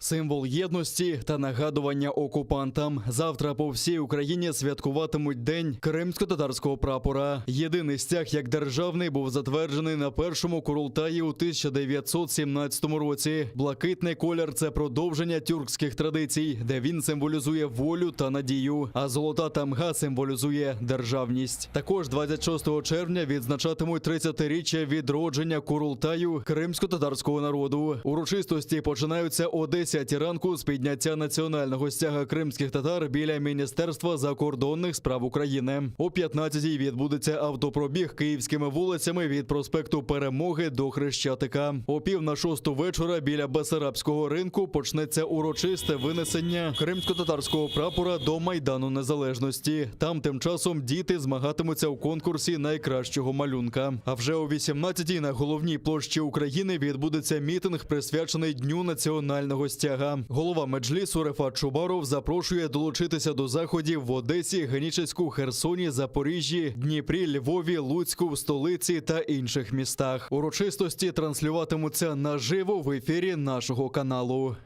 Символ єдності та нагадування окупантам. Завтра по всій Україні святкуватимуть День кримсько-татарського прапора. Єдиний стяг як державний був затверджений на першому Курултаї у 1917 році. Блакитний колір – це продовження тюркських традицій, де він символізує волю та надію, а золота тамга символізує державність. Також 26 червня відзначатимуть 30-річчя відродження Курултаю кримсько-татарського народу. Урочистості починаються о 10 ранку з підняття національного стяга кримських татар біля Міністерства закордонних справ України. О 15-й відбудеться автопробіг київськими вулицями від проспекту Перемоги до Хрещатика. О 5:45 вечора біля Бессарабського ринку почнеться урочисте винесення кримсько-татарського прапора до Майдану Незалежності. Там тим часом діти змагатимуться у конкурсі найкращого малюнка. А вже о 18-й на головній площі України відбудеться мітинг, присвячений Дню національного стяга. Голова Меджлісу Рефат Чубаров запрошує долучитися до заходів в Одесі, Генічеську, Херсоні, Запоріжжі, Дніпрі, Львові, Луцьку, столиці та інших містах. Урочистості транслюватимуться наживо в ефірі нашого каналу.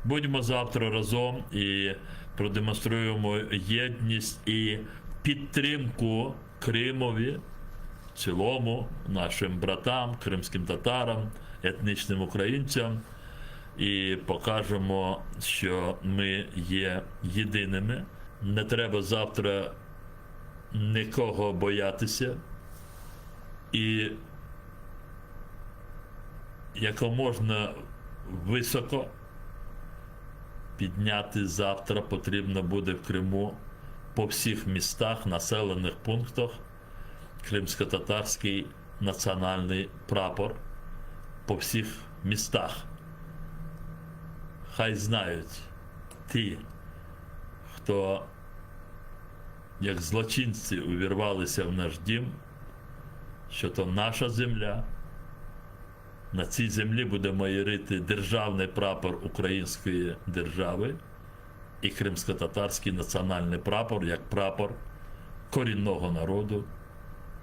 Будьмо завтра разом і продемонструємо єдність і підтримку Кримові, в цілому, нашим братам, кримським татарам, етнічним українцям. І покажемо, що ми є єдиними. Не треба завтра нікого боятися. І якомога високо підняти завтра потрібно буде в Криму по всіх містах, населених пунктах кримсько-татарський національний прапор по всіх містах. Хай знають ті, хто як злочинці увірвалися в наш дім, що то наша земля. На цій землі буде майорити державний прапор української держави і кримсько-татарський національний прапор як прапор корінного народу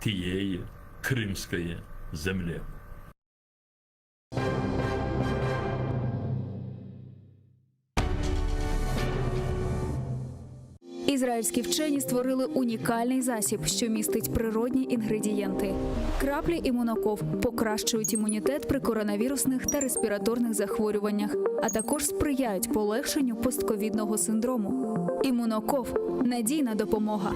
тієї кримської землі. Ізраїльські вчені створили унікальний засіб, що містить природні інгредієнти. Краплі імуноков покращують імунітет при коронавірусних та респіраторних захворюваннях, а також сприяють полегшенню постковідного синдрому. Імуноков – надійна допомога.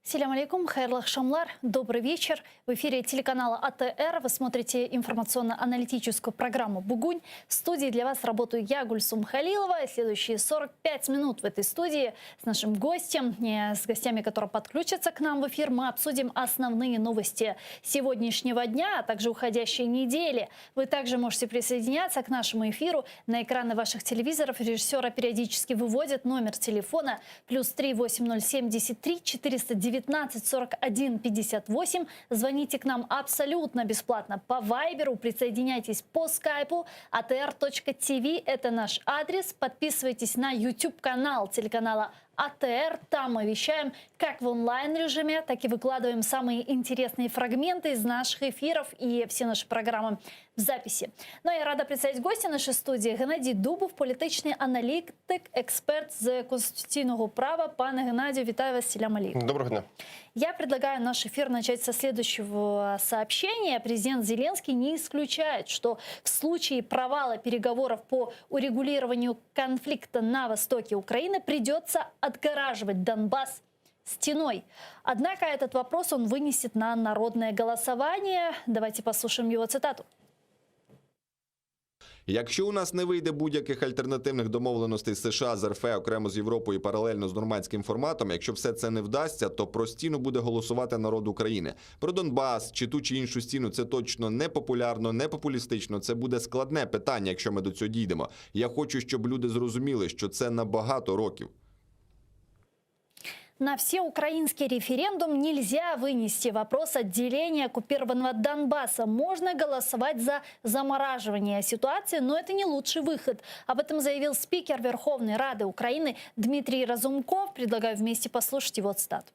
Салям алейкум, хайрлах шамлар, добрый вечер. В эфире телеканала АТР вы смотрите информационно-аналитическую программу «Бугунь». В студии для вас работаю я, Гульсум Халилова. Следующие 45 минут в этой студии с нашим гостем, с гостями, которые подключатся к нам в эфир, мы обсудим основные новости сегодняшнего дня, а также уходящей недели. Вы также можете присоединяться к нашему эфиру. На экраны ваших телевизоров режиссера периодически выводят номер телефона +3 8073 419 41 58. Звоните к нам абсолютно бесплатно по Вайберу, присоединяйтесь по скайпу. atr.tv – это наш адрес. Подписывайтесь на YouTube-канал телеканала АТР. Там мы вещаем как в онлайн-режиме, так и выкладываем самые интересные фрагменты из наших эфиров и все наши программы в записи. Ну, я рада представить гостя нашей студии. Геннадій Дубов, політичний аналітик, експерт з конституційного права. Пане Геннадію, вітаю вас, салям алейкум. Доброго дня. Я предлагаю наш эфир начать со следующего сообщения. Президент Зеленский не исключает, что в случае провала переговоров по урегулированию конфликта на востоке Украины придется отгораживать Донбасс стеной. Однако этот вопрос он вынесет на народное голосование. Давайте послушаем его цитату. Якщо у нас не вийде будь-яких альтернативних домовленостей з США, з РФ, окремо з Європою, паралельно з нормандським форматом, якщо все це не вдасться, то про стіну буде голосувати народ України. Про Донбас чи ту чи іншу стіну – це точно не популярно, не популістично, це буде складне питання, якщо ми до цього дійдемо. Я хочу, щоб люди зрозуміли, що це на багато років. На всеукраинский референдум нельзя вынести вопрос отделения оккупированного Донбасса. Можно голосовать за замораживание ситуации, но это не лучший выход. Об этом заявил спикер Верховной Рады Украины Дмитрий Разумков. Предлагаю вместе послушать его цитату.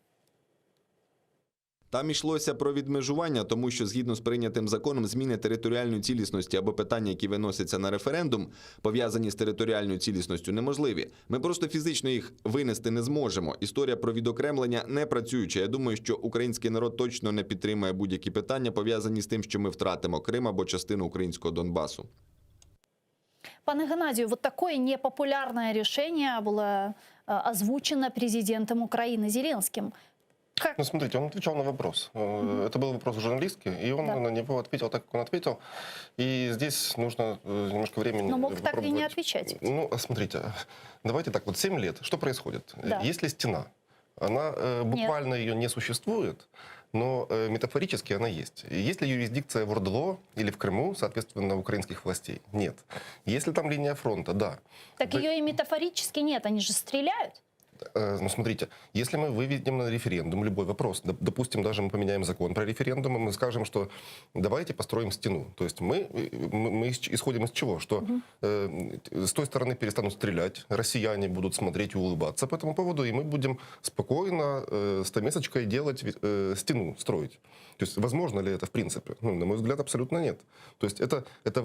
Там йшлося про відмежування, тому що згідно з прийнятим законом зміни територіальної цілісності або питання, які виносяться на референдум, пов'язані з територіальною цілісністю, неможливі. Ми просто фізично їх винести не зможемо. Історія про відокремлення не працююча. Я думаю, що український народ точно не підтримує будь-які питання, пов'язані з тим, що ми втратимо Крим або частину українського Донбасу. Пане Геннадию, вот такое непопулярное решение было озвучено президентом Украины Зеленским. Как? Ну, смотрите, он отвечал на вопрос. Это был вопрос журналистский, и он на него ответил так, как он ответил. И здесь нужно немножко времени. Но мог так и не отвечать. Ну, смотрите, давайте так, вот 7 лет, что происходит? Да. Если стена, она буквально ее не существует, но метафорически она есть. Есть ли юрисдикция в ОРДЛО или в Крыму, соответственно, украинских властей? Нет. Есть ли там линия фронта? Да. Так ее и метафорически нет, они же стреляют. Ну, смотрите, если мы выведем на референдум любой вопрос, допустим, даже мы поменяем закон про референдум, и мы скажем, что давайте построим стену. То есть мы исходим из чего? Что с той стороны перестанут стрелять, россияне будут смотреть и улыбаться по этому поводу, и мы будем спокойно стамесочкой делать стену, строить. То есть возможно ли это в принципе? Ну, на мой взгляд, абсолютно нет. То есть это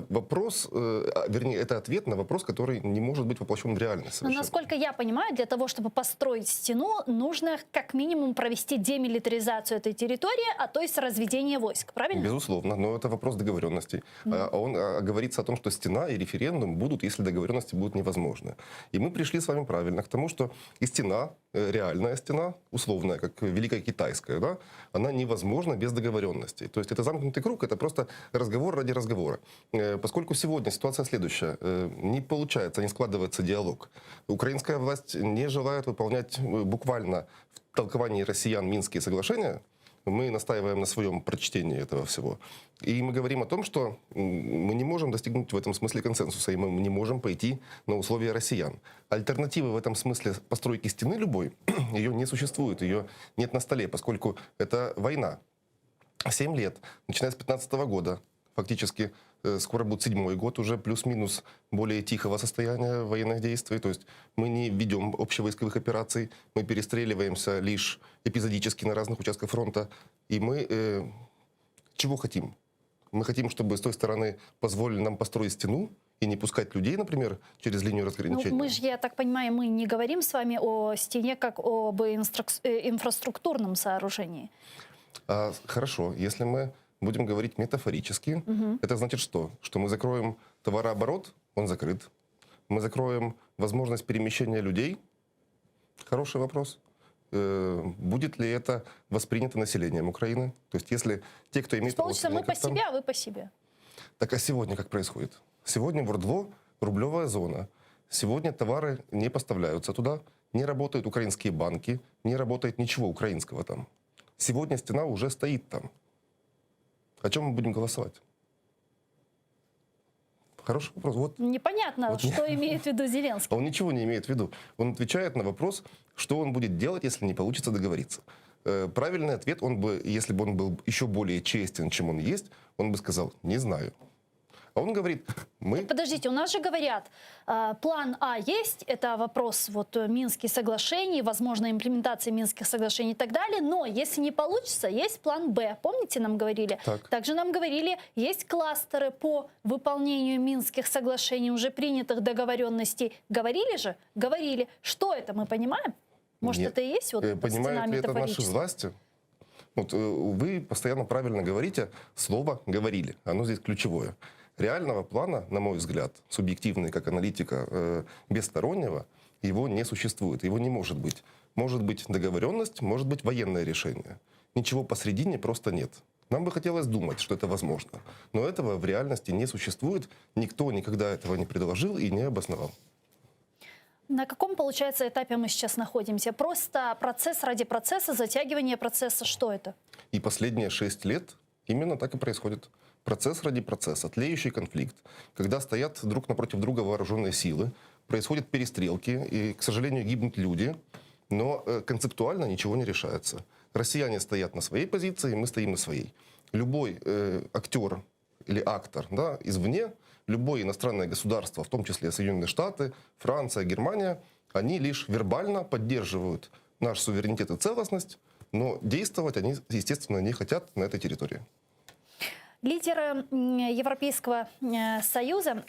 вопрос, вернее, это ответ на вопрос, который не может быть воплощен в реальность. Но, насколько я понимаю, для того, чтобы построить стену, нужно как минимум провести демилитаризацию этой территории, а то есть разведение войск, правильно? Безусловно, но это вопрос договоренностей. Он говорится о том, что стена и референдум будут, если договоренности будут невозможны. И мы пришли с вами правильно к тому, что и стена, реальная стена, условная, как Великая Китайская, да, она невозможна без договоренностей. То есть это замкнутый круг, это просто разговор ради разговора. Поскольку сегодня ситуация следующая, не получается, не складывается диалог. Украинская власть не желает выполнять буквально в толковании россиян Минские соглашения. Мы настаиваем на своем прочтении этого всего. И мы говорим о том, что мы не можем достигнуть в этом смысле консенсуса, и мы не можем пойти на условия россиян. Альтернативы в этом смысле постройки стены любой, ее не существует, ее нет на столе, поскольку это война. 7 лет, начиная с 2015 года, фактически скоро будет 7-й год уже, плюс-минус более тихого состояния военных действий. То есть мы не ведем общевойсковых операций, мы перестреливаемся лишь эпизодически на разных участках фронта. И мы чего хотим? Мы хотим, чтобы с той стороны позволили нам построить стену и не пускать людей, например, через линию разграничения. Ну, мы же, я так понимаю, мы не говорим с вами о стене как об инфраструктурном сооружении. Хорошо, если мы будем говорить метафорически, это значит что? Что мы закроем товарооборот, он закрыт. Мы закроем возможность перемещения людей. Хороший вопрос. будет ли это воспринято населением Украины. То есть если те, кто имеет... Получится, мы по себе, а вы по себе. Так а сегодня как происходит? Сегодня в ОРДЛО рублевая зона. Сегодня товары не поставляются туда, не работают украинские банки, не работает ничего украинского там. Сегодня стена уже стоит там. О чем мы будем голосовать? Хороший вопрос. Вот, Непонятно, вот что имеет в виду Зеленский. он ничего не имеет в виду. Он отвечает на вопрос, что он будет делать, если не получится договориться. Правильный ответ, он бы, если бы он был еще более честен, чем он есть, он бы сказал: не знаю. А он говорит: мы... Подождите, у нас же говорят, план А есть, это вопрос вот Минских соглашений, возможно, имплементации Минских соглашений и так далее, но если не получится, есть план Б. Помните, нам говорили? Также нам говорили, есть кластеры по выполнению Минских соглашений, уже принятых договоренностей. Говорили же? Говорили. Что это, мы понимаем? Может, Нет. это и есть вот эта стена Понимают ли это наши метафорическая? власти? Вот вы постоянно правильно говорите слово «говорили». Оно здесь ключевое. Реального плана, на мой взгляд, субъективный, как аналитика, бесстороннего, его не существует, его не может быть. Может быть договоренность, может быть военное решение. Ничего посредине просто нет. Нам бы хотелось думать, что это возможно. Но этого в реальности не существует. Никто никогда этого не предложил и не обосновал. На каком, получается, этапе мы сейчас находимся? Просто процесс ради процесса, затягивание процесса, что это? И последние 6 лет именно так и происходит. Процесс ради процесса, тлеющий конфликт. Когда стоят друг напротив друга вооруженные силы, происходят перестрелки, и, к сожалению, гибнут люди, но концептуально ничего не решается. Россияне стоят на своей позиции, мы стоим на своей. Любой актер или актор, да, извне, любое иностранное государство, в том числе Соединенные Штаты, Франция, Германия, они лишь вербально поддерживают наш суверенитет и целостность, но действовать они, естественно, не хотят на этой территории. Лидеры Европейского Союза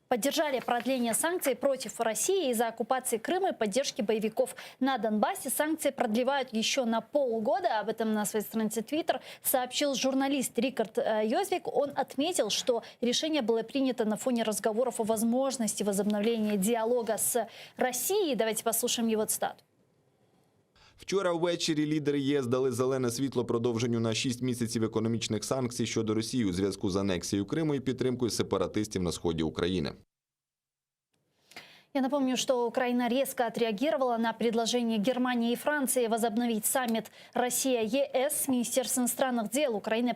поддержали продление санкций против России из-за оккупации Крыма и поддержки боевиков на Донбассе. Санкции продлевают еще на полгода. Об этом на своей странице Twitter сообщил журналист Рикард Йозвик. Он отметил, что решение было принято на фоне разговоров о возможности возобновления диалога с Россией. Давайте послушаем его цитату. Вчора ввечері лідери ЄС дали зелене світло продовженню на 6 місяців економічних санкцій щодо Росії у зв'язку з анексією Криму і підтримкою сепаратистів на сході України. Я напомню, что Украина резко отреагировала на предложение Германии и Франции возобновить саммит Россия-ЕС. С Министерством иностранных дел Украины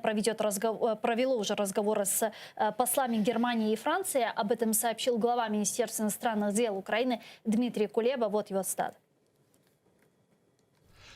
провело уже разговоры с послами Германии и Франции. Об этом сообщил глава Министерства иностранных дел Украины Дмитрий Кулеба. Вот его цитата.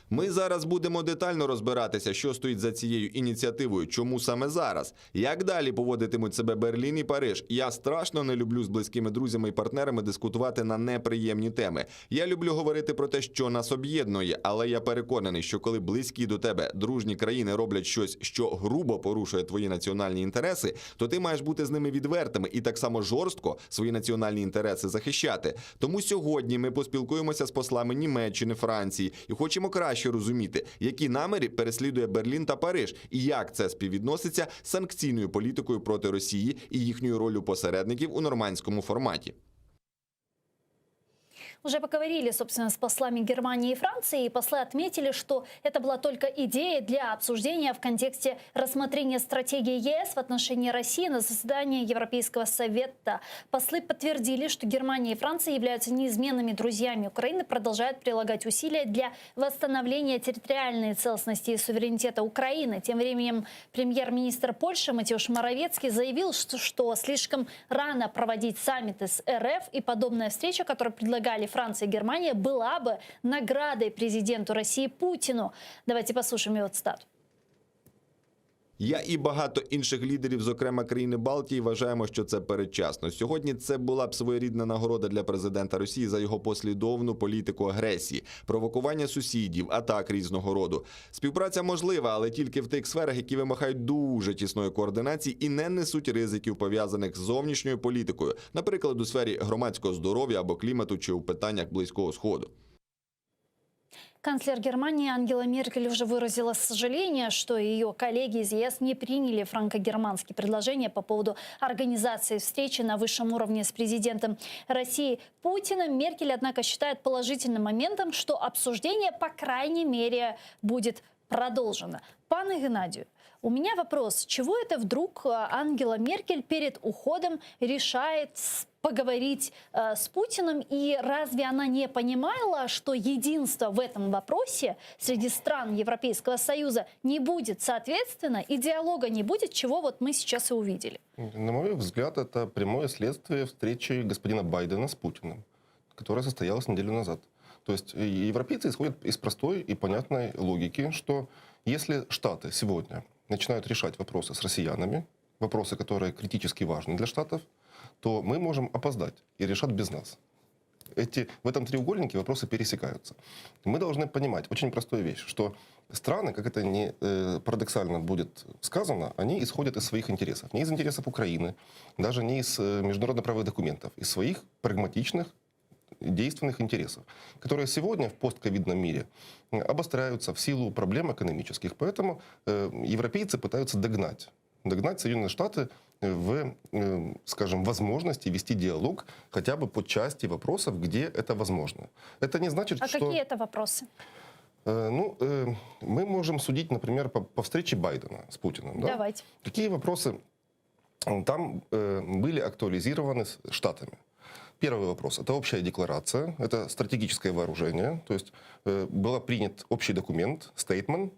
Ми зараз будемо детально розбиратися, що стоїть за цією ініціативою, чому саме зараз, як далі поводитимуть себе Берлін і Париж. Я страшно не люблю з близькими друзями і партнерами дискутувати на неприємні теми. Я люблю говорити про те, що нас об'єднує, але я переконаний, що коли близькі до тебе дружні країни роблять щось, що грубо порушує твої національні інтереси, то ти маєш бути з ними відвертими і так само жорстко свої національні інтереси захищати. Тому сьогодні ми поспілкуємося з послами Німеччини, Франції і хочемо краще розуміти, які наміри переслідує Берлін та Париж і як це співвідноситься з санкційною політикою проти Росії і їхньою ролью посередників у нормандському форматі. Уже поговорили, собственно, с послами Германии и Франции, и послы отметили, что это была только идея для обсуждения в контексте рассмотрения стратегии ЕС в отношении России на заседании Европейского совета. Послы подтвердили, что Германия и Франция являются неизменными друзьями Украины, продолжают прилагать усилия для восстановления территориальной целостности и суверенитета Украины. Тем временем премьер-министр Польши Матеуш Моровецкий заявил, что слишком рано проводить саммиты с РФ, и подобная встреча, которую предлагали Франция и Германия, была бы наградой президенту России Путину. Давайте послушаем его цитату. Я і багато інших лідерів, зокрема країни Балтії, вважаємо, що це передчасно. Сьогодні це була б своєрідна нагорода для президента Росії за його послідовну політику агресії, провокування сусідів, атак різного роду. Співпраця можлива, але тільки в тих сферах, які вимагають дуже тісної координації і не несуть ризиків, пов'язаних з зовнішньою політикою, наприклад, у сфері громадського здоров'я або клімату чи у питаннях Близького Сходу. Канцлер Германии Ангела Меркель уже выразила сожаление, что ее коллеги из ЕС не приняли франко-германские предложения по поводу организации встречи на высшем уровне с президентом России Путиным. Меркель, однако, считает положительным моментом, что обсуждение, по крайней мере, будет продолжено. Пане Геннадию, у меня вопрос. Чего это вдруг Ангела Меркель перед уходом решает поговорить с Путиным? И разве она не понимала, что единства в этом вопросе среди стран Европейского Союза не будет, соответственно, и диалога не будет, чего вот мы сейчас и увидели? На мой взгляд, это прямое следствие встречи господина Байдена с Путиным, которая состоялась неделю назад. То есть европейцы исходят из простой и понятной логики, что если Штаты сегодня начинают решать вопросы с россиянами, вопросы, которые критически важны для Штатов, то мы можем опоздать и решать без нас. В этом треугольнике вопросы пересекаются. Мы должны понимать очень простую вещь, что страны, как это не парадоксально будет сказано, они исходят из своих интересов. Не из интересов Украины, даже не из международно-правовых документов, из своих прагматичных, действенных интересов, которые сегодня в постковидном мире обостряются в силу проблем экономических. Поэтому европейцы пытаются догнать Соединенные Штаты в, скажем, возможности вести диалог хотя бы по части вопросов, где это возможно. Это не значит, что... Какие это вопросы? Мы можем судить, например, по встрече Байдена с Путиным. Да? Давайте. Какие вопросы там были актуализированы с Штатами? Первый вопрос – это общая декларация, это стратегическое вооружение. То есть был принят общий документ, statement,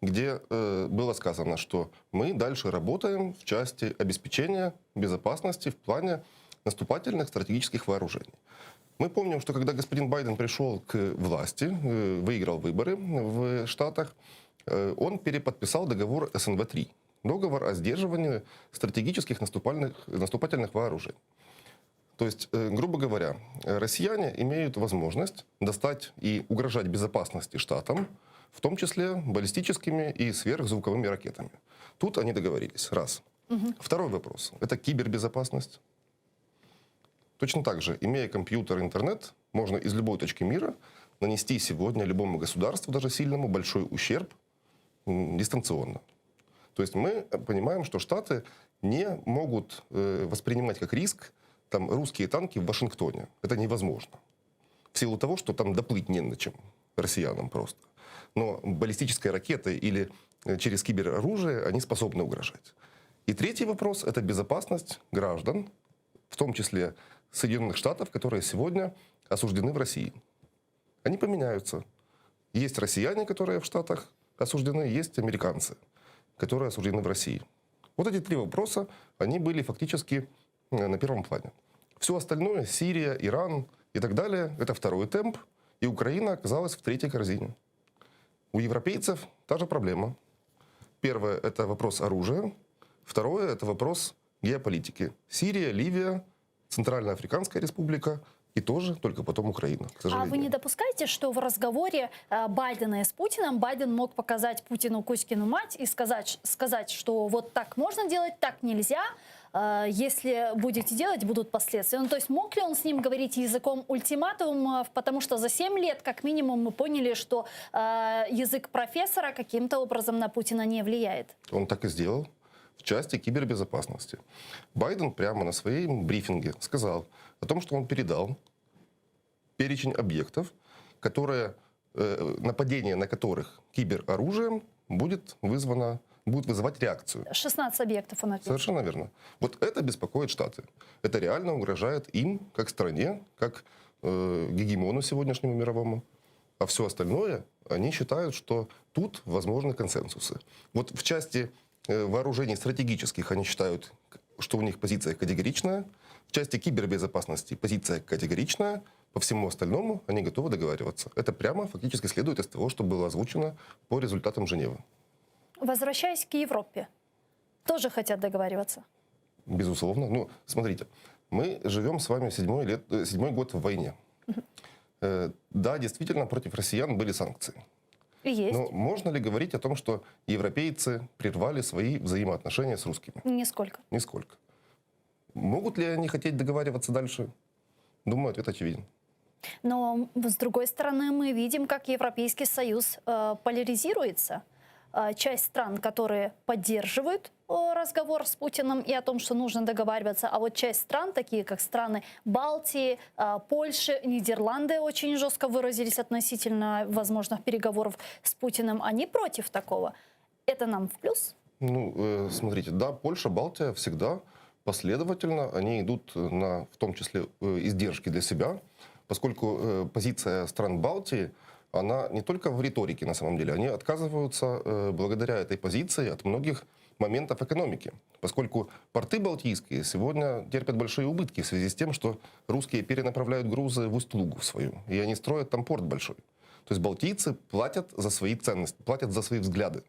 где было сказано, что мы дальше работаем в части обеспечения безопасности в плане наступательных стратегических вооружений. Мы помним, что когда господин Байден пришел к власти, выиграл выборы в Штатах, он переподписал договор СНВ-3, договор о сдерживании стратегических наступательных вооружений. То есть, грубо говоря, россияне имеют возможность достать и угрожать безопасности Штатам, в том числе баллистическими и сверхзвуковыми ракетами. Тут они договорились. Раз. Второй вопрос. Это кибербезопасность. Точно так же, имея компьютер, интернет, можно из любой точки мира нанести сегодня любому государству, даже сильному, большой ущерб дистанционно. То есть мы понимаем, что Штаты не могут воспринимать как риск там русские танки в Вашингтоне. Это невозможно. В силу того, что там доплыть не на чем россиянам просто. Но баллистической ракетой или через кибероружие они способны угрожать. И третий вопрос – это безопасность граждан, в том числе Соединенных Штатов, которые сегодня осуждены в России. Они поменяются. Есть россияне, которые в Штатах осуждены, есть американцы, которые осуждены в России. Вот эти три вопроса, они были фактически на первом плане. Все остальное, Сирия, Иран и так далее, это второй темп, и Украина оказалась в третьей корзине. У европейцев та же проблема. Первое – это вопрос оружия. Второе – это вопрос геополитики. Сирия, Ливия, Центральноафриканская республика и тоже только потом Украина, к сожалению. А вы не допускаете, что в разговоре Байдена с Путиным Байден мог показать Путину Кузькину мать и сказать, что вот так можно делать, так нельзя, если будете делать, будут последствия? Ну, то есть мог ли он с ним говорить языком ультиматумов, потому что за 7 лет, как минимум, мы поняли, что язык профессора каким-то образом на Путина не влияет? Он так и сделал в части кибербезопасности. Байден прямо на своем брифинге сказал о том, что он передал перечень объектов, нападение на которых кибероружием будет вызывать реакцию. 16 объектов он ответил. Совершенно верно. Вот это беспокоит Штаты. Это реально угрожает им, как стране, как гегемону сегодняшнему мировому. А все остальное, они считают, что тут возможны консенсусы. Вот в части вооружений стратегических они считают, что у них позиция категоричная. В части кибербезопасности позиция категоричная. По всему остальному они готовы договариваться. Это прямо фактически следует из того, что было озвучено по результатам Женевы. Возвращаясь к Европе, тоже хотят договариваться? Безусловно. Ну, смотрите, мы живем с вами седьмой год в войне. Да, действительно, против россиян были санкции. Есть. Но можно ли говорить о том, что европейцы прервали свои взаимоотношения с русскими? Нисколько. Нисколько. Могут ли они хотеть договариваться дальше? Думаю, ответ очевиден. Но, с другой стороны, мы видим, как Европейский Союз поляризируется. Часть стран, которые поддерживают разговор с Путиным и о том, что нужно договариваться, а вот часть стран, такие как страны Балтии, Польши, Нидерланды, очень жестко выразились относительно возможных переговоров с Путиным, они против такого. Это нам в плюс? Ну, смотрите, да, Польша, Балтия всегда последовательно, они идут на, в том числе, издержки для себя, поскольку позиция стран Балтии, она не только в риторике на самом деле, они отказываются благодаря этой позиции от многих моментов экономики, поскольку порты балтийские сегодня терпят большие убытки в связи с тем, что русские перенаправляют грузы в Усть-Лугу свою, и они строят там порт большой. То есть балтийцы платят за свои ценности, платят за свои взгляды.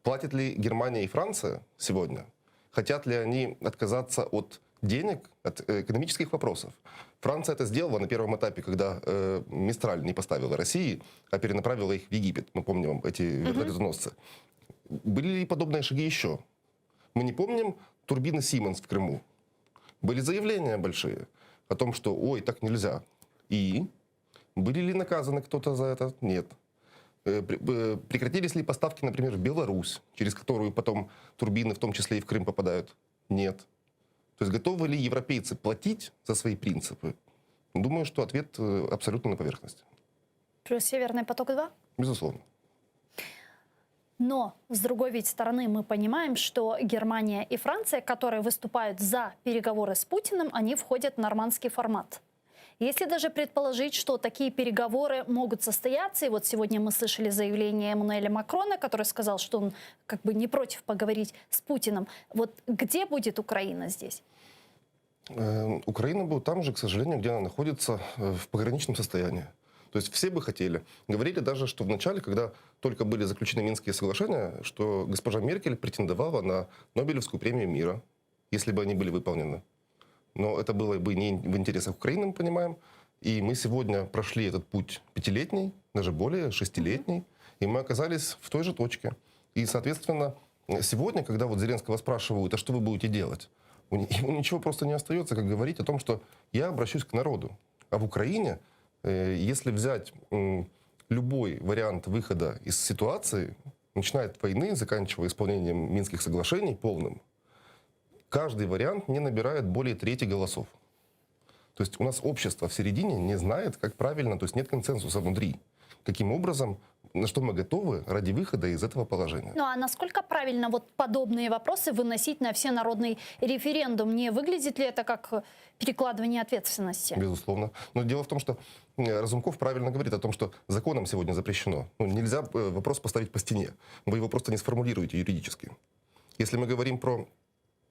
Платят ли Германия и Франция сегодня? Хотят ли они отказаться от денег, от экономических вопросов? Франция это сделала на первом этапе, когда Мистраль не поставила России, а перенаправила их в Египет. Мы помним эти вертолетоносцы. Были ли подобные шаги еще? Мы не помним турбины Siemens в Крыму. Были заявления большие о том, что «ой, так нельзя». И были ли наказаны кто-то за это? Нет. Прекратились ли поставки, например, в Беларусь, через которую потом турбины, в том числе и в Крым, попадают? Нет. То есть готовы ли европейцы платить за свои принципы? Думаю, что ответ абсолютно на поверхности. Плюс Северный поток-2? Безусловно. Но, с другой ведь стороны, мы понимаем, что Германия и Франция, которые выступают за переговоры с Путиным, они входят в нормандский формат. Если даже предположить, что такие переговоры могут состояться, и вот сегодня мы слышали заявление Эммануэля Макрона, который сказал, что он как бы не против поговорить с Путиным, вот где будет Украина здесь? Украина будет там же, к сожалению, где она находится в пограничном состоянии. То есть все бы хотели. Говорили даже, что в начале, когда только были заключены Минские соглашения, что госпожа Меркель претендовала на Нобелевскую премию мира, если бы они были выполнены. Но это было бы не в интересах Украины, мы понимаем. И мы сегодня прошли этот путь 5-летний, даже более 6-летний, и мы оказались в той же точке. И, соответственно, сегодня, когда вот Зеленского спрашивают, а что вы будете делать, ему ничего просто не остается, как говорить о том, что я обращусь к народу. А в Украине, если взять любой вариант выхода из ситуации, начиная от войны, заканчивая исполнением Минских соглашений полным, каждый вариант не набирает более трети голосов. То есть у нас общество в середине не знает, как правильно, то есть нет консенсуса внутри. Каким образом, на что мы готовы ради выхода из этого положения. Ну а насколько правильно вот подобные вопросы выносить на всенародный референдум? Не выглядит ли это как перекладывание ответственности? Безусловно. Но дело в том, что Разумков правильно говорит о том, что законом сегодня запрещено. Ну, нельзя вопрос поставить по стене. Вы его просто не сформулируете юридически. Если мы говорим про...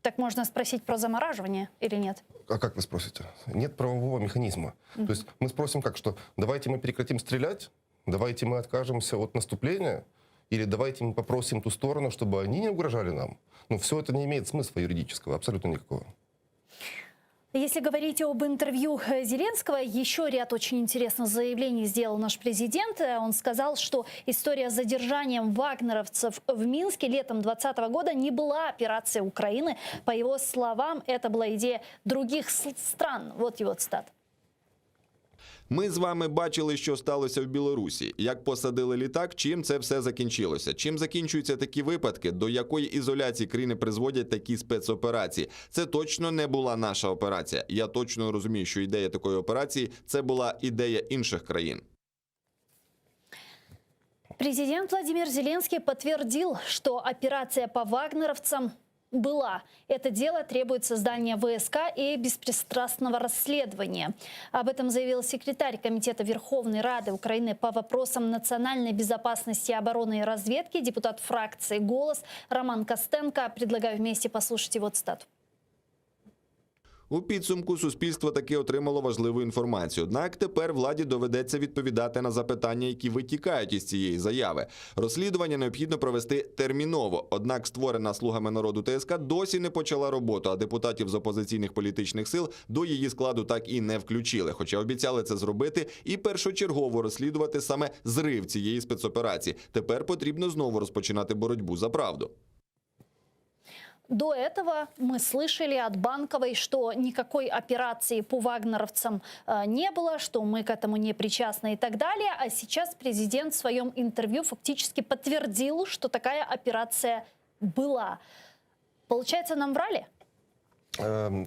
Так можно спросить про замораживание или нет? А как вы спросите? Нет правового механизма. То есть мы спросим как, что давайте мы прекратим стрелять, давайте мы откажемся от наступления, или давайте мы попросим ту сторону, чтобы они не угрожали нам. Но все это не имеет смысла юридического, абсолютно никакого. Если говорить об интервью Зеленского, еще ряд очень интересных заявлений сделал наш президент. Он сказал, что история с задержанием вагнеровцев в Минске летом 2020 года не была операцией Украины. По его словам, это была идея других стран. Вот его цитата. Ми з вами бачили, що сталося в Білорусі, як посадили літак, чим це все закінчилося. Чим закінчуються такі випадки, до якої ізоляції країни призводять такі спецоперації. Це точно не була наша операція. Я точно розумію, що ідея такої операції – це була ідея інших країн. Президент Владимир Зеленский подтвердил, что операция по вагнеровцам была. Это дело требует создания ВСК и беспристрастного расследования. Об этом заявил секретарь Комитета Верховной Рады Украины по вопросам национальной безопасности, обороны и разведки, депутат фракции «Голос» Роман Костенко. Предлагаю вместе послушать его цитату. У підсумку суспільство таки отримало важливу інформацію. Однак тепер владі доведеться відповідати на запитання, які витікають із цієї заяви. Розслідування необхідно провести терміново. Однак створена «Слугами народу» ТСК досі не почала роботу, а депутатів з опозиційних політичних сил до її складу так і не включили. Хоча обіцяли це зробити і першочергово розслідувати саме зрив цієї спецоперації. Тепер потрібно знову розпочинати боротьбу за правду. До этого мы слышали от Банковой, что никакой операции по вагнеровцам не было, что мы к этому не причастны и так далее. А сейчас президент в своем интервью фактически подтвердил, что такая операция была. Получается, нам врали?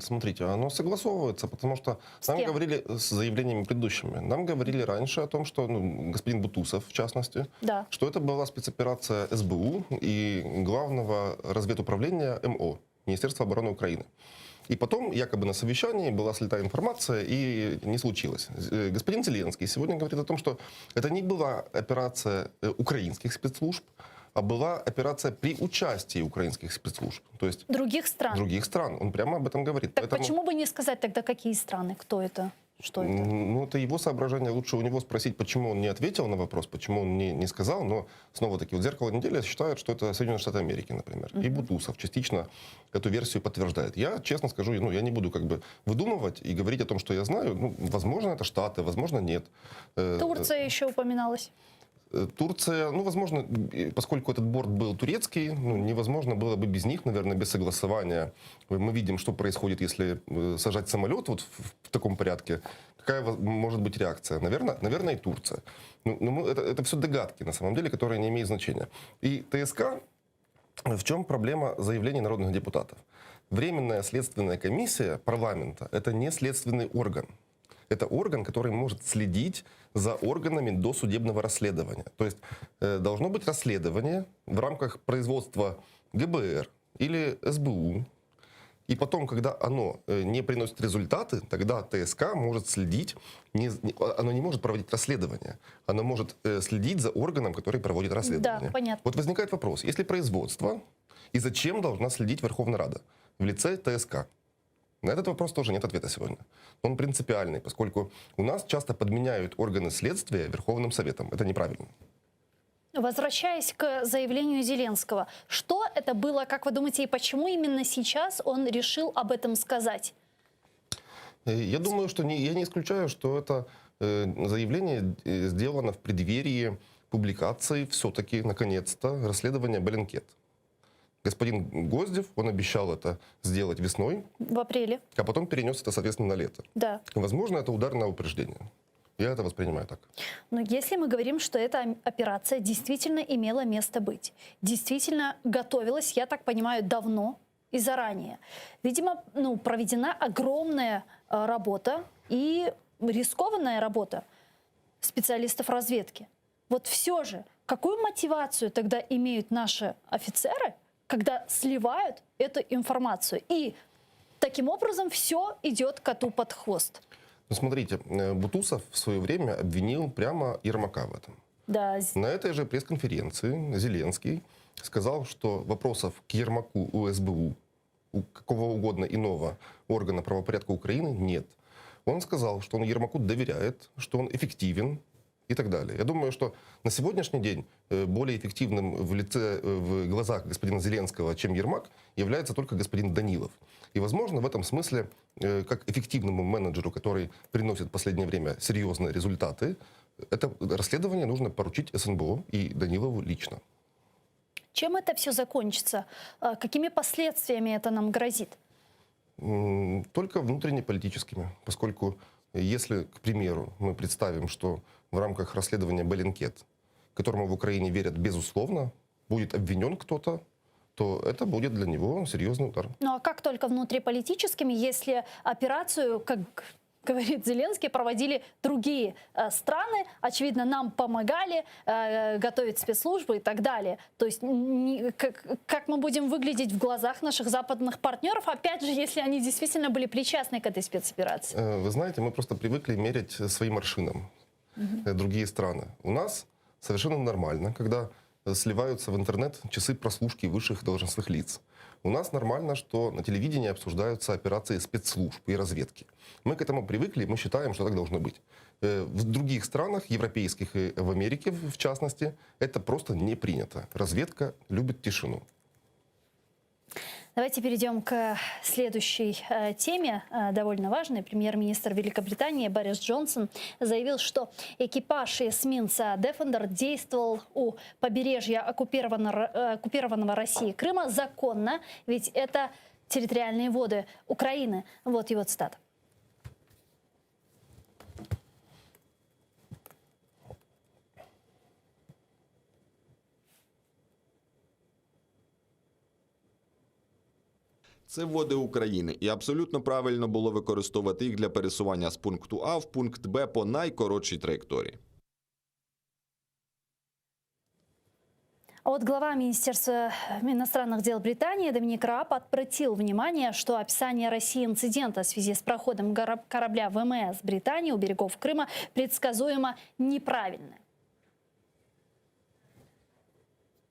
Смотрите, оно согласовывается, потому что нам говорили с заявлениями предыдущими. Нам говорили раньше о том, что господин Бутусов, в частности, да, что это была спецоперация СБУ и главного разведуправления МО, Министерства обороны Украины. И потом, якобы на совещании, была слита информация, и не случилось. Господин Зеленский сегодня говорит о том, что это не была операция украинских спецслужб, а была операция при участии украинских спецслужб. То есть других стран. Других стран. Он прямо об этом говорит. Так почему бы не сказать тогда, какие страны, кто это, что это? Ну, это его соображение. Лучше у него спросить, почему он не ответил на вопрос, почему он не сказал. Но, снова-таки, вот «Зеркало недели» считает, что это Соединенные Штаты Америки, например. И Бутусов частично эту версию подтверждает. Я, честно скажу, я не буду как бы выдумывать и говорить о том, что я знаю. Возможно, это Штаты, возможно, нет. Турция еще упоминалась. Турция, возможно, поскольку этот борт был турецкий, невозможно было бы без них, наверное, без согласования. Мы видим, что происходит, если сажать самолет вот в таком порядке. Какая может быть реакция? Наверное, и Турция. Это все догадки, на самом деле, которые не имеют значения. И ТСК, в чем проблема заявлений народных депутатов? Временная следственная комиссия парламента – это не следственный орган. Это орган, который может следить за органами досудебного расследования. То есть должно быть расследование в рамках производства ГБР или СБУ. И потом, когда оно не приносит результаты, тогда ТСК может следить, оно не может проводить расследование, оно может следить за органом, который проводит расследование. Да, понятно. Вот возникает вопрос, если производство, и зачем должна следить Верховная Рада в лице ТСК? На этот вопрос тоже нет ответа сегодня. Он принципиальный, поскольку у нас часто подменяют органы следствия Верховным Советом. Это неправильно. Возвращаясь к заявлению Зеленского, что это было, как вы думаете, и почему именно сейчас он решил об этом сказать? Я думаю, что я не исключаю, что это заявление сделано в преддверии публикации все-таки, наконец-то, расследования Bellingcat. Господин Гвоздев, он обещал это сделать весной. В апреле. А потом перенес это, соответственно, на лето. Да. Возможно, это удар на упреждение. Я это воспринимаю так. Но если мы говорим, что эта операция действительно имела место быть, действительно готовилась, я так понимаю, давно и заранее. Видимо, проведена огромная работа и рискованная работа специалистов разведки. Вот все же, какую мотивацию тогда имеют наши офицеры, когда сливают эту информацию? И таким образом все идет коту под хвост. Смотрите, Бутусов в свое время обвинил прямо Ермака в этом. Да. На этой же пресс-конференции Зеленский сказал, что вопросов к Ермаку у СБУ, у какого угодно иного органа правопорядка Украины нет. Он сказал, что он Ермаку доверяет, что он эффективен и так далее. Я думаю, что на сегодняшний день более эффективным в глазах господина Зеленского, чем Ермак, является только господин Данилов. И, возможно, в этом смысле, как эффективному менеджеру, который приносит в последнее время серьезные результаты, это расследование нужно поручить СНБО и Данилову лично. Чем это все закончится? Какими последствиями это нам грозит? Только внутреннеполитическими, поскольку если, к примеру, мы представим, что в рамках расследования Bellingcat, которому в Украине верят безусловно, будет обвинен кто-то, то это будет для него серьезный удар. Ну а как только внутриполитическими, если операцию, как говорит Зеленский, проводили другие страны, очевидно, нам помогали готовить спецслужбы и так далее. То есть как мы будем выглядеть в глазах наших западных партнеров, опять же, если они действительно были причастны к этой спецоперации? Вы знаете, мы просто привыкли мерять своим аршином другие страны. У нас совершенно нормально, когда сливаются в интернет часы прослушки высших должностных лиц. У нас нормально, что на телевидении обсуждаются операции спецслужб и разведки. Мы к этому привыкли, мы считаем, что так должно быть. В других странах, европейских и в Америке, в частности, это просто не принято. Разведка любит тишину. Давайте перейдем к следующей теме, довольно важной. Премьер-министр Великобритании Борис Джонсон заявил, что экипаж эсминца «Дефендер» действовал у побережья оккупированного Россией Крыма законно, ведь это территориальные воды Украины. Вот его цитата. Це води України, і абсолютно правильно було використовувати їх для пересування з пункту А в пункт Б по найкоротшій траєкторії. А вот глава Министерства иностранных дел Британии Доминик Рааб обратил внимание, что описание России инцидента в связи с проходом корабля ВМС Британии у берегов Крыма предсказуемо неправильное.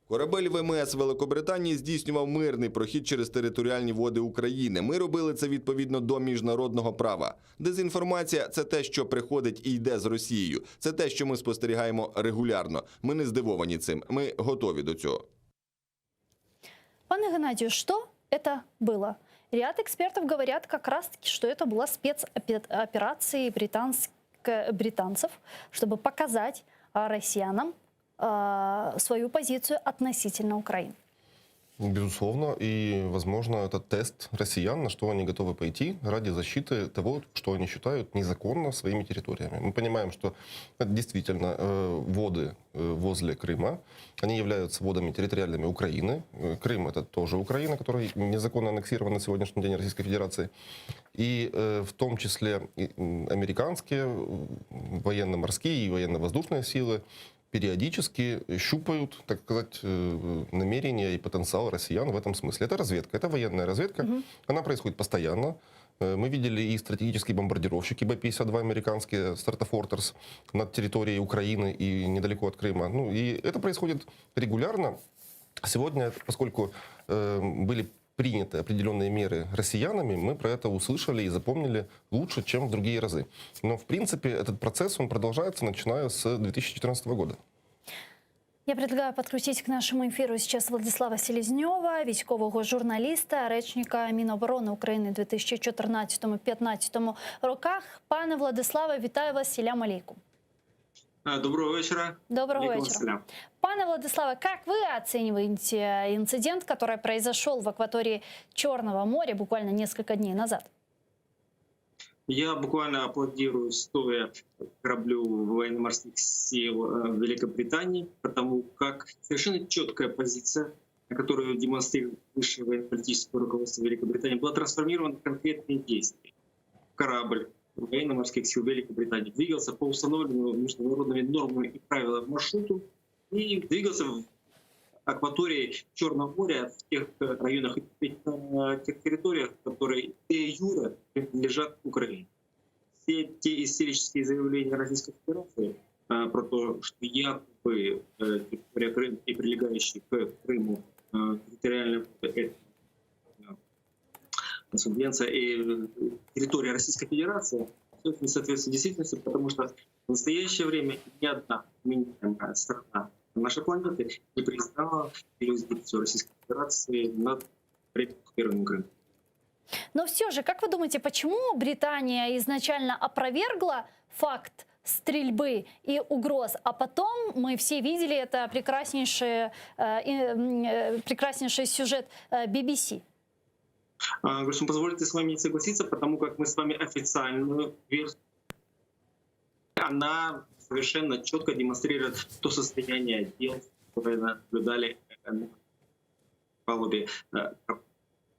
Корабель ВМС Великобританії здійснював мирний прохід через територіальні води України. Ми робили це відповідно до міжнародного права. Дезінформація – це те, що приходить і йде з Росією. Це те, що ми спостерігаємо регулярно. Ми не здивовані цим. Ми готові до цього. Пане Геннадию, что это было? Ряд экспертов говорят как раз-таки, что это была спецоперация британцев, чтобы показать россиянам свою позицию относительно Украины. Безусловно, и, возможно, это тест россиян, на что они готовы пойти ради защиты того, что они считают незаконно своими территориями. Мы понимаем, что это действительно воды возле Крыма, они являются водами территориальными Украины. Крым — это тоже Украина, которая незаконно аннексирована на сегодняшний день Российской Федерации. И в том числе американские военно-морские и военно-воздушные силы периодически щупают, так сказать, намерения и потенциал россиян в этом смысле. Это разведка, это военная разведка. Она происходит постоянно. Мы видели и стратегические бомбардировщики Б-52 американские, Стратофортерс, над территорией Украины и недалеко от Крыма. Ну, и это происходит регулярно. Сегодня, поскольку были приняты определенные меры россиянами, мы про это услышали и запомнили лучше, чем в другие разы. Но, в принципе, этот процесс, он продолжается, начиная с 2014 года. Я предлагаю підключити к нашому ефіру зараз Владислава Селезньова, військового журналіста, речника Міноборони України у 2014-2015 роках. Пане Владиславе, вітаю вас, селям алейкум. Доброго вечера. Доброго вечера. Пане Владиславе, как вы оцениваете инцидент, который произошел в акватории Черного моря буквально несколько дней назад? Я буквально аплодирую стоя кораблю военно-морских сил Великобритании, потому как совершенно четкая позиция, которую демонстрирует высшее военно-политическое руководство Великобритании, была трансформирована в конкретные действия. Корабль военно-морских сил Великобритании двигался по установленному международными нормами и правилам маршруту и двигался в акватории Черного моря в тех районах и тех территориях, которые де-юре принадлежат Украине. Все те истерические заявления Российской Федерации про то, что якобы территория Крыма и прилегающие к Крыму территориальные субвенция и территория Российской Федерации, все это не соответствует действительности, потому что в настоящее время ни одна страна нашей планеты не признала юрисдикцию Российской Федерации над оккупированным Крымом. Но все же, как вы думаете, почему Британия изначально опровергла факт стрельбы и угроз, а потом мы все видели это прекраснейший сюжет BBC? Гульсум, позвольте с вами не согласиться, потому как мы с вами официальную версию, она совершенно четко демонстрирует то состояние дел, которые наблюдали на палубе.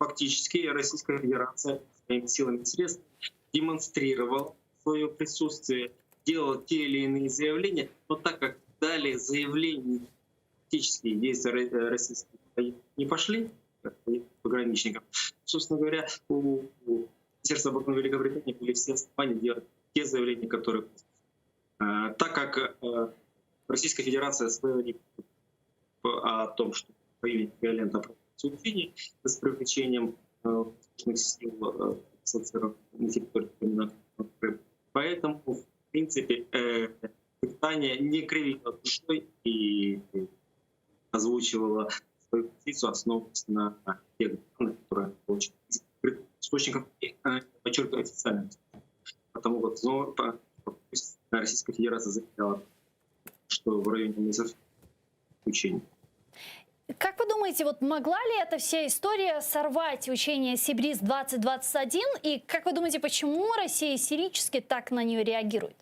Фактически Российская Федерация своими силами и средствами демонстрировала свое присутствие, делала те или иные заявления, но так как далее заявления, фактические действия российских не пошли, пограничников, собственно говоря, у Министерства обороны Великобритании были все основания делать те заявления, которые... Так как Российская Федерация заявила о том, что появились эквивалент учений с привлечением воздушных сил на территории Крыма. Поэтому, в принципе, Британия не кривила душой и озвучивала свою позицию, основываясь на тех данных, которые источников подчеркиваю официально. Потому вот Российская Федерация заявила, что в районе низов учений. Как вы думаете, вот могла ли эта вся история сорвать учение Сибриз-2021? И как вы думаете, почему Россия истерически так на нее реагирует?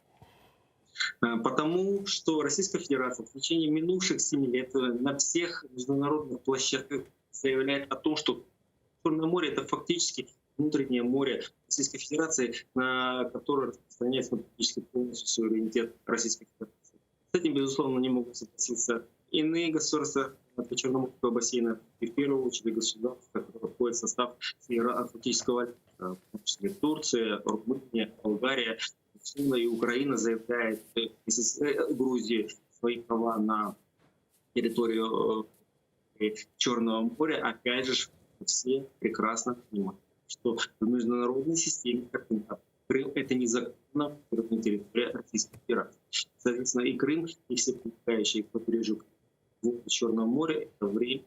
Потому что Российская Федерация в течение минувших 7 лет на всех международных площадках заявляет о том, что Черное море — это фактически внутреннее море Российской Федерации, на которое распространяется практически полностью суверенитет Российской Федерации. С этим, безусловно, не могут согласиться иные государства Черноморского бассейна, и в первую очередь государства, которые входят в состав Североатлантического альянса, в том числе Турция, Румыния, Болгария, и Украина заявляет Грузии свои права на территорию Черного моря. Опять же, все прекрасно понимают, что в международной системе Крым — это незаконно на территории Российской Федерации. Соответственно, и Крым, и все прилегающие к побережью Черного моря — это время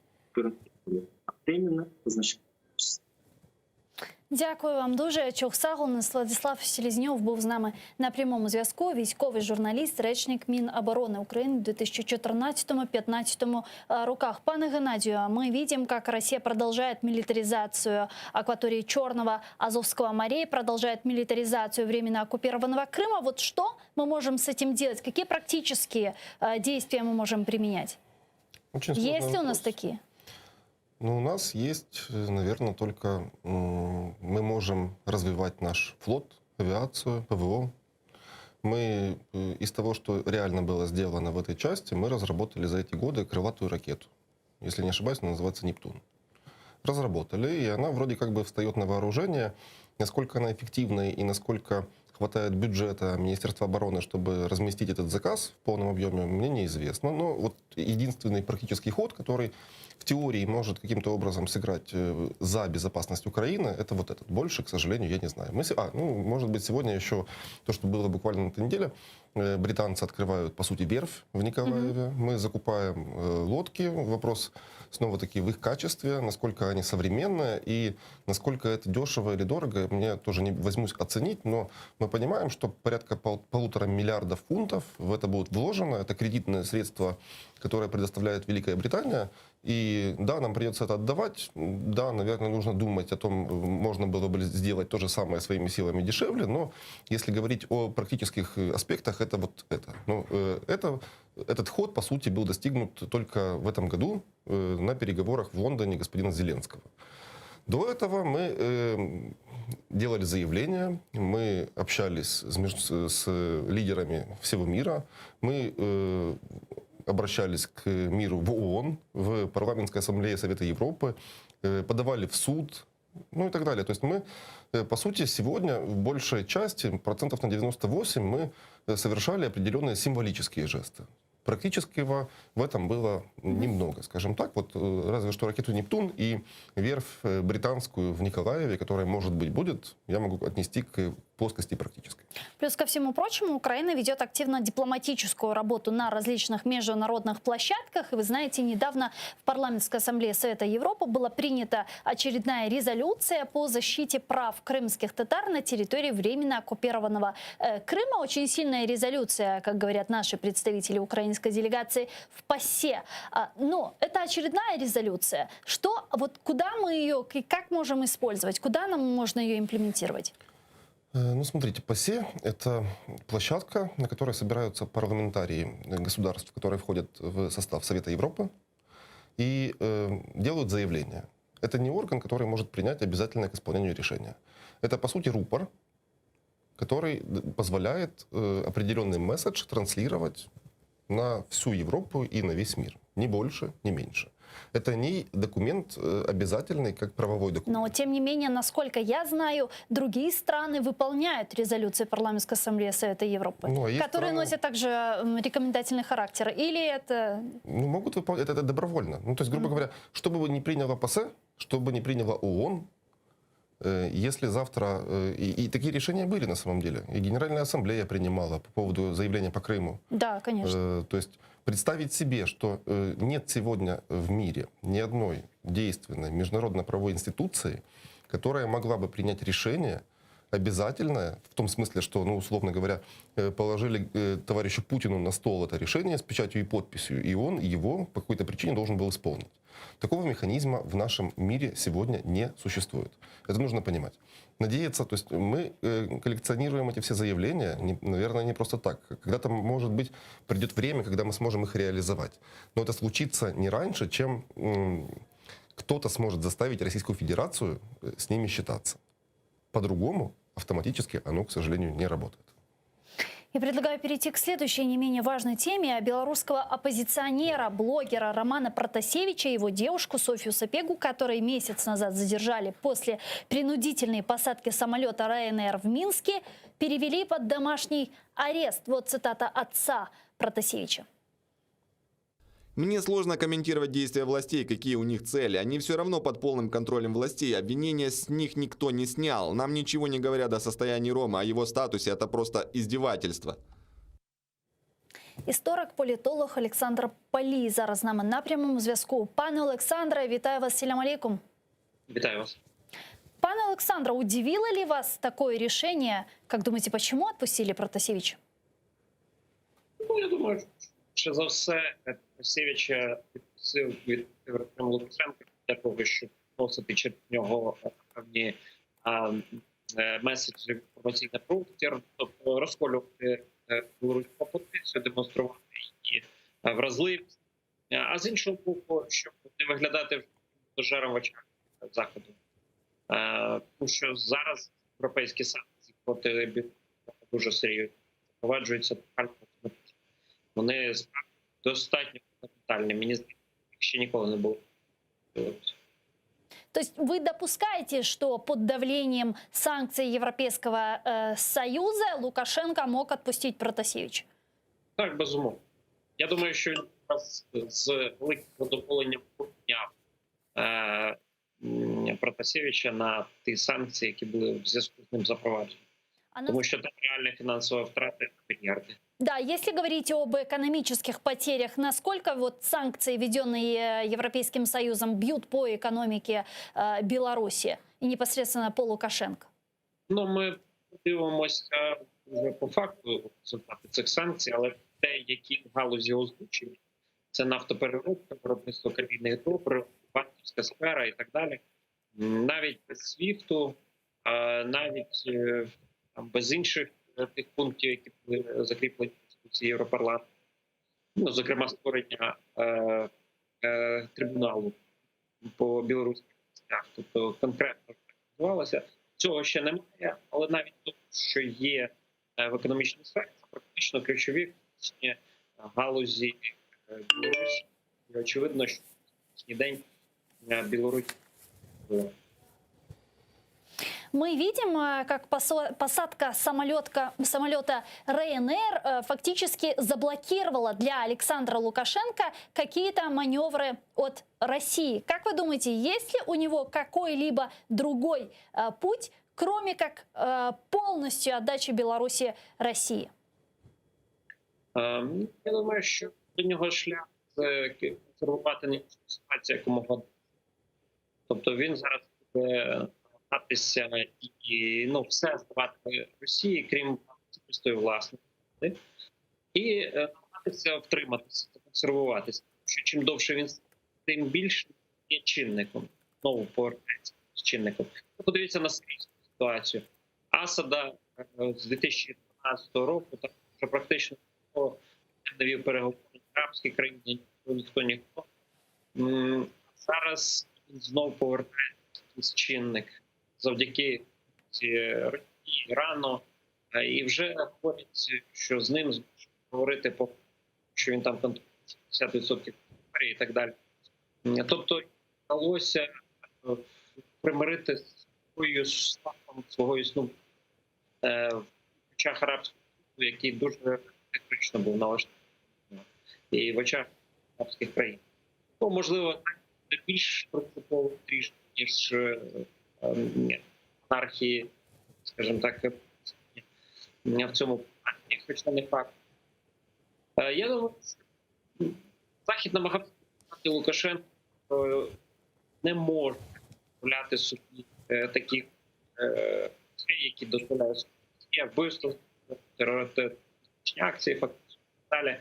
временно значит. Дякую вам дуже. Чохсагулнес Владислав Селезньов був з нами на прямому зв'язку. Військовий журналіст, речник Мінобороны Украины в 2014-2015 роках. Пане Геннадию, мы видим, как Россия продолжает милитаризацию акватории Черного, Азовского морей, продолжает милитаризацию временно оккупированного Крыма. Вот что мы можем с этим делать? Какие практические действия мы можем применять? Есть ли у нас такие? Ну, у нас есть, наверное, только мы можем развивать наш флот, авиацию, ПВО. Мы из того, что реально было сделано в этой части, мы разработали за эти годы крылатую ракету. Если не ошибаюсь, она называется «Нептун». Разработали, и она вроде как бы встает на вооружение. Насколько она эффективна и насколько хватает бюджета Министерства обороны, чтобы разместить этот заказ в полном объеме, мне неизвестно. Но вот единственный практический ход, который в теории может каким-то образом сыграть за безопасность Украины, это вот этот. Больше, к сожалению, я не знаю. Может быть, сегодня еще то, что было буквально на этой неделе, британцы открывают, по сути, верфь в Николаеве. Мы закупаем лодки. Вопрос снова-таки в их качестве, насколько они современные и насколько это дешево или дорого. Мне тоже не возьмусь оценить, но мы понимаем, что порядка 1,5 миллиарда фунтов в это будет вложено. Это кредитные средства, которые предоставляет Великая Британия. И да, нам придется это отдавать. Да, наверное, нужно думать о том, можно было бы сделать то же самое своими силами дешевле. Но если говорить о практических аспектах, это вот это. Ну, этот ход, по сути, был достигнут только в этом году на переговорах в Лондоне господина Зеленского. До этого мы делали заявления, мы общались с лидерами всего мира, мы обращались к миру в ООН, в Парламентской ассамблее Совета Европы, подавали в суд, ну и так далее. То есть мы, по сути, сегодня в большей части, процентов на 98, мы совершали определенные символические жесты. Практического в этом было немного, скажем так. Вот разве что ракету «Нептун» и верфь британскую в Николаеве, которая, может быть, будет, я могу отнести к плоскости практической. Плюс ко всему прочему, Украина ведет активно дипломатическую работу на различных международных площадках. И вы знаете, недавно в Парламентской ассамблее Совета Европы была принята очередная резолюция по защите прав крымских татар на территории временно оккупированного Крыма. Очень сильная резолюция, как говорят наши представители украинской делегации, в ПАСЕ. Но это очередная резолюция. Что, вот куда мы ее, как можем использовать, куда нам можно ее имплементировать? Ну, смотрите, ПАСЕ – это площадка, на которой собираются парламентарии государств, которые входят в состав Совета Европы, и делают заявления. Это не орган, который может принять обязательное к исполнению решения. Это, по сути, рупор, который позволяет определенный месседж транслировать на всю Европу и на весь мир. Ни больше, ни меньше. Это не документ обязательный, как правовой документ. Но, тем не менее, насколько я знаю, другие страны выполняют резолюции Парламентской ассамблеи Совета Европы, которые носят также рекомендательный характер. Или это... Ну, могут выполнять это добровольно. Ну, то есть, грубо говоря, что бы ни приняло ПАСЕ, что бы ни приняло ООН, если завтра... И такие решения были на самом деле. И Генеральная ассамблея принимала по поводу заявления по Крыму. Да, конечно. То есть представить себе, что нет сегодня в мире ни одной действенной международно-правовой институции, которая могла бы принять решение обязательное, в том смысле, что, ну, условно говоря, положили товарищу Путину на стол это решение с печатью и подписью, и он его по какой-то причине должен был исполнить. Такого механизма в нашем мире сегодня не существует. Это нужно понимать. Надеяться, то есть мы коллекционируем эти все заявления, наверное, не просто так. Когда-то, может быть, придет время, когда мы сможем их реализовать. Но это случится не раньше, чем кто-то сможет заставить Российскую Федерацию с ними считаться. По-другому автоматически оно, к сожалению, не работает. Я предлагаю перейти к следующей не менее важной теме. Белорусского оппозиционера, блогера Романа Протасевича и его девушку Софью Сапегу, которые месяц назад задержали после принудительной посадки самолета Ryanair в Минске, перевели под домашний арест. Вот цитата отца Протасевича. Мне сложно комментировать действия властей, какие у них цели. Они все равно под полным контролем властей. Обвинения с них никто не снял. Нам ничего не говорят о состоянии Ромы, о его статусе. Это просто издевательство. Історик, політолог Олександр Палій зараз з нами на прямому зв'язку. Пане Олександре, вітаю вас. Салям алейкум. Вітаю вас. Пане Олександре, удивило ли вас такое решение? Как думаете, почему отпустили Протасевича? Ну, я думаю, що за все Протасевича відпустив від Лукашенка для того, щоб носити через нього певні меседжі інформаційної продукції, тобто розколювати білоруську позицію, демонструвати її вразливість. А з іншого боку, щоб не виглядати жаром в очах Заходу. Тому що зараз європейські санкції проти Білорусі дуже серйозно запроваджуються. Вони справді достатньо фундаментальні. Мені здається, їх ще ніколи не було. То есть вы допускаете, что под давлением санкций Европейского Союза Лукашенко мог отпустить Протасевича? Так, безумовно. Я думаю, що він з великим задоволенням поміняв Протасевича на ті санкції, які були в зв'язку з ним запроваджені. Тому що там реальні фінансові втрати мільярди. Да, если говорить об экономических потерях, насколько вот санкции, введенные Европейским Союзом, бьют по экономике Беларуси и непосредственно по Лукашенко? Ну, ми дивимося вже по факту результати цих санкцій, але те, які галузі озвучені, це нафтопереробка, виробництво кам'яних добрив, банківська сфера і так далі. Навіть без СВІФТу, навіть там, без інших тих пунктів, які були закріплені в Конституції Європарламенту, ну, зокрема створення трибуналу по білоруських містах, тобто конкретно відбувалося. Цього ще немає, але навіть тому, що є в економічній сфері, це практично ключові галузі Білорусі. І очевидно, що на сьогоднішній день Білорусь. Мы видим, как посадка самолета Ryanair фактически заблокировала для Александра Лукашенко какие-то маневры от России. Как вы думаете, есть ли у него какой-либо другой путь, кроме как полностью отдачи Беларуси России? Я думаю, що до нього шлях це консервувати ситуацію якомога. Тобто він зараз буде і ну, все здавати Росії, крім особистої власності, і намагатися втриматися, консервуватися. Тому що чим довше він, тим більше є чинником. Знову повертається з чинником. Подивіться на сирійську ситуацію. Асада з 2012 року так, вже практично ніхто не навів переговори в арабській країні, ніхто. Зараз він знову повертається з чинник. Завдяки Росії, Ірану, і вже говорять, що з ним зможуть говорити, що він там контролює 50% території і так далі. Тобто вдалося примирити свого існування в очах арабського світу, який дуже критично був налаштований, і в очах арабських країн. Ну, можливо, це більш принципово трішки, ніж монархії, скажімо так, в цьому питанні, хоча не факт. Я думаю, що Захід намагався Лукашенко не може дозволяти собі таких які дозволяють вбивство, терористичні акції, фактично далі,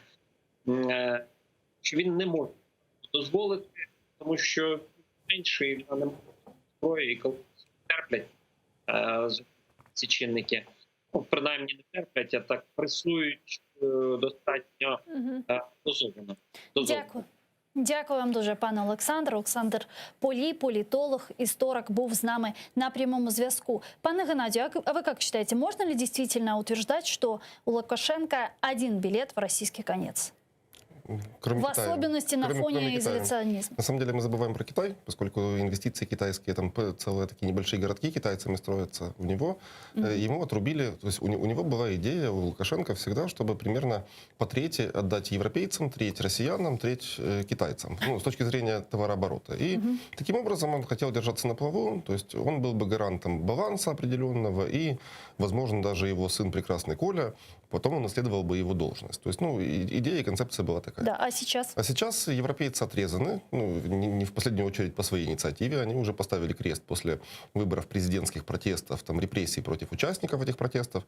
що він не може дозволити, тому що інший не може зброї, і коли терплять ці чинники, ну, принаймні не терплять, а так пресують достатньо дозовано. Дякую. Дякую вам дуже, пане Олександр. Олександр Полій, політолог, історик, був з нами на прямому зв'язку. Пане Геннадию, а вы как считаете, можно ли действительно утверждать, что у Лукашенко один билет в российский конец? Кроме в Китая. особенности на Кроме фоне Китая. изоляционизма. На самом деле мы забываем про Китай, поскольку инвестиции китайские, там целые такие небольшие городки китайцами строятся в него. Ему отрубили, то есть у него была идея, у Лукашенко всегда, чтобы примерно по трети отдать европейцам, треть россиянам, треть китайцам, ну, с точки зрения товарооборота. И таким образом он хотел держаться на плаву, то есть он был бы гарантом баланса определенного, и, возможно, даже его сын прекрасный Коля, потом он наследовал бы его должность. То есть, ну, идея и концепция была такая. Да, а сейчас? А сейчас европейцы отрезаны, ну, не в последнюю очередь по своей инициативе. Они уже поставили крест после выборов президентских протестов, там, репрессий против участников этих протестов.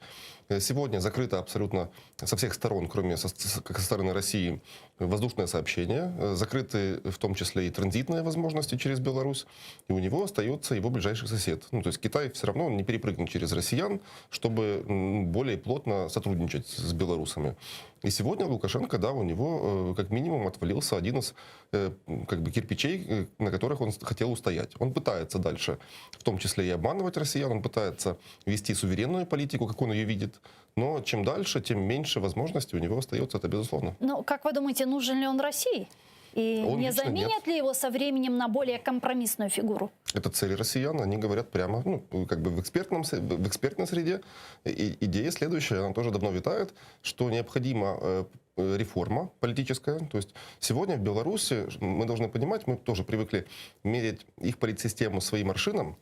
Сегодня закрыто абсолютно со всех сторон, кроме со стороны России, воздушное сообщение. Закрыты в том числе и транзитные возможности через Беларусь. И у него остается его ближайший сосед. Ну, то есть Китай все равно не перепрыгнет через россиян, чтобы более плотно сотрудничать с белорусами. И сегодня Лукашенко, да, у него как минимум отвалился один из как бы кирпичей, на которых он хотел устоять. Он пытается дальше, в том числе и обманывать россиян, он пытается вести суверенную политику, как он ее видит. Но чем дальше, тем меньше возможностей у него остается, это безусловно. Ну, как вы думаете, нужен ли он России? И Он не лично заменят ли его со временем на более компромиссную фигуру? Это цели россиян, они говорят прямо, ну, как бы в экспертной среде. И идея следующая, она тоже давно витает, что необходима реформа политическая. То есть сегодня в Беларуси, мы должны понимать, мы тоже привыкли мерять их политсистему своим аршином.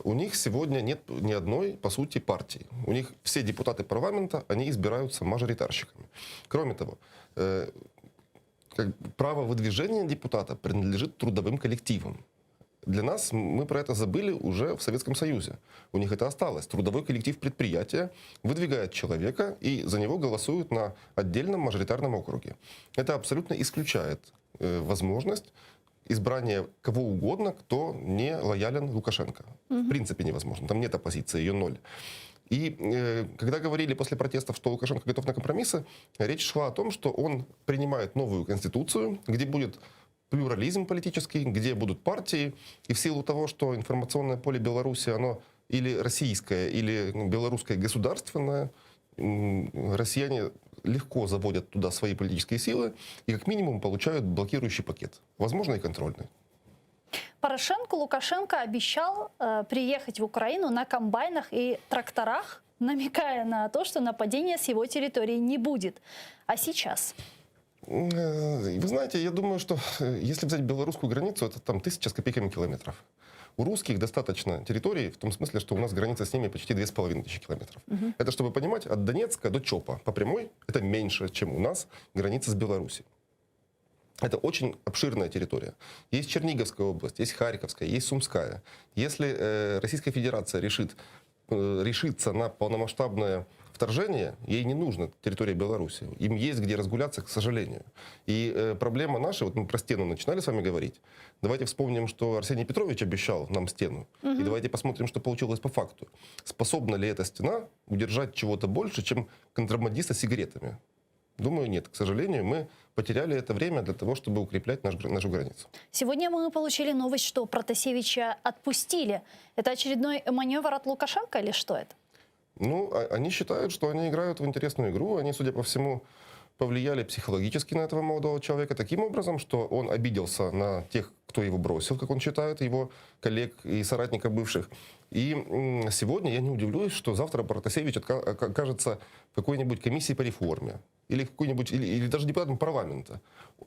У них сегодня нет ни одной, по сути, партии. У них все депутаты парламента, они избираются мажоритарщиками. Кроме того, право выдвижения депутата принадлежит трудовым коллективам. Для нас, мы про это забыли уже в Советском Союзе. У них это осталось. Трудовой коллектив предприятия выдвигает человека, и за него голосуют на отдельном мажоритарном округе. Это абсолютно исключает возможность избрания кого угодно, кто не лоялен Лукашенко. В принципе невозможно. Там нет оппозиции, ее ноль. И когда говорили после протестов, что Лукашенко готов на компромиссы, речь шла о том, что он принимает новую конституцию, где будет плюрализм политический, где будут партии. И в силу того, что информационное поле Беларуси, оно или российское, или белорусское государственное, россияне легко заводят туда свои политические силы и как минимум получают блокирующий пакет, возможно, и контрольный. Порошенко, Лукашенко обещал приехать в Украину на комбайнах и тракторах, намекая на то, что нападения с его территории не будет. А сейчас? Вы знаете, я думаю, что если взять белорусскую границу, это там 1000 с копейками километров. У русских достаточно территории, в том смысле, что у нас граница с ними почти 2500 километров. Это, чтобы понимать, от Донецка до Чопа по прямой, это меньше, чем у нас граница с Беларусью. Это очень обширная территория. Есть Черниговская область, есть Харьковская, есть Сумская. Если Российская Федерация решится на полномасштабное вторжение, ей не нужна территория Беларуси. Им есть где разгуляться, к сожалению. И проблема наша, вот мы про стену начинали с вами говорить. Давайте вспомним, что Арсений Петрович обещал нам стену. И давайте посмотрим, что получилось по факту. Способна ли эта стена удержать чего-то больше, чем контрабандиста с сигаретами? Думаю, нет. К сожалению, мы потеряли это время для того, чтобы укреплять нашу границу. Сегодня мы получили новость, что Протасевича отпустили. Это очередной маневр от Лукашенко или что это? Ну, они считают, что они играют в интересную игру. Они, судя по всему, повлияли психологически на этого молодого человека таким образом, что он обиделся на тех, кто его бросил, как он считает, его коллег и соратников бывших. И сегодня я не удивлюсь, что завтра Протасевич окажется в какой-нибудь комиссии по реформе или какой-нибудь, или даже депутатом парламента.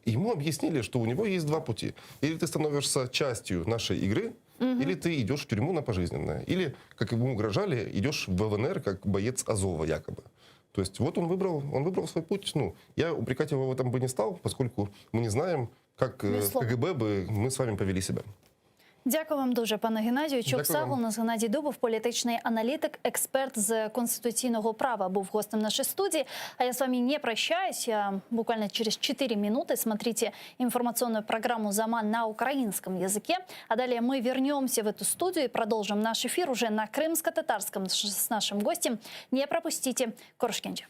Ему объяснили, что у него есть два пути. Или ты становишься частью нашей игры, или ты идешь в тюрьму на пожизненное. Или, как ему угрожали, идешь в ЛНР как боец Азова якобы. То есть вот он выбрал свой путь. Ну, я упрекать его в этом бы не стал, поскольку мы не знаем, как КГБ бы мы с вами повели себя. Дякую вам дуже, пане Геннадію. Чук Дякую вам. Сагл, у нас Геннадій Дубов, політичний аналітик, експерт з конституційного права, був гостем нашей студии. А я с вами не прощаюсь. Я буквально через 4 минуты смотрите информационную программу «Заман» на украинском языке. А далее мы вернемся в эту студию и продолжим наш эфир уже на крымско-татарском с нашим гостем. Не пропустите. Коршкенчи.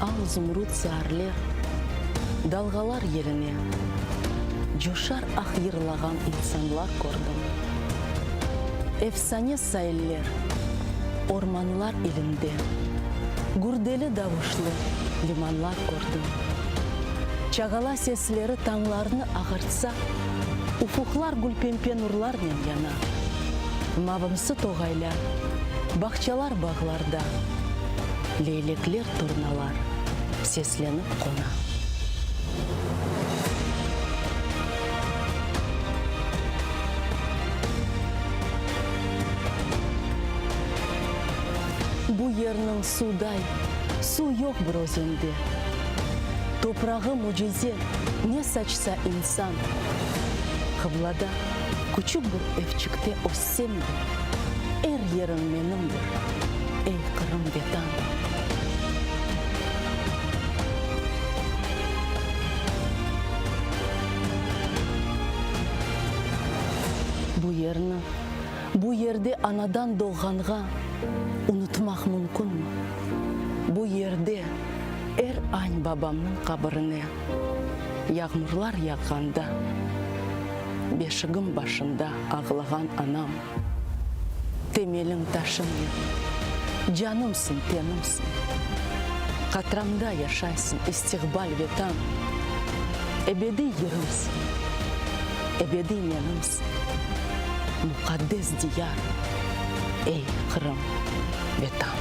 Ал зумруд сәрлер, далғалар еліне, жошар ақ йырлаған инсанлар көрдім. Эфсане сайыллер, орманлар илінде, гүрделі давышлы лиманлар көрдім. Чағала сеслері таңларыны ағыртса, уфуқлар гүлпемпен ұрлар нем яна. Мавымсы тоғайлар, бақчалар бағларда, лейлеклер турналар сесленіп қона. Бұ ернің судай, су yok бір өзенде. Топрағы мұжизе, не сачса инсан. Қыблада күчік бір эвчікте өссемді. Әр ерін менің бір, эй қырым бетан. Бұ ерде анадан doğғанға ұнытмақ мүмкін мұ? Бұ ерде әр ань бабамның қабырыны яғмырлар яғғанда, бешігім башында ағылаған анам. Темелің ташым ем, жанымсың, тенімсің. Қатрамда яшайсың, истиғбал ветан. Эбеди ерімсің, эбеди менімсің. Мукаддес дияр, эй Қырым, ветан.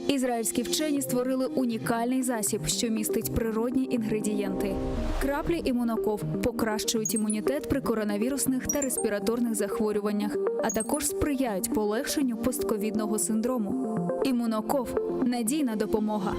Ізраїльські вчені створили унікальний засіб, що містить природні інгредієнти. Краплі імуноков покращують імунітет при коронавірусних та респіраторних захворюваннях, а також сприяють полегшенню постковідного синдрому. Імуноков – надійна допомога.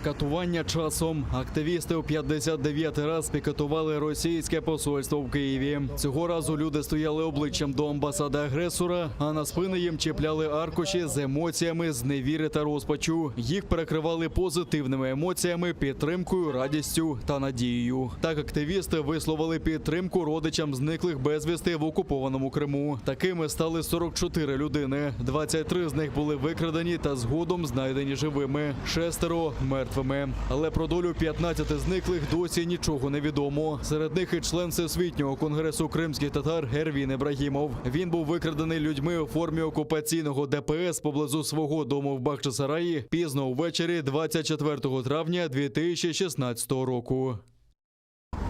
Катування часом. Активісти у 59-й раз пікетували російське посольство в Києві. Цього разу люди стояли обличчям до амбасади агресора, а на спини їм чіпляли аркуші з емоціями зневіри та розпачу. Їх перекривали позитивними емоціями, підтримкою, радістю та надією. Так активісти висловили підтримку родичам зниклих безвісти в окупованому Криму. Такими стали 44 людини. 23 з них були викрадені та згодом знайдені живими. 6 мертвими. Але про долю 15 зниклих досі нічого не відомо. Серед них і член Всесвітнього конгресу кримських татар Ервін Ібрагімов. Він був викрадений людьми у формі окупаційного ДПС поблизу свого дому в Бахчисараї пізно ввечері 24 травня 2016 року.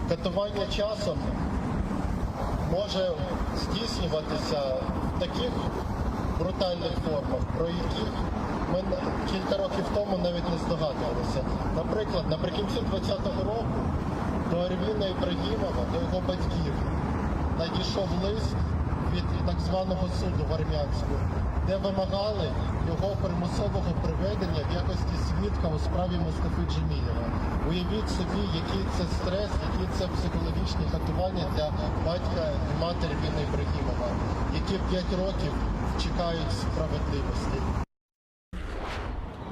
Катування часом може здійснюватися в таких брутальних формах, про які ми кілька років тому навіть не здогадувалися. Наприклад, наприкінці 2020 року до Ервіна Ібрагімова, до його батьків, надійшов лист від так званого суду в Армянську, де вимагали його примусового приведення в якості свідка у справі Мустафи Джемілєва. Уявіть собі, який це стрес, які це психологічні катування для батька і матері Ервіна Ібрагімова, які 5 років чекають справедливості.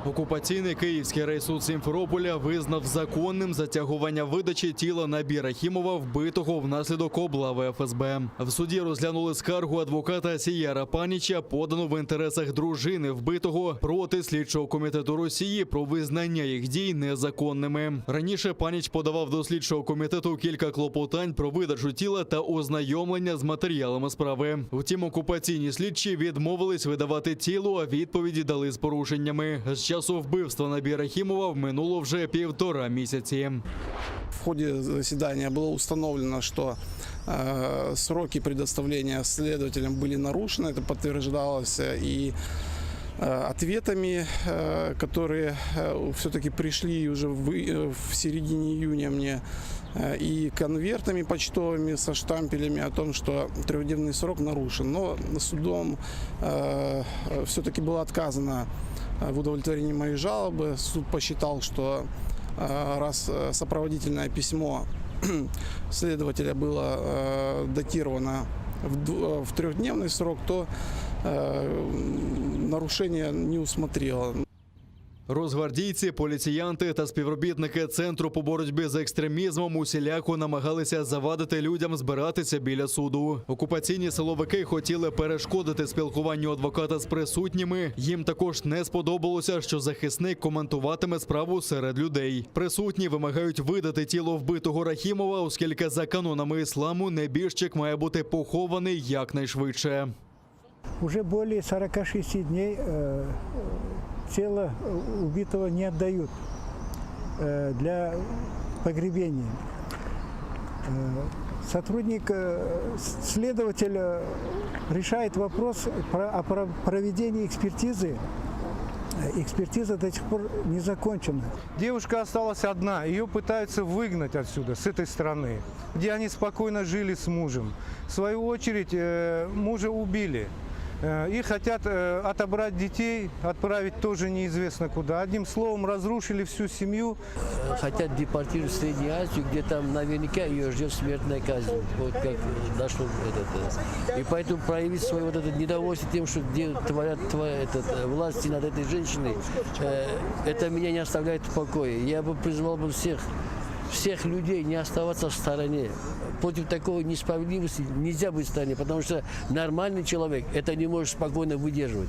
Окупаційний Київський райсуд Сімферополя визнав законним затягування видачі тіла Набі Рахімова, вбитого внаслідок облави ФСБ. В суді розглянули скаргу адвоката Сіяра Паніча, подану в інтересах дружини вбитого, проти слідчого комітету Росії про визнання їх дій незаконними. Раніше Паніч подавав до слідчого комітету кілька клопотань про видачу тіла та ознайомлення з матеріалами справи. Втім, окупаційні слідчі відмовились видавати тіло, а відповіді дали з порушеннями. З часу вбивства Набі Рахімова минуло вже 1,5 місяці. В ходе заседания было установлено, что сроки предоставления следователям были нарушены. Это подтверждалось и ответами, которые все-таки пришли уже в середине июня мне, и конвертами почтовыми со штампелями о том, что 3-дневный срок нарушен. Но судом все-таки было отказано в удовлетворении моей жалобы. Суд посчитал, что раз сопроводительное письмо следователя было датировано в 3-дневный срок, то нарушение не усмотрело. Розгвардійці, поліціянти та співробітники Центру по боротьбі з екстремізмом усіляко намагалися завадити людям збиратися біля суду. Окупаційні силовики хотіли перешкодити спілкуванню адвоката з присутніми. Їм також не сподобалося, що захисник коментуватиме справу серед людей. Присутні вимагають видати тіло вбитого Рахімова, оскільки за канонами ісламу небіжчик має бути похований якнайшвидше. Уже более 46 дней тело убитого не отдают для погребения. Следователь решает вопрос о проведении экспертизы. Экспертиза до сих пор не закончена. Девушка осталась одна, ее пытаются выгнать отсюда, с этой страны, где они спокойно жили с мужем. В свою очередь мужа убили. И хотят отобрать детей, отправить тоже неизвестно куда. Одним словом, разрушили всю семью. Хотят депортировать в Среднюю Азию, где там наверняка ее ждет смертная казнь. Вот как дошло И поэтому проявить свое недовольство тем, что творят власти над этой женщиной, это меня не оставляет в покое. Я бы призвал всех людей не оставаться в стороне. Против такой несправедливости нельзя быть в стороне, потому что нормальный человек это не может спокойно выдерживать.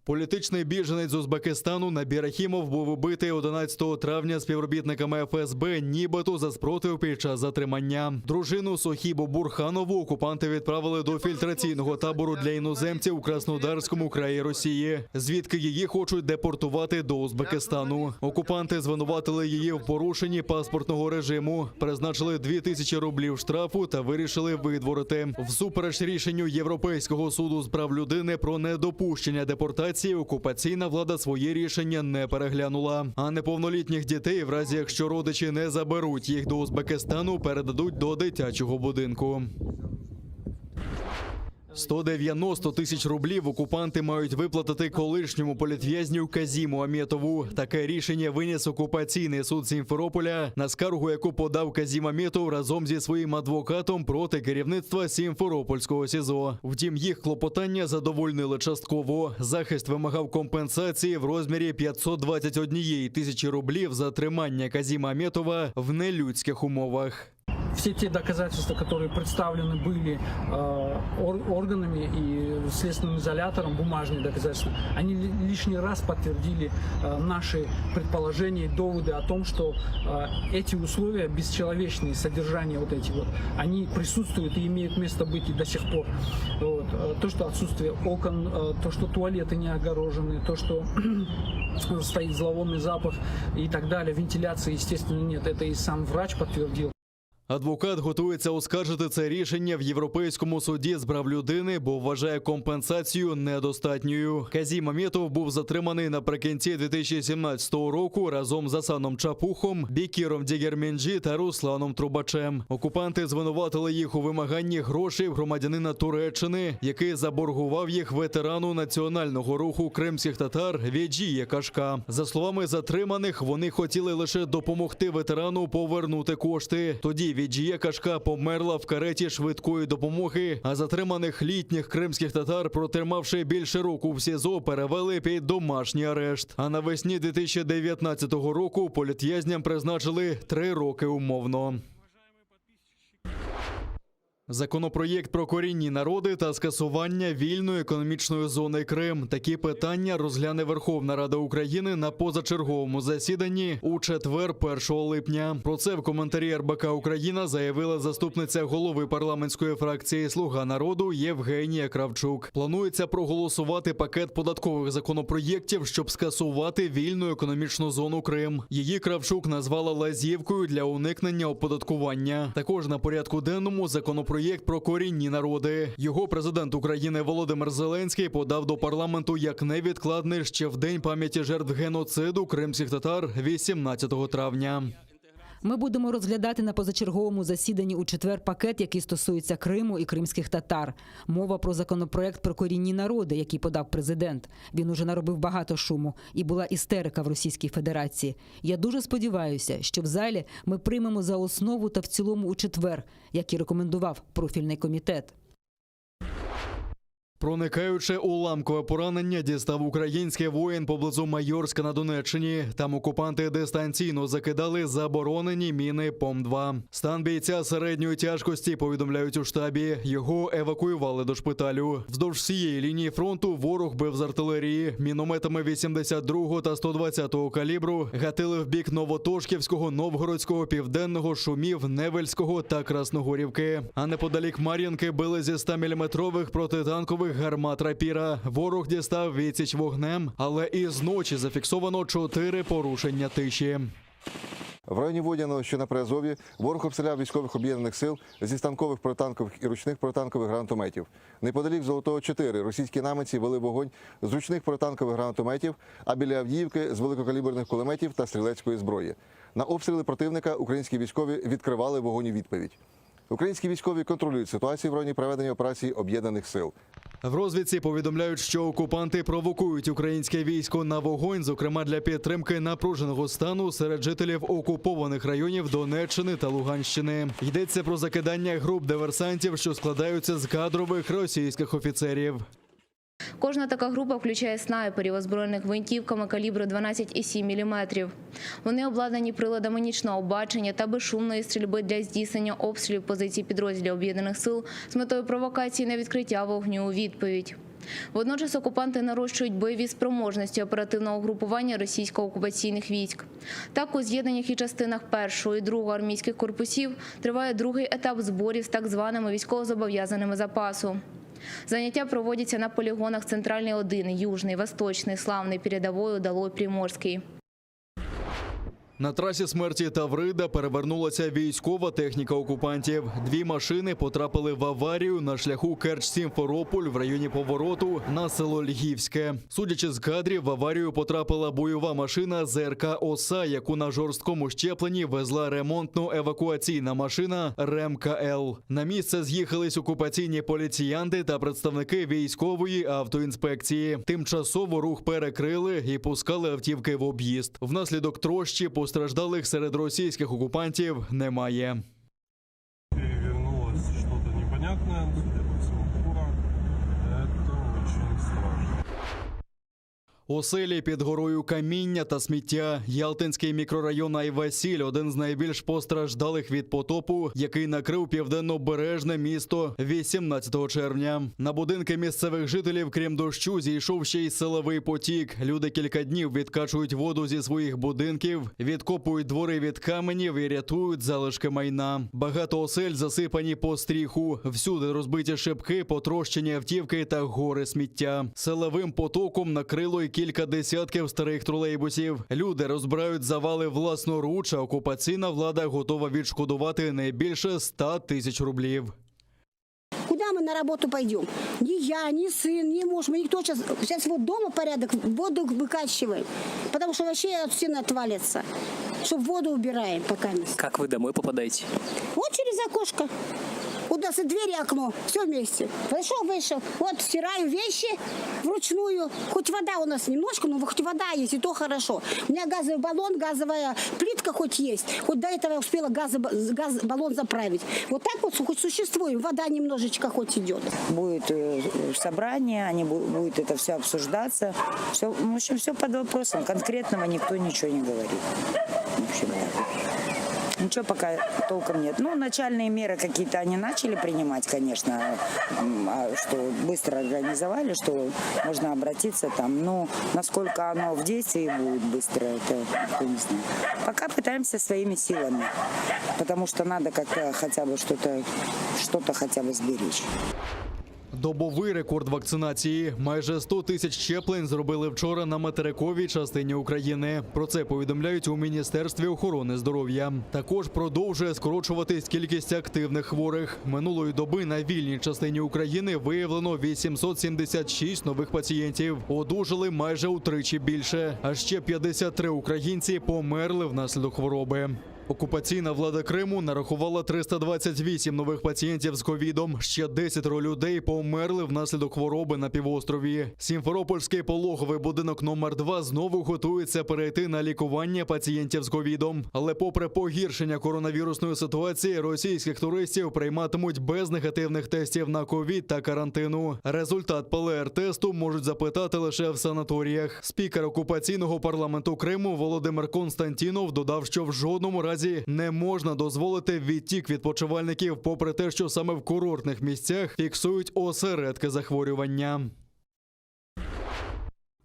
Політичний біженець з Узбекистану Набі Рахімов був убитий 11 травня співробітниками ФСБ, нібито за спротив під час затримання. Дружину Сохібу Бурханову окупанти відправили до фільтраційного табору для іноземців у Краснодарському краї Росії, звідки її хочуть депортувати до Узбекистану. Окупанти звинуватили її в порушенні паспортного режиму, призначили 2000 рублів штрафу та вирішили видворити. Всупереч рішенню Європейського суду з прав людини про недопущення депортації, окупаційна влада своє рішення не переглянула. А неповнолітніх дітей, в разі якщо родичі не заберуть їх до Узбекистану, передадуть до дитячого будинку. 190 тисяч рублів окупанти мають виплатити колишньому політв'язню Казіму Аметову. Таке рішення виніс окупаційний суд Сімферополя на скаргу, яку подав Казім Аметов разом зі своїм адвокатом проти керівництва Сімферопольського СІЗО. Втім, їх клопотання задовольнили частково. Захист вимагав компенсації в розмірі 521 тисячі рублів за тримання Казіма Аметова в нелюдських умовах. Все те доказательства, которые представлены были органами и следственным изолятором, бумажные доказательства, они лишний раз подтвердили наши предположения и доводы о том, что эти условия бесчеловечные, содержание они присутствуют и имеют место быть и до сих пор. То, что отсутствие окон, то, что туалеты не огорожены, то, что стоит зловонный запах и так далее, вентиляции, естественно, нет. Это и сам врач подтвердил. Адвокат готується оскаржити це рішення в Європейському суді з прав людини, бо вважає компенсацію недостатньою. Казім Аметов був затриманий наприкінці 2017 року разом з Асаном Чапухом, Бікіром Дігерменджі та Русланом Трубачем. Окупанти звинуватили їх у вимаганні грошей в громадянина Туреччини, який заборгував їх ветерану національного руху кримських татар Веджія Кашка. За словами затриманих, вони хотіли лише допомогти ветерану повернути кошти. Тоді Веджія Кашка померла в кареті швидкої допомоги, а затриманих літніх кримських татар, протримавши більше року в СІЗО, перевели під домашній арешт. А навесні 2019 року політв'язням призначили 3 роки умовно. Законопроєкт про корінні народи та скасування вільної економічної зони Крим. Такі питання розгляне Верховна Рада України на позачерговому засіданні у четвер, 1 липня. Про це в коментарі РБК Україна заявила заступниця голови парламентської фракції «Слуга народу» Євгенія Кравчук. Планується проголосувати пакет податкових законопроєктів, щоб скасувати вільну економічну зону Крим. Її Кравчук назвала лазівкою для уникнення оподаткування. Також на порядку денному законопроєкт про корінні народи. Його президент України Володимир Зеленський подав до парламенту як невідкладний ще в День пам'яті жертв геноциду кримських татар 18 травня. Ми будемо розглядати на позачерговому засіданні у четвер пакет, який стосується Криму і кримських татар. Мова про законопроект про корінні народи, який подав президент. Він уже наробив багато шуму і була істерика в Російській Федерації. Я дуже сподіваюся, що в залі ми приймемо за основу та в цілому у четвер, як і рекомендував профільний комітет. Проникаючи уламкове поранення дістав український воїн поблизу Майорська на Донеччині. Там окупанти дистанційно закидали заборонені міни ПОМ-2. Стан бійця середньої тяжкості, повідомляють у штабі. Його евакуювали до шпиталю. Вздовж всієї лінії фронту ворог бив з артилерії. Мінометами 82 та 120 калібру гатили в бік Новотошківського, Новгородського, Південного, Шумів, Невельського та Красногорівки. А неподалік Мар'їнки били зі 100-мм протитанкових гармат «Рапіра». Ворог дістав відсіч вогнем, але і зночі зафіксовано 4 порушення тиші. В районі Водяного, що на Приазов'ї, ворог обстріляв військових об'єднаних сил зі станкових протитанкових і ручних протитанкових гранатометів. Неподалік Золотого 4 російські найманці вели вогонь з ручних протитанкових гранатометів, а біля Авдіївки – з великокаліберних кулеметів та стрілецької зброї. На обстріли противника українські військові відкривали вогонь у відповідь. Українські військові контролюють ситуацію в районі проведення операції об'єднаних сил. В розвідці повідомляють, що окупанти провокують українське військо на вогонь, зокрема для підтримки напруженого стану серед жителів окупованих районів Донеччини та Луганщини. Йдеться про закидання груп диверсантів, що складаються з кадрових російських офіцерів. Кожна така група включає снайперів, озброєних гвинтівками калібру 12,7 мм. Вони обладнані приладами нічного бачення та безшумної стрільби для здійснення обстрілів позицій підрозділів об'єднаних сил з метою провокації на відкриття вогню у відповідь. Водночас окупанти нарощують бойові спроможності оперативного групування російсько-окупаційних військ. Так, у з'єднаннях і частинах 1-го і 2-го армійських корпусів триває другий етап зборів з так званими військовозобов'язаними запасу. Заняття проводяться на полігонах Центральний 1, Южний, Восточний, Славний, Передовой, Удалой, Приморський. На трасі смерті Таврида перевернулася військова техніка окупантів. 2 машини потрапили в аварію на шляху Керч-Сімферополь в районі повороту на село Льгівське. Судячи з кадрів, в аварію потрапила бойова машина ЗРК «Оса», яку на жорсткому щепленні везла ремонтно-евакуаційна машина РЕМ-КЛ. На місце з'їхались окупаційні поліціянти та представники військової автоінспекції. Тимчасово рух перекрили і пускали автівки в об'їзд. Внаслідок трощі постраждалих серед російських окупантів немає. Перевернулось что-то непонятное, судя по всему, фура. Это очень страшно. Оселі під горою каміння та сміття. Ялтинський мікрорайон Айвасіль – один з найбільш постраждалих від потопу, який накрив південнобережне місто 18 червня. На будинки місцевих жителів, крім дощу, зійшов ще й силовий потік. Люди кілька днів відкачують воду зі своїх будинків, відкопують двори від каменів і рятують залишки майна. Багато осель засипані по стріху. Всюди розбиті шибки, потрощені автівки та гори сміття. Силовим потоком накрило й кілька десятків старих тролейбусів. Люди розбирають завали власноруч, а окупаційна влада готова відшкодувати не більше 100 тисяч рублів. Куда мы на работу пойдем? Ни я, ни сын, ни муж. Мы никто сейчас вот дома порядок, воду выкачиваем. Потому что вообще стены отвалятся. Чтобы воду убираем пока. Как вы домой попадаете? Вот через окошко. У нас и дверь, и окно. Все вместе. Вышел. Вот стираю вещи вручную. Хоть вода у нас немножко, но хоть вода есть, и то хорошо. У меня газовый баллон, газовая плитка хоть есть. Хоть до этого я успела баллон заправить. Вот так вот хоть существуем. Вода немножечко хоть идет. Будет собрание, будет это все обсуждаться. Все, в общем, все под вопросом. Конкретного никто ничего не говорит. В общем, ничего пока толком нет. Ну, начальные меры какие-то они начали принимать, конечно, что быстро организовали, что можно обратиться там. Но насколько оно в действии будет быстро, это никто не знает. Пока пытаемся своими силами, потому что надо как-то хотя бы что-то хотя бы сберечь. Добовий рекорд вакцинації. Майже 100 тисяч щеплень зробили вчора на материковій частині України. Про це повідомляють у Міністерстві охорони здоров'я. Також продовжує скорочуватись кількість активних хворих. Минулої доби на вільній частині України виявлено 876 нових пацієнтів. Одужали майже утричі більше. А ще 53 українці померли внаслідок хвороби. Окупаційна влада Криму нарахувала 328 нових пацієнтів з ковідом. Ще 10 людей померли внаслідок хвороби на півострові. Сімферопольський пологовий будинок номер 2 знову готується перейти на лікування пацієнтів з ковідом. Але попри погіршення коронавірусної ситуації, російських туристів прийматимуть без негативних тестів на ковід та карантину. Результат ПЛР-тесту можуть запитати лише в санаторіях. Спікер окупаційного парламенту Криму Володимир Константінов додав, що в жодному разі не можна дозволити відтік відпочивальників, попри те, що саме в курортних місцях фіксують осередки захворювання.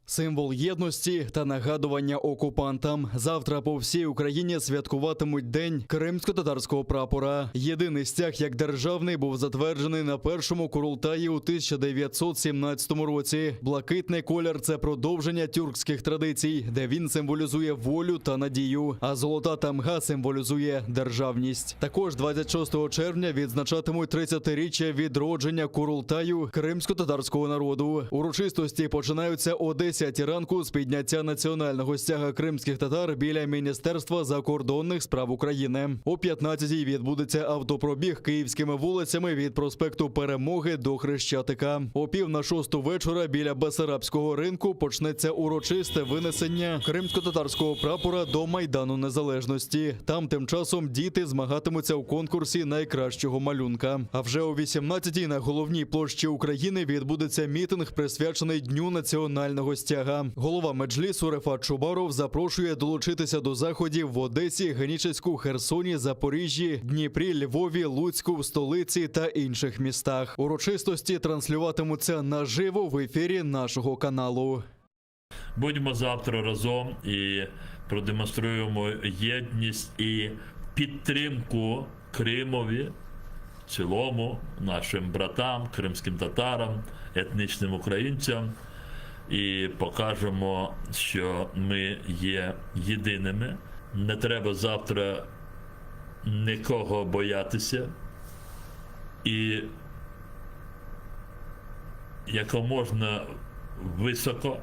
Символ єдності та нагадування окупантам. Завтра по всій Україні святкуватимуть День кримсько-татарського прапора. Єдиний стяг як державний був затверджений на першому Курултаї у 1917 році. Блакитний колір – це продовження тюркських традицій, де він символізує волю та надію, а золота тамга символізує державність. Також 26 червня відзначатимуть 30-річчя відродження Курултаю кримсько-татарського народу. Урочистості починаються о 10 ранку з підняття національного стяга кримських татар біля Міністерства закордонних справ України. О 15-й відбудеться автопробіг київськими вулицями від проспекту Перемоги до Хрещатика. О 5:45 вечора біля Бессарабського ринку почнеться урочисте винесення кримсько-татарського прапора до Майдану Незалежності. Там тим часом діти змагатимуться у конкурсі найкращого малюнка. А вже о 18-й на головній площі України відбудеться мітинг, присвячений Дню національного стяга. Голова Меджлісу Рефат Чубаров запрошує долучитися до заходів в Одесі, Генічеську, Херсоні, Запоріжжі, Дніпрі, Львові, Луцьку, столиці та інших містах. Урочистості транслюватимуться наживо в ефірі нашого каналу. Будьмо завтра разом і продемонструємо єдність і підтримку Кримові, в цілому, нашим братам, кримським татарам, етнічним українцям. І покажемо, що ми є єдиними. Не треба завтра нікого боятися. І якомога високо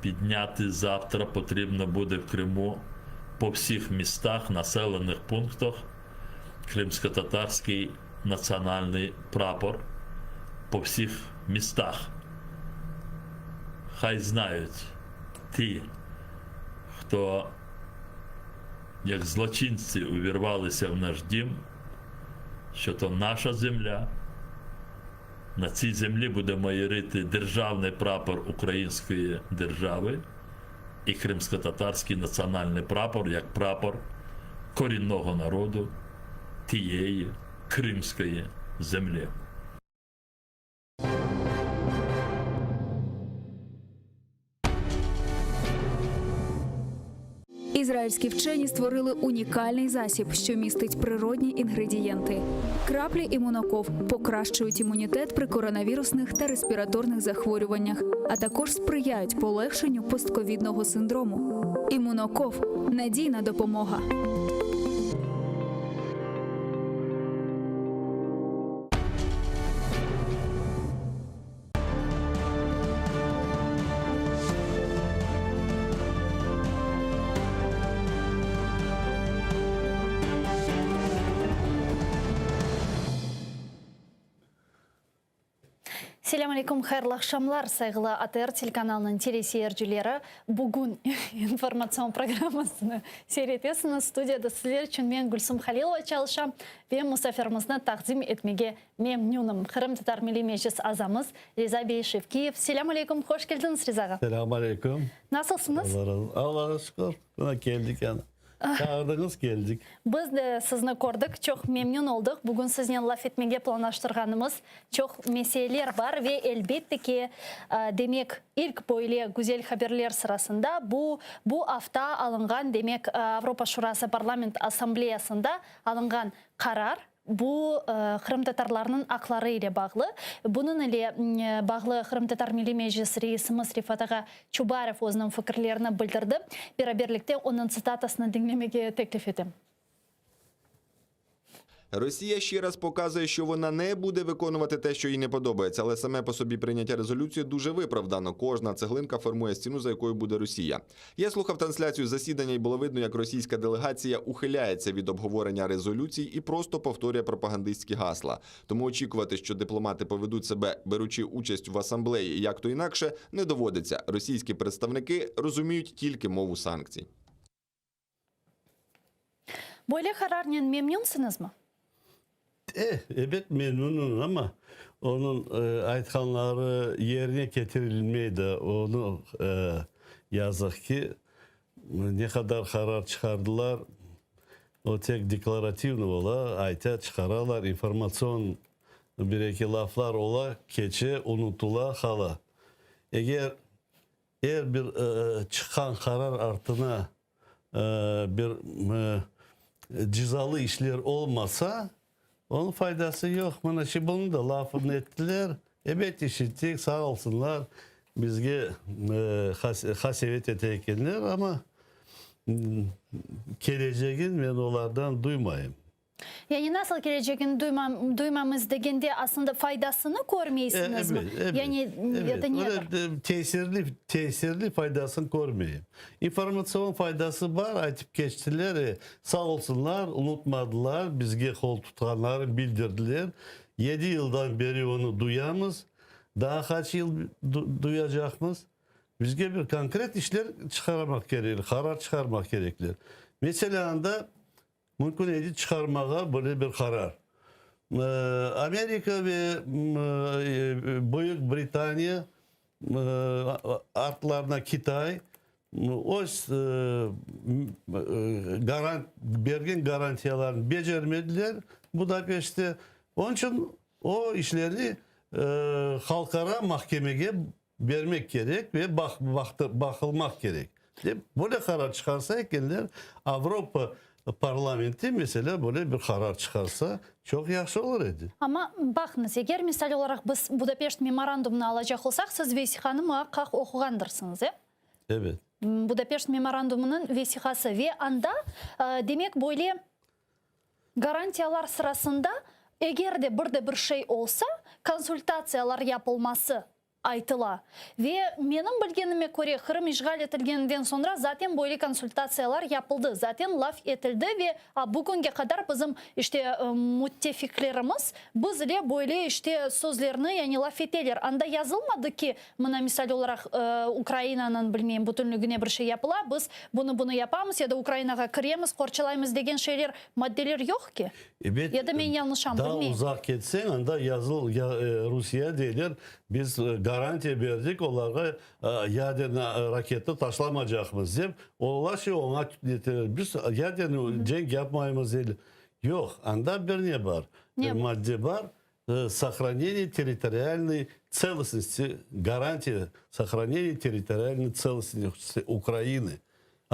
підняти завтра потрібно буде в Криму по всіх містах, населених пунктах кримсько-татарський національний прапор по всіх містах. Хай знають ті, хто як злочинці увірвалися в наш дім, що то наша земля. На цій землі буде майорити державний прапор української держави і кримсько-татарський національний прапор як прапор корінного народу тієї кримської землі. Ізраїль Ізраїльські вчені створили унікальний засіб, що містить природні інгредієнти. Краплі імуноков покращують імунітет при коронавірусних та респіраторних захворюваннях, а також сприяють полегшенню постковідного синдрому. Імуноков – надійна допомога. Селям алейкум, хайрлы акшамлар, сайгылы АТР телеканалының телесүйерчілері. Бүгін информацион программасыны сейретесіңіз. Студияда сіздер үшін мен Гүлсім Халилова чалышам. Вен мұсафирімізні тақзим етмеге мемнюным. Қырым татар милли мешіс азамыз Риза Бейшевкиев. Селям алейкум, хош келдіңіз Ризаға. Селям алейкум. Насылсыңыз? Allah'a şükür. Buna geldik yani. Çağırdınız geldik. Biz de sizni ko'rdik, çok memnun olduk. Bugün sizinle laf etmege planlaştırganımız çok meseleler var ve elbette ki demek ilk böyle güzel haberler sırasında bu hafta alıngan demek Avrupa Şurası Parlament Asambleyasında alıngan karar. Bu Kırım Tatarlarının akları ile bağlı. Bunun ile bağlı Kırım Tatar Milli Meclis Reisimiz Rifat Ağa Çubarov özünün fikirlerini bildirdi. Beraberlikte onun цитатасını dinlemeye teklif ettim. Росія ще раз показує, що вона не буде виконувати те, що їй не подобається, але саме по собі прийняття резолюції дуже виправдано. Кожна цеглинка формує стіну, за якою буде Росія. Я слухав трансляцію засідання і було видно, як російська делегація ухиляється від обговорення резолюцій і просто повторює пропагандистські гасла. Тому очікувати, що дипломати поведуть себе, беручи участь в асамблеї, як то інакше, не доводиться. Російські представники розуміють тільки мову санкцій. Böyle kararından memnunsunuz mu? Evet memnunum ama onun aytkanları yerine getirilmeydi. Onu yazık ki ne kadar karar çıkardılar. O tek deklarativni ola, ayta çıkaralar, informasyon bir iki laflar ola, keçe unutula hala. Eğer bir çıkan karar artına bir cezalı işler olmasa onun faydası yok. Bana şimdi bunu da lafını ettiler. Evet işittik, sağ olsunlar. Bizge hasevet etekenler ama geleceğin ben onlardan duymayayım. Yani nasıl geleceğini duymamız degende aslında faydasını görmeysiniz mi? Evet, yani ya da niye? Tesirli faydasını görmeyeyim. İnformasyon faydası var, aytıp geçtiler. Sağ olsunlar, unutmadılar. Bizge kol tutanları bildirdiler. 7 yıldan beri onu duyamız. Daha kaç yıl duyacağımız? Bizge bir konkret işler çıkarmak gerekir. Karar çıkarmak gerekir. Mesela da mümkün çıkarmaya böyle bir karar. Amerika ve Büyük Britanya artlarına Kitay o bergen garantiyalarını becermediler Budapeşte. Onun için o işleri halkara mahkemeye vermek gerek ve bakılmak gerek. Böyle karar çıkarsa ekenler Avrupa Parlamenti mesela böyle bir karar çıkarsa çok yaxşı olur idi. Ama bakınız, eğer misal olarak biz Budapeşt memorandumunu alacak olsak, siz vesikaını muhakkak okugandırsınız, Evet. Budapeşt memorandumunun vesikası ve anda demek böyle garantiyalar sırasında eğer de bir şey olsa konsultatsiyalar yapılması aytıla. Ve benim bilgenime göre Kırım işgal etilgeninden sonra zaten böyle konsultatsiyalar yapıldı. Zaten laf etildi ve bugüne kadar bizim işte müttefiklerimiz bizle böyle işte sözlerini yani laf eteler. Anda yazılmadı ki bana misal olarak Ukrayna'nın bilmeyeyim bütünlüğüne bir şey yapıla. Biz bunu yapamız ya da Ukrayna'ya kiremiz, korçalayımız degen şeyler, maddeler yok ki. Evet, ya da ben yanlışam daha bilmeyeyim. uzak etsen anda Rusya deyirler biz garanti verdik onlara yadırına raketi taşlamayacağımız deyip onlar şey ona getirir. Biz yadırına cenk yapmayımız değil. Yok. Anda bir ne var? Bir madde var. Сохранение территориальной целостности, гарантия сохранения территориальной целостности Украины.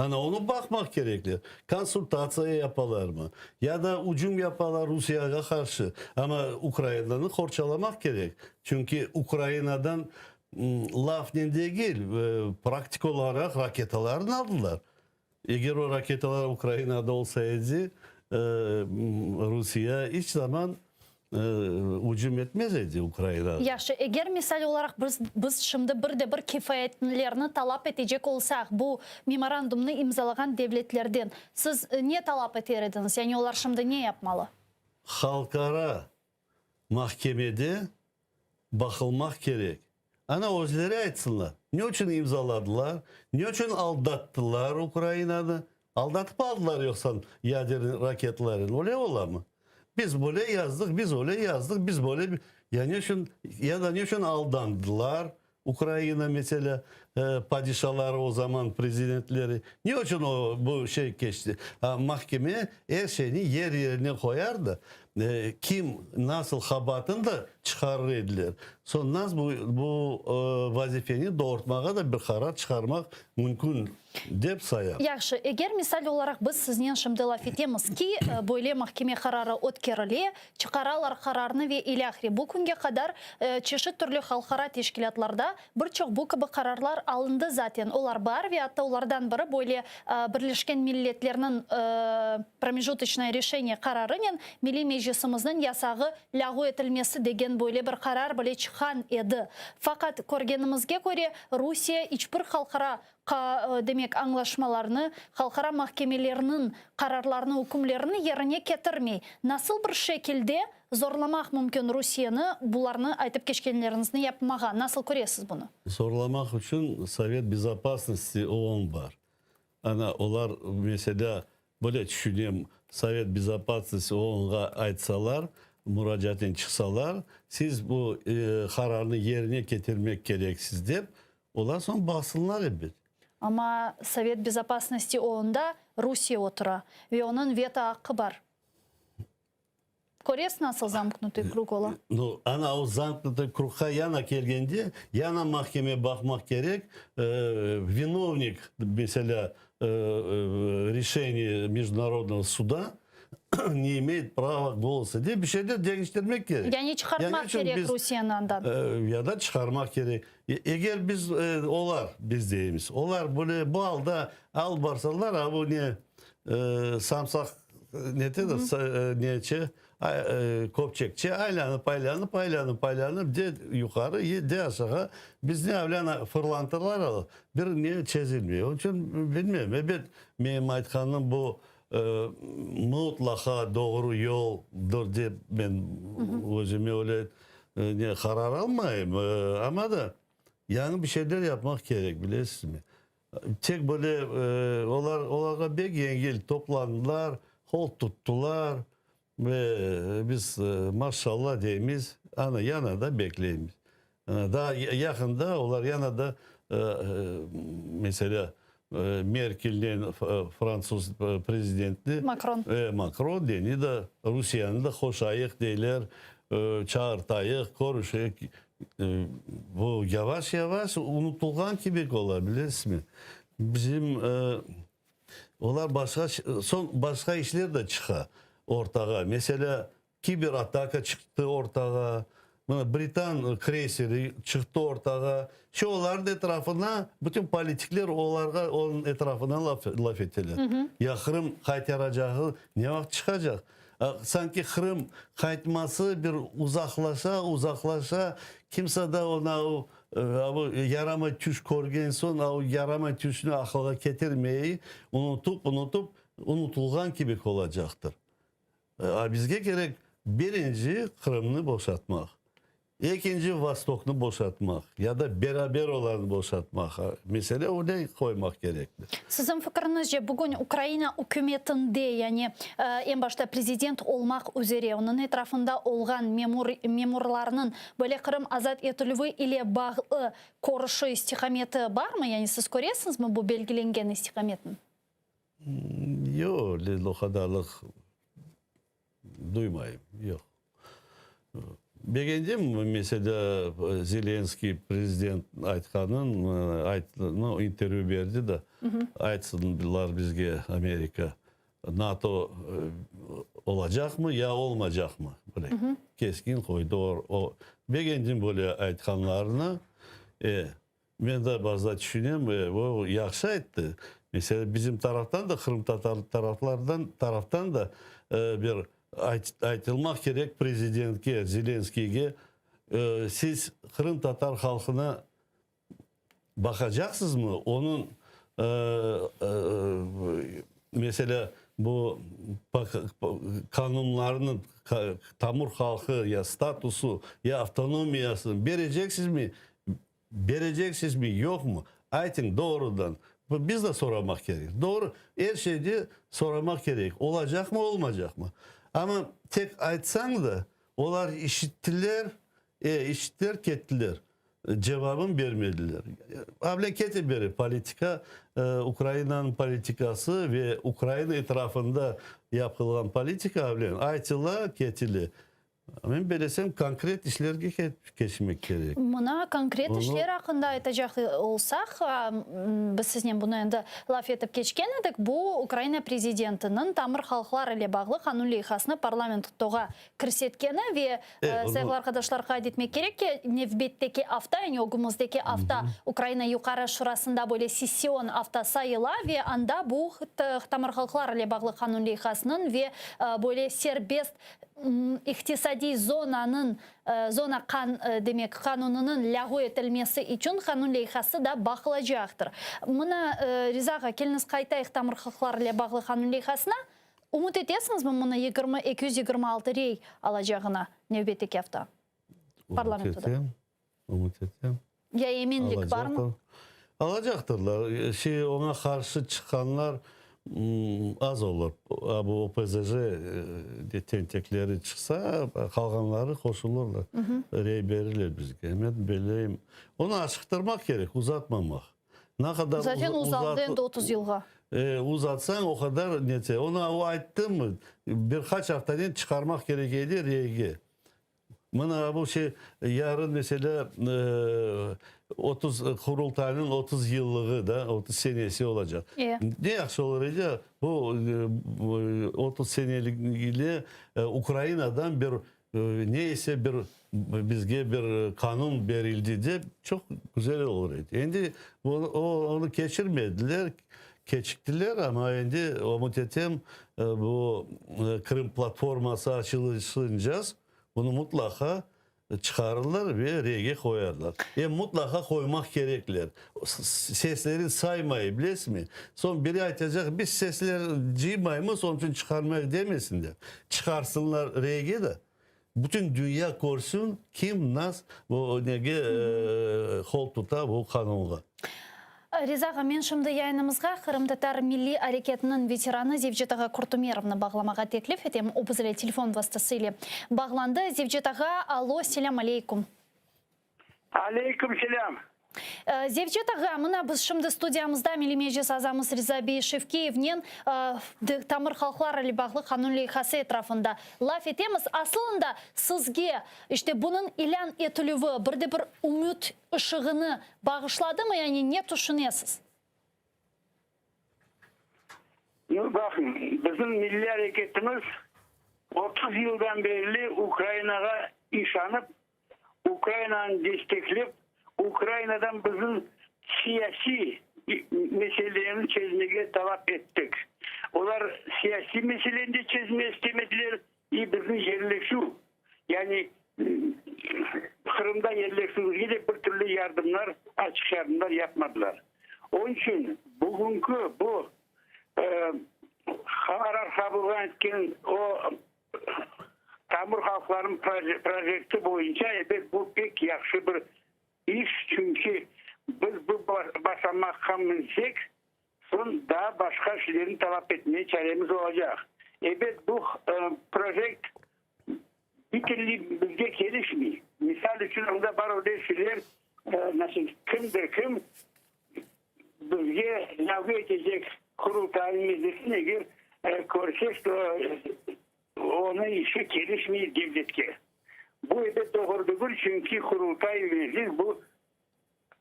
Onu bakmak gerekli. Konsultasiya yaparlar mı? Ya da ucum yaparlar Rusya'ya karşı. Ama Ukrayna'nı korçalamak gerek. Çünkü Ukrayna'dan laf ne değil, praktik olarak raketalarını aldılar. Eğer o raketalar Ukrayna'da olsaydı Rusya hiç zaman ucum etmezdi Ukrayna. Yaxşı, eğer misal olarak biz şimdi bir kifayetlerini talep edecek olsak bu memorandumunu imzalagan devletlerden siz ne talep ederdiniz? Yani onlar şimdi ne yapmalı? Halkara mahkemede bakılmak gerek. Özleri aytsınlar. Ne için imzaladılar? Ne için aldattılar Ukrayna'da? Aldatıp aldılar yoksa yader raketlerin. Öyle ola mı? Biz böyle yazdık, biz öyle yazdık, biz böyle ya da ne için aldandılar? Ukrayna mesela padişahları o zaman prezidentleri ne için bu şey geçti? Mahkeme her şeyini yerine koyar da kim nasıl habatını da çıkarır edilir. Sonra bu vazifeni doğurtmağa da bir karar çıkarmak mümkün dep sayar. Yaxşı, eğer misal olarak biz sizden şimdi laf etemiz ki böyle mahkeme kararı ötkerilе, çıkaralar kararını ve ilahri. Bu günge kadar çeşit türlü halkara teşkilatlarda birçok bu gibi kararlar alındı zaten. Olar var ve hatta onlardan biri böyle Birleşken Milletler'in pромежуточное решение kararının Milli Meclisimizin yasağı lağu etilmesi degen böyle bir karar böyle çıkan edi. Fakat görgenimizge göre Rusya hiçbir halkara demek anlaşmalarını, halkara mahkemelerinin kararlarını, hükümlerini yerine getirmey. Nasıl bir şekilde zorlamak mümkün Rusya'nı, bularını aytıp geçkenlerinizni yapmağa? Nasıl görüyorsunuz bunu? Zorlamak için Sovet Безопасности OON var. Onlar mesela böyle düşünüyorum. Sovet Безопасности OON'a aytsalar, müracaatın çıksalar, siz bu kararını yerine getirmek gereksiz deyip, onlar sonra baksınlar elbet. Ama Sovet Безопасности OON'da Rusya otura ve onun veto hakkı var. Görüyorsun nasıl zamknutый kruг ola? O zamknutый kruga yana gelgende, yana mahkemeye bakmak gerek. Виновник, mesela решение Международного суда не имеет права голоса diye bir şeyler değiştirmek gerek. Yani çıkartmak gerek Rusya'ndan. Ya da çıkarmak gerek. Eğer biz biz deyimiz. Olar böyle bu halda al barsalar bu ne samsak ne de neçe kopçekçe aylanıp de yukarı de aşağı biz ne avlana fırlantırlar bir ne çözülmüyor. Onun için bilmiyorum. Evet benim aytkanım bu mutlaka doğru yoldur diye ben özüme öyle karar almayayım. Ama da yani bir şeyler yapmak gerek bilirsiniz mi? Tek böyle onlara bir yengil toplandılar, kol tuttular ve biz maşallah deyimiz yana da bekleyimiz. Daha yakında onlar yana da mesela Merkel'in Fransız prezidenti Macron deni de Rusya'nın da hoş ayık deyler, çağırtayık, konuşayık. Bu yavaş yavaş unutulgan gibi olabilir mi? Bizim onlar başka işler de çıkar ortaya. Mesela kiber ataka çıktı ortaya. Britan kreyseri çıktı ortaya. Onların etrafına bütün politikler onun etrafına laf ettiler. Ya Kırım kaytaracağı ne vakit çıkacak? Sanki Kırım kaytması bir uzaklaşa kimse de ona yarama tüş korgen son o yarama tüşünü akla getirmeyi unutup unutulgan gibi olacaktır. Bizge gerek birinci Kırım'ını boşaltmak. İkinci Vostok'unu boşaltmak ya da beraber olanı boşaltmak. Mesele oraya koymak gerekli. Sizin fikrinizce bugün Ukrayna hükümetinde yani en başta prezident olmak üzere onun etrafında olgan memurlarının böyle Kırım azat etiliği ile bağlı koruşu istikameti var mı? Yani siz görüyorsunuz mu bu belgelengen istikametin? Yok, o kadarlık duymayayım. Yok. Бегендем mesela Zelenskiy prezident aytkanın interview berdi da aytsınlar bizge Amerika NATO olacak mı ya olmayacak mı? Böyle keskin koydu o Begendem böyle aytkanlarına ben de bazı düşünüyorum o yaxşı aytdı. Mesela bizim taraftan da Kırım Tatar taraftan da bir aytılmak gerek prezidentke Zelenskiy'e siz Kırım Tatar halkına bakacaksınız mı? Onun mesela bu kanunlarının Tamur halkı ya statusu ya avtonomiyasını vereceksiniz mi yok mu? Aytın doğrudan. Biz de sormak gerek. Doğru. Her şeyde sormak gerek. Olacak mı olmayacak mı? Ama tek aytsan da onlar işittiler kettiler. Cevabın vermediler. Memleketi beri politika, Ukrayna'nın politikası ve Ukrayna etrafında yapılan politika aytıla ketili. Ben belesem konkret işlerge geçmek gerek. Mına konkret işler hakkında aytacak olsak, biz sizinle bunu endi laf etip geçken edik. Bu Ukrayna prezidentinin Tamır halklar ile bağlı kanun leyhasını parlamenttoga kirsetkeni ve sevgili arkadaşlar kaydetmek gerek ki növbetteki hafta, yani ogumuzdaki hafta Ukrayna Yukarı Şurasında böyle sesyon hafta sayıla ve anda bu Tamır halklar ile bağlı kanun leyhasının ve böyle serbest iktisadi zona demek kanununun lahu etilmesi için kanun leyhası da bakılacaktır. Buna Rizaga keliniz kayta Tamır halklar ile bağlı kanun leyhasına umut edesiniz mi buna 226 rey alacağına növbetteki hafta parlamentoda? Umut ettim. Ya eminlik var mı? Alacaktırlar. Ona karşı çıkanlar az olur. Bu OPZJ tentekleri çıksa kalganları koşulurlar. Rey verirler bizge. Hemen belirleyeyim. Onu açıktırmak gerek, uzatmamak. Ne kadar zaten uzaldı 30 yılga. Uzatsan o kadar nete. Ona o ayttın mı birkaç haftadan çıkarmak gerekiydi RG. Bana bu yarın mesela 30 kurultayının 30 yıllığı da 30 senesi olacak. Ne yaxşı olacak? Bu 30 senelik ile Ukrayna'dan bir neyse bizge bir kanun verildi de çok güzel olur. Şimdi onu geçirmediler. Keçiktiler ama şimdi umut ettim bu Kırım platforması açılışınca bunu mutlaka çıkarırlar ve rege koyarlar. Mutlaka koymak gerekler. Sesleri saymayı bilirsin mi? Son biri aytacak biz sesleri cıymayımız onun için çıkarmayı demesinler. Çıkarsınlar rege de. Bütün dünya korsun kim nasıl bu nege kol tutar bu kanunga. Rizaga, men şimdi yayınımızga Kırım Tatar Milli Hareketinin veteranı Zevjet Ağa Kurtumerov'ni bağlamağa teklif etem. O bizle telefon vasıtasıyla bağlandı. Zevjet Ağa, alo, selam aleykum. Aleykum selam. Zevjet Ağa, mına biz şimdi studiyamızda Milli Meclis azamız Riza Bey Şevkiyev'nin Tamır halklar ile bağlı kanun leyhası etrafında laf etemiz. Aslında sizge işte bunun ilan etülüvü birde bir umut ışığını bağışladı mı? Yani ne düşünüyorsunuz? Bakın bizim milli hareketimiz 30 yıldan beri Ukrayna'ya işanıp Ukrayna'nı destekleyip Ukrayna'dan bizim siyasi meselelerini çözmeye talep ettik. Onlar siyasi meselelerini de çözmeyi istemediler. Bizim yerleşu yani Kırım'da yerleşu'ya de bir türlü yardımlar, açık yardımlar yapmadılar. Onun için bugünkü bu karar kabul etken o Tamır halkların projekti boyunca bu pek yaxşı bir iş, çünkü biz bu basamakka minsek son daha başka şeylerini talep etmeye çaremiz olacak. Evet, bu projekt bir türlü bizge gelişmiyor. Misal için onda var öyle şeyler nasıl kimdir kim bizge lafı edecek kurultayın meclisine gir korsek onu işi gelişmiyor devletke. bu ede doğrudur çünkü kurultay üyesi bu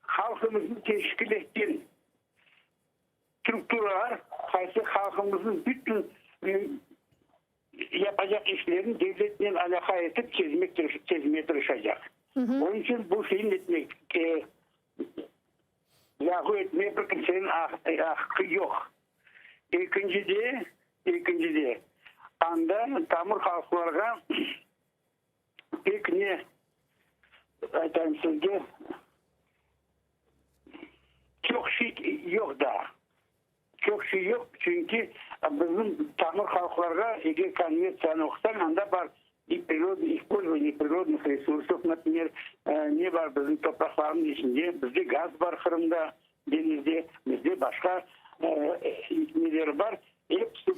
halkımızın teşkil ettiği strukturlar, kaysı halkımızın bütün yapacak işlerini devletle alaka edip çözmeye çalışacak. Onun için bu şeyin etmek, yahu etmeye bir kimsenin hakkı yok. İkinci anda tamır halklarga pek ne aytayım sizge çok şey yok da. Çok şey yok çünkü bizim tamır halklarga eğer konvensiyonu okusan anda var использование природных ресурсов, например, ne var bizim toprakların içinde, bizde gaz var Kırım'da, denizde, bizde başka neler var. Hepsi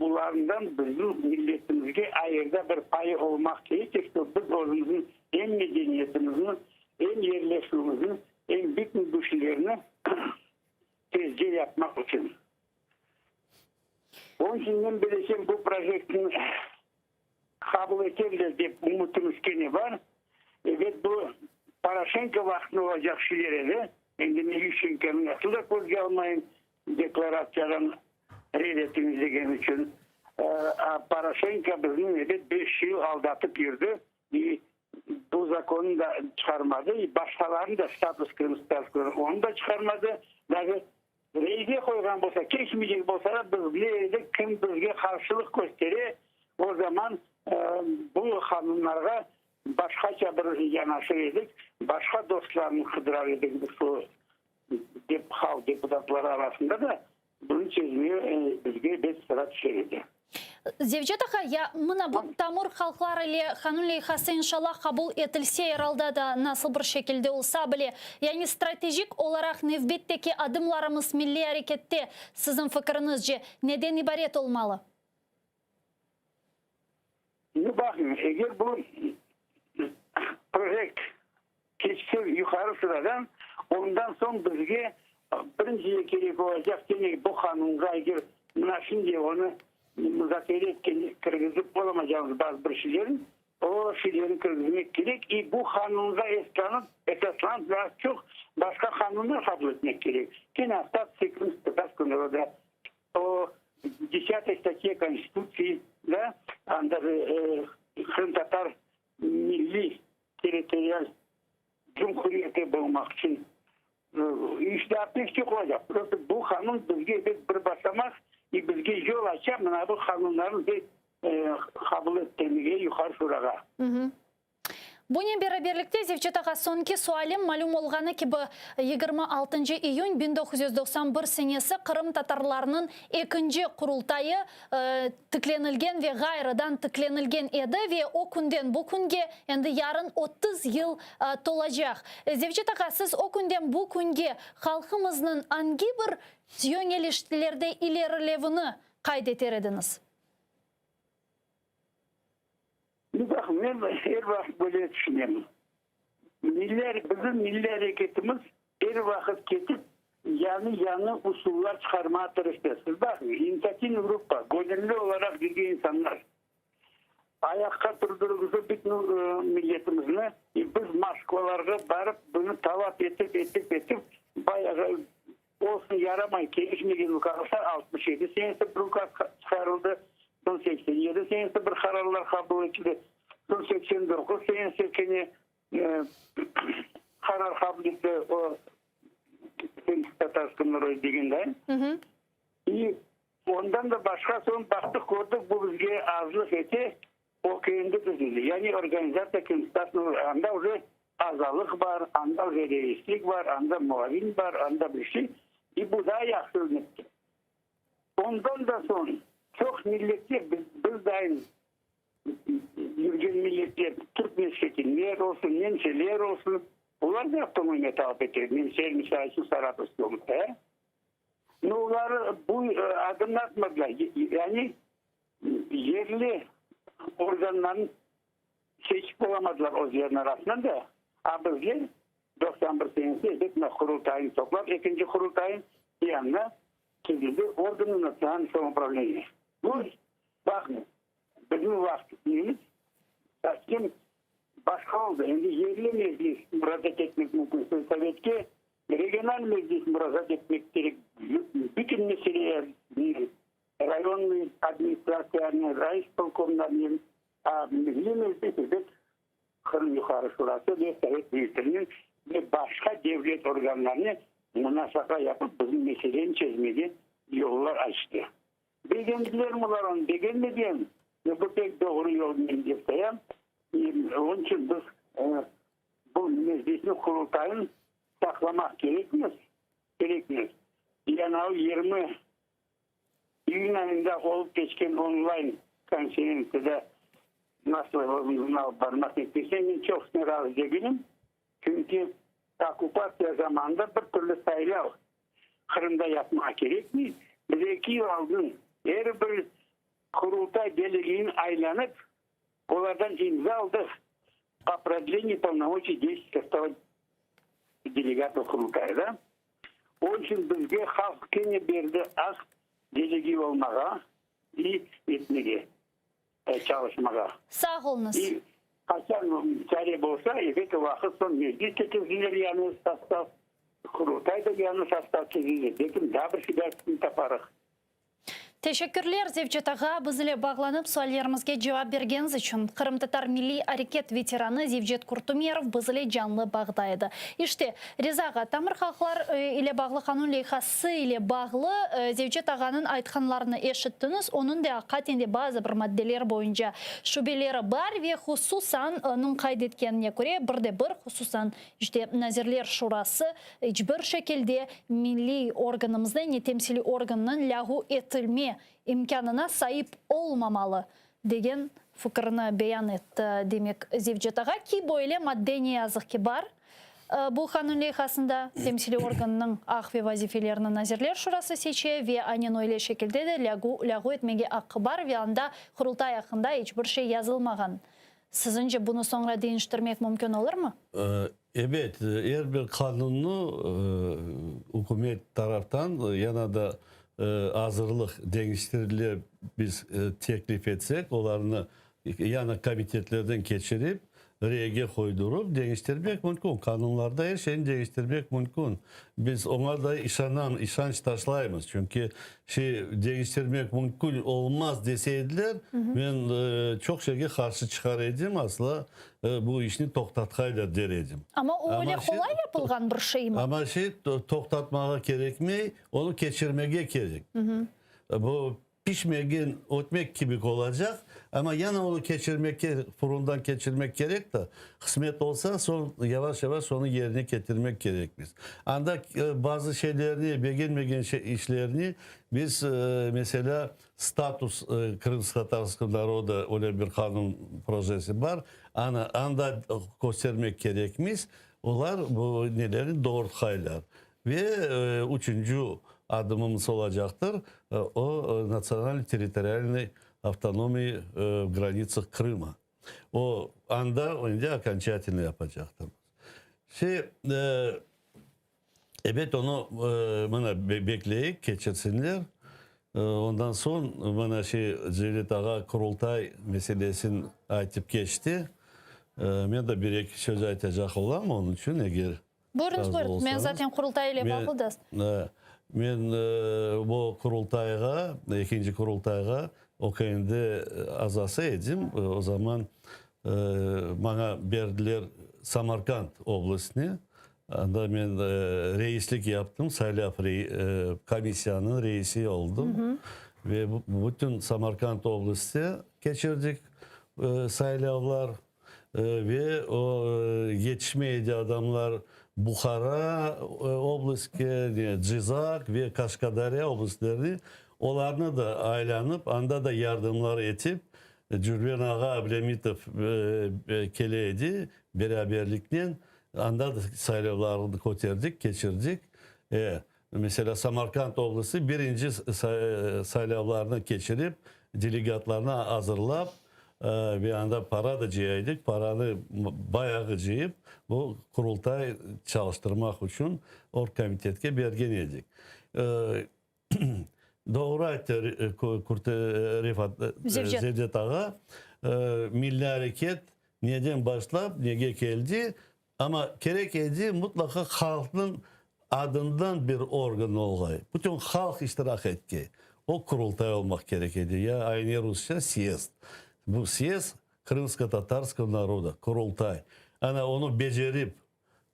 bunlardan bizim milletimizge ayırda bir payı olmak gerekir. Biz oğlumuzun en medeniyetimizin, en yerleşimimizin, en bütün güçlerini tezgah yapmak için. Onun için ben bileceğim bu projektin kabul ederler diye umutumuz gene var. Evet bu Paraşenko vaktinde olacak şeylere de kendine Yushchenko'nun asıl koz almayın deklarasyadan reddettiğimiz için Paraşenko bizim evet 5 yıl aldatıp yürüdü. Bu zakonu da çıkarmadı. Başkalarını da status kırmızı onu da çıkarmadı. Yani reyde koygan olsa, geçmeyecek olsa da bizlerde kim bizge karşılık gösterir. O zaman bu kanunlara başkaça bir yanaşır edik. Başka dostlarını kıdırar edik bu halk deputatları arasında da bunu çözmeye bizge bir sıra düşerdi. Зевчатаха, я мына бу тамыр халклары или ханули хасы иншаллах кабул этилсе эралда да насыл bir şekilde olsa bile yani stratejik olarak nevbetteki adımlarımız milli harekette sizin fikrinizce neden ibaret olmalı? Bakın eğer bu proje geçse yukarı sıradan ondan sonra bizge birinci gerek olacak ki bu kanunga eğer buna şimdi onu müzakere etken kırgızıp olamayacağımız bazı bir şeylerin o şeylerin kırgızmak gerek. Bu kanunga esaslanıp daha çok başka kanunlar kabul etmek gerek. Gene hafta 8 günlerde o 10 статья Конституции, да, Крым Татар milli territorial cumhuriyeti bulmak için işte pek çok olacak. Bu kanun bizge bir basamak, bizge yol açar, bu kanunların kabul ettirmeye yukarı şuraga. Буне birlikte Zevчатаға sonki sualim malum olğanı ki bu 26 iyun 1991 senesi Kırım Tatarlarının ikinci kurultayı tıklenilgen ve gayrıdan tıklenilgen edi ve o günden bu günge endi yarın 30 yıl tolacak. Zevчатаға siz o günden bu günge halkımızın hangi bir yönelişlerde ilerilevini kaydeter ediniz? Bakın ben her vakit böyle düşünüyorum. Bizim milli hareketimiz her vakit ketip yanı usullar çıkarmaya tırıştı. Bakın inisiyatif grupa, gönüllü olarak bilgi insanlar ayakta durduğumuzu bütün milletimizle biz Moskvalarga barıp bunu talep etip bayağı olsun yaramay gelişmediğini kalırsa 67 senesi bir çıkarıldı. Son 87 senesi bir kararlar kabul edildi. Son 89 senesi karar kabul edildi o Tatarsınlar degende. Ondan da başka son baktık gördük bu bizge azlık eti o köyünde düzüldü. Yani organizasyon kümüstasının anda orada azalık var, anda reislik var, anda muavin var, anda bir şey. Bu da yaksızlık. Ondan da sonra çok milletler biz daim yürgen milletler Türk mesleğinler olsun, Nemçeler olsun onlar da yaptığımı talep eder. Nemçeler müsaitsin Sarapıstığımda. Onlar bu adımlar atmadılar. Yani yerli organların seçip olamadılar o yerin arasında da. Bizler 91 senesi edip kurultayını toplar. İkinci kurultayın yanına çizildi. Organın atlayan son problemi. Bu bakın bizim vaktimiz kim başka oldu. Şimdi yerli meclis müracaat etmek mümkün. Sovyet'e regional meclis müracaat etmek gerek. Bütün meseleler rayon administrasyonu, reis polkomlarının milli meclis evet Kırım Yukarı Şurası ve Sovyet büyüklerinin ve başka devlet organlarını münasaka yapıp bizim meseleyi çözmeye yollar açtı. Beğendiler mi var onu? Beğenmediler. Bu pek doğru yol diyeyim. Onun için biz bu meclisin kurultayını saklamak gerekmez. Yani 20 İyun ayında olup geçken online konferansta nasıl varmak istiyorsan ben çok razı değilim. Çünkü okupasya zamanında bir türlü sayılar Kırım'da yapmak gerek mi? Biz 2 yıl aldın. Her bir kurultay delegeyin aylanıp onlardan imza aldık. Определение полномочий действия делегатов kurultayda. Onun için bizge halk kene berdi az delege olmağa, iyi etmeye çalışmağa. Sağ olunuz. Hasan talep olsa evet vakit son meclis tezgileri yanı sastav, kurultayda yanı sastav tezgileri. Dedim daha bir şeyler taparıq. Teşekkürler Zevcet Ağa. Bizle bağlanıp suallarımızga cevap bergeniz için. Kırım Tatar Milli Hareket veteranı Zevcet Kurtumerov bizle canlı bağdaydı. İşte Reza Ağa, Tamir Halklar ile bağlı kanun leyhası ile bağlı Zevcet Ağa'nın aytkanlarını eşittiniz. Onun da hakikaten bazı bir maddeler boyunca şubeleri var ve hususan onun kaydetkenine göre bir hususan işte Nazirler Şurası hiçbir şekilde milli organımızda temsili organının lahu etilme imkanına sahip olmamalı degen fikrini beyan etti demek Zevcet Ağa ki böyle madde ne yazık ki var. Bu kanun leyhasında temsili organının hak ve vazifelerini Nazirler Şurası seçiyor ve aynen öyle şekilde de lahu etmege hakkı var ve anda kurultay hakkında hiçbir şey yazılmagan. Sizce bunu sonra değiştirmek mümkün olur mu? Evet, eğer bir kanunu hükümet taraftan yana da hazırlık değiştirilir biz teklif etsek, onlarını yana komitetlerden geçirip rege koydurup değiştirmek mümkün. Kanunlarda her şeyi değiştirmek mümkün. Biz ona da işanç taşlayımız. Çünkü değiştirmek mümkün olmaz deseydiler ben çok şeye karşı çıkaraydım asla bu işini toktatkayla dereydim. Ama o öyle kolay yapılgan bir şey mi? Ama toktatmaya gerekmeyi onu geçirmeye gerek. Bu pişmegen ötmek gibi olacak ama yana onu geçirmek, fırından geçirmek gerek de kısmet olsa yavaş yavaş onu yerine getirmek gerekmez. Ancak bazı şeylerini, beğenmegen işlerini biz mesela status Kırım-Tatarskı narodu öyle bir kanun projesi var. Anda göstermek gerekmez. Onlar bu nelerin doğrultaylar. Ve üçüncü adımımız olacaktır. O nasyonal teritorialny автономии в границах Крыма. O anda önce окончательно yapacaktır. Evet onu bana bekleyip geçirsinler. Ondan sonra bana Cevdet Ağa kurultay meselesini aytıp geçti. Ben de bir iki söz aytacak olam onun için eğer Buyurun. Ben zaten kurultay ile bağlı da. Ben bu kurultayga, ikinci kurultayga o kendi azası edim. O zaman bana verdiler Samarkand oblastını. Anda ben reislik yaptım. Saylap komisyanın reisi oldum. Ve bütün Samarkand oblasti geçirdik saylavlar. Ve o yetişmeydi adamlar Bukhara oblasti, Cizak ve Kaşkadarya oblastları onlarını da aylanıp anda da yardımlar etip Cürben Ağa Ablemitov keleydi beraberlikle anda da sayılarını koterdik, geçirdik. Mesela Samarkand oblasti birinci sayılarını geçirip delegatlarını hazırlap bir anda para da ciyaydık. Paranı bayağı ciyip bu kurultay çalıştırmak için orgkomitetke bergen edik. Doğru aytı Zevdet Ağa. Milli Hareket neden başlap, nege geldi. Ama gerek edi mutlaka halkın adından bir organ olay. Bütün halk iştirak etti. O kurultay olmak gerekedi. Ya aynı Rusya siyest. Bu siyest Kırımsko-Tatarskого народа, kurultay. Yani onu becerip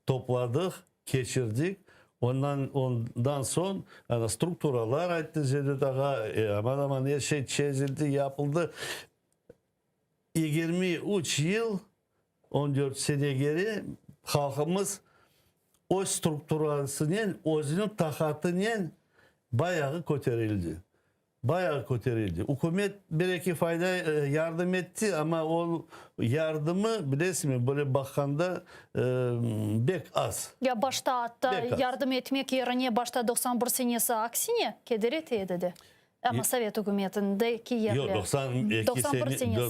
topladık, geçirdik. Ondan son yani strukturalar ayıttı Cevdet Ağa, aman her şey çizildi, yapıldı. 23 yıl, 14 sene geri halkımız o strukturasının, özünün takatının bayağı kötürildi. Bayağı kötürildi. Hükümet bir iki fayda yardım etti ama o yardımı bilesiniz böyle bakanda bek az. Ya başta hatta Bek az. yardım etmek yerine başta 91 senesi aksine kederete dedi. Ama Sovet hükümetindeki yerler. Yok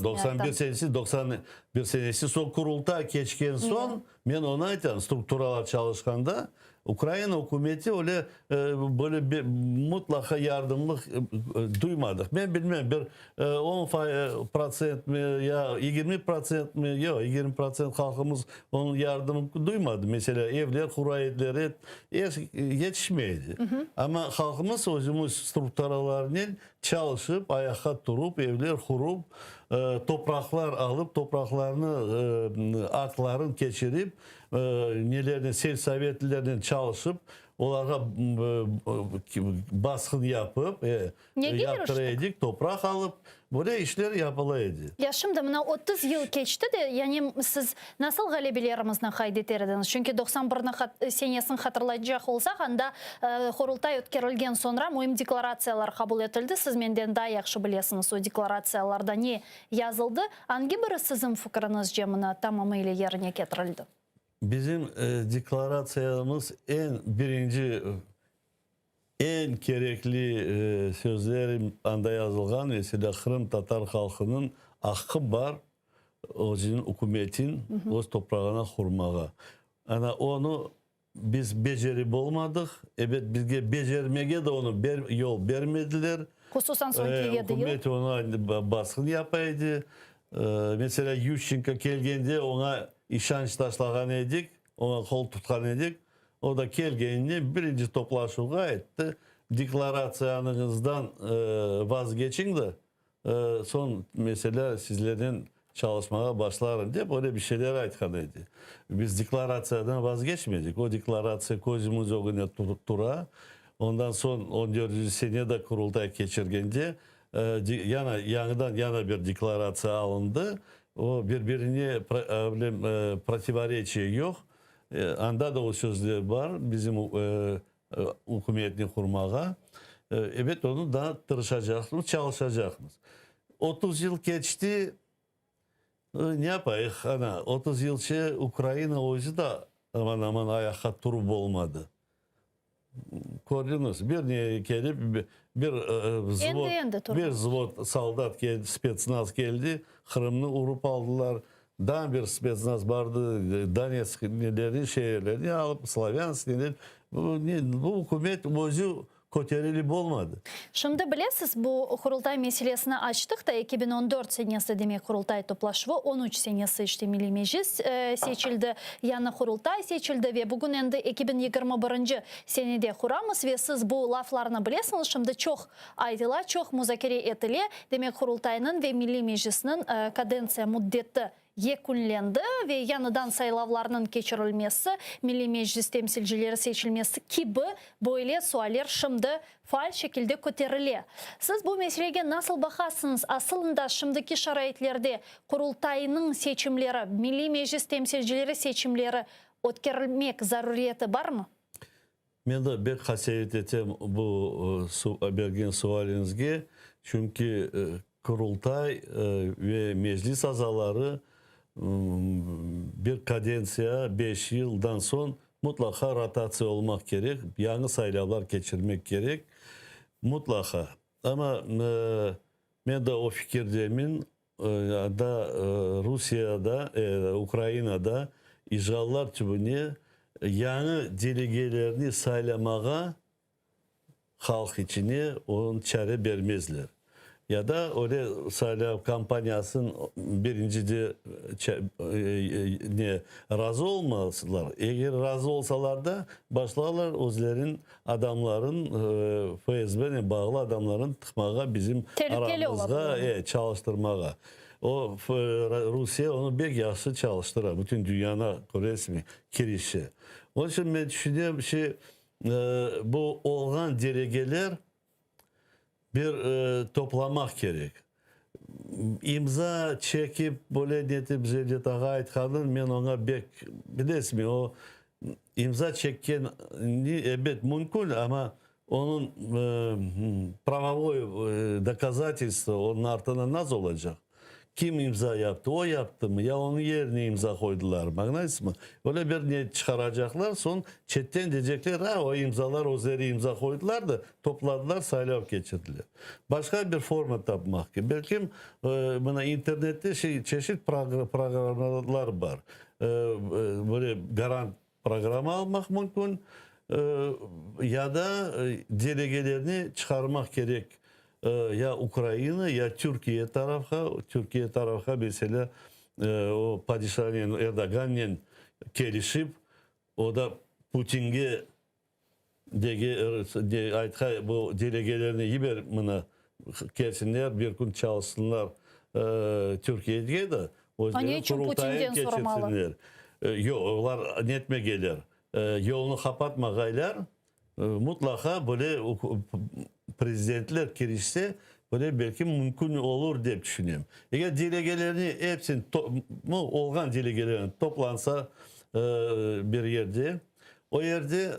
91 senesi son kurultay geçken son ben ona aytan strukturalar çalışkanda Ukrayna hükümeti öyle böyle bir mutlaka yardımlık duymadık. Ben bilmem bir 10% mi ya 20% mi yok 20% halkımız onun yardımı duymadı. Mesela evler, kurayetleri yetişmeydi. Ama halkımız özümüz strukturalarının çalışıp ayakta durup evler kurup topraklar alıp topraklarını akların geçirip nelerini Sovyetlilerin çalışıp onlara baskın yapıp yaptıraydık, toprak alıp böyle işler yapılaydı. Ya şimdi buna 30 yıl geçti de yani siz nasıl galibelerimizden haydet ediniz? Çünkü 91 senesini hatırlayacak olsak anda kurultay ötkerilgen sonra mühim deklaratsiyalar kabul edildi. Siz menden daha yaxşı bilesiniz o deklaratsiyalarda ne yazıldı? Hangi biri sizin fikrinizce buna tamamıyla yerine getirildi? Bizim deklarasyamız en gerekli sözlerim anda yazılgan mesela Kırım Tatar halkının hakkı var özünün hükümetin öz toprağına kurmağa. Yani onu biz becerip olmadık. Evet bizge becermege de onu yol vermediler. Hususan son 7 yıl. Hükümet ona baskın yapaydı. Mesela Yushchenko gelgende ona işanç taşlagan edik. Ona kol tutkan edik. O da gelgende birinci toplaşığa etti. Deklarasyonunuzdan vazgeçin de son mesela sizlerin çalışmaya başlarım diye böyle bir şeyler aytkanıydı. Biz deklarasyadan vazgeçmedik. O deklarasya gözümüz o güne tuttura. Ondan son 14. senede kurultay geçirgende yana bir deklarasya alındı. O birbirine protivarечия yok. Anda da o sözler var bizim hükümetini kurmağa. Evet onu da tırışacaksınız, çalışacaksınız. 30 yıl geçti. Ne yapayım? 30 yıl Ukrayna özü de aman ayakta durup olmadı. Gördünüz bir niye gelip bir zvod soldat geldi, spetsnaz geldi, Kırım'ı vurup aldılar. Daha bir spetsnaz vardı, Donetsk neleri şehirlerini alıp Slavyansk neleri. Bu hükümet özü kötürilip olmadı. Şimdi bilesiz bu kurultay meselesini açtık da 2014 senesi demek kurultay toplaşığı 13 senesi işte Milli Meclis seçildi. Yani kurultay seçildi ve bugün endi 2021 senede kuramız ve siz bu laflarını bilesiniz. Şimdi çok aydılar, çok müzakere etili. Demek kurultayının ve Milli Meclisinin kadensiya müddeti yekunlendi ve yanıdan saylavlarının geçirilmesi, Milli Meclis temsilcileri seçilmesi gibi böyle sualler şimdi faal şekilde kötürülüyor. Siz bu meseleye nasıl bakarsınız? Aslında şimdiki şaraitlerde kurultayının seçimleri, Milli Meclis temsilcileri seçimleri ötkerilmek zaruriyeti var mı? Ben de bir hasret etem bu bergen sualınızga. Çünkü kurultay ve meclis azaları bir kadensiya 5 yıldan son mutlaka rotasya olmak gerek. Yeni sayılar geçirmek gerek. Mutlaka. Ama ben de o fikirdemin da Rusya'da, Ukrayna'da işgallar tübüne yeni delegelerini saylamağa halk içine onun çare vermezler. ya da öyle saylov kampanyasının birinci ne razı olmasalar. Eğer razı olsalar da başlarlar özlerin adamların FSB'ne bağlı adamların tıkmağa bizim Tehlikeli aramızda çalıştırmağa. O Rusya onu bir yaxşı çalıştırar. Bütün dünyana resmi kirişi. Onun için ben düşünüyorum bu olan delegeler bir toplamak gerek. İmza çekip böyle netip Zevdet aytkanın men ona bilesizmi o imza çekken evet mümkün ama onun правовой доказательство onun артına nasıl olacak? Kim imza yaptı? O yaptı mı? Ya onun yerine imza koydular mı? Anladınız mı? Öyle bir ne çıkaracaklar. Son chatten diyecekler ha o imzalar o zeri imza koydular da topladılar saylov geçirdiler. Başka bir format yapmak ki. Belki buna internette çeşit programlar var. Böyle garant programı almak mümkün. Ya da delegelerini çıkarmak gerek. Ya Ukrayna ya Türkiye tarafa mesela o padişahın Erdoğan'ın gelişip o da Putin'e bu delegelerini yiber gelsinler bir gün çalışsınlar Türkiye'ye de o yüzden kurultaya geçirsinler. Yok onlar netme gelir. Yolunu kapatmagaylar mutlaka böyle prezidentler girişse böyle belki mümkün olur diye düşünüyorum. Eğer delegelerini hepsini olgan delegelerini toplansa bir yerde o yerde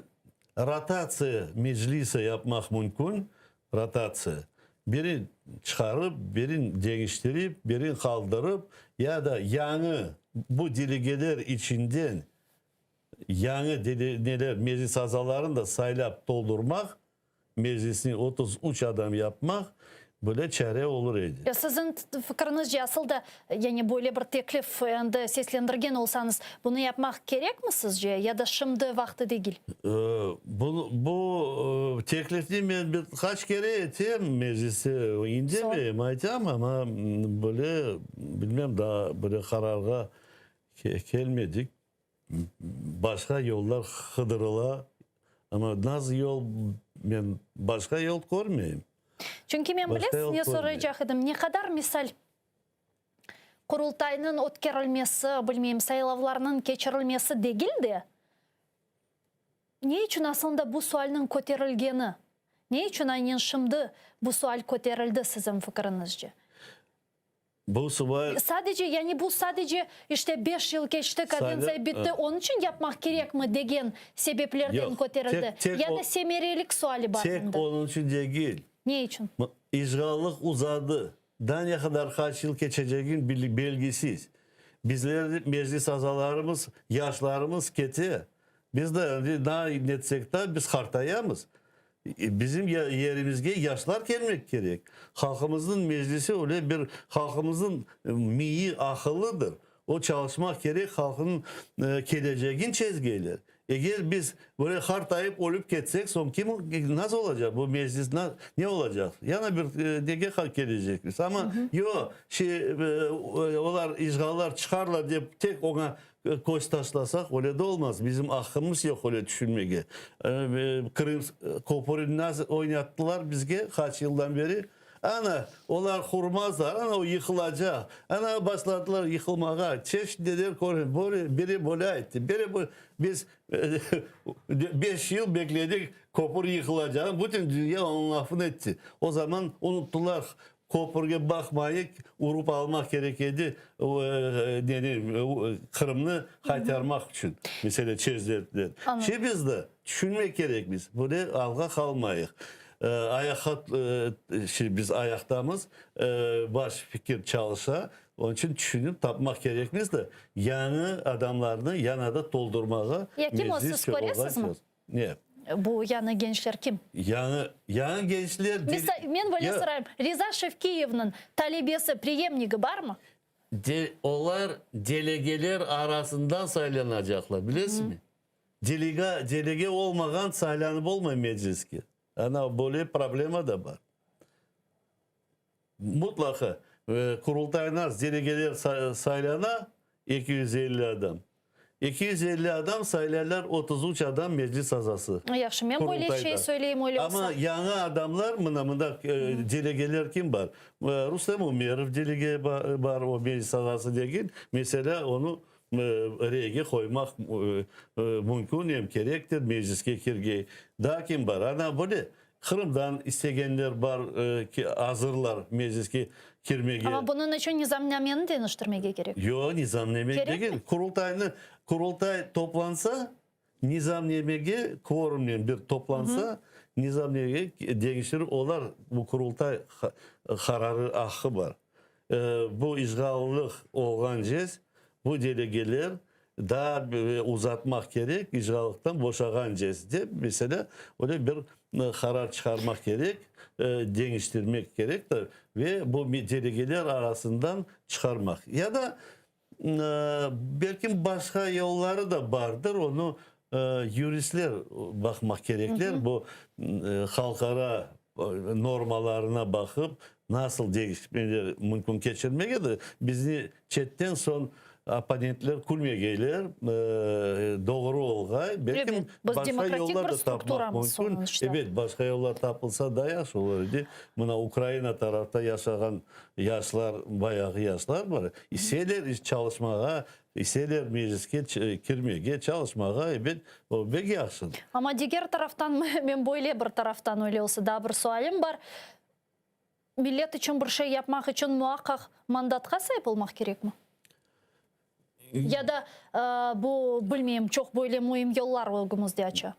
rotasyon meclisi yapmak mümkün. Rotasyon. Biri çıkarıp, birini değiştirip, birini kaldırıp ya da yeni bu delegeler içinden yeni meclis azalarını da saylap doldurmak, meclisini 33 adam yapmak böyle çare olur edi. Sizin fikrinizce asıl da yani böyle bir teklif seslendirgen olsanız bunu yapmak gerek mi sizce ya da şimdi vakti değil? Bu teklifini ben birkaç kere ettim meclise incelemeyim ama böyle bilmem daha böyle kararga gelmedik. Başka yollar hıdırıla ama nasıl yol ben başka yol görmeyeyim. Çünkü ben bilesiniz ne soracaktım. Ne kadar misal kurultayının ötkerilmesi, bilmeyeyim sayılavlarının geçirilmesi değildi. Ne için aslında bu sualın koterilgeni? Ne için aynen şimdi bu sual koterildi sizin fikrinizce? Bu sual sadece işte 5 yıl geçti, kadensiya bitti. Onun için yapmak gerek mi degen sebeplerden koterildi. Ya da semerelik suali var. Tek onun için değil. Ne için? İşgallık uzadı. Daha ne kadar kaç yıl geçeceğin belgisiz. Bizler meclis azalarımız, yaşlarımız keti. Biz de ne etsek de biz hartayamız. Bizim yerimizde yaşlar gelmek gerek. Halkımızın meclisi öyle bir halkımızın miyi akıllıdır. O çalışmak gerek halkın geleceğin çizgiler. Eğer biz böyle hartayıp olup geçsek son nasıl olacak bu meclis ne olacak? Yana bir dege halk gelecek biz ama yok onlar işgallar çıkarlar diye tek ona koş taşlasak öyle de olmaz. Bizim aklımız yok öyle düşünmeye. Kırım Kopor'u nasıl oynattılar bizge kaç yıldan beri. Ana onlar kurmazlar. Ana o yıkılacak. Ana başladılar yıkılmaya. Çeşitliler koruyor. Biri böyle etti. Biz 5 yıl bekledik Kopor yıkılacağını. Bütün dünya onun lafını etti. O zaman unuttular. Kopor'a bakmayı vurup almak gerekirdi. Kırım'ı kaytarmak için. Mesela çözüldüler. Şimdi biz de düşünmek gerek biz. Böyle alga kalmayız. Biz ayaktamız baş fikir çalışa onun için düşünüp tapmak gerekmez de yanı adamlarını yana da doldurmağa kim o siz koruyorsunuz mu? Ne? Bu yanı gençler kim? Yanı gençler... Mesela ben böyle sorayım. Riza Şevkiyev'nin talebesi, preemniki var mı? Onlar delegeler arasından saylanacaklar biliyorsun mu? Delege olmadan saylanıp olmuyor mecliske. Ana böyle problema da var. mutlaka kurultayına delegeler saylana 250 adam. 250 adam saylarlar 33 adam meclis azası. Yaxşı, men böyle şey söyleyeyim öyle olsa. Ama yanı adamlar mına delegeler kim var? Rustem Umerov delege var o meclis azası degen. Mesela onu rege koymak mümkün hem gerektir mecliske kirge. Daha kim var? Ana böyle Kırım'dan isteyenler var ki hazırlar mecliske kirmege. Ama bunun için nizamnameyi deniştirmeye gerek. Yo nizamnameyi değil. Kurultay toplansa nizamnamege kvorumla bir toplansa nizamnamege değiştirir olar bu kurultay kararı hakkı var. Bu işgallık olgan cez bu delegeler daha uzatmak gerek işgallıktan boşagan cezde mesela öyle bir karar çıkarmak gerek değiştirmek gerek de ve bu delegeler arasından çıkarmak ya da belki başka yolları da vardır onu juristler bakmak gerekler bu halkara normalarına bakıp nasıl değişmeler mümkün geçirmeye de bizi chatten son oponentler kulmegeler doğru olgay belki evet, başka yollar da tapmak mümkün. Evet başka yollar tapılsa da yaxşı olurdu. Buna Ukrayna tarafta yaşayan yaşlar bayağı yaşlar var. İsteler çalışmaya İsteler mecliske kirmeye çalışmaya evet o bek yaxşı. Ama diğer taraftan ben böyle bir taraftan öyle olsa da bir sualim var. Millet için bir şey yapmak için muhakkak mandatga sahip olmak gerek mi? Ya da bu bilmeyeyim çok böyle mühim yollar olduğumuzda açı.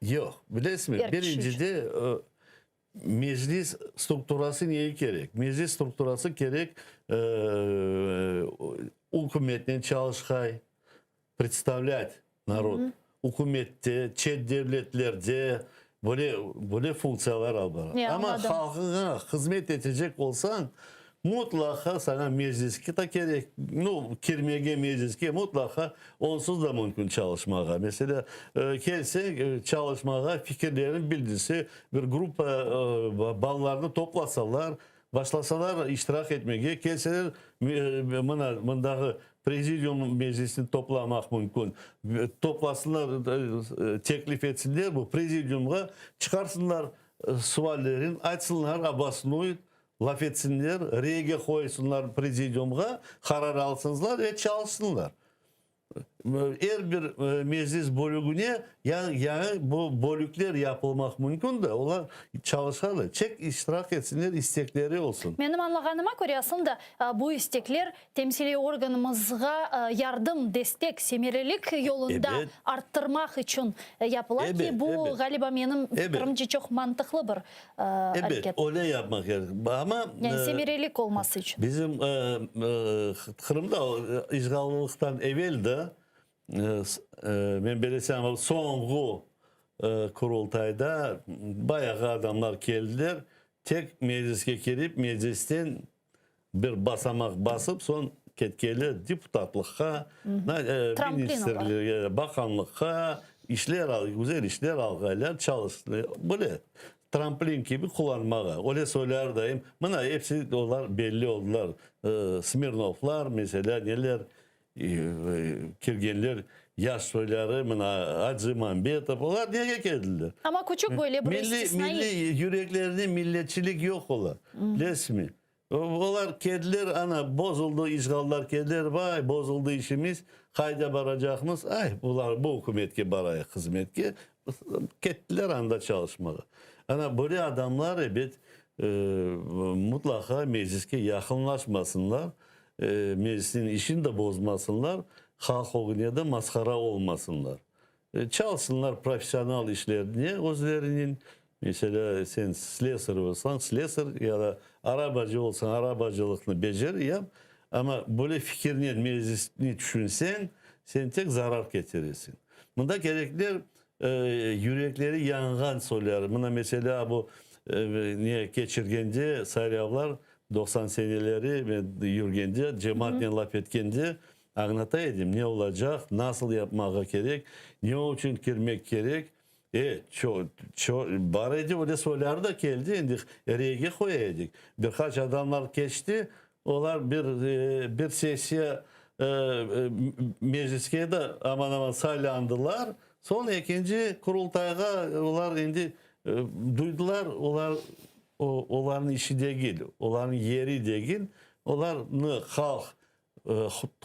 Yok bilesiniz mi? Birincide meclis strukturası neye gerek? Meclis strukturası gerek hükümetten çalışkay представлять народ. Hükümette, çet devletlerde böyle funksiyalar var. Ama halkına hizmet edecek olsan mutlaka sana mecliske de gerek, kirmege mecliske mutlaka onsuz da mümkün çalışmaya. Mesela gelse çalışmaya fikirlerini bildirse bir grup ballarını toplasalar, başlasalar iştirak etmeye, gelseler mındağı prezidyum meclisini toplamak mümkün. Toplasınlar, teklif etsinler bu prezidyumga çıkarsınlar suallerin, açsınlar abasını laf etsinler, rege koysunlar prezidyumga, karar alsınlar ve çalışsınlar. Her bir meclis bölüğüne yani bu bölükler yapılmak mümkün de onlar çalışarlar. Çek iştirak etsinler, istekleri olsun. Benim anlaganyma göre aslında bu istekler temsili organımızga yardım, destek, semerelik yolunda arttırmak için yapılar ki bu galiba benim fikrimce çok mantıklı bir hareket. Evet, öyle yapmak gerek. Ama yani semerelik olması için. Bizim Kırım'da işgallıktan evvel de ben belirtsem son kurultayda bayağı adamlar geldiler. Tek mecliske girip meclisten bir basamak basıp son ketkeler deputatlıkka, ministerliğe, bakanlıkka güzel işler algaylar çalıştı. Böyle tramplin gibi kullanmaya. Öyle söylerdeyim. Buna hepsi onlar belli oldular. Smirnovlar mesela neler kirgenler yaş söyleri, Hacı Mambetov onlar niye geldiler? Ama küçük böyle bir milli yüreklerinde milletçilik yok ola. Resmi. Onlar kediler ana bozuldu işgallar kediler vay bozuldu işimiz kayda varacakmız ay bunlar bu hükümetke baraya hizmetke kettiler anda çalışmalı. Ana böyle adamlar evet mutlaka mecliske yakınlaşmasınlar. Meclisin işini de bozmasınlar. Halk oğuna da maskara olmasınlar. Çalışsınlar profesyonel işlerini. Özlerinin mesela sen slesar olsan slesar ya da arabacı olsan arabacılıkını becer yap. Ama böyle fikrini meclisini düşünsen sen tek zarar getirirsin. Bunda gerekler yürekleri yangan söyler. Buna mesela bu niye geçirgence sayrablar 90 seneleri ve yürgence cemaatle laf etkence anlataydım ne olacak, nasıl yapmak gerek, ne için girmek gerek. Var idi öyle sorular da geldi. Şimdi rege koyaydık. Birkaç adamlar geçti. Onlar bir sesiye mecliske de aman saylandılar. Son ikinci kurultayga onlar indi duydular. Onların işi değil. Onların yeri değil. Onlarını halk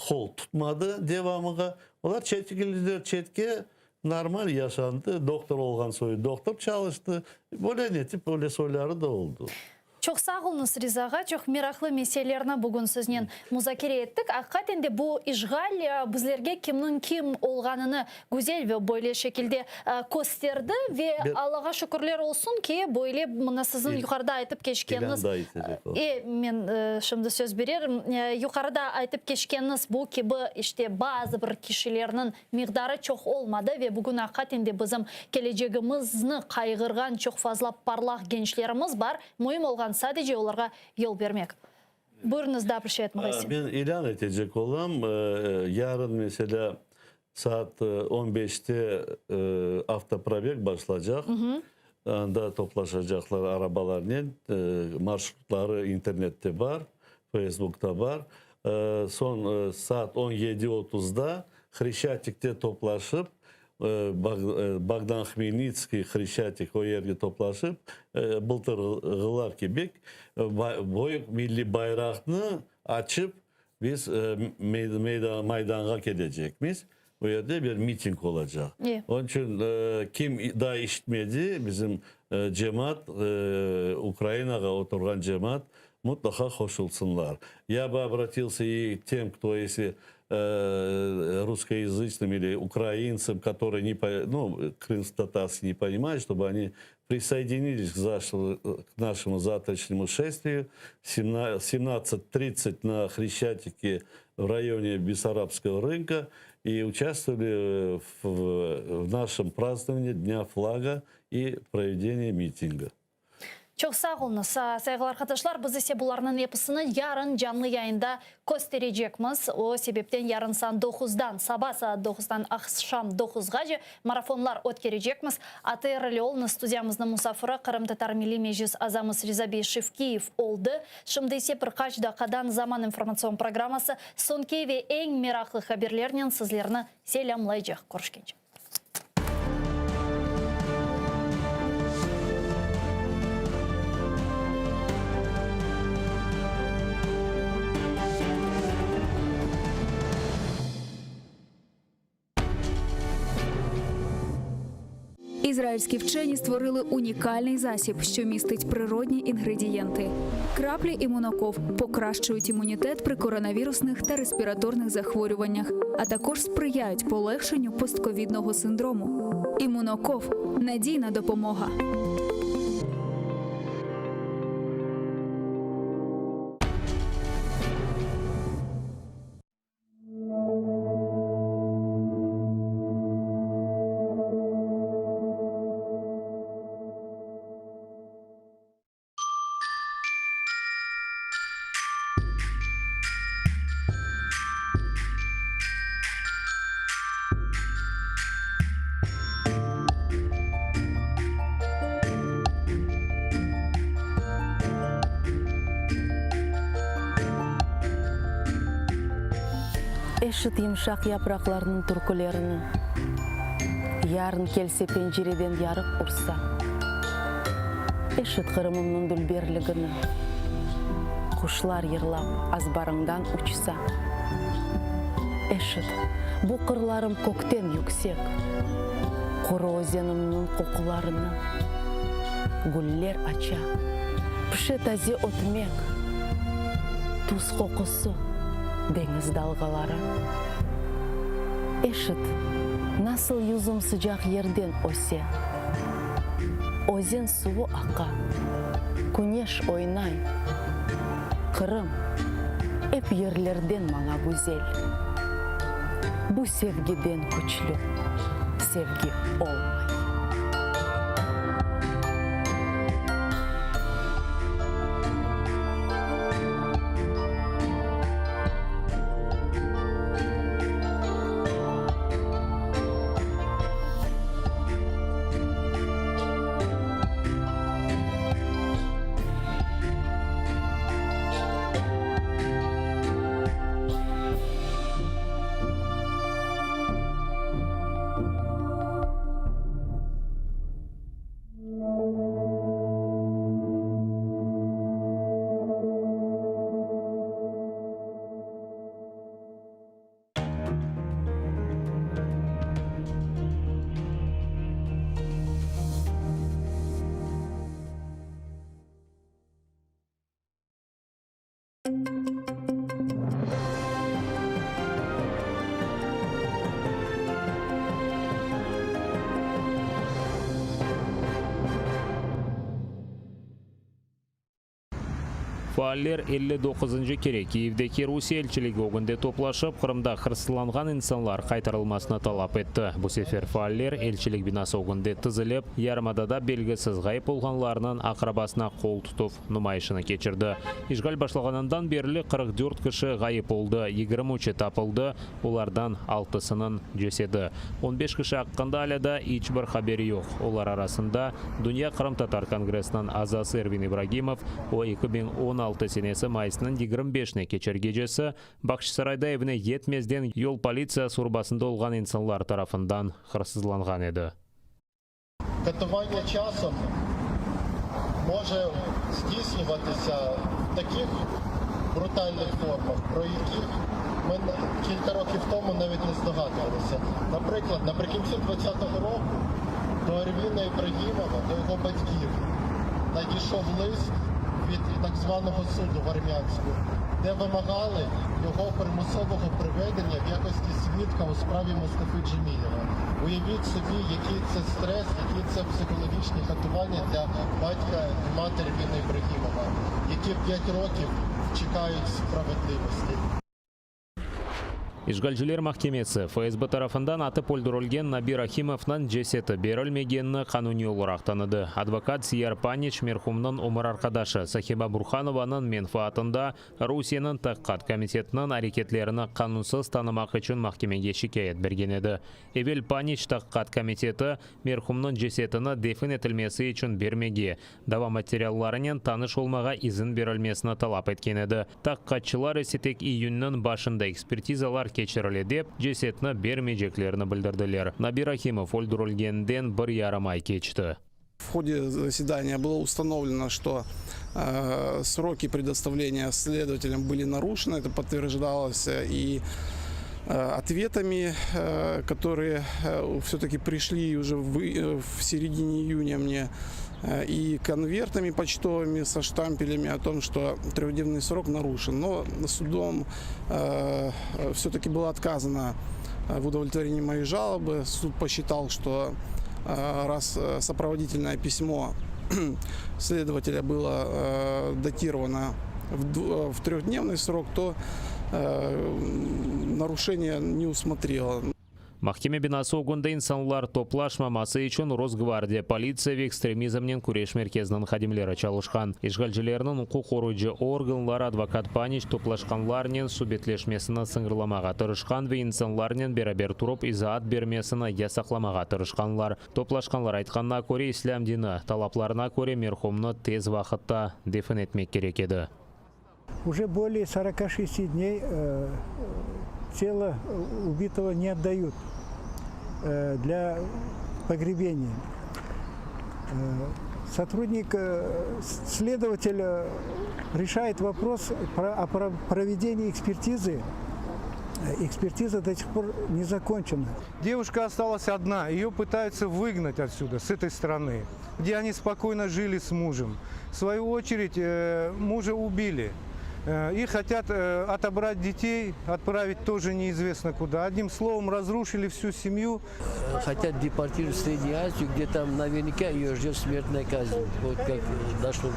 kol tutmadı devamıga. Onlar çetkililer çetke normal yaşandı. Doktor olgan soyu doktor çalıştı. Böyle ne tip böyle soyları da oldu. Çok sağ olunuz Ризаға, çok meraklı meselelerini bugün sizinle müzakere ettik. Hakikaten de bu işgal bizlerge kimnin kim olganını güzel ve böyle şekilde gösterdi ve Allah'a şükürler olsun ki böyle bunu sizin yukarıda aytıp geçkeniz. Ben şimdi söz veririm. Yukarıda aytıp geçkeniz bu ki bu işte bazı bir kişilerin miktarı çok olmadı ve bugün hakikaten de bizim geleceğimizni kaygırgan çok fazla parlak gençlerimiz var. Mühim olgan sadece onlara yol vermek. Buyurunuz da bir şey etmek. Ben ilan edecek olam. Yarın mesela saat 15'te avtoprobeg başlayacak. Anda toplaşacaklar arabalarla. Marşrutları internette var. Facebook'ta var. Son saat 17.30'da Хрещатик'te toplaşıp Bogdan Khmelnytskiy, Хрещатик o yerge toplaşıp былтырғылар kebek boy milli bayrağını açıp biz Maydan'a gidecekmiz. O yerde bir miting olacak. Onun için kim daha işitmedi bizim cemaat, Ukrayna'ga oturgan cemaat mutlaka koşulsunlar. Я бы обратился и тем, кто если русскоязычным или украинцам, которые крымско-татарский не понимают, чтобы они присоединились к нашему завтрашнему шествию 17:30 на Хрещатике в районе Бессарабского рынка и участвовали в нашем праздновании Дня флага и проведении митинга. Çok sağ olunuz sevgili arkadaşlar. Biz ise bunların yapısını yarın canlı yayında göstereceğimiz. O sebepten yarın saat 9'dan, sabah saat 9'dan akşam 9'ga marafonlar ötkereceğimiz. ATR olun stüdyamızda musafırı Kırım Tatar Milli Meclis azamız Rizabey Şevkiyev oldu. Şimdi ise birkaç dakikadan zaman informasyon programması sonki ve en meraklı haberlerinin sizlerini selamlayacak. Görüşkence. Ізраїльські вчені створили унікальний засіб, що містить природні інгредієнти. Краплі імуноков покращують імунітет при коронавірусних та респіраторних захворюваннях, а також сприяють полегшенню постковідного синдрому. Імуноков – надійна допомога. Eşit yumuşak yapraklarının türkülerini, yarın kelse pencereden yarık ursa, eşit Kırım'ın dülberligini, kuşlar yırlap azbarından uçsa, eşit bu kırlarım kökten yüksek, kuru ozenimnin kokularını, güller aça, pişe taze otmek, tuz kokusu, deniz dalgaları. Eşit, nasıl yüzüm sıcak yerden ose. Ozen suvu aka, güneş oynay. Kırım, hep yerlerden bana güzel. Bu sevgiden güçlü, sevgi olmay. Фааллер 59-й керек Киевдеки Русия элчилиги огунде топлашып, Кырымда кырсыланган инсанлар кайтарылмасына талап этти. Бу сефер фааллер элчилик бинасы огунде тызылып, Ярмадада белгисиз гайып болгонларынын акырабасына кол тутуп, нумайышыны кечирди. Ишгал башлагандан бери 44 киши гайып болду, 23 тапылды, улардан 6-сынын жеседи. 15 киши акканда аляда эч бир хабери жок. Олар арасында Дүйнө Кырым Татар Конгрессинин азасы Эрвин Ибрагимов, о 2016 сенесі майысының 25-не кечер кечесі Бакчысарайда evine yetmezden yol полиция сурбасында olgan insanlar tarafından hırsızlanған еді. Катування часом може здійснюватися в таких брутальних формах, про які ми кілька років тому навіть не здогадувалися. Наприклад, наприкінці 2020 року до Ервіна Ібрагімова, до його батьків, надійшов лист від так званого суду в Армянську, де вимагали його примусового приведення в якості свідка у справі Мустафи Джемілєва. Уявіть собі, який це стрес, які це психологічні катування для батька і матері Ервіна Ібрагімова, які 5 років чекають справедливості. Ишгалчылар махкемесі ФСБ тарafından атып өлдірілген Наби Рахимовнан жесеті берілмегенні кануни оларақ таныды. Адвокат Сияр Панич мерхумның умыр арқадашы Сахиба Бурханованың менфаатында Русияның таққат комитетінің әрекетлеріні қанунсыз танымақ үшін махкемеге шикаят берген еді. Эвел Панич таққат комитеті мерхумның жесетіні дефин етілмесі үшін бермеге, дава материалларының таныш олмаға изін берілмесіні талап еткен еді. Таққатчылар есетек июннің башында экспертизалар кечірілі деп, жесетіні бермейжеклеріні білдірділер. Наби Рахимов өлдірілгенден 1,5 ай кечті. В ходе заседания было установлено, что сроки предоставления следователям были нарушены. Это подтверждалось и ответами, которые все-таки пришли уже в середине июня мне, и конвертами почтовыми со штампелями о том, что трехдневный срок нарушен. Но судом все-таки было отказано в удовлетворении моей жалобы. Суд посчитал, что раз сопроводительное письмо следователя было датировано в трехдневный срок, то нарушение не усмотрело. Махкеме бинасы огунда инсанлар топлашмамасы үшін Росгвардия полиция в экстремизмнен күреш мерkezінің хадимлері чалышқан. Ишгалчылерінің укук коруучу органлары адвокат Панич топлашқанларнен субетлешмесіні сыңғырламаға тырышқан ве инсанларнен берабер туруп изаат бермесіні ясақламаға тырышқанлар. Топлашқанлар айтқанына көре ислам дini талапларына көре мерхумны тез вақытта дефин етмек керек еді. Уже более 46 дней тело убитого не отдают для погребения. Сотрудник, следователь решает вопрос о проведении экспертизы. Экспертиза до сих пор не закончена. Девушка осталась одна, ее пытаются выгнать отсюда, с этой страны, где они спокойно жили с мужем. В свою очередь мужа убили. И хотят отобрать детей, отправить тоже неизвестно куда. Одним словом, разрушили всю семью. Хотят депортировать в Среднюю Азию, где там наверняка ее ждет смертная казнь. Вот как дошло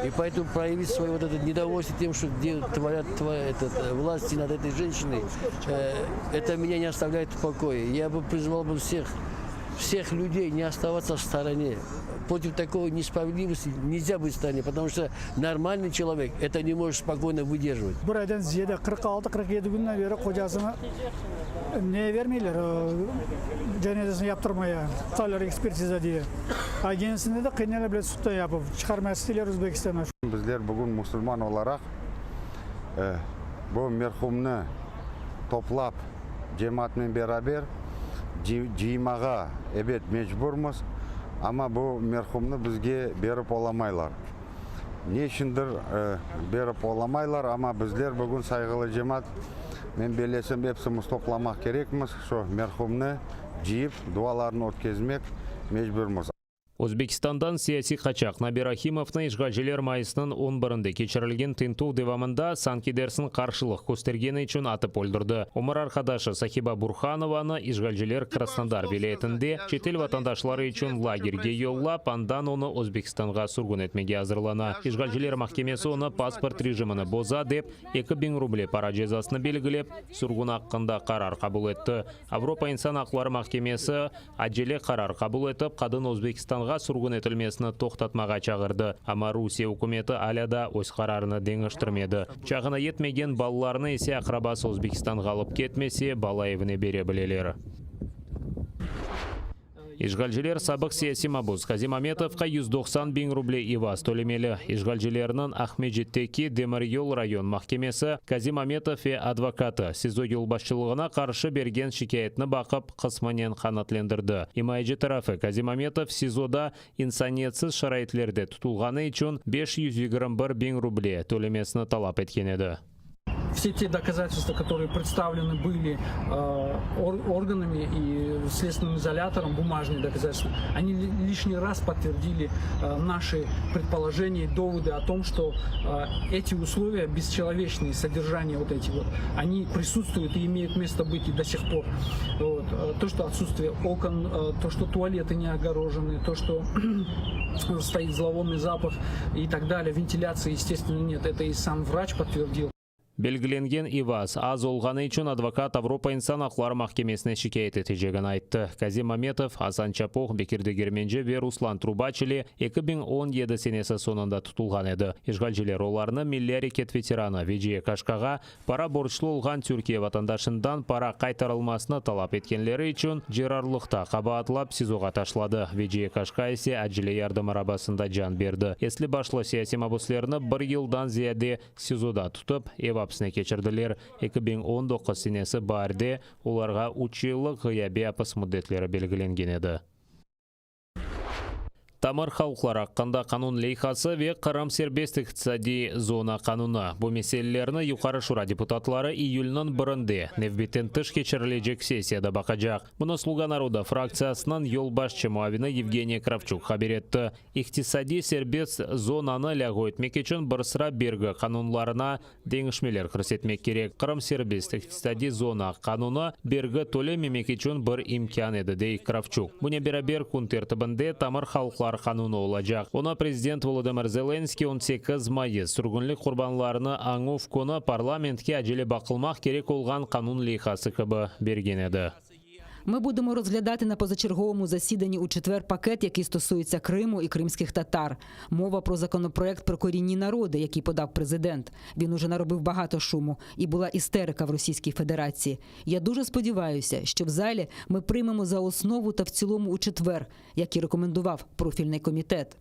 И поэтому проявить свое недовольство тем, что творят власти над этой женщиной, это меня не оставляет в покое. Я бы призвал всех людей не оставаться в стороне. Против такой несправедливости нельзя быть в стороне, потому что нормальный человек это не может спокойно выдерживать. Bir aydan ziyade 46-47 günden beri kocasına ne vermiyorlar, cenazesini yaptırmaya, tutarlar ekspertize diye. Agencisinde de kıyınlarla bile sutta yapıp çıkarmaya istiyorlar Özbekistan'a. Bizler bugün Müslüman olarak bu merhumni toplap cemaatмен beraber jiymaga evet mecburmuz. Ama bu merhumni bizge berip olamaylar. Ne üçündür berip olamaylar ama bizler bugün saygılı cemaat men belesem hepsimiz toplamak gerekmiz. Şu merhumni jiyip dualarını ötközmek mecburmuz. Өзбекстандан сияси қачақ Набир Рахимовны Ишгалжилер майысының 11-інде кечірілген тинту девамында санкидерсін қаршылық көстергені үшін атып өлдірді. Омар арқадашы Сахиба Бурханованы Ишгалжилер Краснодар вилаетінде шетел ватандашлары үшін лагерге yolлап, андан оны Өзбекстанға сүргін етмеге азырлана. Ишгалжилер махкемесі оны паспорт режиміні боза деп 2000 рубль пара жазасыны белгілеп, сүргін аққында қарар қабыл етті. Авропа инсан ақлары махкемесі әджеле қарар қабыл етіп, қадын Өзбекстанға сүргін етілмесіні тоқтатмаға чағырды. Ама Русия үкіметі аляда өз қарарыны деңіштірмеді. Чағына етмеген балаларыны есе ақрабасы Өзбекстанға алып кетмесе, бала евіне бере білелері. Ишгалжилер сабық сияси мабуз Кази Маметовқа 190 000 рубль иваз төлемелі. Ишгалжилерінің Ахмеджеттеки Демир-Йол район махкемесі Кази Маметов адвокаты СИЗО юлбашчылығына қаршы берген шикаетіні бақып қысманен қанатлендірді. Имайджи тарафы Кази Маметов СИЗОда инсаниетсіз шарайтлерде тұтылғаны үшін 521 000 рубль төлемесіні талап еткен еді. Все те доказательства, которые представлены были органами и следственным изолятором, бумажные доказательства, они лишний раз подтвердили наши предположения и доводы о том, что эти условия бесчеловечные, содержание вот эти вот, они присутствуют и имеют место быть и до сих пор. Вот. То, что отсутствие окон, то, что туалеты не огорожены, то, что стоит зловонный запах и так далее, вентиляции, естественно, нет. Это и сам врач подтвердил. Белгіленген иваз аз олғаны үшін адвокат Авропа инсан ақлары махкемесіне шикайет етежеген айтты. Кази Маметов, Асан Чапоқ, Бекирді Герменже ве Руслан Трубачили 2017 сенесі сонында тұтылған еді. Ишгалжилер оларыны милли әрекет ветераны Виджие Кашкаға пара борчлы олған Түркия ватандашындан пара қайтарылмасыны талап еткенлері үшін жерарлықта қаба атылап СИЗОға ташлады. Виджие Кашка есе әджілі ярдым арабасында жан берді. Еслі башлы сияси мабуслеріні бір елдан зияде СИЗОда тұтып, апсыны кечірділер. 2019 сенесі барде оларға 3 жылық ғияби апыс мұдdetlері белгіленген еді. Тамыр халықлар аққанда қанун лейхасы ве Қырым сербестік иқтисади зона қануны. Бұл меселелеріні Юқары Шура депутатлары июльнің 1-інде Невбеттен тыш кечірілежек сессияда бақажақ. Мұны Слуга народа фракциясынан елбашчы муавины Евгения Кравчук хабар етті. Иқтисади сербест зонаны лягу етмек үшін бір sıra бергі қанунларына деңішмелер кірсетмек керек. Қырым сербест иқтисади зона қануны бергі төле мемек үшін бір имкан еді дей Кравчук. Бұне берабер күн тәртібінде тамыр халықлар қануны олacak. Ona президент Володимир Зеленский 18 майыс сүргінлік құрбанларыны аңув көні парламентке әжелі бақылмақ керек олған қанун лейхасы кібі берген еді. Ми будемо розглядати на позачерговому засіданні у четвер пакет, який стосується Криму і кримських татар. Мова про законопроект про корінні народи, який подав президент. Він уже наробив багато шуму і була істерика в Російській Федерації. Я дуже сподіваюся, що в залі ми приймемо за основу та в цілому у четвер, як і рекомендував профільний комітет.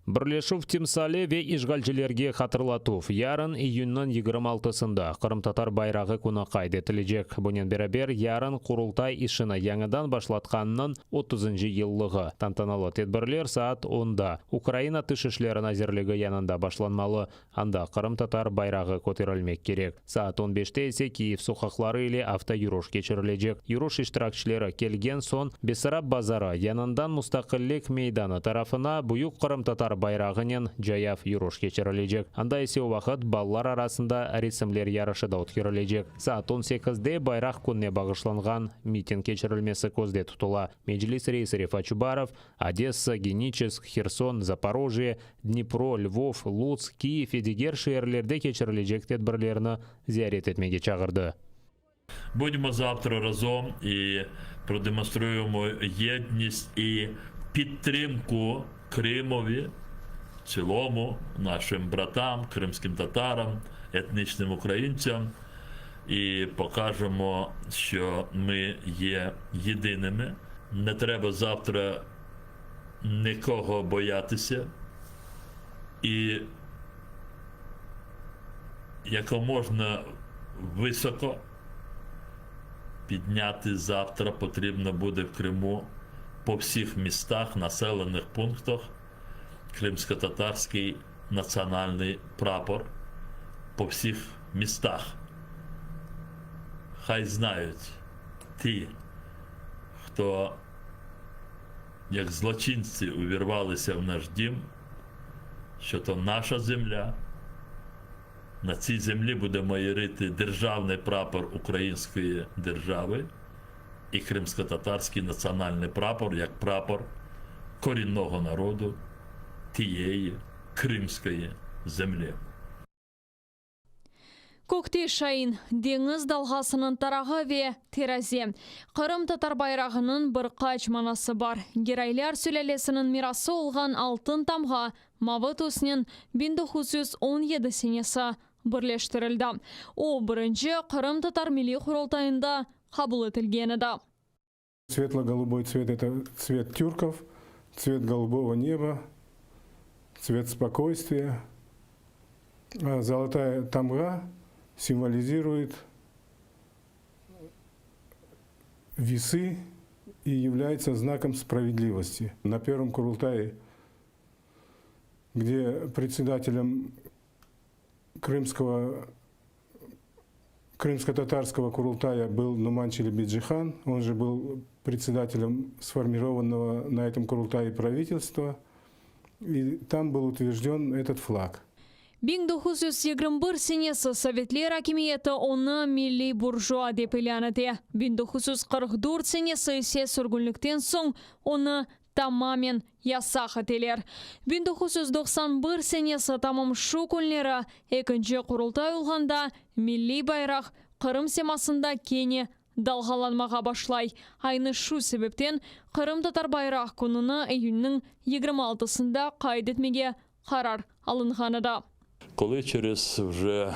Бірлешув Тимсале ве Ишгалжилерге қатырлатув. Ярын июннің 26-сында Қырым татар байрағы күні қайды етілежек. Бұнен берабер ярын құрылтай ішіні яңыдан башлатқанның 30-шы еллығы. Тантаналы тедбірлер саат 10-да. Украина тышышлерін әзірлігі янында башланмалы. Анда Қырым татар байрағы көтерілмек керек. Саат 15-те есе Киев соқақлары или автоюрош кечірілежек. Юрош иштиракшілері келген сон Бесараб базары янындан Мустақиллик мейданы тарафына бұйық Қырым татар байрағынен жаяв юрош кечірілежек. Анда есе уақыт баллар арасында ресімлер ярышы да өткерілежек. Саат 18-де байрақ күнне бағышланған митинг кечірілмесі көзде тұтыла. Меджлис рейсі Чубаров, Одесса, Геническ, Херсон, Запорожье, Днепро, Львов, Луцк, Киев и дигер шehirlerde кечірілежек тедбірлеріні зиярет етмеге чағырды. Будемо завтра разом і продемонструємо єдність і підтримку Кримові, в цілому, нашим братам, кримським татарам, етнічним українцям. І покажемо, що ми є єдиними. Не треба завтра нікого боятися. І якомога високо підняти завтра потрібно буде в Криму по всіх містах, населених пунктах кримсько-татарський національний прапор по всіх містах. Хай знають ті, хто як злочинці увірвалися в наш дім, що то наша земля. На цій землі буде майорити державний прапор Української держави і кримсько-татарський національний прапор як прапор корінного народу тієї кримської землі. Көкте шайын, деңіз далғасының тарағы ве теразе. Қырым татар байрағының бір қач манасы бар. Герайлар сүлелесінің мирасы олған алтын тамға Мавыт осының 1917 сенесі бірлештірілді. О бірінші Қырым татар милли құрылтайында қабыл етілген еді. Светло-голубой цвет – это цвет тюрков, цвет голубого неба, цвет спокойствия. А золотая тамга символизирует весы и является знаком справедливости. На первом Курултае, где председателем крымско-татарского Курултая был Нуман Челебиджихан, он же был председателем сформированного на этом Курултае правительства, и там был утвержден этот флаг. 1921 сенесі Советлер акимиеті оны милли буржуа деп иляныды. 1944 сенесі ise сүргінліктен соң оны тамамен ясақ етелер. 1991 сенесі тамамшу күнлері екінші құрылтай олғанда милли байрақ Қырым семасында кене далғаланмаға башлай. Айны шу себептен Қырым татар байрақ күніні июньнің 26-сында қайдетмеге қарар алынғаныда. Коли через вже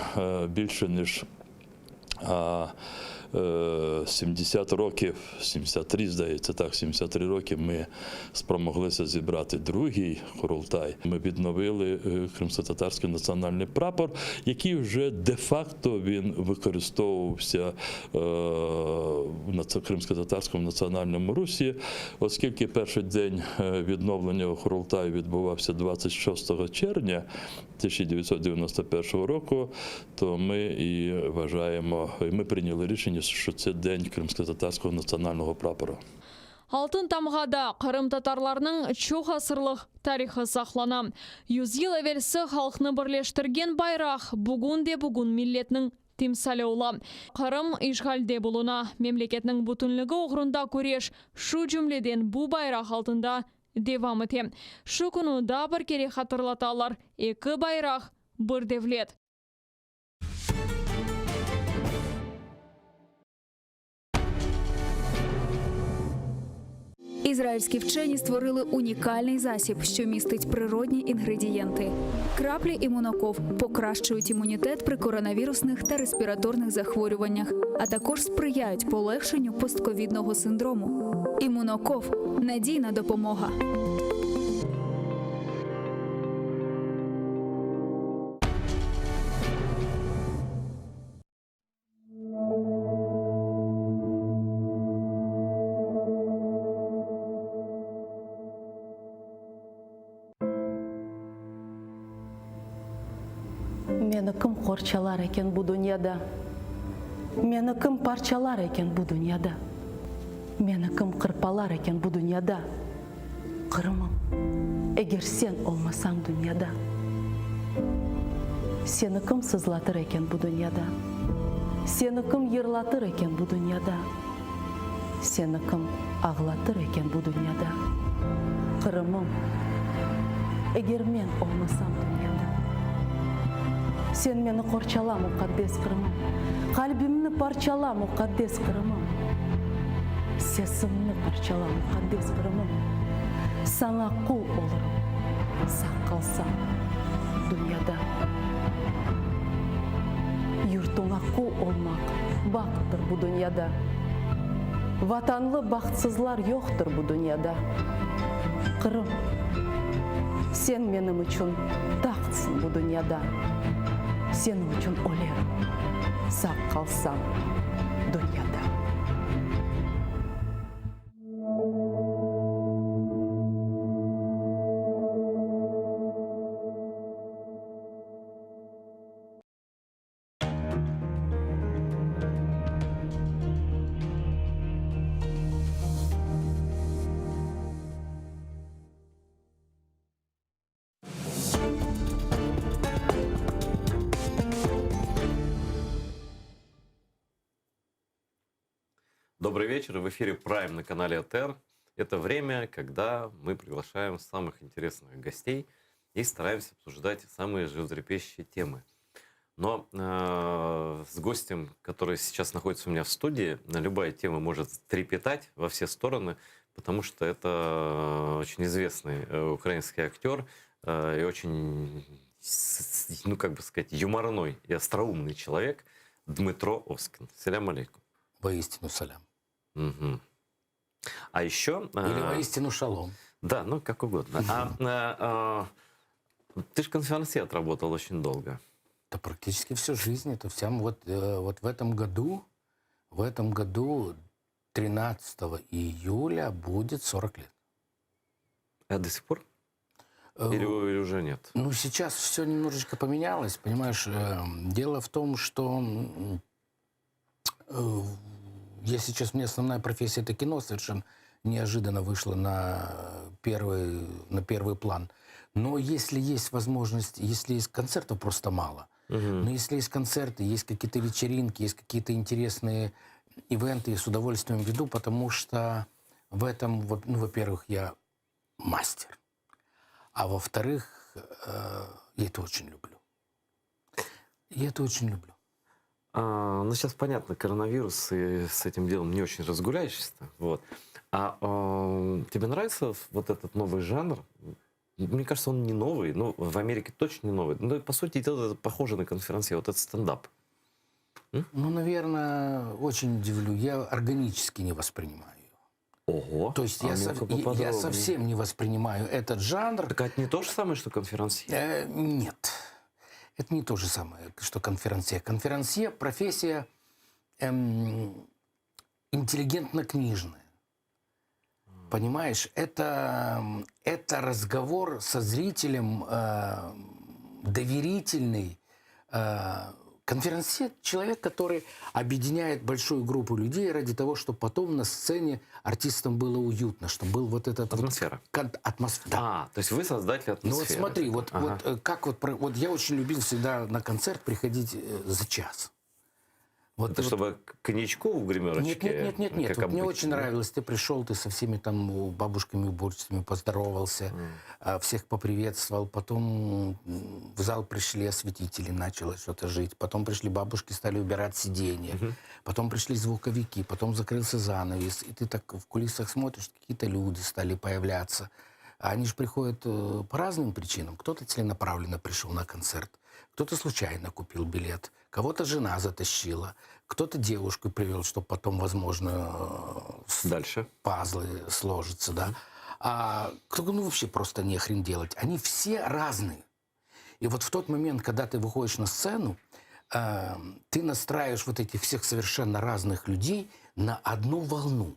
більше ніж 70 років, 73, здається, так, 73 роки ми спромоглися зібрати другий Курултай. Ми відновили кримсько-татарський національний прапор, який вже де-факто він використовувався в кримсько-татарському національному русі, оскільки перший день відновлення Курултаю відбувався 26 червня 1991 року, то ми і вважаємо, ми прийняли рішення, що це день кримсько-татарського національного прапора. Алтын тамғада Қырым татарларының чоқ ғасырлық тарихы сақлана. 100 ел әвелсі халқыны бірлештірген байрақ бүгін миллетнің темсалі ола. Қырым ишғалде болуна мемлекетнің бүтінлігі оғырында көреш шу жүмледен бұ байрақ алтында девам ете. Шу күні да бір кере қатырлаталар, екі байрақ бір девлет. Ізраїльські вчені створили унікальний засіб, що містить природні інгредієнти. Краплі імуноков покращують імунітет при коронавірусних та респіраторних захворюваннях, а також сприяють полегшенню постковідного синдрому. Імуноков – надійна допомога. Мені кім қорчалар екен бұл дүнияда? Мені кім парчалар екен бұл дүнияда? Мені кім қырпалар екен бұл дүнияда? Қырымым, егер сен олмасаң дүнияда. Сені кім сызлатыр екен бұл дүнияда? Сені кім ерлатыр екен бұл дүнияда? Сені кім ағлатыр екен бұл дүнияда? Қырымым, егер мен олмасам дүнияда. Сен мені қорчала, мұқаддес Қырымым. Қалбімні парчала, мұқаддес Қырымым. Сесімні парчала, мұқаддес Қырымым. Саңа құл олырым, сақ қалсам дүнияда. Юртыңа құл олмақ бақыттыр бұл дүнияда. Ватанлы бақытсызлар жоқтыр бұл дүнияда. Қырым, сен менің үшін тақтсың бұл дүнияда. Сенің үшін өлерім, сақ қалсам дүнияда. Добрый вечер. В эфире Prime на канале АТР. Это время, когда мы приглашаем самых интересных гостей и стараемся обсуждать самые животрепещущие темы. Но с гостем, который сейчас находится у меня в студии, любая тема может трепетать во все стороны, потому что это очень известный украинский актер и очень, ну как бы сказать, юморной и остроумный человек Дмитро Оскін. Салям алейкум. Воистину салям. Угу. А еще... Или воистину шалом. Да, ну как угодно. Ты же конферансье отработал очень долго. Да практически всю жизнь. Это вся, вот в этом году 13 июля будет 40 лет. А до сих пор? Или уже нет? Ну, сейчас все немножечко поменялось, понимаешь. Дело в том, что я сейчас, у меня основная профессия — это кино, совершенно неожиданно вышло на первый план. Но если есть возможность, если есть концертов просто мало, но если есть концерты, есть какие-то вечеринки, есть какие-то интересные ивенты, я с удовольствием веду, потому что в этом, ну, во-первых, я мастер, а во-вторых, я это очень люблю. Я это очень люблю. Ну, сейчас понятно, коронавирус, и с этим делом не очень разгуляешься. Вот. Тебе нравится вот этот новый жанр? Мне кажется, он не новый, но в Америке точно не новый. Но, по сути, это похоже на конференцию, вот этот стендап. Ну, наверное, очень удивлю. Я органически не воспринимаю. Ого. То есть я совсем не воспринимаю этот жанр. Так это не то же самое, что конференция? Нет. Это не то же самое, что конференция. Конференция — профессия интеллигентно-книжная. Понимаешь, это разговор со зрителем доверительный. Конференция — человек, который объединяет большую группу людей ради того, чтобы потом на сцене артистам было уютно, чтобы был вот этот... Атмосфера. Да. То есть вы создатель атмосферы. Ну вот смотри, вот я очень любил всегда на концерт приходить за час. Вот, это чтобы коньячку в гримерочке? Нет. Вот мне очень нравилось. Ты пришел, ты со всеми там бабушками, уборщицами поздоровался, всех поприветствовал. Потом в зал пришли осветители, начало что-то жить. Потом пришли бабушки, стали убирать сиденья. Потом пришли звуковики, потом закрылся занавес. И ты так в кулисах смотришь, какие-то люди стали появляться. А они же приходят по разным причинам. Кто-то целенаправленно пришел на концерт, кто-то случайно купил билет, кого-то жена затащила, кто-то девушку привел, чтобы потом, возможно, дальше пазлы сложатся, да. А кто-то, ну, вообще просто не хрен делать. Они все разные. И вот в тот момент, когда ты выходишь на сцену, ты настраиваешь вот этих всех совершенно разных людей на одну волну.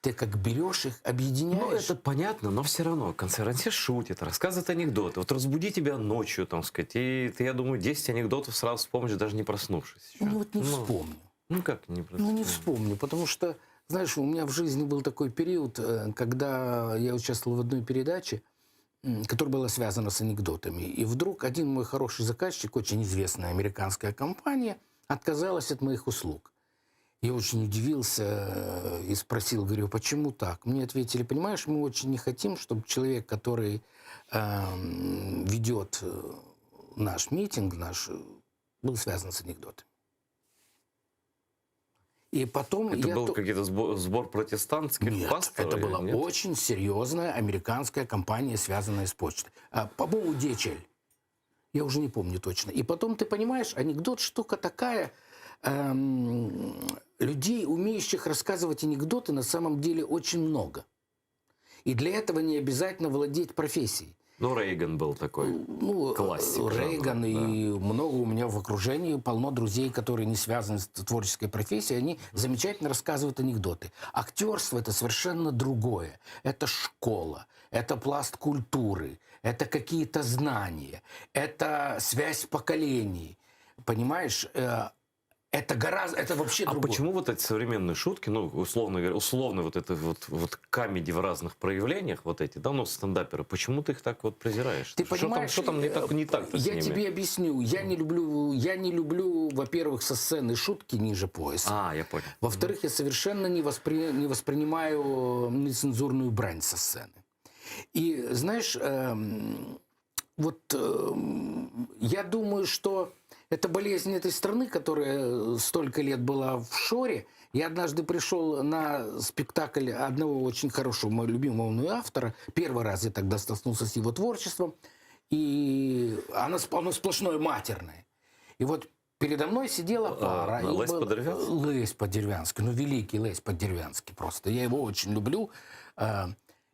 Ты как берешь их, объединяешь. Ну, это понятно, но все равно конференция шутит, рассказывает анекдоты. Вот разбуди тебя ночью, там сказать, и ты, я думаю, 10 анекдотов сразу вспомнишь, даже не проснувшись. Еще. Ну, вот не вспомню. Ну, как не проснувшись? Ну, не вспомню, потому что, знаешь, у меня в жизни был такой период, когда я участвовал в одной передаче, которая была связана с анекдотами. И вдруг один мой хороший заказчик, очень известная американская компания, отказалась от моих услуг. Я очень удивился и спросил, говорю, почему так? Мне ответили, понимаешь, мы очень не хотим, чтобы человек, который ведет наш митинг, был связан с анекдотами. И потом это был какой-то сбор протестантских пасторов? Это была очень серьезная американская компания, связанная с почтой. По-моему, DHL. Я уже не помню точно. И потом, ты понимаешь, анекдот штука такая... людей, умеющих рассказывать анекдоты, на самом деле очень много. И для этого не обязательно владеть профессией. Ну, Рейган был такой классик. Рейган жанра, и много у меня в окружении, полно друзей, которые не связаны с творческой профессией, они замечательно рассказывают анекдоты. Актерство — это совершенно другое. Это школа, это пласт культуры, это какие-то знания, это связь поколений. Понимаешь? это вообще А другое. почему вот эти современные шутки, ну, условно говоря, условно вот это вот комедий в разных проявлениях, вот эти, да, ну, стендаперы, почему ты их так вот презираешь? Ты понимаешь, что там не так-то с я ними? тебе объясню. Я не люблю, во-первых, со сцены шутки ниже пояса. Я понял. Во-вторых, я совершенно не воспринимаю нецензурную брань со сцены. И знаешь, я думаю, что это болезнь этой страны, которая столько лет была в шоре. Я однажды пришел на спектакль одного очень хорошего, моего любимого автора. Первый раз я тогда столкнулся с его творчеством. И оно сплошное матерное. И вот передо мной сидела пара. Лесь Подервянский? Лесь Подервянский. Ну, великий Лесь Подервянский просто. Я его очень люблю.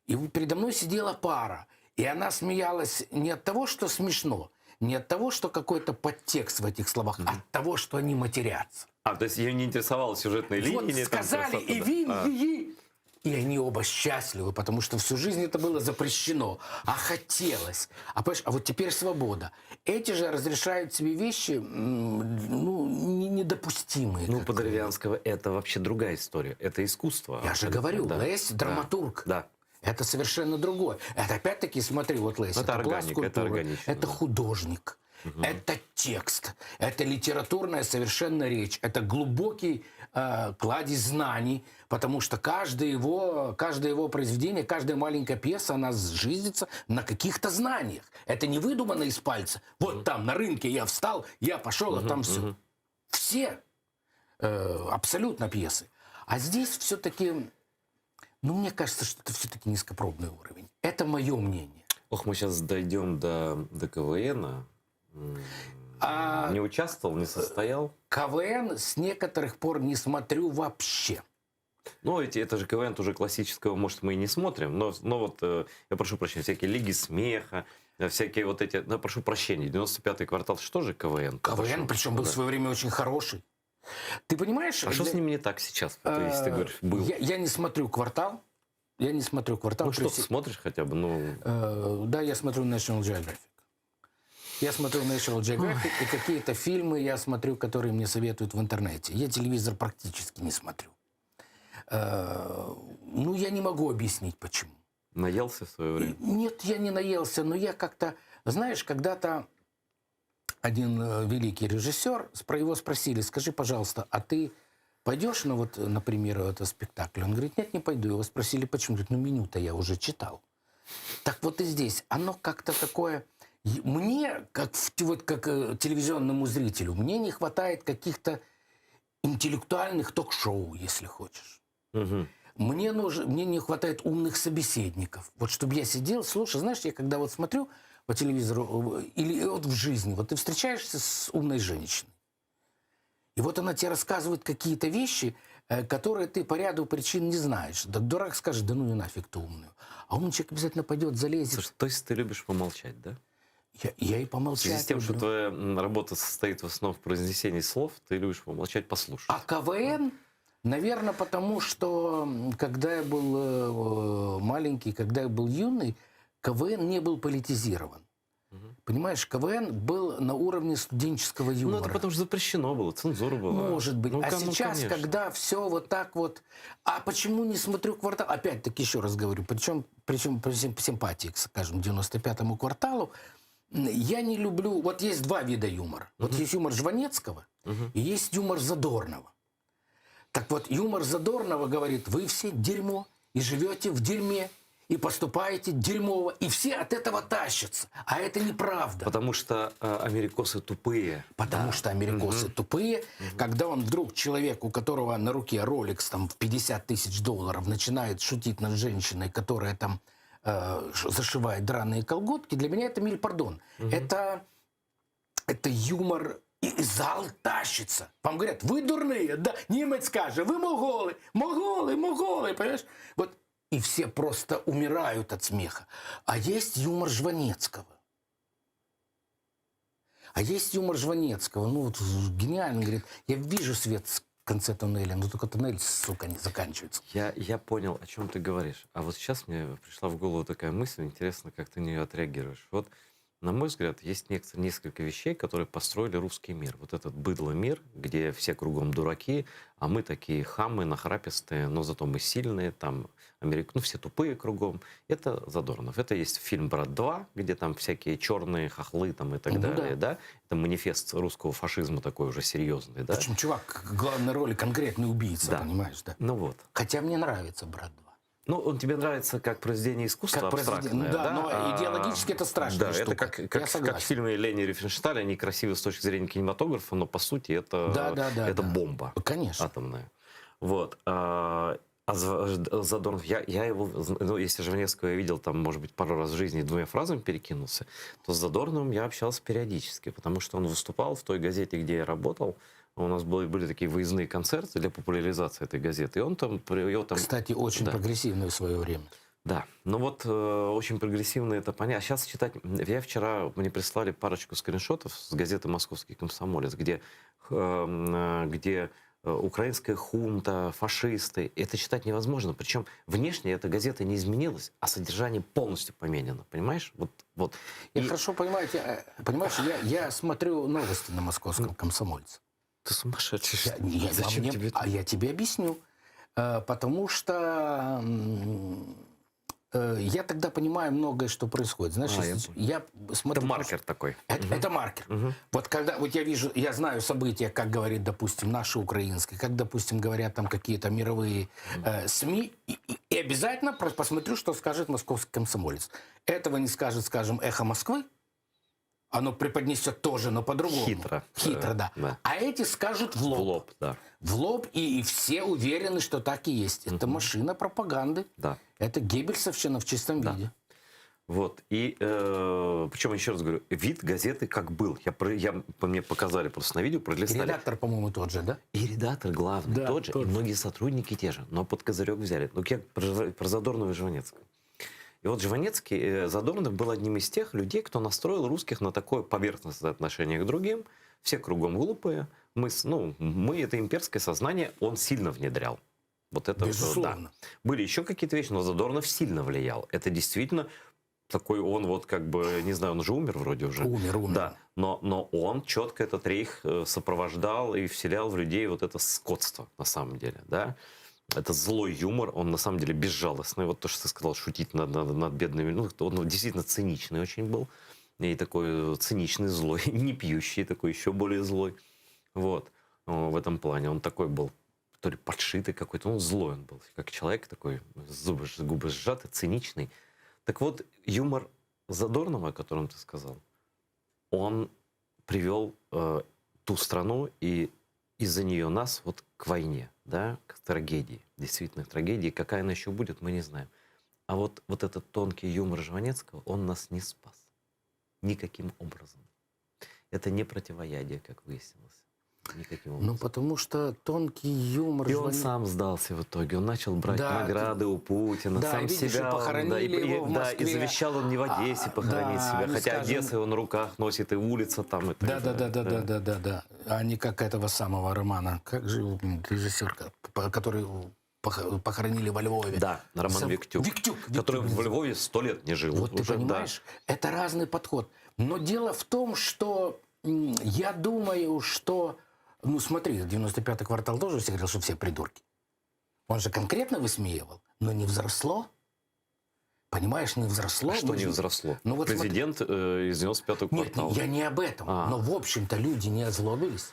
И передо мной сидела пара. И она смеялась не от того, что смешно, не от того, что какой-то подтекст в этих словах, а от того, что они матерятся. То есть ее не интересовала сюжетная линия? Вот сказали и вин, и они оба счастливы, потому что всю жизнь это было запрещено, а хотелось. А вот теперь свобода. Эти же разрешают себе вещи, недопустимые. Ну, у Подервянского это вообще другая история. Это искусство. Я же говорю, Лесь драматург. Да. Это совершенно другое. Это опять-таки, смотри, вот Лесь, это органика, это органично. Это художник, это текст, это литературная совершенно речь, это глубокий кладезь знаний, потому что каждое его произведение, каждая маленькая пьеса, она жизнится на каких-то знаниях. Это не выдумано из пальца. Вот там на рынке я встал, я пошел, а там все. Все абсолютно пьесы. А здесь все-таки... Ну, мне кажется, что это все-таки низкопробный уровень. Это мое мнение. Ох, мы сейчас дойдем до КВН. Не участвовал, не состоял? КВН с некоторых пор не смотрю вообще. Ну, это же КВН уже классического, может, мы и не смотрим, но вот, я прошу прощения, всякие лиги смеха, всякие вот эти, прошу прощения, 95-й квартал, что же КВН? КВН, причем был в свое время очень хороший. Ты понимаешь... А что с ними не так сейчас, если ты говоришь, был? Я не смотрю «Квартал». Ну, что ты смотришь хотя бы? Да, я смотрю National Geographic. Я смотрю National Geographic, и какие-то фильмы я смотрю, которые мне советуют в интернете. Я телевизор практически не смотрю. Ну, я не могу объяснить, почему. Наелся в свое время? Нет, я не наелся, но я как-то... Знаешь, когда-то один великий режиссер, его спросили, скажи, пожалуйста, а ты пойдешь, например, этот спектакль? Он говорит, нет, не пойду. Его спросили, почему? Говорит, меню-то я уже читал. Так вот и здесь. Оно как-то такое... Мне, как телевизионному зрителю, мне не хватает каких-то интеллектуальных ток-шоу, если хочешь. Мне не хватает умных собеседников. Вот чтобы я сидел, слушай, знаешь, я когда вот смотрю по телевизору или вот в жизни, вот ты встречаешься с умной женщиной, и вот она тебе рассказывает какие-то вещи, которые ты по ряду причин не знаешь. Да дурак скажет, да ну и нафиг ты умную. А умный человек обязательно пойдет, залезет. Слушай, то есть ты любишь помолчать, да? Я и помолчать. В связи с тем, что твоя работа состоит в основном в произнесении слов, ты любишь помолчать, послушать. А КВН, наверное, потому что, когда я был маленький, когда я был юный, КВН не был политизирован. Понимаешь, КВН был на уровне студенческого юмора. Ну, это потому что запрещено было, цензура была. Может быть. Сейчас, конечно, когда все вот так вот... А почему не смотрю «Квартал»? Опять-таки, еще раз говорю, причем по симпатии, скажем, 95-му «Кварталу», я не люблю... Вот есть два вида юмора. Вот есть юмор Жванецкого и есть юмор Задорнова. Так вот, юмор Задорнова говорит, вы все дерьмо и живете в дерьме, и поступаете дерьмово, и все от этого тащатся. А это неправда. Потому что америкосы тупые. Потому что америкосы тупые. Когда он вдруг, человек, у которого на руке Rolex там, в $50 000, начинает шутить над женщиной, которая там зашивает драные колготки, для меня это миль-пардон. Это юмор... И зал тащится. Вам говорят, вы дурные, да, немец скажет, вы моголы, понимаешь? Вот. И все просто умирают от смеха. А есть юмор Жванецкого. Ну вот гениально, говорит, я вижу свет в конце туннеля, но только туннель, сука, не заканчивается. Я понял, о чем ты говоришь. А вот сейчас мне пришла в голову такая мысль, интересно, как ты на нее отреагируешь. Вот на мой взгляд, есть несколько вещей, которые построили русский мир. Вот этот быдло-мир, где все кругом дураки, а мы такие хамы, нахрапистые, но зато мы сильные, там, все тупые кругом. Это Задорнов. Это есть фильм «Брат 2», где там всякие черные хохлы там, и так далее. Да. Это манифест русского фашизма такой уже серьезный. Да? Причем чувак в главной роли конкретный убийца, понимаешь, да? Ну вот. Хотя мне нравится «Брат 2». Ну, он тебе нравится как произведение искусства абстрактное, да, но идеологически это страшная штука. Это как в фильме Лени Рифеншталя, они красивы с точки зрения кинематографа, но по сути это бомба атомная. Вот. Задорнов, я его, ну, если Жванецкого я видел, там, может быть, пару раз в жизни 2 фразами перекинулся, то с Задорновым я общался периодически, потому что он выступал в той газете, где я работал. У нас были такие выездные концерты для популяризации этой газеты. И он там... Кстати, очень прогрессивный в свое время. Да, ну вот очень прогрессивно это понятно. А сейчас читать... Мне прислали парочку скриншотов с газеты «Московский комсомолец», где украинская хунта, фашисты. Это читать невозможно. Причем внешне эта газета не изменилась, а содержание полностью поменяно. Понимаешь? Вот. Я хорошо понимаю. Понимаешь, я смотрю новости на «Московском комсомольце». Ты сумасшедший. Зачем тебе это? А я тебе объясню. Потому что я тогда понимаю многое, что происходит. Знаешь, я смотрю, это маркер такой. Это маркер. Вот когда я вижу, я знаю события, как говорит, допустим, наши украинские, как, допустим, говорят там какие-то мировые СМИ, и обязательно посмотрю, что скажет «Московский комсомолец». Этого не скажет, скажем, «Эхо Москвы». Оно преподнесет тоже, но по-другому. Хитро, да. А эти скажут в лоб. В лоб, и все уверены, что так и есть. Это машина пропаганды. Да. Это геббельсовщина в чистом виде. Вот. И причем, еще раз говорю, вид газеты как был. Мне показали просто на видео, пролистали. И редактор, по-моему, тот же, да? И редактор главный тот же, и многие сотрудники те же. Но под козырек взяли. Ну, я про Задорнова и Жванецкого. И вот Жванецкий, Задорнов был одним из тех людей, кто настроил русских на такое поверхностное отношение к другим. Все кругом глупые. Мы это имперское сознание, он сильно внедрял. Вот это, безусловно. Да. Были еще какие-то вещи, но Задорнов сильно влиял. Это действительно такой, он вот как бы, не знаю, он же умер вроде уже. Умер. Да, но он четко этот рейх сопровождал и вселял в людей вот это скотство на самом деле, да. Это злой юмор, он на самом деле безжалостный. Вот то, что ты сказал, шутить над бедными. Ну, он действительно циничный очень был. И такой циничный, злой, не пьющий, такой еще более злой. Вот. В этом плане он такой был, то ли подшитый какой-то, ну, злой он был. Как человек такой, губы сжаты, циничный. Так вот, юмор Задорнова, о котором ты сказал, он привел ту страну и из-за нее нас вот к войне, да, к трагедии, действительно к трагедии. Какая она еще будет, мы не знаем. А вот этот тонкий юмор Жванецкого, он нас не спас. Никаким образом. Это не противоядие, как выяснилось. Никаким образом. Ну, потому что тонкий юмор... И он сам сдался в итоге. Он начал брать награды у Путина, сам видишь, себя. Похоронили его в Москве. И завещал он не в Одессе похоронить себя. Хотя Одесса он на руках носит, и улица там. И Да. А не как этого самого романа. Как же режиссер, который похоронили во Львове. Да, Роман Виктюк. Который в Львове 100 лет не жил. Вот уже, ты понимаешь, это разный подход. Но дело в том, что я думаю, что... Ну, смотри, 95-й квартал тоже все говорил, что все придурки. Он же конкретно высмеивал, но не взросло. Понимаешь, не взросло. А что не взросло? Ну, вот президент из 95-го квартала. Нет, я не об этом. Но, в общем-то, люди не озлобились.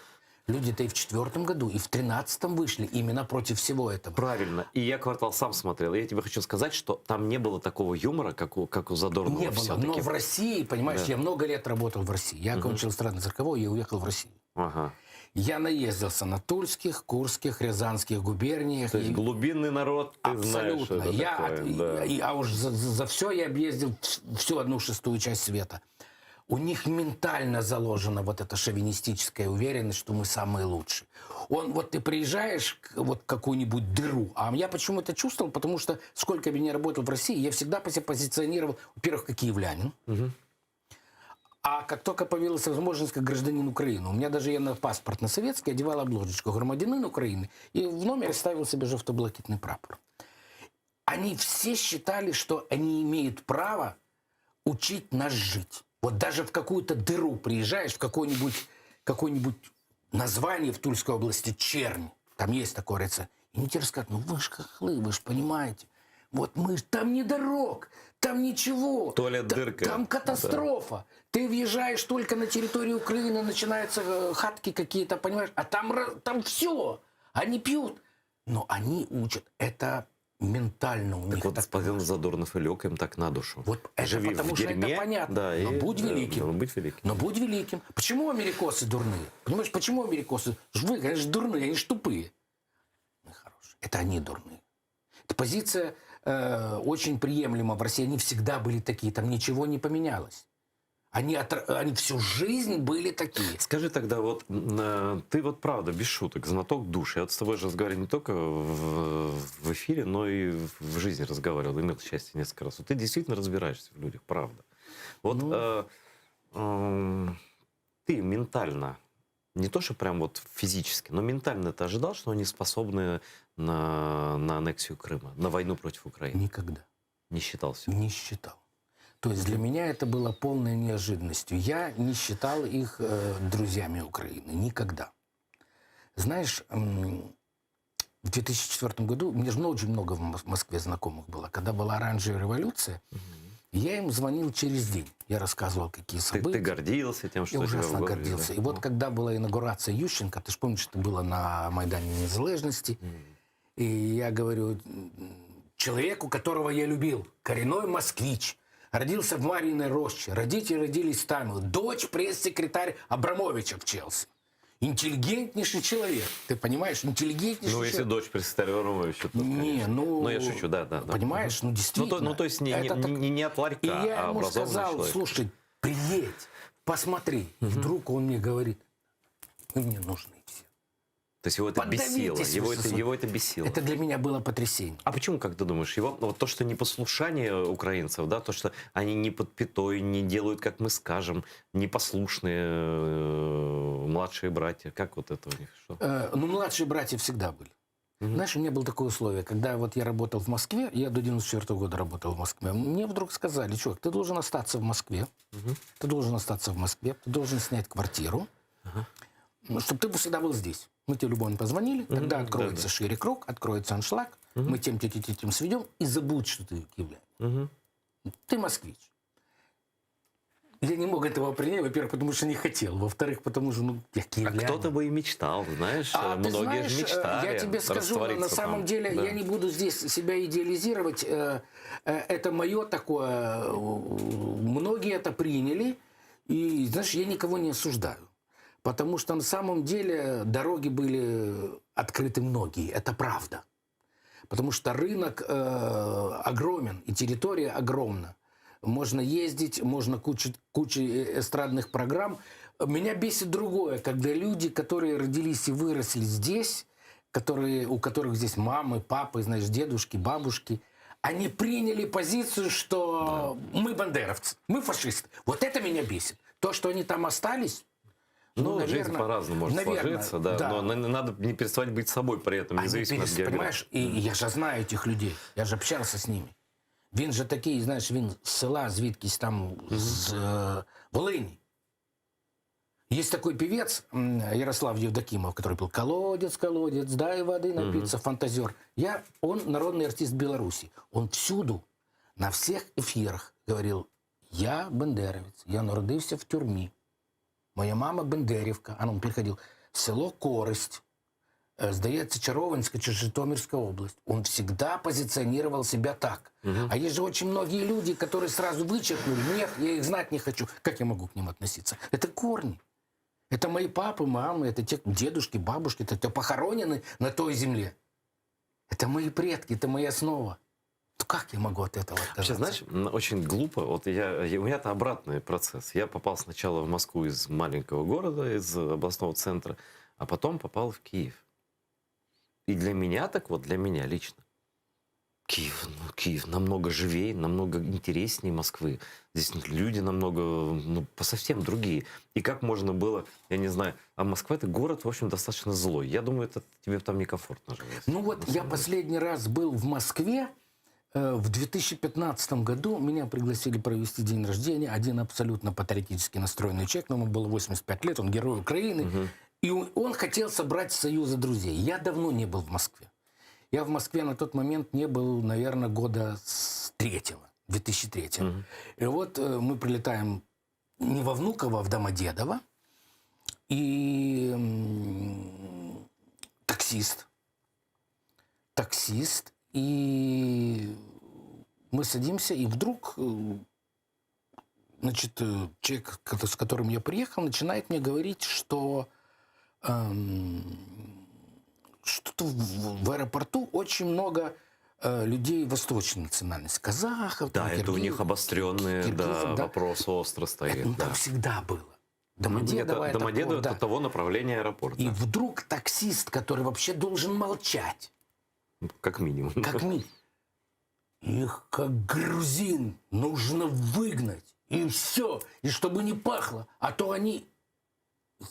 Люди-то и в 2004 году, и в 2013 вышли именно против всего этого. Правильно. И я «Квартал» сам смотрел. И я тебе хочу сказать, что там не было такого юмора, как у Задорнова. Не было. Но в России, понимаешь, я много лет работал в России. Я окончил эстрадно-цирковой и уехал в Россию. Я наездился на Тульских, Курских, Рязанских губерниях. То есть глубинный народ, ты абсолютно. Знаешь. А уж за все я объездил всю 1/6 часть света. У них ментально заложена вот эта шовинистическая уверенность, что мы самые лучшие. Вот ты приезжаешь в какую-нибудь дыру, а я почему это чувствовал, потому что сколько бы я ни работал в России, я всегда себя позиционировал, во-первых, как киевлянин. А как только появилась возможность как гражданин Украины, у меня даже я на паспорт на советский одевал обложечку «Громадянин Украины» и в номере ставил себе жовто-блакитный прапор. Они все считали, что они имеют право учить нас жить. Вот даже в какую-то дыру приезжаешь, в какое-нибудь название в Тульской области Чернь, там есть такое рецепт, и они тебе рассказывают, ну вы ж хохлы, вы ж понимаете, вот мы, там не дорог, там ничего. Туалет дырка. Там катастрофа. Да. Ты въезжаешь только на территорию Украины, начинаются хатки какие-то, понимаешь, а там все. Они пьют. Но они учат. Это ментально у них. Так вот, господин Задорнов и лег им так на душу. Вот это живи потому в что дерьме, это понятно. да, но и, будь великим. Но будь великим. Почему америкосы дурные? Понимаешь, почему америкосы? Вы, конечно, дурные, они ж тупые. Мы хорошие. Это они дурные. Эта позиция очень приемлема в России. Они всегда были такие, там ничего не поменялось. Они всю жизнь были такие. Скажи тогда, вот ты вот правда, без шуток, знаток души. Я вот с тобой же разговаривал не только в эфире, но и в жизни разговаривал, имел счастье несколько раз. Вот ты действительно разбираешься в людях, правда. Вот ты ментально, не то что прям вот физически, но ментально ты ожидал, что они способны на аннексию Крыма, на войну против Украины? Никогда. Не считал себя? Не считал. То есть для меня это было полной неожиданностью. Я не считал их друзьями Украины. Никогда. Знаешь, в 2004 году, у меня же очень много в Москве знакомых было. Когда была оранжевая революция, я им звонил через день. Я рассказывал, какие события. Ты гордился тем, что я у тебя ужасно в городе, гордился. да? И вот когда была инаугурация Ющенко, ты же помнишь, это было на Майдане Незалежности, и я говорю, человеку, которого я любил, коренной москвич, родился в Марьиной роще, родители родились там, дочь пресс-секретарь Абрамовича в Челси. Интеллигентнейший человек, ты понимаешь, интеллигентнейший человек. Ну, если дочь пресс-секретаря Абрамовича, то, конечно. Ну, я шучу, да. Понимаешь, ну, действительно. Ну, то есть не от ларька, и я а ему сказал, человек. слушай, приедь, посмотри. Вдруг он мне говорит, вы мне нужны все. То есть его это бесило, его это бесило. Это для меня было потрясение. А почему, как ты думаешь, его вот то, что непослушание украинцев, да, то, что они не под пятой, не делают, как мы скажем, непослушные младшие братья, как вот это у них? Что? Ну, младшие братья всегда были. Знаешь, у меня было такое условие, когда вот я работал в Москве, я до 94 года работал в Москве, мне вдруг сказали, чувак, ты должен остаться в Москве, ты должен остаться в Москве, ты должен снять квартиру, чтобы ты всегда был здесь. Мы тебе любовно позвонили, тогда откроется шире круг, откроется аншлаг, мы тем сведем, и забудь, что ты киевлянин. Ты москвич. Я не мог этого принять, во-первых, потому что не хотел, во-вторых, потому что, я киевлянин. А кто-то бы и мечтал, знаешь, многие же мечтали. Я тебе скажу, на самом деле, я не буду здесь себя идеализировать, это мое такое, многие это приняли, и, знаешь, я никого не осуждаю. Потому что на самом деле дороги были открыты многие. Это правда. Потому что рынок огромен, и территория огромна. Можно ездить, можно куча эстрадных программ. Меня бесит другое, когда люди, которые родились и выросли здесь, у которых здесь мамы, папы, знаешь, дедушки, бабушки, они приняли позицию, что мы бандеровцы, мы фашисты. Вот это меня бесит. То, что они там остались... Ну, наверное, жизнь по-разному может сложиться, да. Но надо не переставать быть собой при этом, независимо от географии. Понимаешь, и я же знаю этих людей, я же общался с ними. Він же такий, знаєш, він з села, звідкись там, з Волыни. Есть такой певец Ярослав Евдокимов, который пел «Колодец, колодец, дай воды напиться, фантазер». Он народный артист Беларуси. Он всюду, на всех эфирах говорил, я бандеровец, я народився в тюрмі. Моя мама Бендерівка, а он приходил, село Користь, здається, Чаровинская, Житомирская область. Он всегда позиционировал себя так. А есть же очень многие люди, которые сразу вычеркнули, нет, я их знать не хочу. Как я могу к ним относиться? Это корни. Это мои папы, мамы, это те дедушки, бабушки, это те похоронены на той земле. Это мои предки, это моя основа. То как я могу от этого отказаться? Вообще, знаешь, очень глупо. Вот у меня-то обратный процесс. Я попал сначала в Москву из маленького города, из областного центра, а потом попал в Киев. И для меня, для меня лично, Киев намного живее, намного интереснее Москвы. Здесь люди намного, совсем другие. И как можно было, я не знаю, а Москва — это город, в общем, достаточно злой. Я думаю, тебе там некомфортно жить. Ну вот я последний раз был в Москве, В 2015 году меня пригласили провести день рождения. Один абсолютно патриотически настроенный человек, ему было 85 лет, он герой Украины. И он хотел собрать союза друзей. Я давно не был в Москве. Я в Москве на тот момент не был, наверное, года с 2003. И вот мы прилетаем не во Внуково, а в Домодедово. И таксист. И мы садимся, и вдруг, значит, человек, с которым я приехал, начинает мне говорить, что что-то в аэропорту очень много людей восточной национальности. Казахов, Да, там, это у них обостренный киргизов, да. вопрос остро стоит. Это да. там всегда было. Домодедово Домодедово это того направления аэропорт. И да. вдруг таксист, который вообще должен молчать. Как минимум. Как минимум. Их, как грузин, нужно выгнать. И все. И чтобы не пахло. А то они...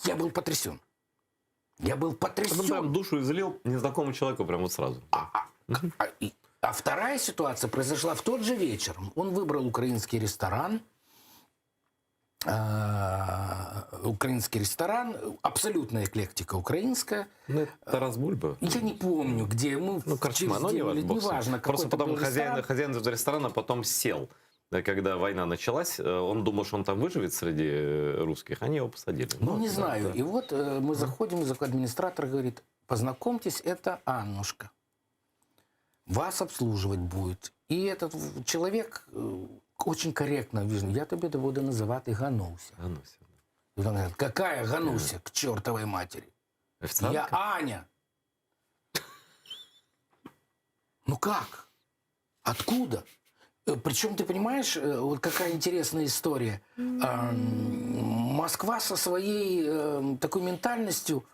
Я был потрясен. Я был потрясен. Он прям душу излил незнакомому человеку прямо вот сразу. А вторая ситуация произошла в тот же вечер. Он выбрал украинский ресторан. Абсолютная эклектика украинская. Ну, это Тарас Бульба. Я не помню, где мы корчма, но неважно. Просто потом хозяин этого ресторана потом сел. Когда война началась, он думал, что он там выживет среди русских, они его посадили. Ну, не знаю. И вот мы заходим, администратор говорит, познакомьтесь, это Аннушка. Вас обслуживать будет. И этот человек очень корректно, я тебе буду называть Гануся. И он говорит, какая Гануся, к чертовой матери? Официантка? Я Аня. Ну как? Откуда? Причем, ты понимаешь, вот какая интересная история. Москва со своей такой ментальностью,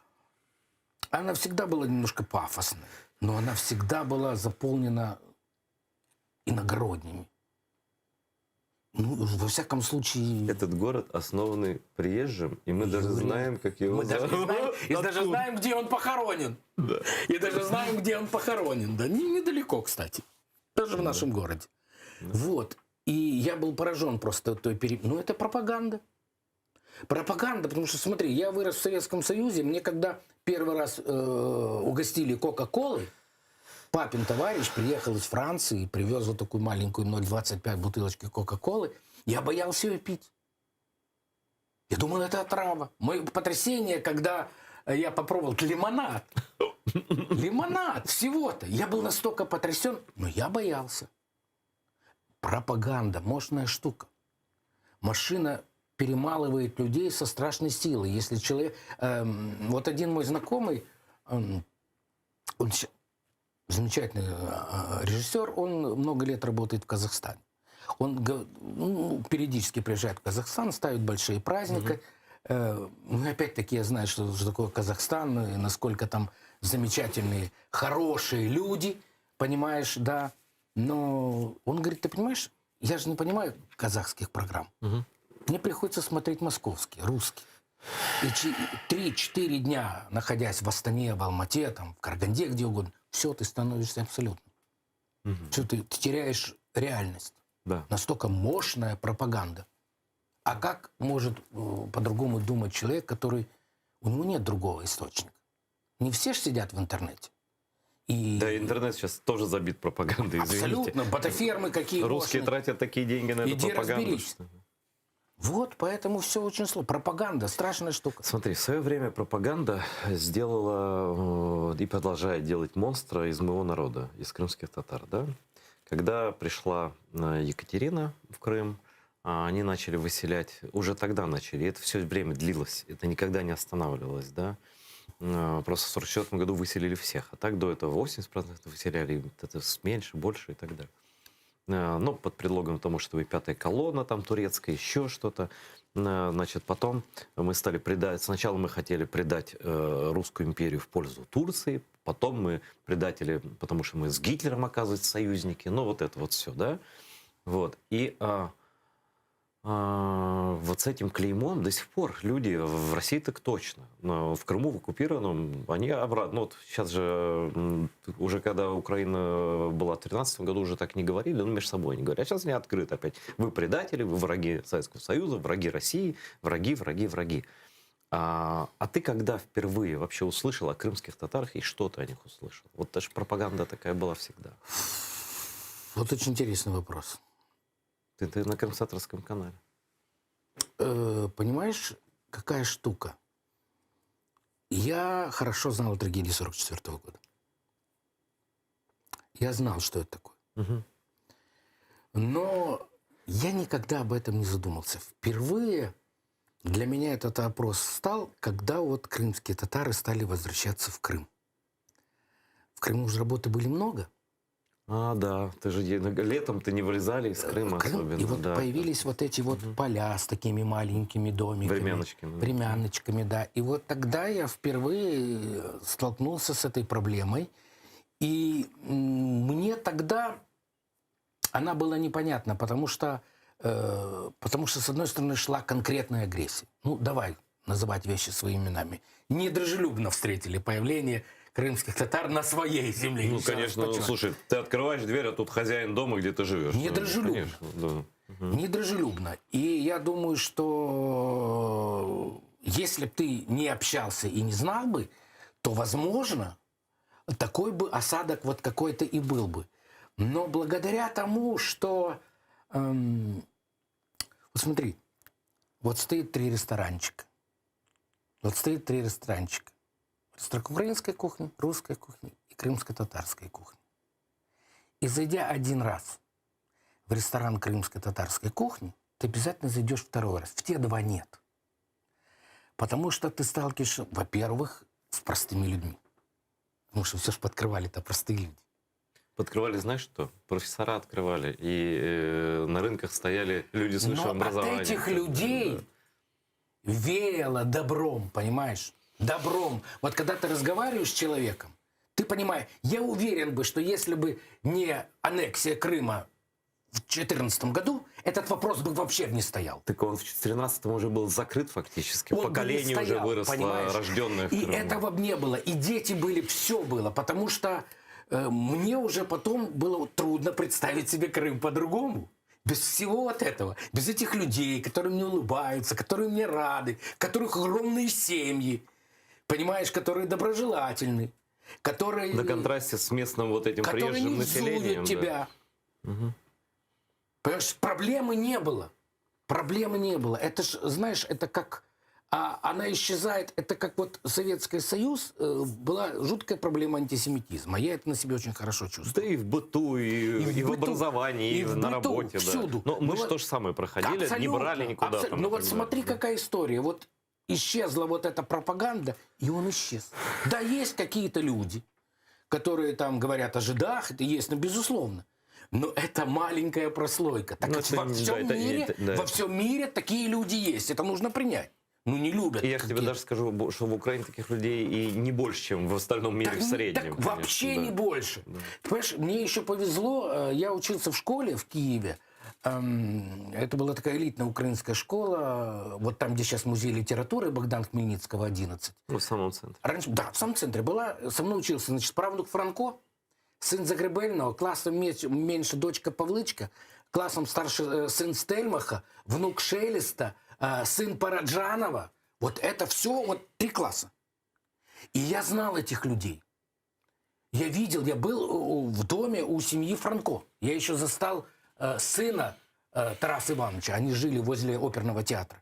она всегда была немножко пафосной, но она всегда была заполнена иногородними. Ну, во всяком случае... Этот город основанный приезжим, и мы даже знаем, как его зовут. И даже знаем, где он похоронен. Да. И даже знаем, где он похоронен. Да, недалеко, кстати. Даже в нашем городе. Вот. И я был поражен просто той Ну, это пропаганда. Пропаганда, потому что, смотри, я вырос в Советском Союзе, мне когда первый раз угостили Кока-Колой, папин товарищ приехал из Франции и привез вот такую маленькую 0,25 бутылочки Кока-Колы, я боялся ее пить. Я думал, это отрава. Мое потрясение, когда я попробовал лимонад. Лимонад всего-то. Я был настолько потрясен, но я боялся. Пропаганда, мощная штука. Машина перемалывает людей со страшной силой. Если человек... вот один мой знакомый, он замечательный режиссер, он много лет работает в Казахстане. Он периодически приезжает в Казахстан, ставит большие праздники. Ну, опять-таки, я знаю, что такое Казахстан, и насколько там замечательные, хорошие люди, понимаешь, да. Но он говорит, ты понимаешь, я же не понимаю казахских программ. Мне приходится смотреть московские, русские. И 3-4 дня, находясь в Астане, в Алмате, там, в Караганде, где угодно, все, ты становишься абсолютно. Все, ты теряешь реальность. Да. Настолько мощная пропаганда. А как может по-другому думать человек, который... У него нет другого источника. Не все же сидят в интернете. И... Да, интернет сейчас тоже забит пропагандой, извините. Абсолютно. Ботафермы какие Русские мощные. тратят такие деньги на эту Иди пропаганду. разберись. Вот, поэтому все очень сложно. Пропаганда, страшная штука. Смотри, в свое время пропаганда сделала и продолжает делать монстра из моего народа, из крымских татар. Да? Когда пришла Екатерина в Крым, они начали выселять, уже тогда начали, это все время длилось, это никогда не останавливалось. Да? Просто в 1944 году выселили всех, а так до этого 80% выселяли, это меньше, больше и так далее. Ну, под предлогом тому, что вы пятая колонна, там турецкая, еще что-то. Значит, потом мы стали предать, сначала мы хотели предать Русскую империю в пользу Турции, потом мы предатели, потому что мы с Гитлером, оказывается, союзники, ну, вот это вот все, да. Вот. И вот с этим клеймом до сих пор люди, в России так точно, но в Крыму, в оккупированном, они обратно. Ну, вот сейчас же, уже когда Украина была в 2013 году, уже так не говорили, но между собой не говорят. А сейчас они открыто опять. Вы предатели, вы враги Советского Союза, враги России, враги, враги, враги. А ты когда впервые вообще услышал о крымских татарах и что ты о них услышал? Вот даже пропаганда такая была всегда. Вот очень интересный вопрос. Ты на Крымсатарском канале. Понимаешь, какая штука? Я хорошо знал трагедию 1944 года. Я знал, что это такое. Но я никогда об этом не задумался. Впервые для меня этот вопрос стал, когда вот крымские татары стали возвращаться в Крым. В Крыму уже работы были много. Да, ты же летом-то не вылезали из Крыма особенно. И вот да. появились вот эти вот поля с такими маленькими домиками. Времяночками. Времяночками, да. И вот тогда я впервые столкнулся с этой проблемой. И мне тогда она была непонятна, потому что с одной стороны шла конкретная агрессия. Ну, давай называть вещи своими именами. Недружелюбно встретили появление крымских татар на своей земле. Ну, конечно, слушай, ты открываешь дверь, а тут хозяин дома, где ты живешь. Недружелюбно. Да. Недружелюбно. И я думаю, что если бы ты не общался и не знал бы, то, возможно, такой бы осадок вот какой-то и был бы. Но благодаря тому, что... вот смотри, вот стоит 3 ресторанчика. Вот стоит 3 ресторанчика. Украинской кухни, русской кухни и крымско-татарской кухни. И зайдя один раз в ресторан крымско-татарской кухни, ты обязательно зайдешь второй раз. В те 2 нет. Потому что ты сталкиваешься, во-первых, с простыми людьми. Потому что все же подкрывали-то простые люди. Подкрывали, знаешь что? Профессора открывали. И на рынках стояли люди с высшим образованием. От этих людей веяло добром, понимаешь? Добром. Вот когда ты разговариваешь с человеком, ты понимаешь, я уверен бы, что если бы не аннексия Крыма в 2014 году, этот вопрос бы вообще не стоял. Так он в 2014 уже был закрыт фактически. Поколение уже выросло, понимаешь? Рожденное в Крыму. И этого бы не было. И дети были, все было. Потому что мне уже потом было трудно представить себе Крым по-другому. Без всего вот этого. Без этих людей, которые мне улыбаются, которые мне рады, у которых огромные семьи. Понимаешь, которые доброжелательны, которые... На контрасте с местным вот этим приезжим населением. Тебя. Да. Угу. Понимаешь, проблемы не было. Проблемы не было. Это ж, знаешь, это как... она исчезает. Это как вот Советский Союз была жуткая проблема антисемитизма. Я это на себе очень хорошо чувствую. Да и в быту, и в образовании, и на работе. Всюду. Да. Но мы же то же самое проходили, не брали никуда. Там, ну вот смотри, какая история. Вот исчезла вот эта пропаганда, и он исчез. Да, есть какие-то люди, которые там говорят о жидах, это есть, ну, безусловно. Но это маленькая прослойка. Так во всем мире такие люди есть. Это нужно принять. Ну, не любят. И я тебе даже скажу, что в Украине таких людей и не больше, чем в остальном мире в среднем. Так вообще не больше. Да. Понимаешь, мне еще повезло. Я учился в школе в Киеве. Это была такая элитная украинская школа. Вот там, где сейчас музей литературы Богдана Хмельницкого, 11. Ну, в самом центре. Раньше, да, в самом центре была. Со мной учился, значит, правнук Франко, сын Загребельного, классом меньше дочка Павлычка, классом старше сын Стельмаха, внук Шелеста, сын Параджанова. Вот это все, вот 3 класса. И я знал этих людей. Я видел, я был в доме у семьи Франко. Я еще застал сына Тараса Ивановича. Они жили возле оперного театра.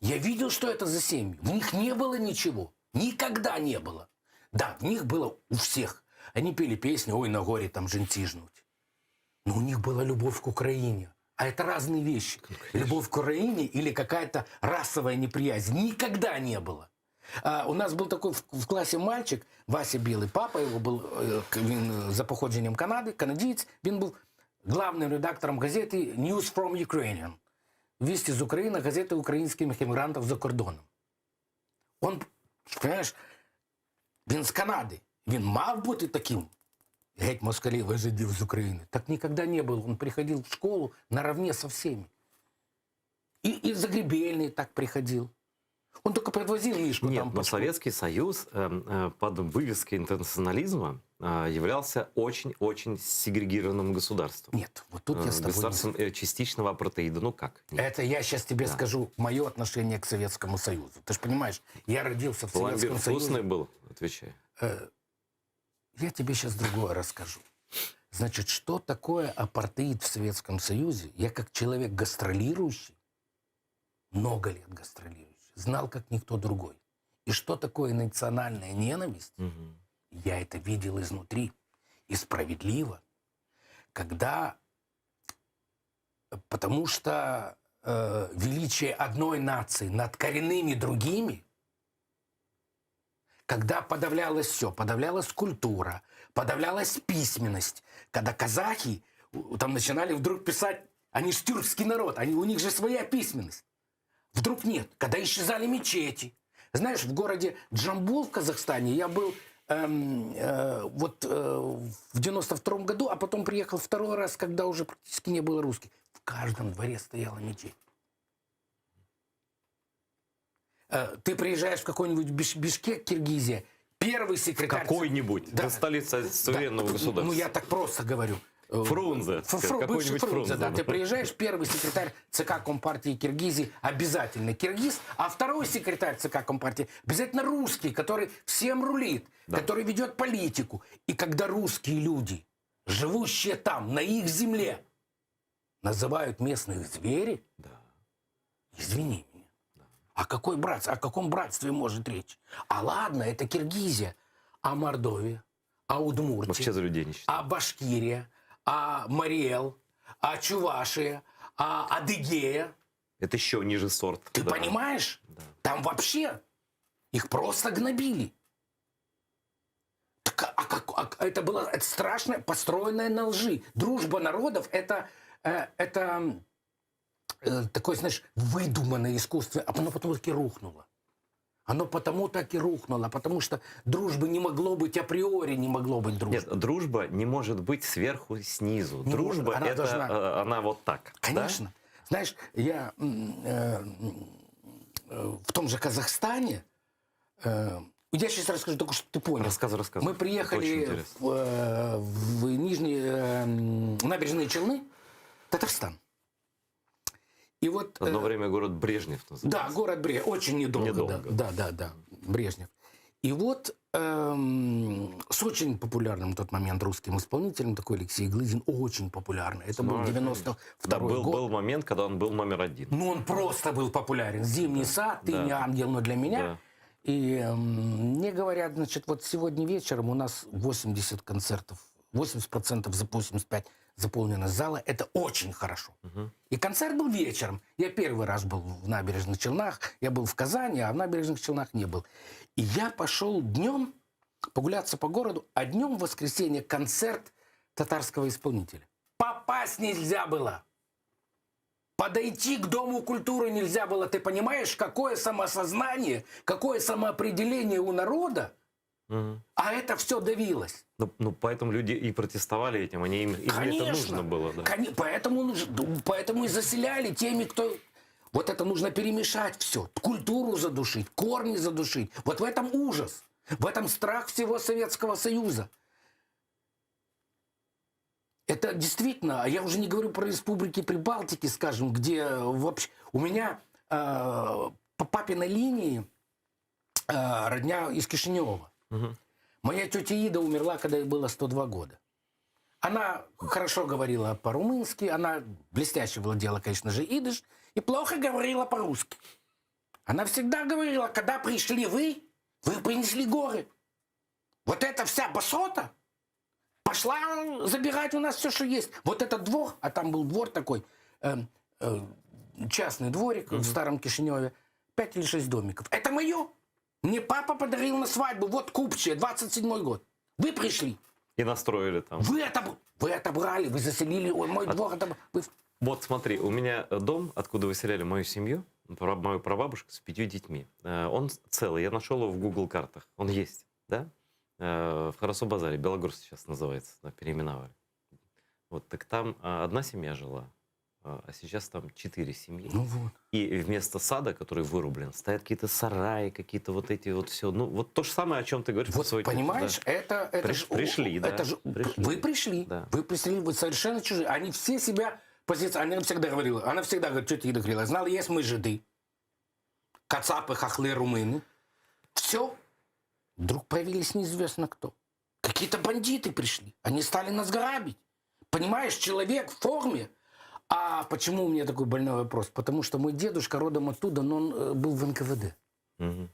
Я видел, что это за семьи. В них не было ничего. Никогда не было. Да, в них было у всех. Они пели песни «Ой, на горе там женти жнуть». Но у них была любовь к Украине. А это разные вещи. Любовь к Украине или какая-то расовая неприязнь. Никогда не было. У нас был такой в классе мальчик, Вася Белый. Папа его был за походженнем Канады, канадиец. Он был главным редактором газеты News from Ukrainian. Вести з України, газети українських емігрантів за кордоном. Он, понимаешь, він з Канади. Він мав бути таким. Геть москалів, жидів з України. Так никогда не был. Он приходил в школу наравне со всеми. И Загребельный так приходил. Он только подвозил Мишку. Нет, там но Советский Союз под вывеской интернационализма являлся очень-очень сегрегированным государством. Нет, вот тут я с тобой... Государством частичного апартеида. Ну как? Нет. Это я сейчас тебе скажу мое отношение к Советскому Союзу. Ты же понимаешь, я родился в Советском Союзе. Вкусный был, отвечай. Я тебе сейчас другое расскажу. Значит, что такое апартеид в Советском Союзе? Я как человек гастролирующий, много лет гастролирующий, знал как никто другой. И что такое национальная ненависть? Я это видел изнутри. И справедливо. Когда... Потому что величие одной нации над коренными другими, когда подавлялось все, подавлялась культура, подавлялась письменность, когда казахи там начинали вдруг писать, они же тюркский народ, у них же своя письменность. Вдруг нет, когда исчезали мечети. Знаешь, в городе Джамбул в Казахстане я был в 92-м году, а потом приехал второй раз, когда уже практически не было русских. В каждом дворе стояла мечеть. Ты приезжаешь в какой-нибудь Бишкек, Киргизия, первый секретарь... Какой-нибудь, да. Столица суверенного государства. Ну, я так просто говорю. Фрунзе, бывший Фрунзе, да. Ты приезжаешь, первый секретарь ЦК Компартии Киргизии обязательно киргиз, а второй секретарь ЦК Компартии обязательно русский, который всем рулит, который ведет политику. И когда русские люди, живущие там, на их земле, называют местных звери, извини меня, о каком братстве может речь? А ладно, это Киргизия, а Мордовия, а Удмуртия, вообще за людей не считаю. А Башкирия, а Мариэл, а Чувашия, а Адыгея. Это еще ниже сорт. Ты понимаешь? Да. Там вообще их просто гнобили. Так, это было страшно, построенное на лжи. Дружба народов это такое, знаешь, выдуманное искусство. А оно потом таки рухнуло. Оно потому так и рухнуло, потому что дружбы не могло быть априори, не могло быть дружбы. Нет, дружба не может быть сверху, снизу. Не дружба она это должна... она вот так. Конечно. Да? Знаешь, я в том же Казахстане, я сейчас расскажу, только чтобы ты понял. Рассказывай. Мы приехали в Нижние Набережные Челны, Татарстан. И вот, одно время город Брежнев назывался. Да, город Брежнев. Очень недолго. Да, Брежнев. И вот с очень популярным в тот момент русским исполнителем, такой Алексей Глызин, очень популярный. Это был 92-й год. Был момент, когда он был номер один. Ну, он просто был популярен. «Зимний сад», «Ты не ангел, но для меня». Да. И мне говорят, значит, вот сегодня вечером у нас 80 концертов, 80% за 85% заполнена зала. Это очень хорошо. И концерт был вечером. Я первый раз был в Набережных Челнах. Я был в Казани, а в Набережных Челнах не был. И я пошел днем погуляться по городу, а днем в воскресенье концерт татарского исполнителя. Попасть нельзя было. Подойти к Дому культуры нельзя было. Ты понимаешь, какое самосознание, какое самоопределение у народа? А это все давилось. Ну, поэтому люди и протестовали этим, им это нужно было. Да. Поэтому и заселяли теми, кто... Вот это нужно перемешать все. Культуру задушить, корни задушить. Вот в этом ужас. В этом страх всего Советского Союза. Это действительно, я уже не говорю про республики Прибалтики, скажем, где вообще... У меня по папиной линии родня из Кишинева. Моя тетя Ида умерла, когда ей было 102 года. Она хорошо говорила по-румынски, она блестяще владела, конечно же, идыш, и плохо говорила по-русски. Она всегда говорила, когда пришли вы принесли горы. Вот эта вся басота пошла забирать у нас все, что есть. Вот этот двор, а там был двор такой, частный дворик в старом Кишиневе, 5 или 6 домиков. Это мое. Мне папа подарил на свадьбу, вот купчая, 27-й год. Вы пришли. И настроили там. Вы отобрали, вы заселили мой двор. Вот смотри, у меня дом, откуда выселяли мою семью, мою прабабушку с 5 детьми. Он целый, я нашел его в Google картах. Он есть, да? В Харасу-базаре, Белогорск сейчас называется, да, переименовали. Вот, так там одна семья жила. а сейчас там 4 семьи. Ну вот. И вместо сада, который вырублен, стоят какие-то сараи, какие-то вот эти вот все. Ну, вот то же самое, о чем ты говоришь. Вот понимаешь, да. это Пришли, да. это же, Пришли. Вы пришли, Да. вы пришли, вы совершенно чужие. Они все себя позиционируют. Она всегда говорит, что ты говорила, знала, есть мы жиды, кацапы, хохлы, румыны. Все. Вдруг появились неизвестно кто. Какие-то бандиты пришли. Они стали нас грабить. Понимаешь, человек в форме. А почему у меня такой больной вопрос? Потому что мой дедушка родом оттуда, но он был в НКВД. Угу.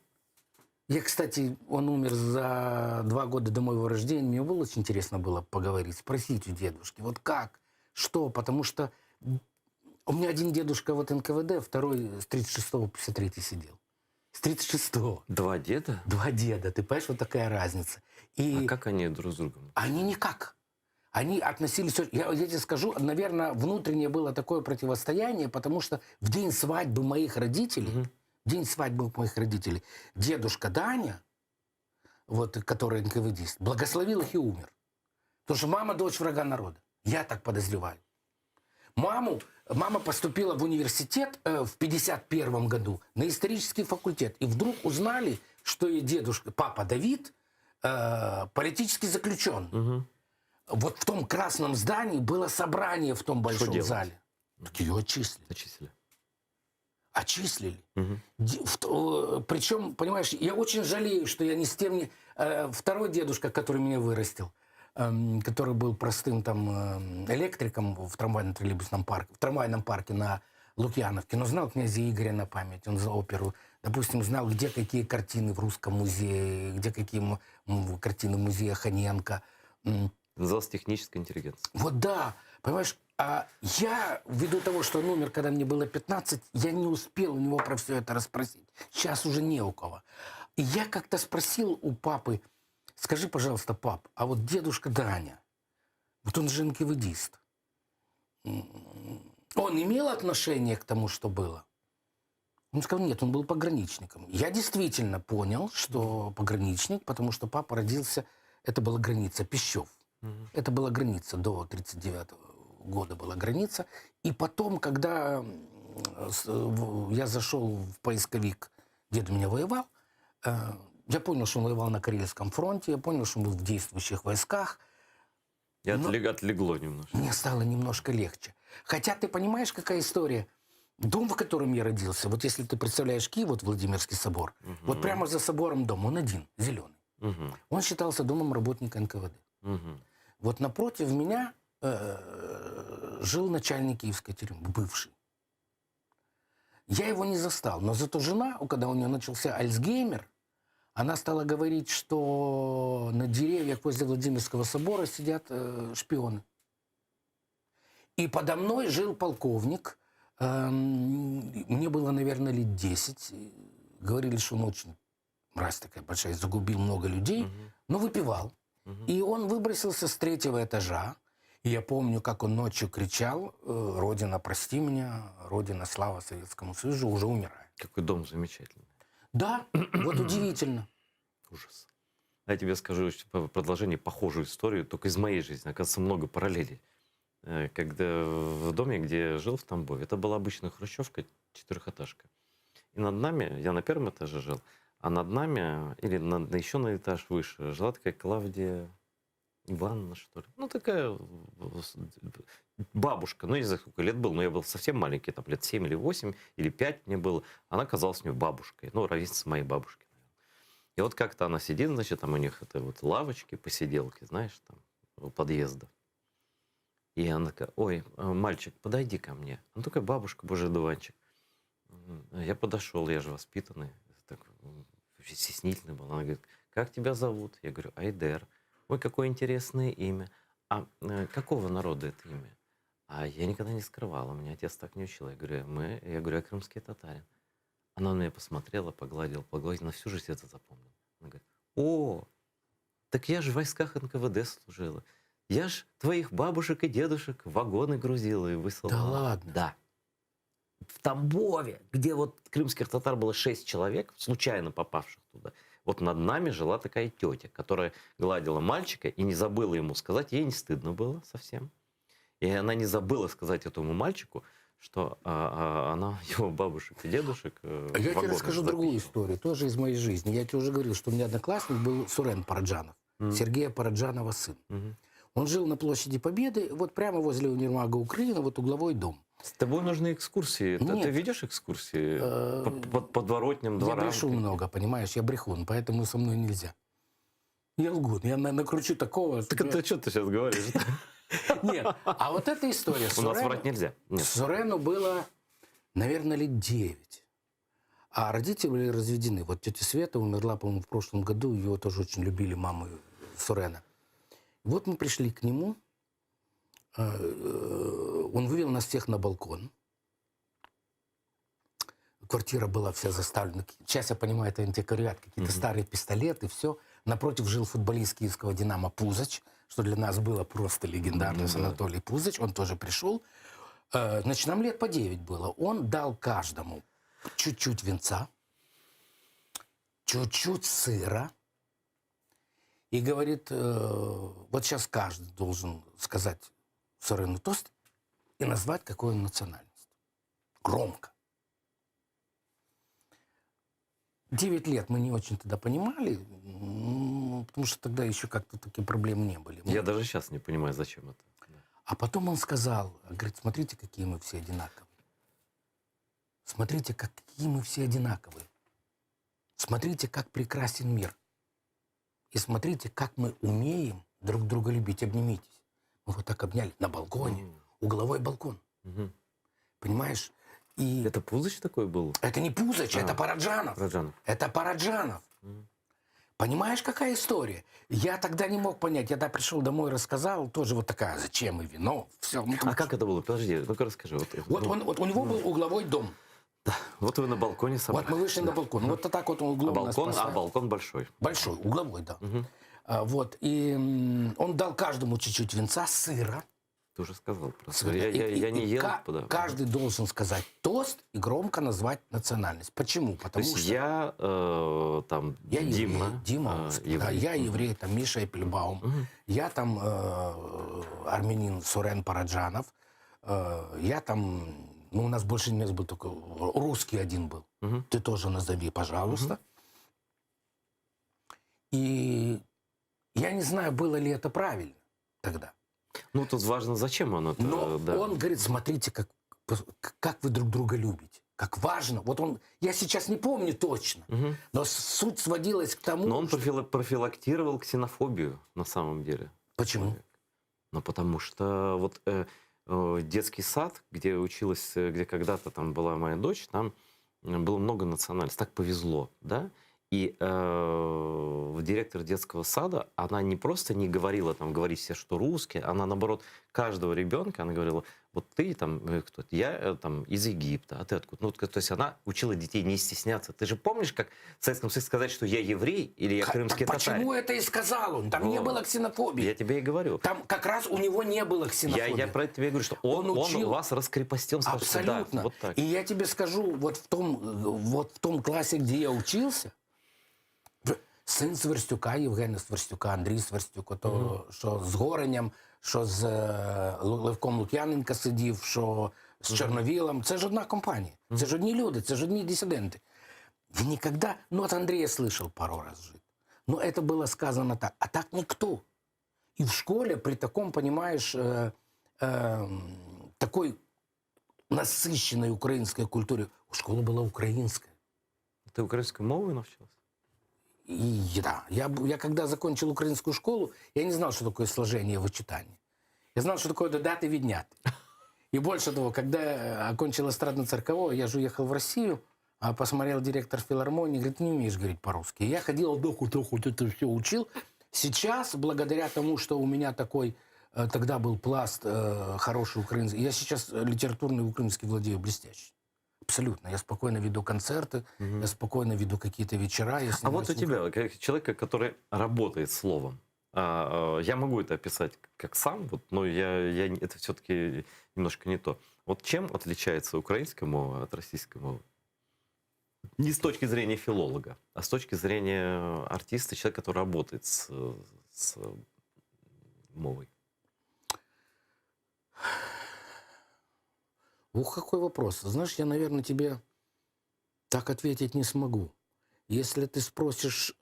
Я, кстати, он умер за 2 года до моего рождения. Мне было очень интересно было поговорить, спросить у дедушки, вот как, что, потому что у меня один дедушка вот НКВД, второй с 36 по 53 сидел. С 36-го. 2 деда? 2 деда, ты понимаешь, вот такая разница. И А как они друг с другом? они никак. Они относились... Я тебе скажу, наверное, внутреннее было такое противостояние, потому что в день свадьбы моих родителей, дедушка Даня, вот, который НКВДист, благословил их и умер. Потому что мама дочь врага народа. Я так подозреваю. Мама поступила в университет в 51 году на исторический факультет. И вдруг узнали, что ее дедушка, папа Давид, политический заключенный. Угу. Вот в том красном здании было собрание в том большом зале. Так ее отчислили. Отчислили. Угу. Причем, понимаешь, я очень жалею, что я не с тем... Второй дедушка, который меня вырастил, который был простым там электриком в трамвайно-троллейбусном парке, в трамвайном парке на Лукьяновке, но знал князя Игоря на память, он за оперу, допустим, знал, где какие картины в Русском музее, где какие картины музея Ханенко. Назывался техническая интеллигенция. Вот да, понимаешь, а я, ввиду того, что он умер, когда мне было 15, я не успел у него про все это расспросить. Сейчас уже не у кого. И я как-то спросил у папы, скажи, пожалуйста, пап, а вот дедушка Даня, вот он же НКВДист, он имел отношение к тому, что было? Он сказал, нет, он был пограничником. Я действительно понял, что пограничник, потому что папа родился, это была граница Пищев. Это была граница, до 1939 года была граница. И потом, когда я зашел в поисковик, дед у меня воевал, я понял, что он воевал на Карельском фронте, я понял, что он был в действующих войсках. И отлегло немножко. Мне стало немножко легче. Хотя ты понимаешь, какая история? Дом, в котором я родился, вот если ты представляешь Киев, вот Владимирский собор, вот прямо за собором дом, он один, зеленый. Он считался домом работника НКВД. Вот напротив меня жил начальник киевской тюрьмы, бывший. Я его не застал, но зато жена, когда у нее начался Альцгеймер, она стала говорить, что на деревьях возле Владимирского собора сидят шпионы. И подо мной жил полковник, мне было, наверное, лет 10. Говорили, что он очень, мразь такая большая, загубил много людей, но выпивал. И он выбросился с 3-го этажа. И я помню, как он ночью кричал: «Родина, прости меня, Родина, слава Советскому Союзу», уже умирая. Какой дом замечательный. Да, вот удивительно. Ужас. Я тебе скажу в продолжение похожую историю, только из моей жизни. Оказывается, много параллелей. Когда в доме, где я жил в Тамбове, это была обычная хрущевка, 4-этажка. И над нами, я на 1-м этаже жил, а над нами, или еще на этаж выше, жила такая Клавдия Ивановна, что ли. Ну, такая бабушка. Ну, не знаю, сколько лет было, но я был совсем маленький, там лет 7 или 8, или 5 мне было. Она казалась мне бабушкой, ну, ровесница моей бабушки. И вот как-то она сидит, значит, там у них это вот лавочки, посиделки, знаешь, там, у подъезда. И она такая: «Ой, мальчик, подойди ко мне». Она такая: «Бабушка, божий дуванчик». Я подошел, я же воспитанный, так, стеснительный был. Она говорит: «Как тебя зовут?» Я говорю: «Айдер». «Ой, какое интересное имя. А какого народа это имя?» А я никогда не скрывала, меня отец так не учил. Я говорю: я крымский татарин. Она на меня посмотрела, погладила, на всю жизнь это запомнила. Она говорит: «О, так я же в войсках НКВД служила. Я ж твоих бабушек и дедушек в вагоны грузила и высылала». Да ладно? Да. В Тамбове, где вот крымских татар было 6 человек, случайно попавших туда, вот над нами жила такая тетя, которая гладила мальчика и не забыла ему сказать, ей не стыдно было совсем. И она не забыла сказать этому мальчику, что она его бабушек и дедушек. Я тебе расскажу другую историю, тоже из моей жизни. Я тебе уже говорил, что у меня одноклассник был Сурен Параджанов, Сергея Параджанова сын. Он жил на площади Победы, вот прямо возле универмага Украины, вот угловой дом. С тобой нужны экскурсии. Ты видишь экскурсии по подворотням, дворам? Я брешу много, понимаешь, я брехун, поэтому со мной нельзя. Я лгун, я накручу такого. Так это что ты сейчас говоришь? Нет, а вот эта история. У нас врать нельзя. Сурену было, наверное, лет 9. А родители были разведены. Вот тетя Света умерла, по-моему, в прошлом году. Ее тоже очень любили, маму Сурена. Вот мы пришли к нему. Он вывел нас всех на балкон. Квартира была вся заставлена. Сейчас я понимаю, это антиквариат, какие-то старые пистолеты, все. Напротив жил футболист киевского «Динамо» Пузач, что для нас было просто легендарно, Анатолий Пузач. Он тоже пришел. Значит, нам лет по 9 было. Он дал каждому чуть-чуть винца, чуть-чуть сыра. И говорит, вот сейчас каждый должен сказать Сурену тост и назвать, какой он национальность. Громко. 9 лет мы не очень тогда понимали, потому что тогда еще как-то такие проблемы не были. Я даже сейчас не понимаю, зачем это. А потом он сказал, говорит, смотрите, какие мы все одинаковые. Смотрите, какие мы все одинаковые. Смотрите, как прекрасен мир. И смотрите, как мы умеем друг друга любить. Обнимитесь. Мы вот так обняли на балконе. Угловой балкон. Понимаешь? И это Пузач такой был? Это не Пузач, это Параджанов. Это Параджанов. Понимаешь, какая история? Я тогда не мог понять. Я тогда пришел домой, рассказал, тоже вот такая, зачем и вино, все. А как это было? Подожди, ну-ка расскажи. Вот у него был угловой дом. Да, вот вы на балконе собрались. Вот мы вышли на балкон. Вот так вот он углом нас поставил. Балкон большой? Большой, угловой, да. Вот, и он дал каждому чуть-чуть винца, сыра. Ты уже сказал просто. Я не ел. Каждый должен сказать тост и громко назвать национальность. Почему? Потому что я там Дима, я еврей, там Миша Эппельбаум, я там армянин Сурен Параджанов, я там, ну у нас больше мест был, только русский один был. Ты тоже назови, пожалуйста. И я не знаю, было ли это правильно тогда. Ну, тут важно, зачем он это... Но он говорит, смотрите, как вы друг друга любите. Как важно. Вот он, я сейчас не помню точно, но суть сводилась к тому... Но он профилактировал ксенофобию на самом деле. Почему? Ну, потому что вот детский сад, где училась, где когда-то там была моя дочь, там было много национальностей. Так повезло, да? И директор детского сада, она не просто не говорила, там, говори все, что русские, она, наоборот, каждого ребенка, она говорила, вот ты там, кто-то, я там из Египта, а ты откуда? Ну, то есть она учила детей не стесняться. Ты же помнишь, как в Советском Союзе сказать, что я еврей или я крымский татарин? Почему это и сказал он? Там не было ксенофобии. Я тебе и говорю. Там как раз у него не было ксенофобии. Я про это тебе говорю, что он вас раскрепостил. Абсолютно. Да, вот так. И я тебе скажу, вот в том классе, где я учился, син Сверстюка, Євгена Сверстюка, Андрій Сверстюк, то, що з Горенем, що з Левком Лук'яненка сидів, що з Чорновілом. Це ж одна компанія. Це ж одні люди, це ж одні диссиденты. Я никогда, ну от Андрея слышал пару раз жить. Но это было сказано так. А так никто. И в школе при таком, понимаешь, такой насыщенной украинской культуре, школа была украинская. Ты украинской мовой навчился? И да, я когда закончил украинскую школу, я не знал, что такое сложение вычитания. Я знал, что такое додать и відняти. И больше того, когда я окончил эстрадно-цирковое, я же уехал в Россию, а посмотрел директор филармонии, говорит, ты не умеешь говорить по-русски. Я ходил, это все учил. Сейчас, благодаря тому, что у меня такой, тогда был пласт хороший украинский, я сейчас литературный украинский владею блестяще. Абсолютно. Я спокойно веду концерты, я спокойно веду какие-то вечера. А вот у тебя, как человека, который работает словом, я могу это описать как сам, вот, но это все-таки немножко не то. Вот чем отличается украинская мова от российской мовы? Не с точки зрения филолога, а с точки зрения артиста, человека, который работает с мовой. Ух, какой вопрос. Знаешь, я, наверное, тебе так ответить не смогу. Если ты спросишь,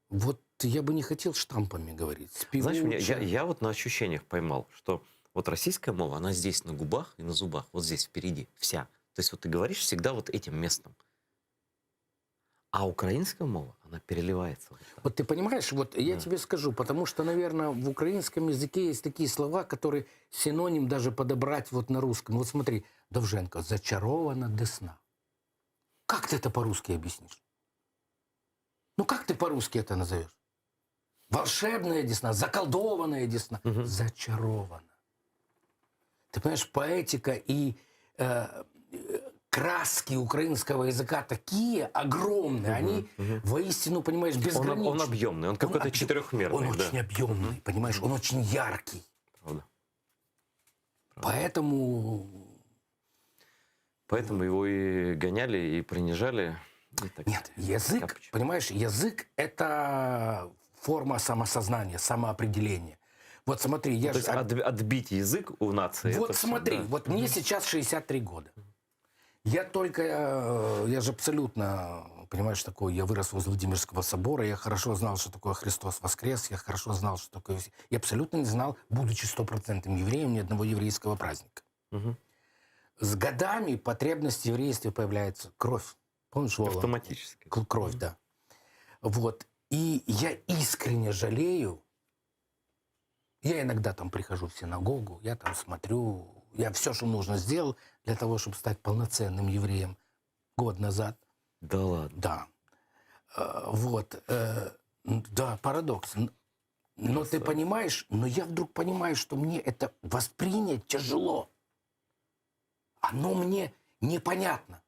вот я бы не хотел штампами говорить. Знаешь, я вот на ощущениях поймал, что вот российская мова, она здесь на губах и на зубах, вот здесь впереди, вся. То есть вот ты говоришь всегда вот этим местом. А украинская мова, она переливается. Вот ты понимаешь, вот я тебе скажу, потому что, наверное, в украинском языке есть такие слова, которые синоним даже подобрать вот на русском. Вот смотри, Довженко, зачарована десна. Как ты это по-русски объяснишь? Ну как ты по-русски это назовешь? Волшебная десна, заколдованная десна, зачарована. Ты понимаешь, поэтика и краски украинского языка такие огромные, они воистину, понимаешь, безграничны. Он объемный, он какой-то четырехмерный. Он очень объемный, понимаешь, он очень яркий. Правда. Поэтому его и гоняли, и принижали. Нет, язык, понимаешь, язык — это форма самосознания, самоопределения. Вот смотри, то есть отбить язык у нации. Вот смотри, вот мне сейчас 63 года. Я же абсолютно, понимаешь, такой, я вырос возле Владимирского собора, я хорошо знал, что такое Христос воскрес, я хорошо знал, что такое... Я абсолютно не знал, будучи 100% евреем, ни одного еврейского праздника. С годами потребность в еврействе появляется. Кровь. Помнишь, Вова? Автоматически. Кровь, да. Вот. И я искренне жалею. Я иногда там прихожу в синагогу, я там смотрю, я все, что нужно, сделал для того, чтобы стать полноценным евреем год назад. Да ладно? Да. Вот. Да, парадокс. Но ты понимаешь, но я вдруг понимаю, что мне это воспринять тяжело. Оно мне непонятно.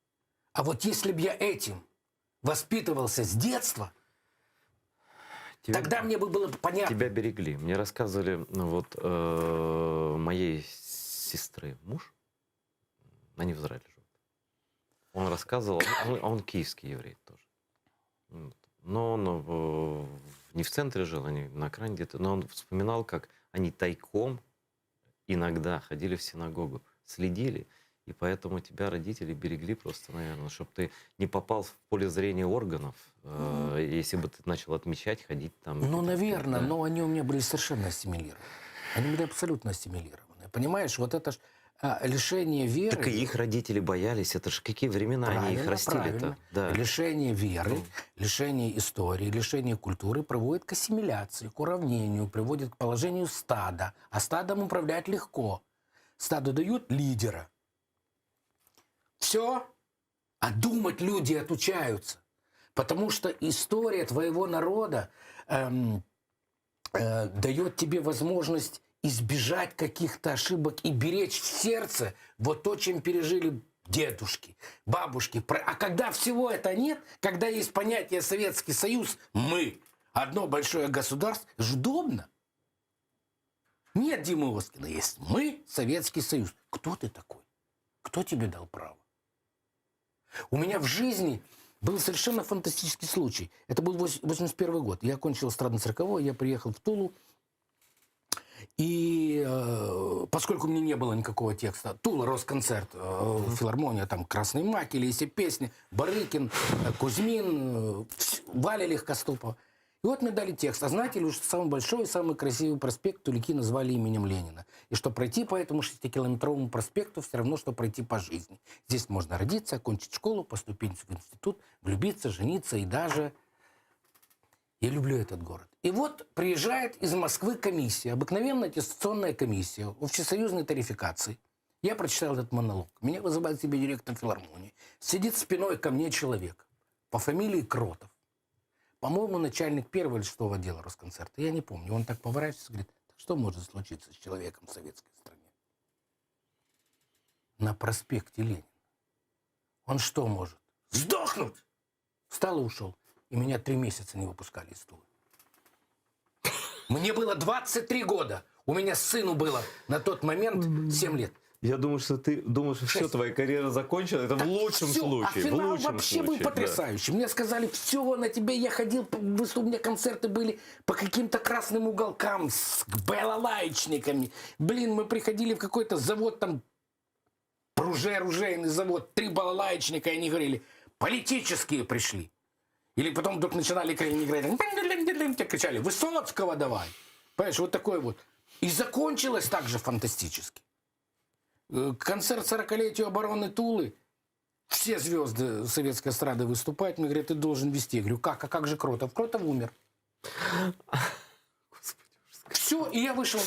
А вот если бы я этим воспитывался с детства, тогда мне бы было понятно. Тебя берегли. Мне рассказывали, вот моей сестры муж, они в Израиле живут. Он рассказывал, он киевский еврей тоже. Но он не в центре жил, они на окраине где-то. Но он вспоминал, как они тайком иногда ходили в синагогу, следили. И поэтому тебя родители берегли просто, наверное, чтобы ты не попал в поле зрения органов, если бы ты начал отмечать, ходить там. Ну, наверное, но они у меня были совершенно ассимилированы. Они были абсолютно ассимилированы. Понимаешь, вот это ж лишение веры... Так и их родители боялись, это же какие времена они их растили-то. Да. Лишение веры, лишение истории, лишение культуры приводит к ассимиляции, к уравнению, приводит к положению стада. А стадом управлять легко. Стаду дают лидера. Все, а думать люди отучаются. Потому что история твоего народа дает тебе возможность избежать каких-то ошибок и беречь в сердце вот то, чем пережили дедушки, бабушки. А когда всего это нет, когда есть понятие Советский Союз, мы, одно большое государство, же удобно. Нет Димы Оскина, есть мы, Советский Союз. Кто ты такой? Кто тебе дал право? У меня в жизни был совершенно фантастический случай. Это был 81 год. Я окончил эстрадно-цирковой, я приехал в Тулу. И поскольку у меня не было никакого текста, Тула, Росконцерт, филармония, там «Красный макель», есть песни, Барыкин, Кузьмин, Валя Легкоступова. И вот мне дали текст. А знаете ли, что самый большой и самый красивый проспект Тулики назвали именем Ленина? И что пройти по этому 6-километровому проспекту все равно, что пройти по жизни. Здесь можно родиться, окончить школу, поступить в институт, влюбиться, жениться и даже... Я люблю этот город. И вот приезжает из Москвы комиссия, обыкновенная аттестационная комиссия общесоюзной тарификации. Я прочитал этот монолог. Меня вызывает себе директор филармонии. Сидит спиной ко мне человек по фамилии Кротов. По-моему, начальник первого или шестого отдела Росконцерта. Я не помню. Он так поворачивается и говорит, что может случиться с человеком в советской стране? На проспекте Ленина. Он что может? Сдохнуть! Встал и ушел. И меня 3 месяца не выпускали из Тулы. Мне было 23 года. У меня сыну было на тот момент 7 лет. Я думаю, что ты думаешь, что все, твоя карьера закончена. Это в лучшем случае. А финал в лучшем вообще был случае, да. потрясающий. Мне сказали, все, на тебе я ходил, у меня концерты были по каким-то красным уголкам с балалайчниками. Блин, мы приходили в какой-то завод, там, оружейный завод, 3 балалайчника, и они говорили, политические пришли. Или потом вдруг начинали играть, кричали, Высоцкого давай. Понимаешь, вот такой вот. И закончилось так же фантастически. Концерт 40-летию обороны Тулы. Все звезды советской эстрады выступают. Мне говорят, ты должен вести. Я говорю, как? А как же Кротов? Кротов умер. Все, и я вышел.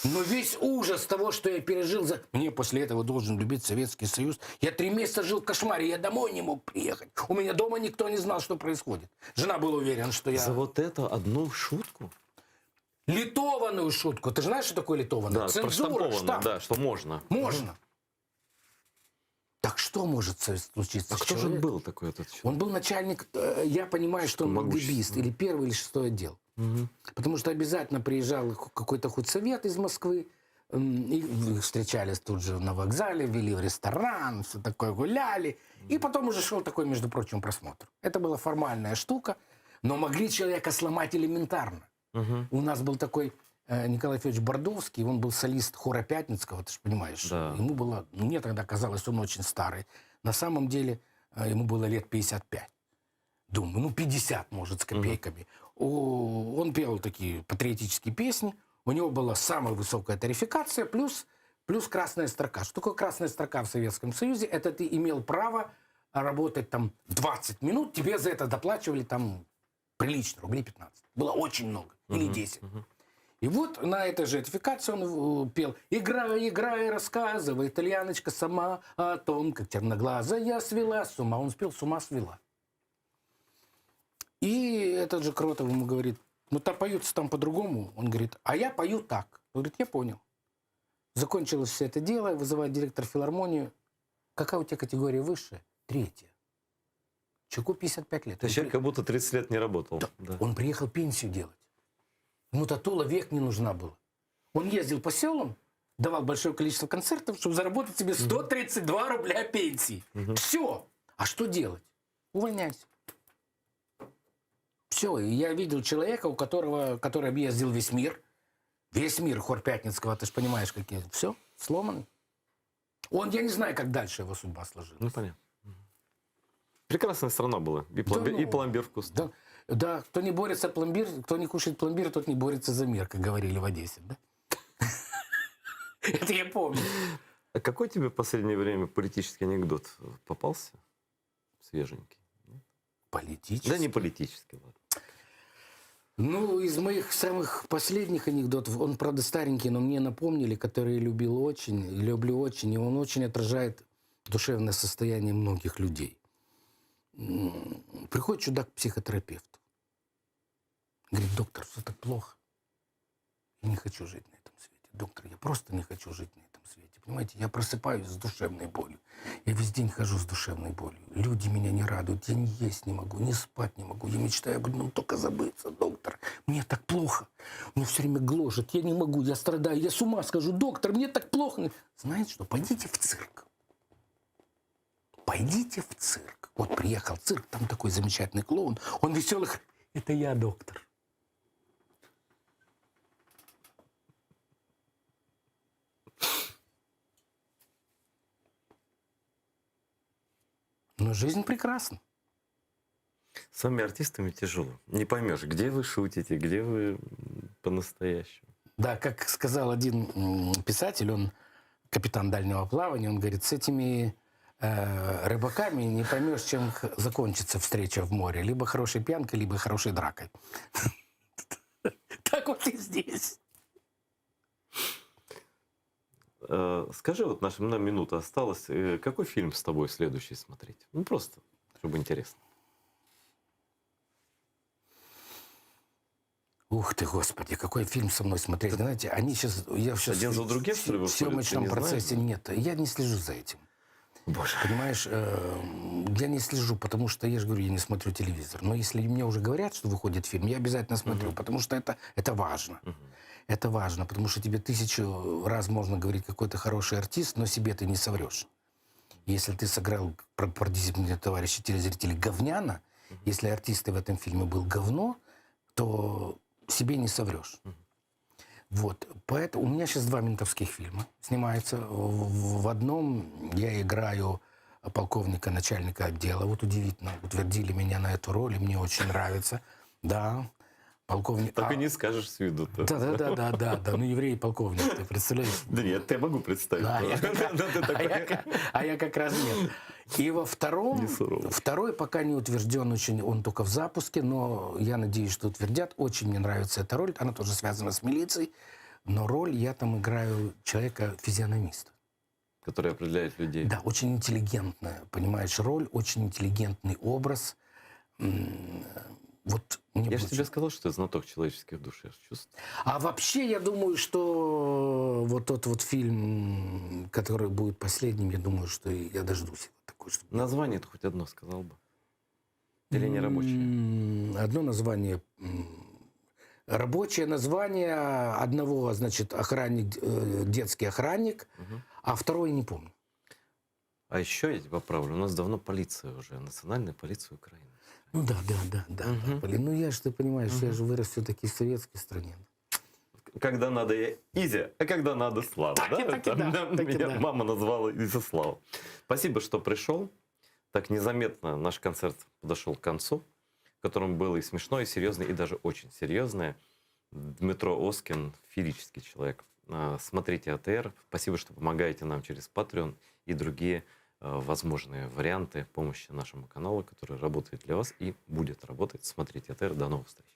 Но весь ужас того, что я пережил, мне после этого должен любить Советский Союз. Я 3 месяца жил в кошмаре, я домой не мог приехать. У меня дома никто не знал, что происходит. Жена была уверена, что я... За вот это одну шутку? Литованную шутку. Ты же знаешь, что такое литованная? Да, Цензура, штамп. да, что можно. Можно. Так что может случиться? А кто же был такой этот человек? Он был начальник, я понимаю, что он МГБист, или 1-й, или 6-й отдел. Потому что обязательно приезжал какой-то худсовет из Москвы, и встречались тут же на вокзале, вели в ресторан, все такое, гуляли. И потом уже шел такой, между прочим, просмотр. Это была формальная штука, но могли человека сломать элементарно. У нас был такой Николай Федорович Бордовский, он был солист хора Пятницкого, ты же понимаешь. Да. Ему было, мне тогда казалось, он очень старый. На самом деле ему было лет 55. Думаю, 50, может, с копейками. Он пел такие патриотические песни. У него была самая высокая тарификация, плюс красная строка. Что такое красная строка в Советском Союзе? Это ты имел право работать там 20 минут, тебе за это доплачивали там прилично, рублей 15. Было очень много. Или 10. И вот на этой же ратификации он пел «Играй, играй, рассказывай, итальяночка сама о том, как черноглазая свела с ума». Он спел «С ума свела». И этот же Кротов ему говорит, ну-то поются там по-другому. Он говорит, а я пою так. Он говорит, я понял. Закончилось все это дело, вызывает директор филармонии. Какая у тебя категория высшая? 3-я. Чеку 55 лет. То есть человек как будто 30 лет не работал. Да. Да. Он приехал пенсию делать. Ему-то Тула век не нужна была. Он ездил по селам, давал большое количество концертов, чтобы заработать себе 132 рубля пенсии. Все. А что делать? Увольняйся. Все. И я видел человека, который объездил весь мир. Весь мир хор Пятницкого, ты же понимаешь, какие. Все, сломанный. Я не знаю, как дальше его судьба сложилась. Ну, понятно. Прекрасная страна была. И пломбир вкусный. Да, кто не борется пломбир, кто не кушает пломбир, тот не борется за мир, как говорили в Одессе. Да? Это я помню. А какой тебе в последнее время политический анекдот попался? Свеженький. Политический? Да не политический, ладно. Ну, из моих самых последних анекдотов, он, правда, старенький, но мне напомнили, который я люблю очень, и он очень отражает душевное состояние многих людей. Приходит чудак к психотерапевту. Говорит, доктор, все так плохо. Я не хочу жить на этом свете. Доктор, я просто не хочу жить на этом свете. Понимаете, я просыпаюсь с душевной болью. Я весь день хожу с душевной болью. Люди меня не радуют. Я не есть не могу, не спать не могу. Я мечтаю об одном, только забыться, доктор. Мне так плохо. Меня все время гложет. Я не могу, я страдаю. Я с ума схожу. Доктор, мне так плохо. Знаете что, пойдите в цирк. Пойдите в цирк. Вот приехал в цирк, там такой замечательный клоун. Он веселый. Это я, доктор. Но жизнь прекрасна. С вами, артистами, тяжело. Не поймешь, где вы шутите, где вы по-настоящему. Да, как сказал один писатель, он капитан дальнего плавания, он говорит, с этими рыбаками не поймешь, чем закончится встреча в море. Либо хорошей пьянкой, либо хорошей дракой. Так вот и здесь. Скажи, вот наша минута осталась. Какой фильм с тобой следующий смотреть? Ну, просто, чтобы интересно. Ух ты, Господи, какой фильм со мной смотреть. Знаете, они сейчас... Я сейчас один за другим, что ли, в съемочном процессе нет. Я не слежу за этим. Боже. Понимаешь, я не слежу, потому что, я же говорю, я не смотрю телевизор. Но если мне уже говорят, что выходит фильм, я обязательно смотрю, потому что это важно. Это важно, потому что тебе 1000 раз можно говорить, какой ты хороший артист, но себе ты не соврешь. Если ты сыграл, простите мне, товарищи телезрители, говняно, если артист в этом фильме был говно, то себе не соврешь. Вот. Поэтому у меня сейчас 2 ментовских фильма снимаются. В одном я играю полковника, начальника отдела. Вот удивительно, утвердили меня на эту роль, и мне очень нравится. Да, полковник. Так и не скажешь с виду-то. Да. Ну, еврей полковник, ты представляешь? Да нет, я могу представить. А я как раз нет. И во второй пока не утвержден очень, он только в запуске, но я надеюсь, что утвердят. Очень мне нравится эта роль, она тоже связана с милицией, но роль я там играю человека-физиономиста. Который определяет людей. Да, очень интеллигентная, понимаешь, роль, очень интеллигентный образ. Вот я же тебе сказал, что ты знаток человеческих душ, я чувствую. А вообще, я думаю, что вот тот вот фильм, который будет последним, я думаю, что я дождусь его такой. Чтобы... Название-то хоть одно сказал бы? Или не рабочее? Одно название. Рабочее название одного, значит, охранник, детский охранник, а второй не помню. А еще я тебя поправлю, у нас давно полиция уже, национальная полиция Украины. Ну да. Ну я же, ты понимаешь, я же вырос все-таки в советской стране. Когда надо я Изя, а когда надо Слава. Меня мама назвала Изя Слава. Спасибо, что пришел. Так незаметно наш концерт подошел к концу, в котором было и смешное, и серьезное, и даже очень серьезное. Дмитро Оскин, феерический человек. Смотрите АТР. Спасибо, что помогаете нам через Patreon и другие возможные варианты помощи нашему каналу, который работает для вас и будет работать. Смотрите АТР. До новых встреч.